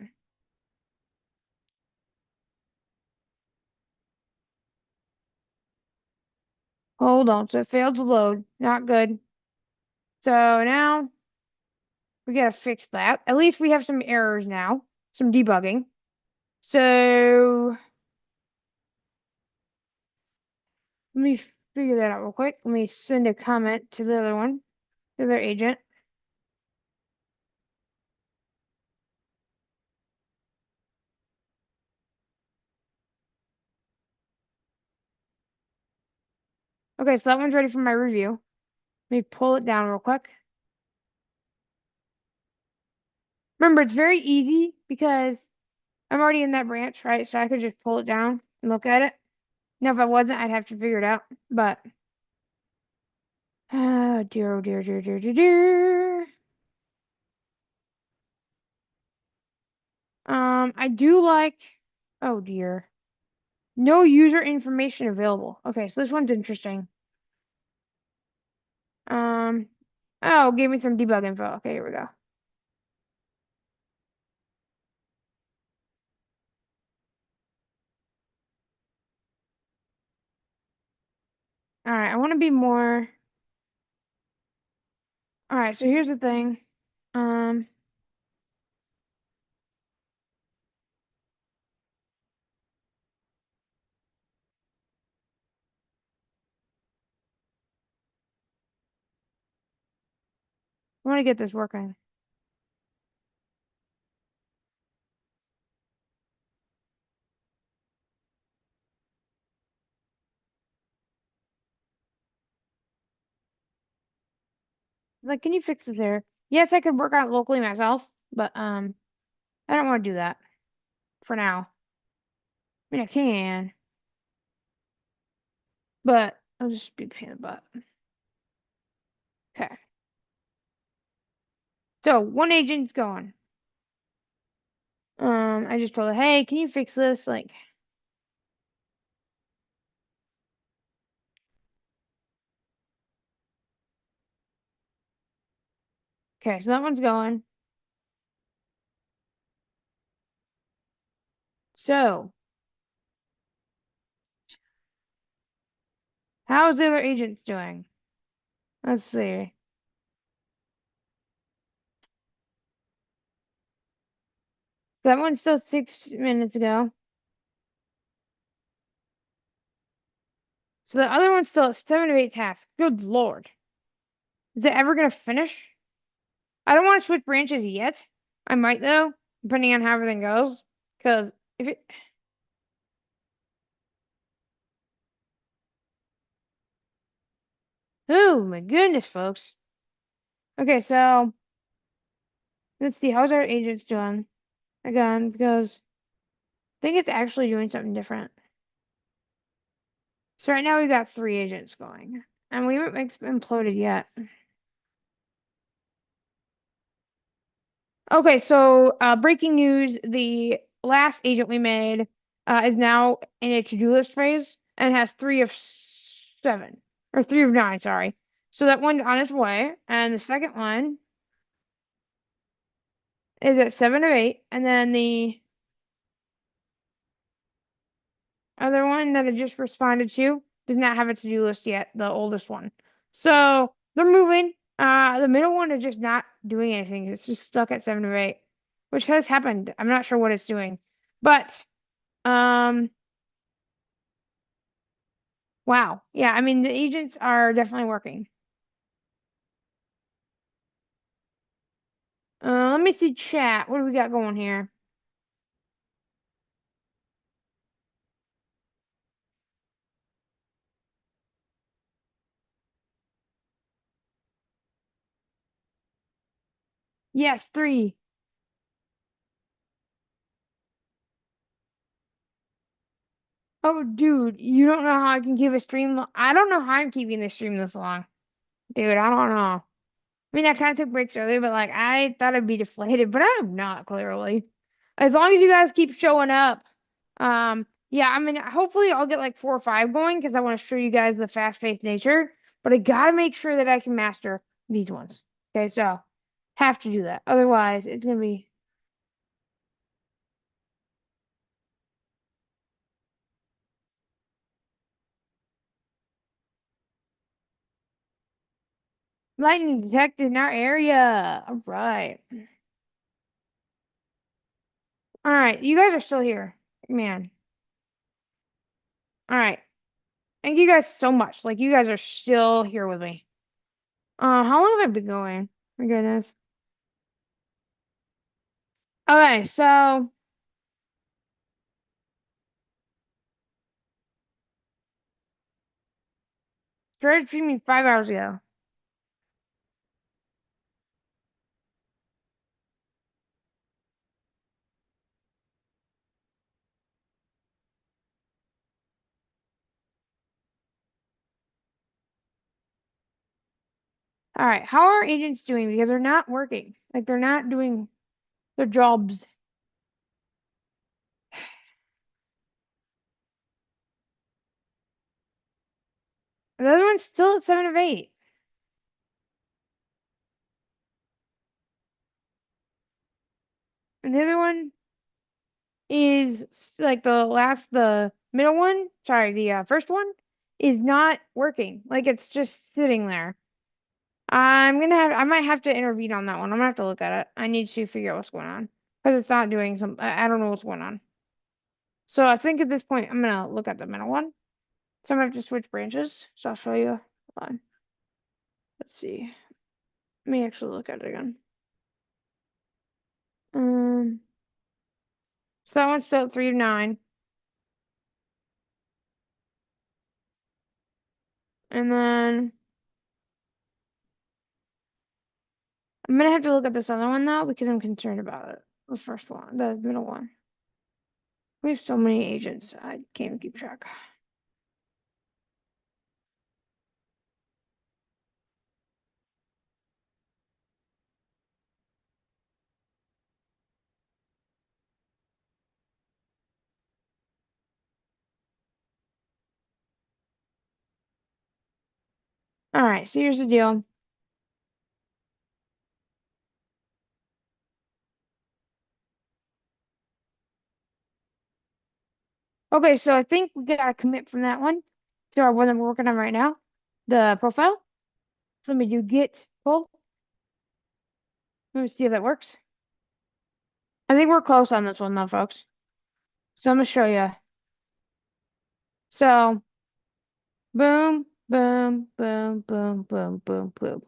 Hold on. So it failed to load. Not good. So now we gotta fix that. At least we have some errors now. Some debugging. So let me figure that out real quick. Let me send a comment to the other one, the other agent. Okay, so that one's ready for my review. Let me pull it down real quick. Remember, it's very easy because I'm already in that branch, right? So I could just pull it down and look at it. Now, if I wasn't, I'd have to figure it out. But, oh dear, oh dear, dear, dear, dear, dear. I do like, oh dear. No user information available. Okay, so this one's interesting. Um, oh, gave me some debug info. Okay, here we go. All right, I want to be more. All right, so here's the thing. Um, I want to get this working. Like, can you fix this there? Yes, I could work on it locally myself, but I don't want to do that for now. I mean, I can, but I'll just be a pain in the butt. Okay. So one agent's going. I just told her, hey, can you fix this? Like, okay, so that one's going. So, how's the other agents doing? Let's see. That one's still 6 minutes ago. So the other one's still at 7 of 8 tasks. Good lord. Is it ever gonna finish? I don't want to switch branches yet. I might though, depending on how everything goes. Because if it Oh my goodness, folks. Okay, so let's see, how's our agents doing? Again, because I think it's actually doing something different. So right now we've got 3 agents going. And we haven't imploded yet. Okay, so breaking news, the last agent we made is now in a to-do list phase and has 3 of 7. Or 3 of 9, sorry. So that one's on its way. And the second one is at 7 of 8. And then the other one that I just responded to does not have a to-do list yet, the oldest one. So they're moving. The middle one is just not doing anything. It's just stuck at 7 of 8, which has happened. I'm not sure what it's doing. But wow. Yeah, I mean the agents are definitely working. Let me see chat. What do we got going here? Yes, 3. Oh, dude, you don't know how I can keep a stream. I don't know how I'm keeping this stream this long. Dude, I don't know. I mean, I kind of took breaks earlier, but like I thought I'd be deflated, but I'm not clearly. As long as you guys keep showing up. Yeah, I mean, hopefully I'll get like 4 or 5 going because I want to show you guys the fast-paced nature, but I gotta make sure that I can master these ones. Okay, so have to do that. Otherwise, it's gonna be lightning detected in our area. All right. All right, you guys are still here. Man. All right. Thank you guys so much. Like you guys are still here with me. How long have I been going? My goodness. Okay, so started streaming 5 hours ago. All right, how are agents doing? Because they're not working. Like they're not doing their jobs. The other one's still at 7 of 8. And the other one is like the middle one, sorry, the first one is not working. Like it's just sitting there. I might have to intervene on that one. I'm gonna have to look at it. I need to figure out what's going on because it's not doing some. I don't know what's going on. So I think at this point I'm gonna look at the middle one. So I'm gonna have to switch branches. So I'll show you. Hold on. Let's see. Let me actually look at it again. Um. So that one's still at 3 of 9, and then I'm gonna have to look at this other one now because I'm concerned about it. The first one, the middle one. We have so many agents, I can't keep track. All right, so here's the deal. Okay, so I think we got a commit from that one to our one that we're working on right now, the profile. So let me do git pull. Let me see if that works. I think we're close on this one though, folks. So I'm gonna show you. So boom, boom, boom, boom, boom, boom, boom.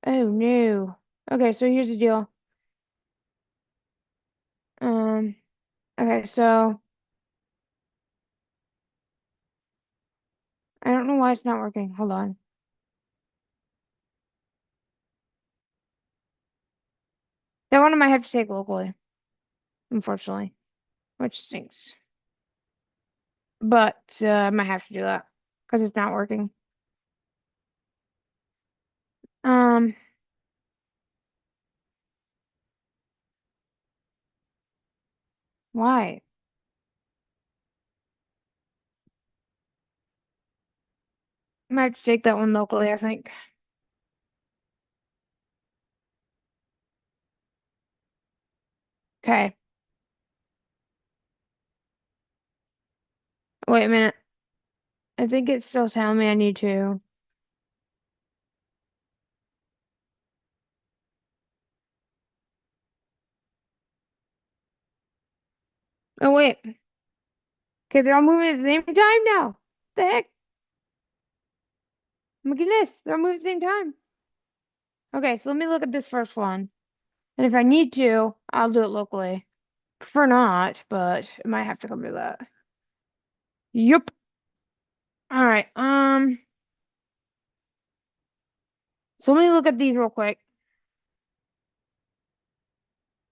Oh no. Okay, so here's the deal. Okay, so I don't know why it's not working. Hold on. That one I might have to take locally, unfortunately, which stinks. But I might have to do that because it's not working. Um, why? I might have to take that one locally, I think. Okay. Wait a minute. I think it's still telling me I need to. Oh, wait. Okay, they're all moving at the same time now. The heck? Oh my goodness, they're all moving at the same time. Okay, so let me look at this first one. And if I need to, I'll do it locally. Prefer not, but I might have to come to that. Yup. All right. So let me look at these real quick.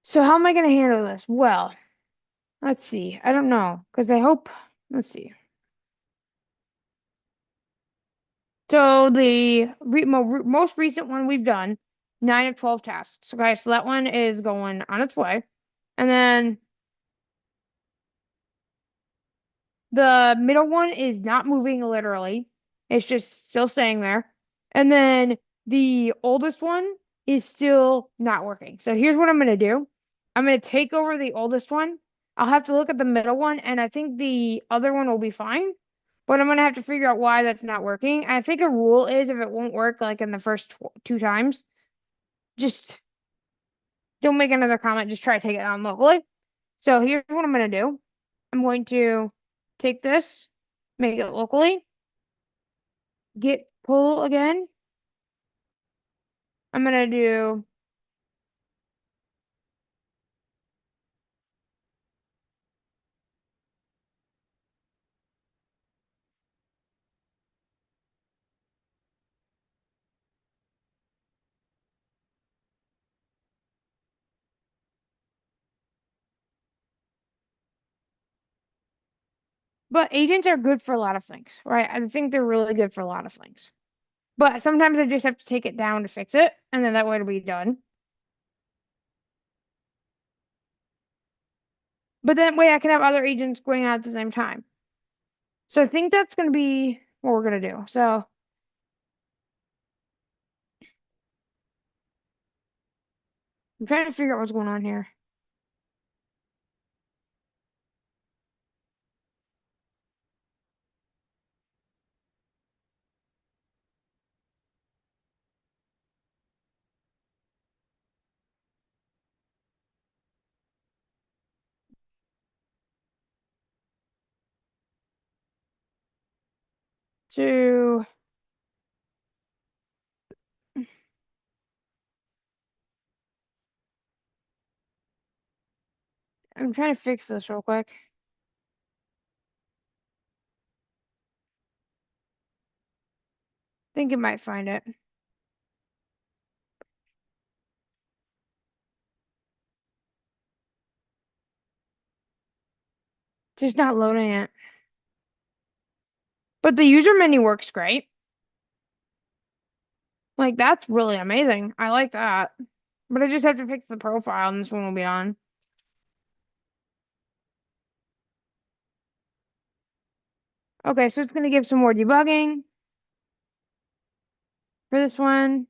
So how am I going to handle this? Well, let's see. I don't know because I hope. Let's see. So the most recent one we've done, 9 of 12 tasks. Okay, so that one is going on its way, and then the middle one is not moving literally. It's just still staying there. And then the oldest one is still not working. So here's what I'm going to do. I'm going to take over the oldest one. I'll have to look at the middle one, and I think the other one will be fine. But I'm going to have to figure out why that's not working. I think a rule is if it won't work like in the first two times, just don't make another comment. Just try to take it down locally. So here's what I'm going to do. I'm going to take this, make it locally, get pull again. I'm going to do but agents are good for a lot of things, right? I think they're really good for a lot of things. But sometimes I just have to take it down to fix it, and then that way it'll be done. But that way I can have other agents going out at the same time. So I think that's going to be what we're going to do. So I'm trying to figure out what's going on here. So I'm trying to fix this real quick. Think it might find it. Just not loading it. But the user menu works great. Like, that's really amazing. I like that. But I just have to fix the profile and this one will be on. Okay, so it's going to give some more debugging for this one.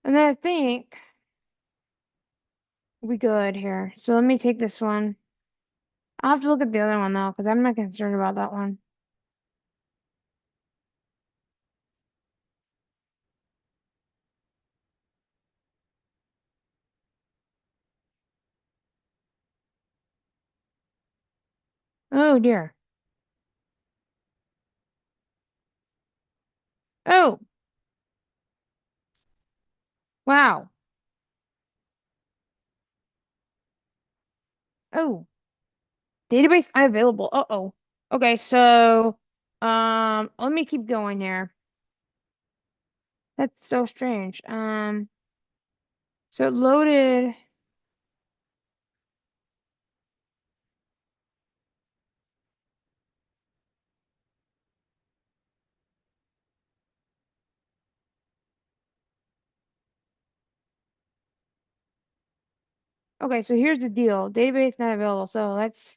And then I think we'll be good here. So let me take this one. I'll have to look at the other one though, because I'm not concerned about that one. Oh dear. Oh, wow. Oh, database unavailable. Uh-oh. Okay, so let me keep going here. That's so strange. So it loaded. Okay, so here's the deal. Database not available. So let's.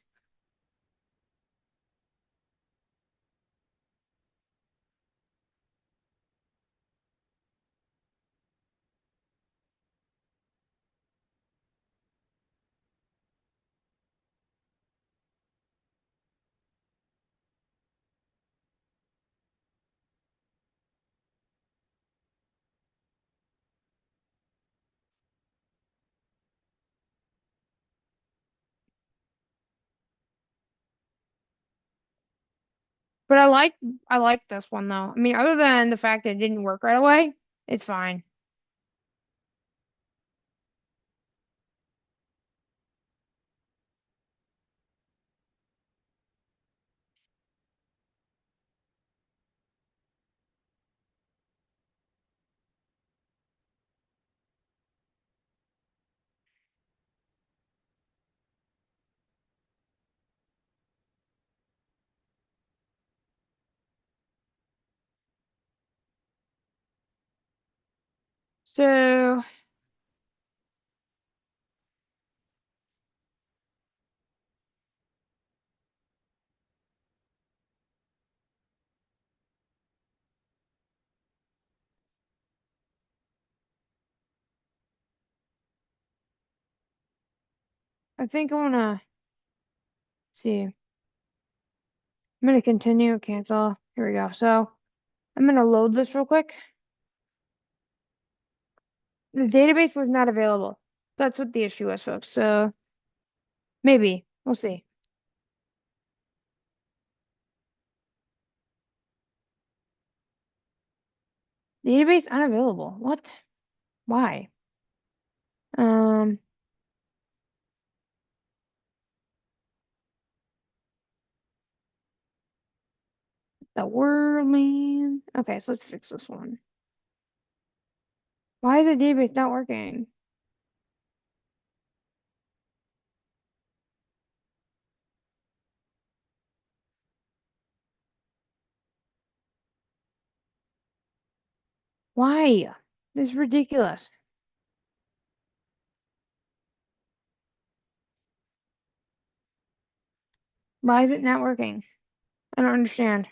But I like this one though. I mean, other than the fact that it didn't work right away, it's fine. So I think I wanna see. I'm gonna continue, cancel. Here we go. So I'm gonna load this real quick. The database was not available. That's what the issue was, folks. So maybe we'll see. Database unavailable. What? Why? Um, the world, man. Okay, so let's fix this one. Why is the database not working? Why? This is ridiculous. Why is it not working? I don't understand.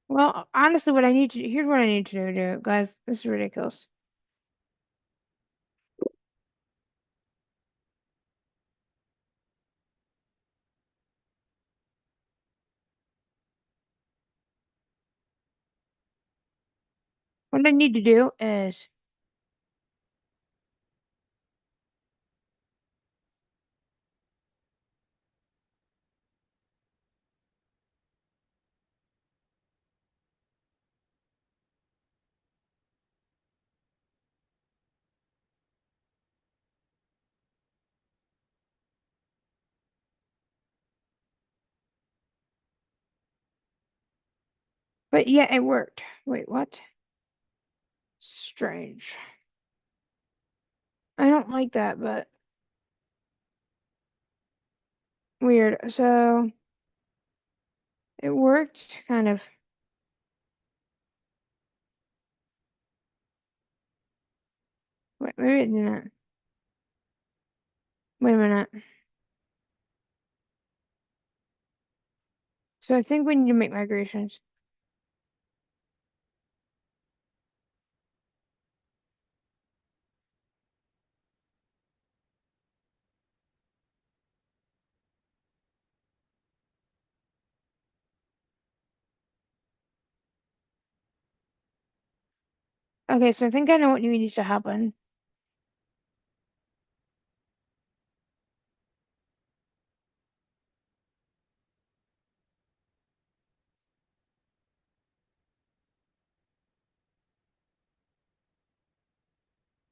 Well, honestly, here's what I need to do, guys. This is ridiculous. What I need to do is, but yeah, it worked. Wait, what? Strange. I don't like that, but weird. So it worked, kind of. Wait, maybe it didn't. Wait a minute. So I think we need to make migrations. Okay, so I think I know what needs to happen.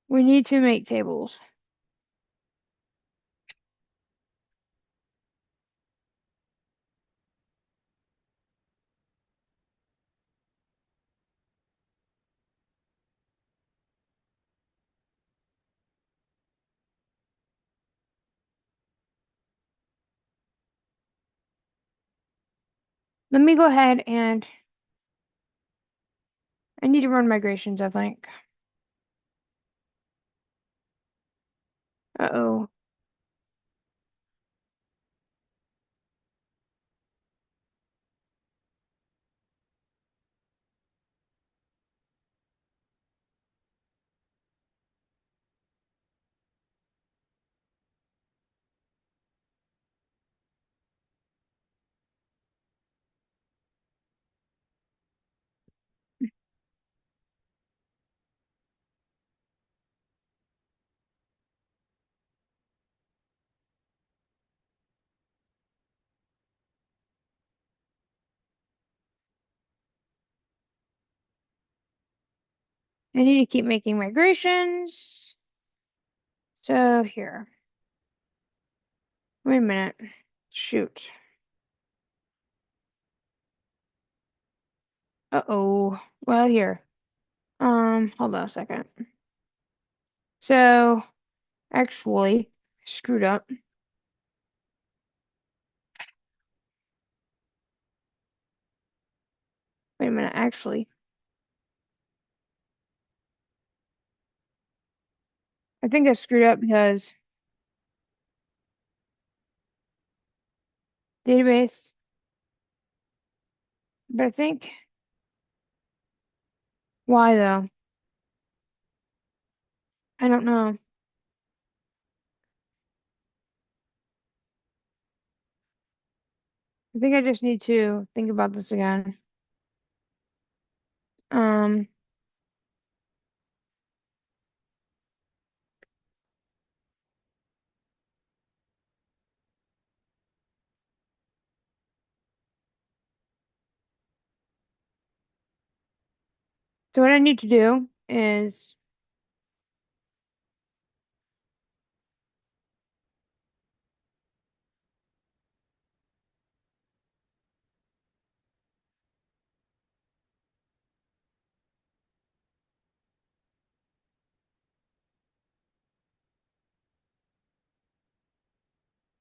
We need to make tables. Let me go ahead and I need to run migrations, I think. Uh-oh. I need to keep making migrations. So here. Wait a minute. Shoot. Uh-oh. Well, here. Hold on a second. So, actually, I screwed up. Wait a minute, actually. I think I screwed up because database. But I think why though? I don't know. I think I just need to think about this again. Um, so what I need to do is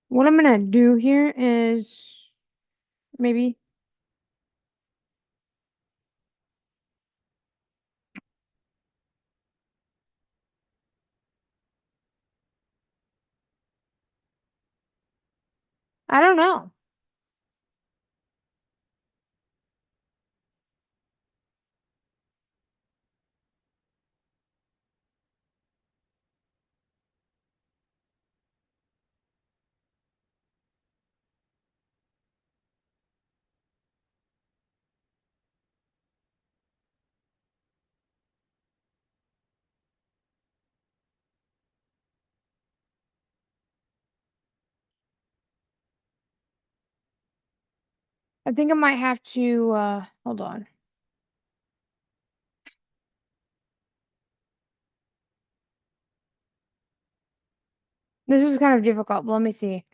what I'm gonna do here is maybe I don't know. I think I might have to hold on. This is kind of difficult, but let me see.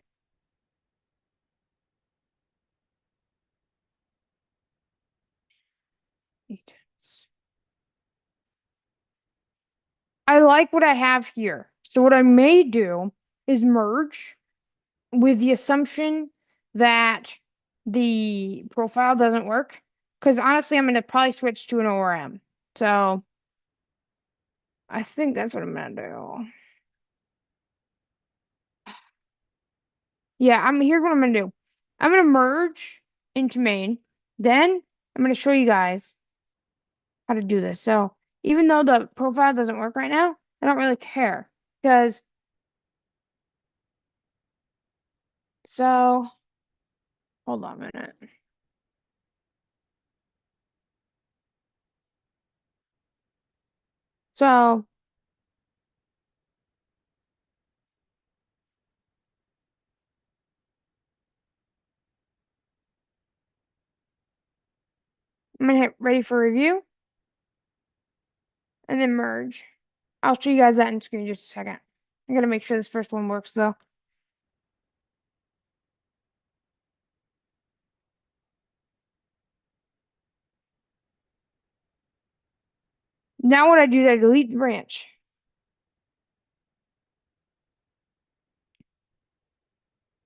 I like what I have here. So what I may do is merge with the assumption that the profile doesn't work. Because honestly, I'm gonna probably switch to an ORM. So I think that's what I'm gonna do. Yeah, here's what I'm gonna do. I'm gonna merge into main. Then I'm gonna show you guys how to do this. So even though the profile doesn't work right now, I don't really care. Because so hold on a minute. So I'm gonna hit ready for review and then merge. I'll show you guys that in screen in just a second. I'm gonna make sure this first one works though. Now what I do is I delete the branch.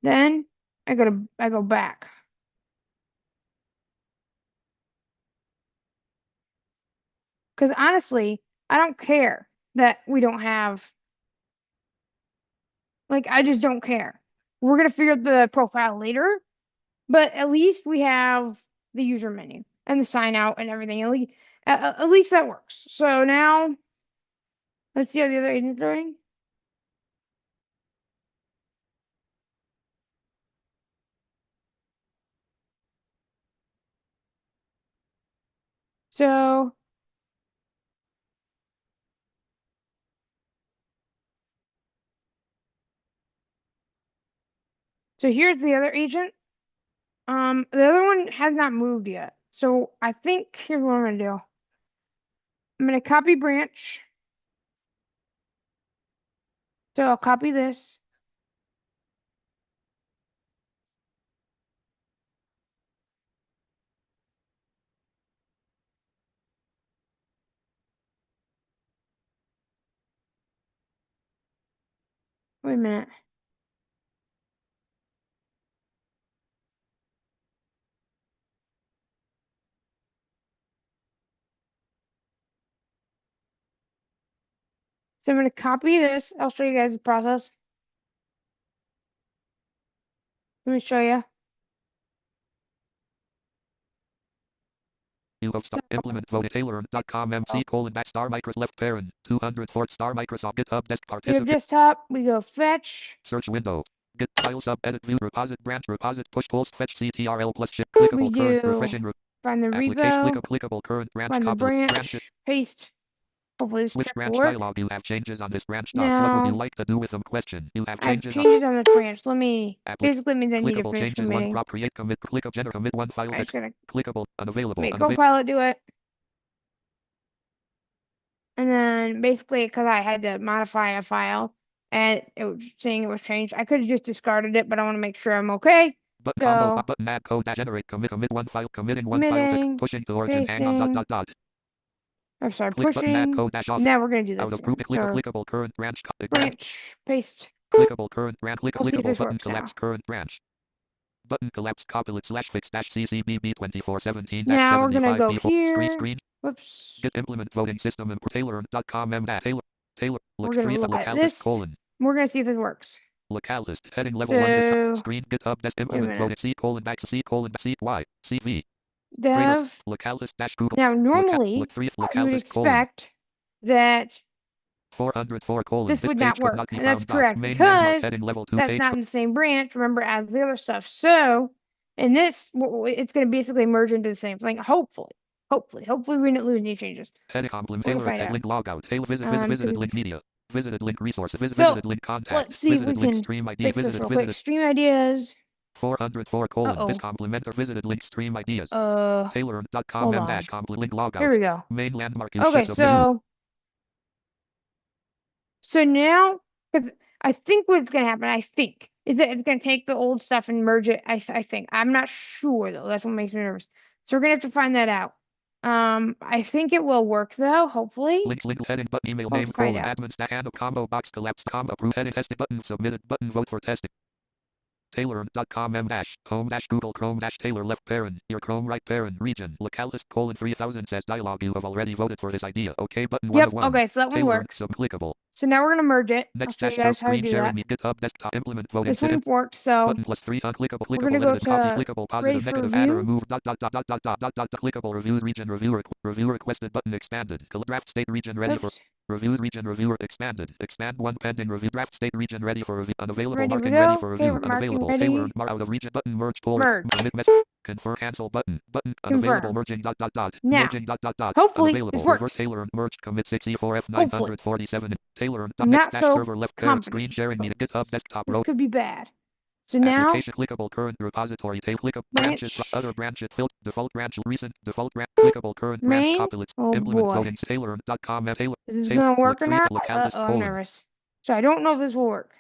Then I go back. Because honestly, I don't care that we don't have, like, I just don't care. We're gonna figure out the profile later, but at least we have the user menu and the sign out and everything. At least that works. So now let's see how the other agent's doing. So here's the other agent. The other one has not moved yet. So I think here's what I'm gonna do. I'm gonna copy branch. So I'll copy this. Wait a minute. So I'm gonna copy this. I'll show you guys the process. Let me show you. You have implement vote Taylor.com MC colon back star Microsoft left parent 204 star Microsoft GitHub desk We go participant desktop. We go fetch. search window. Git file sub edit view reposit branch reposit push post fetch CTRL plus shift clickable We current do refreshing find the application repo. clickable current branch Find the copy branch. Paste. Hopefully this switch check will branch work. dialog. You have changes on this branch dot. What would you Now like to do with them? Question. You have I have changes changes on this branch. Let me. Basically means I need to clickable finish changes one committing. prop create commit click of generate commit one file I'm just gonna clickable unavailable make Copilot do it. And then basically, because I had to modify a file and it was saying it was changed, I could have just discarded it, but I want to make sure I'm okay. button So combo button add code dash generate commit one file committing one file committing, pushing to origin hang on pasting. I'm sorry, click button add pushing. code dash off Now we're gonna do out this of group again. click So clickable current branch branch, paste. clickable current branch We'll see if clickable this button works now. collapse current branch button collapse copilot slash fix dash CCBB 2417 Now we're gonna 75 go people here. screen Whoops. get implement voting system and Taylor.com m Taylor look We're gonna 3 look at localist this. colon We're gonna see if this works. localist heading level 1 is So screen GitHub desk implement voting C colon back C colon C Y CV dev. localist dash Google Now normally look 3 you would localist colon expect that 404 colon this this would page not could work, not be and that's found doc correct main landmark because heading level 2 that's page not in the same branch. Remember, as the other stuff. So in this, it's going to basically merge into the same thing. Hopefully we didn't lose any changes. heading complement We're gonna Taylor find attack out. link logout Taylor visited link media visited link resources So visited link contact let's see if we visited link can stream ID fix this visited real quick. Stream ideas. 404 colon Uh-oh. this complement or visited link stream ideas Taylor.com Hold m on. dash complement link logout Here we go. main landmark Okay, so now, because I think what's gonna happen, is that it's gonna take the old stuff and merge it. I think. I'm not sure though. That's what makes me nervous. So we're gonna have to find that out. I think it will work though, hopefully. links link heading button email We'll name find colon out. admin stack and combo box collapsed combo approved heading tested button submitted button vote for testing Taylor.com m dash home dash Google Chrome dash Taylor left parent your Chrome right parent region localist colon 3000 says dialog you have already voted for this idea okay button 1 Yep, of 1 okay, so that one Taylor works. sub clickable So now we're gonna merge it. I'll next show dash you share guys how to screen do sharing that. me GitHub desktop implement voting This system one worked, so button plus 3 clickable we're gonna go limited copy to clickable ready positive for negative add or review. remove clickable reviews region review requested button expanded draft state region ready for Oops. Reviews region reviewer expanded. Expand one pending review. Draft state region ready for review. Unavailable Ready we marking go. ready for Okay, review. we're marking Unavailable. ready. Tailor and mar out of region button. Merge pull. Merge. Commit message. Confirm cancel button. Button. Unavailable Confirm. merging dot dot dot. Now, Merging dot dot dot. hopefully Unavailable. this Reverse works. Tailor and merge commit 64 F Hopefully. 947. Tailor and I'm next not dash so server left confident, screen sharing media folks. GitHub desktop This row. could be bad. So now, Application clickable current repository table clickable branches branch. other branches filter default branch recent default branch clickable current branch Main. copylets Oh implement boy. coding tailor.com Tailor Is this Tailor gonna work or not? localist I'm colon nervous. So I don't know if this will work.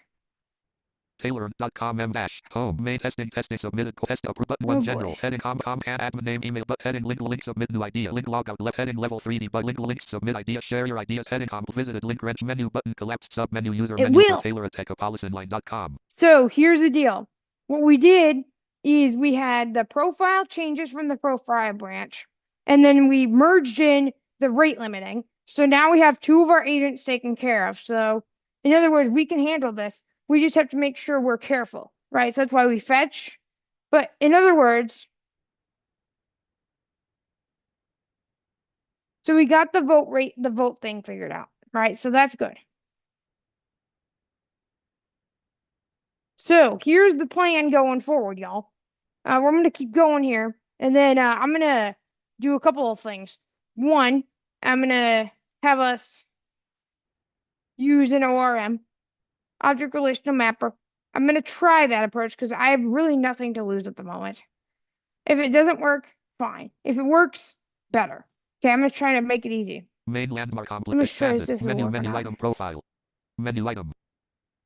Tailor.com dash home main testing submitted test approved button Oh one boy. general heading can admin name email but heading link submit new idea link logout left heading level 3D but link submit idea share your ideas heading visited link wrench menu button collapsed sub menu user It menu will. for Tailor attack policyline.com. So here's the deal. What we did is we had the profile changes from the profile branch, and then we merged in the rate limiting. So now we have two of our agents taken care of. So in other words, we can handle this. We just have to make sure we're careful, right? So that's why we fetch. But in other words, so we got the vote rate, the vote thing figured out, right? So that's good. So here's the plan going forward, y'all. We're going to keep going here. And then I'm going to do a couple of things. One, I'm going to have us use an ORM, object relational mapper. I'm going to try that approach because I have really nothing to lose at the moment. If it doesn't work, fine. If it works, better. Okay, I'm going to try to make it easy. Main landmark I'm complex going to show you if expanded this will menu work or item not. profile menu item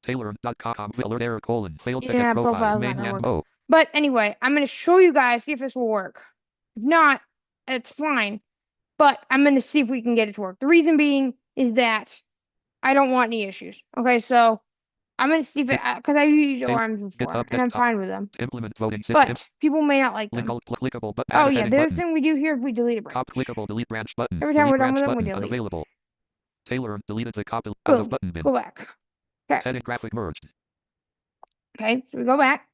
Tailor.com alert error colon failed to Yeah, get profile profile's not main going to land work. oh But anyway, I'm going to show you guys, see if this will work. If not, it's fine. But I'm going to see if we can get it to work. The reason being is that I don't want any issues. Okay, so I'm going to see if it, because I've used ORMs before, and I'm fine with them. implement voting system. But people may not like them. Link alt clickable button. Oh yeah, the other button. thing we do here is we delete a branch. Top clickable delete branch button. Every time delete we're done with branch them, we button. delete. Unavailable. Tailor deleted the copy out Boom. of button bin. Go back. Okay. Heading graphic merged. Okay, so we go back.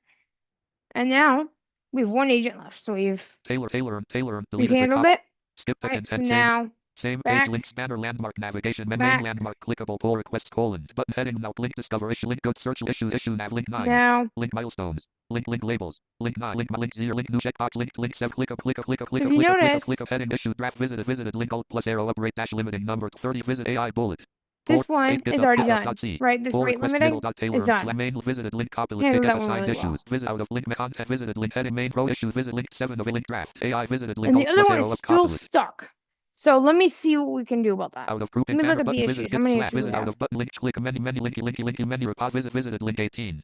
And now we have one agent left. So we've Tailor we deleted handled it. Skip the Right, so content now same back. page link spanner landmark navigation main Back. landmark clickable pull request colon button heading now link discover issue link good search issue nav link 9 Now link milestones link labels link 9 link 0 link new checkbox link 7 click up if you notice, heading issue draft visited link alt plus arrow uprate dash limiting number 30 visit AI bullet. this one is already done. Right, this rate limiting is done. Main visited link copy Handled that one assigned really issues well. visit out of link content visited link heading main pro issues visit link 7 of a link draft AI visited link And the alt other plus one arrow is up still copy. stuck. So let me see what we can do about that. Out of grouping Let me look banner at the button issues. visit How many slash issues we visit out have? of button link click menu menu repos visited link 18.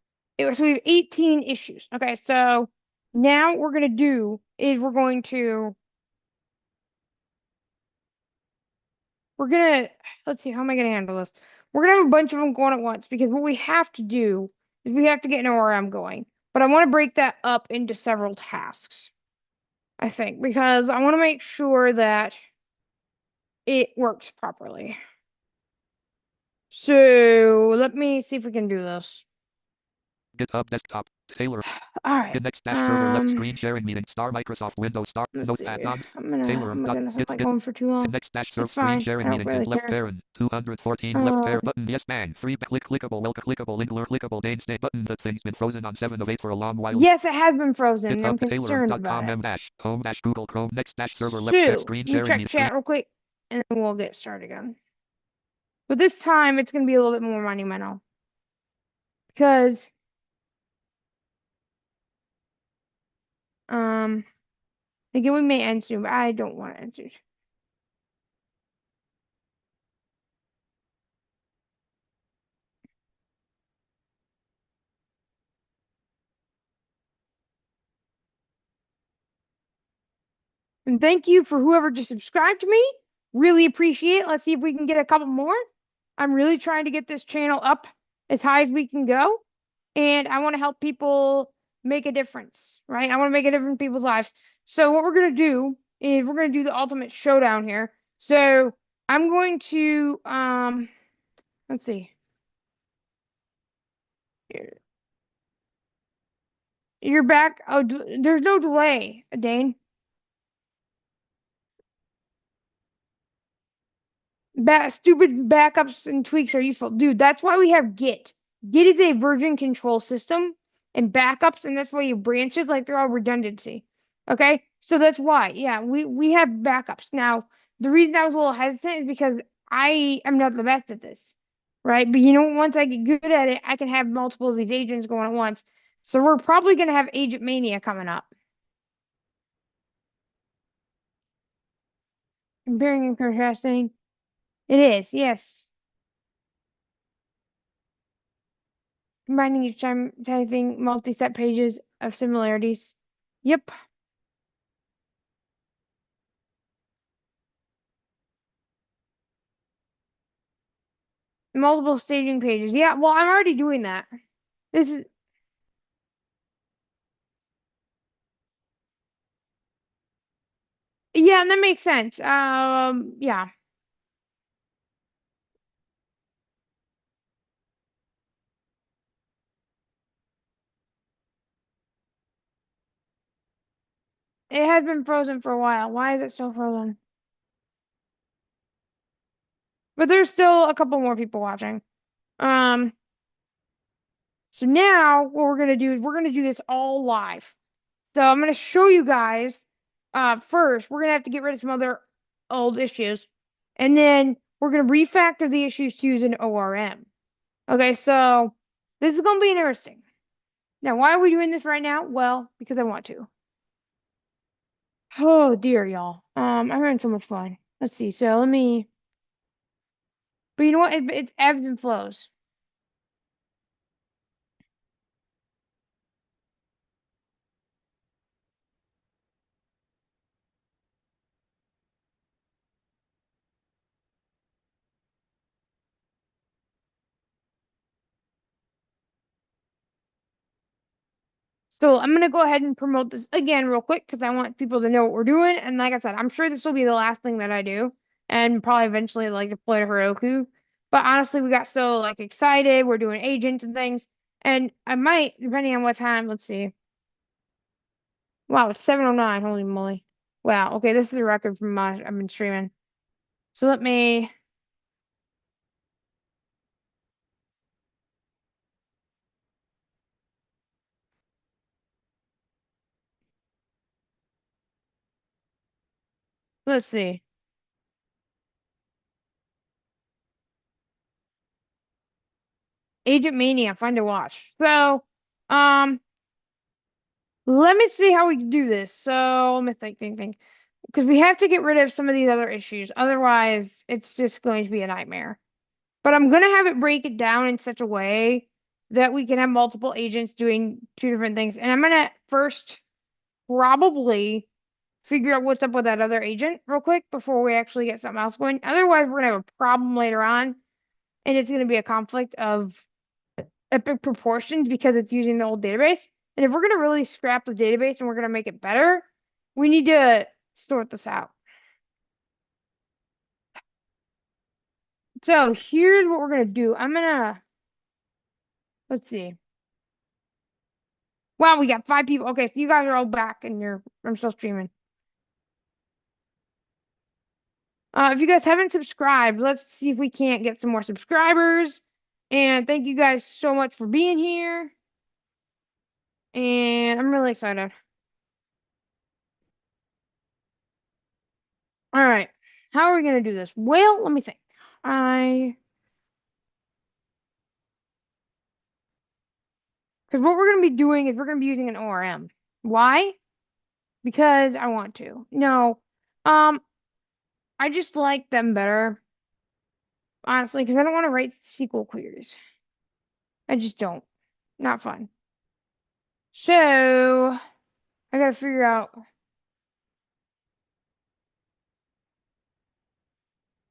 So we have 18 issues. Okay, so now what we're going to do is we're going to, let's see, how am I going to handle this? We're going to have a bunch of them going at once because what we have to do is we have to get an ORM going. But I want to break that up into several tasks, I think, because I want to make sure that it works properly. So let me see if we can do this. GitHub desktop Tailor. All right. The next dash server left screen sharing meeting star Microsoft Windows star notepad on Tailor oh my goodness, I'm not going for too long. the next dash server It's fine. screen sharing I don't meeting really left care. parent 214 left pair button yes bang 3 clickable welcome clickable link alert clickable Dane stay button that thing's been frozen on 7 of 8 for a long while. Yes, it has been frozen. And I'm GitHub concerned about it. dash home dash Google Chrome next dash server So, left pair screen let me sharing check chat real quick, and then we'll get started again. But this time, it's going to be a little bit more monumental. Because, again, we may end soon, but I don't want to end soon. And thank you for whoever just subscribed to me. Really appreciate it. Let's see if we can get a couple more. I'm really trying to get this channel up as high as we can go. And I want to help people make a difference, right? I want to make a difference in people's lives. So what we're going to do is we're going to do the ultimate showdown here. So I'm going to, let's see. You're back. Oh, there's no delay, Dane. Stupid backups and tweaks are useful. Dude, that's why we have Git. Git is a version control system and backups, and that's why your branches, like they're all redundancy. Okay? So that's why. Yeah, we have backups. Now, the reason I was a little hesitant is because I am not the best at this. Right? But you know, once I get good at it, I can have multiple of these agents going at once. So we're probably gonna have Agent Mania coming up. Comparing and contrasting. It is, yes. Combining each time typing multi-set pages of similarities. Yep. Multiple staging pages. Yeah, well, I'm already doing that. This is, yeah, and that makes sense. Yeah. It has been frozen for a while. Why is it still frozen? But there's still a couple more people watching. Um, so now what we're gonna do is we're gonna do this all live. So I'm gonna show you guys. First, we're gonna have to get rid of some other old issues, and then we're gonna refactor the issues to use an ORM. Okay, so this is gonna be interesting. Now, why are we doing this right now? Well, because I want to. Oh dear, y'all. I'm having so much fun. Let's see. So let me. But you know what? It's ebbs and flows. So I'm gonna go ahead and promote this again real quick because I want people to know what we're doing. And like I said, I'm sure this will be the last thing that I do, and probably eventually like deploy to Heroku. But honestly, we got so like excited. We're doing agents and things, and I might, depending on what time. Let's see. Wow, it's 7:09. Holy moly! Wow. Okay, this is a record from I've been streaming. So let's see. Agent Mania, fun to watch. So, um, let me see how we can do this. So let me think. Because we have to get rid of some of these other issues. Otherwise, it's just going to be a nightmare. But I'm gonna have it break it down in such a way that we can have multiple agents doing two different things. And I'm gonna first probably figure out what's up with that other agent real quick before we actually get something else going. Otherwise, we're gonna have a problem later on, and it's gonna be a conflict of epic proportions because it's using the old database. And if we're going to really scrap the database and we're going to make it better, we need to sort this out. So here's what we're going to do. Let's see. Wow, we got 5 people. Okay, so you guys are all back and I'm still streaming. If you guys haven't subscribed, let's see if we can't get some more subscribers. And thank you guys so much for being here. And I'm really excited. All right. How are we going to do this? Well, let me think. Because what we're going to be doing is we're going to be using an ORM. Why? Because I want to. No. Um, I just like them better, honestly, because I don't want to write SQL queries. I just don't. Not fun. So I gotta figure out.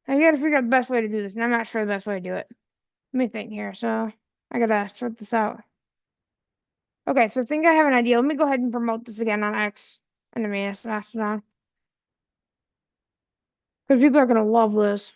I gotta figure out the best way to do this, and I'm not sure the best way to do it. Let me think here. So I gotta sort this out. Okay, so I think I have an idea. Let me go ahead and promote this again on X and the Mastodon. Because people are gonna love this.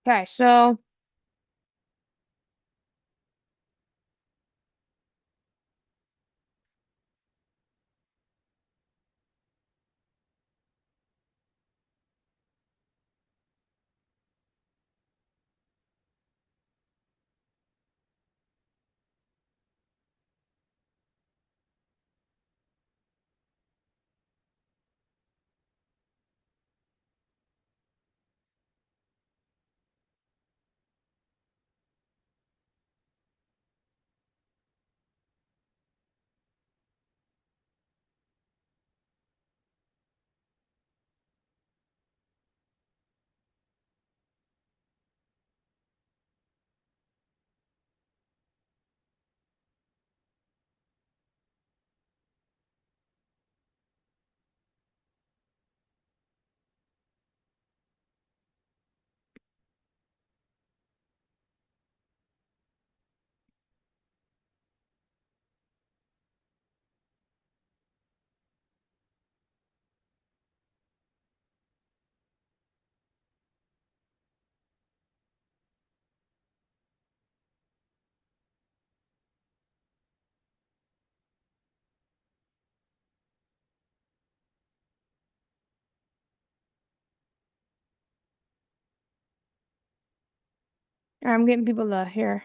Okay, so I'm getting people to here.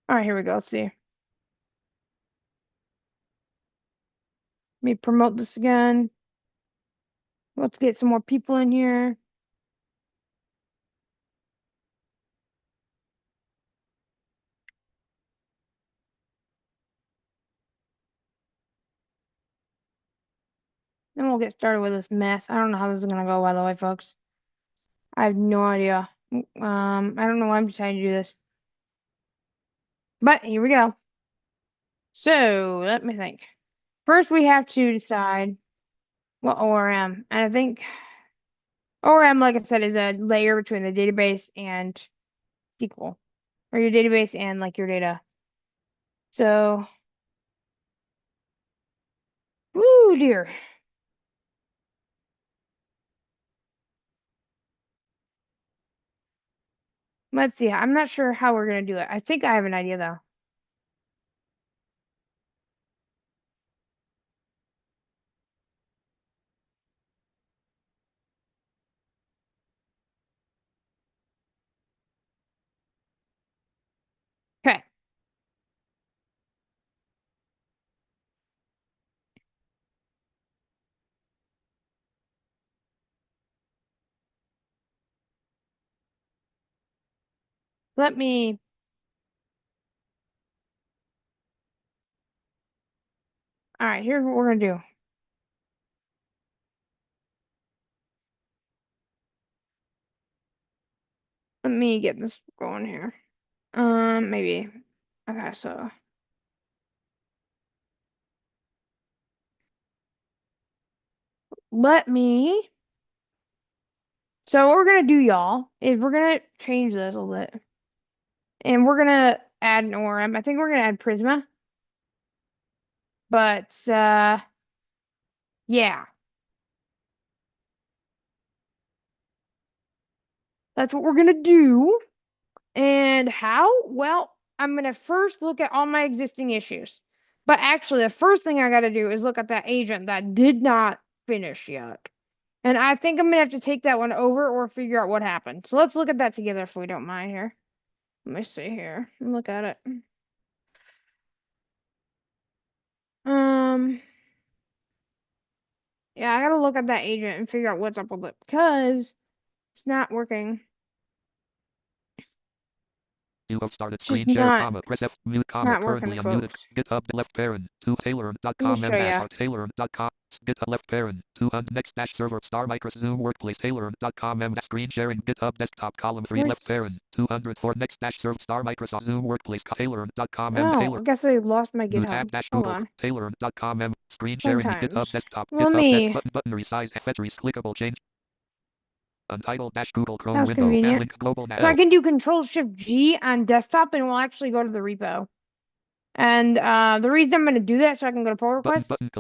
All right, here we go. Let's see. Let me promote this again. Let's get some more people in here. Then we'll get started with this mess. I don't know how this is gonna go, by the way, folks. I have no idea. I don't know why I'm deciding to do this. But here we go. So let me think. First, we have to decide what ORM. And I think ORM, like I said, is a layer between the database and SQL. Or your database and like your data. So, woo dear. Let's see. I'm not sure how we're gonna do it. I think I have an idea though. Okay. Let me. All right. Here's what we're gonna do. Let me get this going here. Maybe. Okay, so let me. So what we're gonna do, y'all, is we're gonna change this a little bit, and we're gonna add an ORM. I think we're gonna add Prisma, but yeah, that's what we're gonna do. And how? Well, I'm gonna first look at all my existing issues. But actually, the first thing I gotta do is look at that agent that did not finish yet. And I think I'm gonna have to take that one over or figure out what happened. So let's look at that together if we don't mind here. Let me see here. Look at it. Um, yeah, I gotta look at that agent and figure out what's up with it because it's not working. You have started It's just screen share, not comma, press F, mute, comma, not working, currently unmuted. folks. GitHub left parent, to Let me tailor.com, show ya. tailor.com, GitHub left parent, next dash server, star Microsoft Zoom workplace, tailor.com, screen sharing, GitHub desktop, column 3 left parent, 204 next dash server, star Microsoft Zoom workplace, tailor.com, Oh, tailor. I guess I lost my New GitHub. tab dash Hold Google, on. tailor.com, screen Fun sharing, GitHub times. desktop, Let GitHub desk me. button, resize, F3, clickable change. Untitled dash Google That Chrome was window. convenient. Link global So I can do Control Shift G on desktop and it will actually go to the repo. And the reason I'm going to do that so I can go to pull requests. Button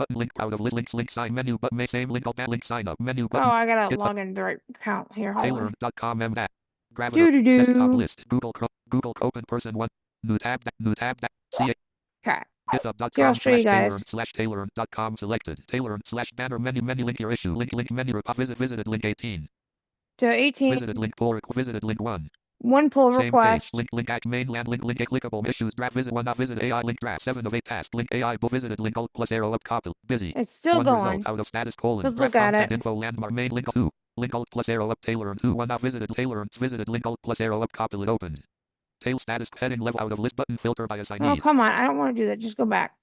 link out of link sign menu button same link alt link sign up menu Oh, button. I gotta log into the right account here. Hold on. Tailor.com m that. Do. Desktop list Google open person 1 new tab see Okay. GitHub.com See, I'll show you guys. tailor.com selected tailor banner menu link your issue link menu visited link 18 So 18. visited link pull visited link 1 One pull same request. page link at mainland link clickable issues draft visit 1 visit AI link draft 7 of 8 task link AI visited link alt plus arrow up copy busy It's still 1 going. result out of status colon Let's draft look at content it. info landmark main link 2 link alt plus arrow up tailor 2 1 not visited tailor visited link alt plus arrow up copy it opened tail status heading level out of list button filter by Oh, assignees come on. I don't want to do that. Just go back.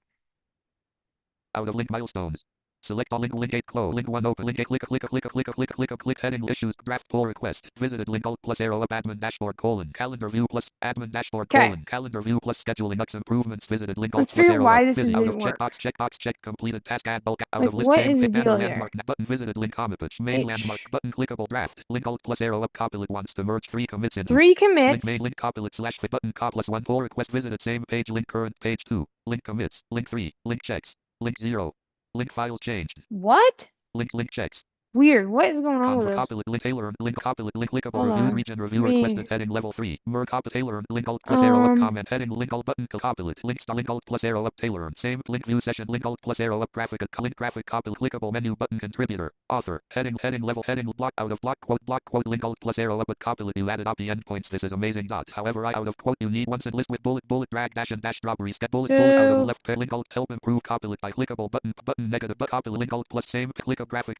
out of link milestones. Select all link 8 close link 1 open link 8 click heading issues draft pull request visited link alt plus arrow up admin dashboard colon calendar view plus admin dashboard colon calendar view plus scheduling X improvements visited link alt Let's plus figure arrow why up this busy out of didn't work. checkbox check completed task add bulk out Like, of list what same is the banner deal landmark here? button visited link commit page main landmark button clickable draft link alt plus arrow up copilot wants to merge 3 commits into 3 commits. link main link copilot slash fit button cop plus 1 pull request visited same page link current page 2 link commits link 3 link checks link 0 link files changed What? link checks Weird. What is going on with this? copilot link tailor link copilot link clickable Hold reviews on. region review Me. requested heading level 3 mer copy tailor link alt plus arrow up comment heading link alt button copilot link star link alt plus arrow up tailor same link view session link alt plus arrow up graphic link graphic copilot clickable menu button contributor author heading level heading block out of block quote link alt plus arrow up with copilot you added API endpoints this is amazing dot however I out of quote you need once and list with bullet drag dash and dash drop reset bullet out of left pair link alt help improve copilot by clickable button negative but copilot link alt plus same click of graphic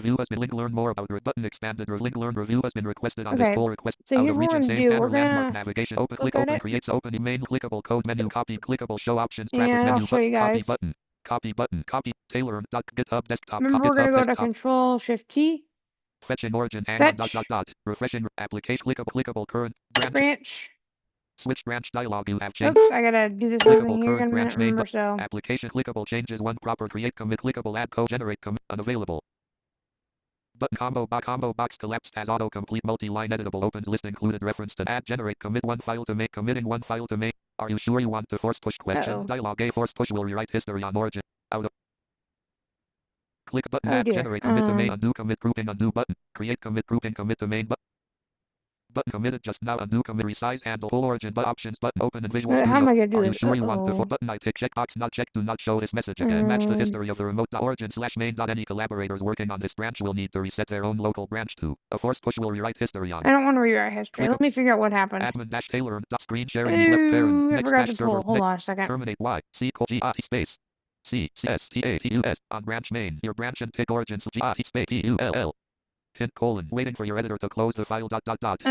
review has been link learn more about button expanded link learn review has been requested on this pull request So out here's of what we're region gonna same do. banner We're landmark gonna navigation open look click at open it. creates open main clickable code menu copy clickable show options graphic And I'll menu show you guys. copy button copy tailor GitHub desktop Remember, we're gonna go to desktop Control Shift T. fetching origin hang on refreshing application clickable current branch. Switch branch dialog you have changed. Oops, I gotta do this other thing here. Current Gonna branch main remember so. application clickable changes one proper create commit clickable add code generate commit unavailable. Button combo box collapsed as autocomplete multi-line editable opens list included reference to add generate commit one file to make committing one file to make. Are you sure you want to force push question? Dialog a force push will rewrite history on origin. Out of click button add generate commit to main undo commit grouping undo button create commit grouping commit to main button committed just now undo commit resize handle full origin but options button open in Visual Studio. How am I gonna do Are this? you sure you want to button I tick checkbox not check do not show this message again. Match the history of the remote origin slash main. Any collaborators working on this branch will need to reset their own local branch to a force push will rewrite history on. I don't want to rewrite history. Let me figure out what happened. Admin dash tailor screen sharing left parent next dash server hold on a second. terminate y c g space c c s t a t u s on branch main your branch and tick origins g space p u l l hint colon waiting for your editor to close the file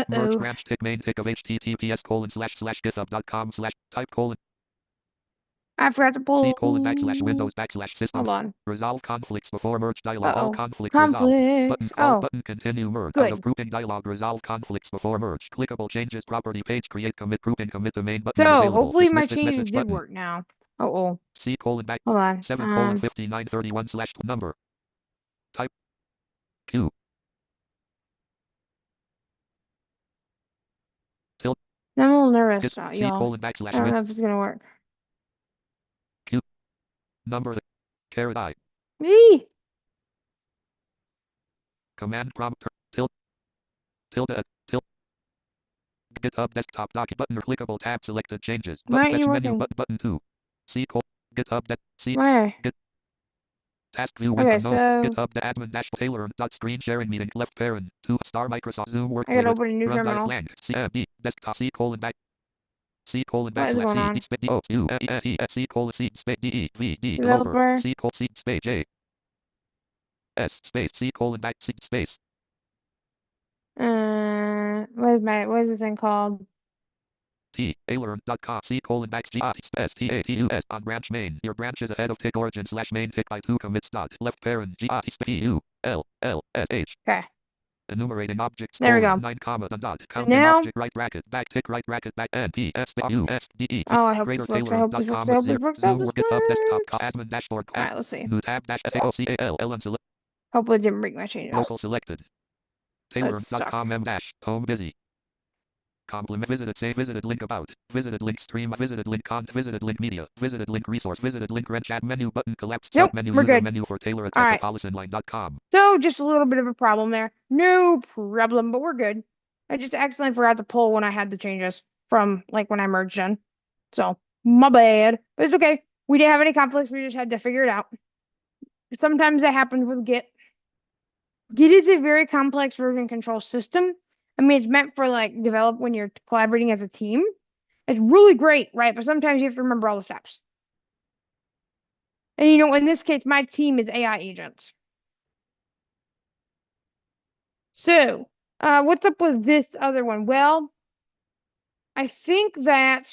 merge branch tick main tick of https colon slash github.com slash type colon I forgot to pull C colon backslash Windows backslash system. Hold on. Resolve conflicts before merge dialog. All conflicts resolved. Button button continue merge. Good. Out of grouping dialog. Resolve conflicts before merge. Clickable changes property page create commit grouping commit to main button. So hopefully my changes did work now. C colon back. Hold on. 7 colon 5931 slash number. Type Q. Tilt. I'm a little nervous, C y'all. colon backslash I don't know if it's gonna work. Q. Number. Caret I. Eee! Command prompt tilt tilde tilt GitHub desktop doc button or clickable tab selected changes button fetch menu button 2 C GitHub C Where? task view window GitHub the admin dash tailor dot screen sharing meeting left parent 2 star Microsoft Zoom work I gotta open a new terminal. blank CMD desktop C colon back C colon backslash C space O U E C colon C space D E V D developer C colon C space J S space C colon back C space what is this thing called? Alearn.com. C:\\G_STATUS on branch main. Your branch is ahead of tick origin /main tick by 2 commits dot. Left parent GRT Okay. Enumerating objects. There we go. 9 comma dot. So Counting now, object right bracket back tick right bracket back NP SUSDE. oh, I hope Greater this works. I hope this works. I Taylor.com hope this works. I hope Zoom this GitHub desktop works. admin dashboard All right, let's see. new tab dash SAOCAL and select Hopefully it didn't break my changes. local selected. That suck. Taylor.com M dash home busy. Compliment visited save visited link about visited link stream visited link content visited link media visited link resource visited link rent chat menu button collapsed Nope, submenu we're user good. menu for Taylor All attack right. policyline.com. So just a little bit of a problem there. No problem, but we're good. I just accidentally forgot to pull when I had the changes from like when I merged in. So my bad. But it's okay. We didn't have any conflicts. We just had to figure it out. Sometimes that happens with Git. Git is a very complex version control system. I mean, it's meant for like develop when you're collaborating as a team. It's really great, right? But sometimes you have to remember all the steps. And in this case, my team is AI agents. So, what's up with this other one? Well, I think that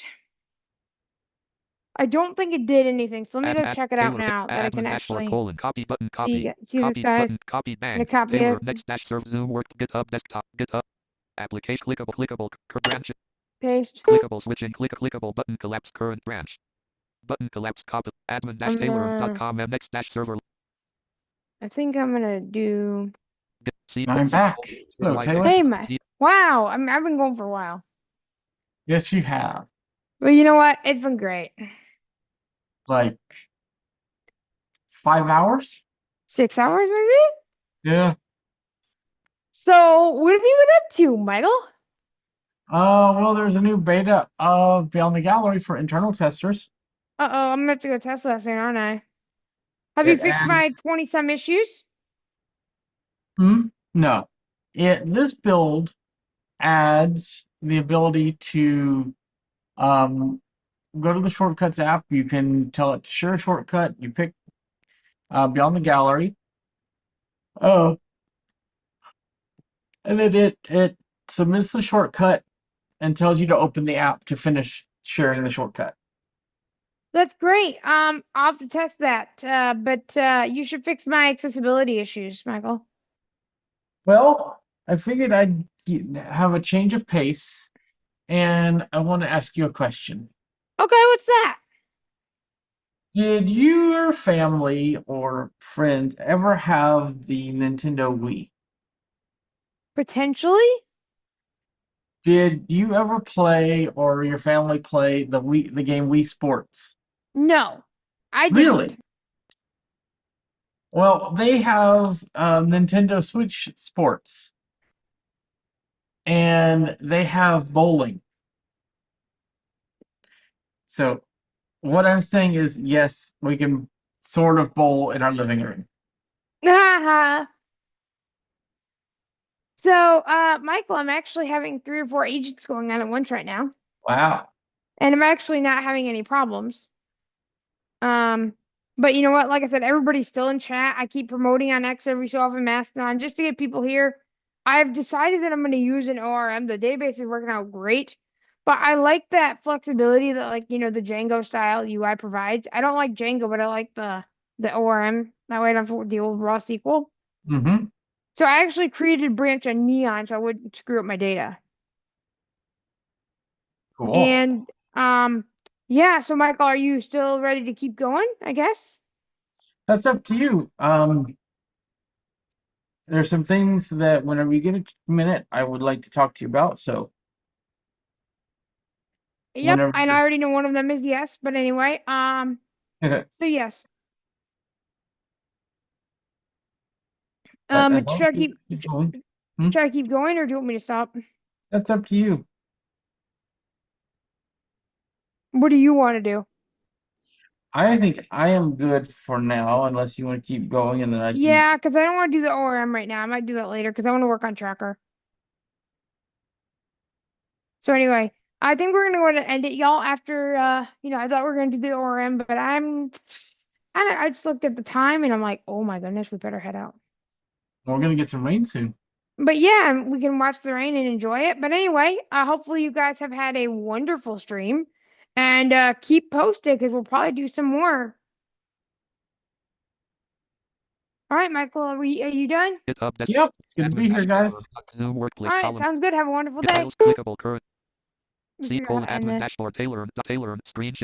I don't think it did anything. So let me go check it out now that I can actually Copy button copy see this, guys. copy I'm bang gonna copy Taylor it, next dash serve Zoom work GitHub desktop GitHub application clickable branch paste. clickable switching clickable button collapse current branch button collapse copy admin dash Taylor.com and next dash server. I think I'm gonna do. I'm back. Hello, Taylor. Hey, wow! I've been going for a while. Yes, you have. But you know what? It's been great. Like 5 hours? 6 hours, maybe? Yeah. So, what have you been up to, Michael? Well, there's a new beta of Beyond the Gallery for internal testers. Uh-oh, I'm gonna have to go test that soon, aren't I? Have you fixed my 20-some issues? No. This build adds the ability to go to the Shortcuts app. You can tell it to share a shortcut. You pick Beyond the Gallery. And then it submits the shortcut and tells you to open the app to finish sharing the shortcut. That's great. I'll have to test that. But you should fix my accessibility issues, Michael. Well, I figured I'd have a change of pace, and I want to ask you a question. Okay, what's that? Did your family or friends ever have the Nintendo Wii? Potentially? Did you ever play or your family play the game Wii Sports? No, I Really? didn't. Well, they have Nintendo Switch Sports, and they have bowling. So what I'm saying is, yes, we can sort of bowl in our living room. Haha. So, Michael, I'm actually having 3 or 4 agents going on at once right now, Wow. and I'm actually not having any problems. But you know what? Like I said, everybody's still in chat. I keep promoting on X every so often, Mastodon, just to get people here. I've decided that I'm going to use an ORM. The database is working out great, but I like that flexibility that, like, the Django style UI provides. I don't like Django, but I like the ORM. That way I don't have to deal with raw SQL. Mm-hmm. So I actually created a branch on Neon so I wouldn't screw up my data. Cool. And yeah, so Michael, are you still ready to keep going, I guess? That's up to you. There's some things that whenever you get a minute, I would like to talk to you about. So Yep, whenever and I already know one of them is yes, but anyway, so yes. But as long Should I as you keep going, should I keep going or do you want me to stop? that's up to you. What do you want to do? I think I am good for now, unless you want to keep going, and then I can. Yeah, because I don't want to do the ORM right now. I might do that later because I want to work on Tracker. So anyway, I think we're gonna go ahead and end it, y'all. After I thought we were gonna do the ORM, but I just looked at the time and I'm like, oh my goodness, we better head out. We're gonna get some rain soon. But yeah, we can watch the rain and enjoy it. But anyway, hopefully you guys have had a wonderful stream, and keep posted because we'll probably do some more. All right, Michael, are you done? GitHub Yep, it's good to be here, guys. Zoom All workplace right, column. sounds good. Have a wonderful day. Files clickable current. Let me C figure out how colon to end admin this. dashboard Taylor screen share.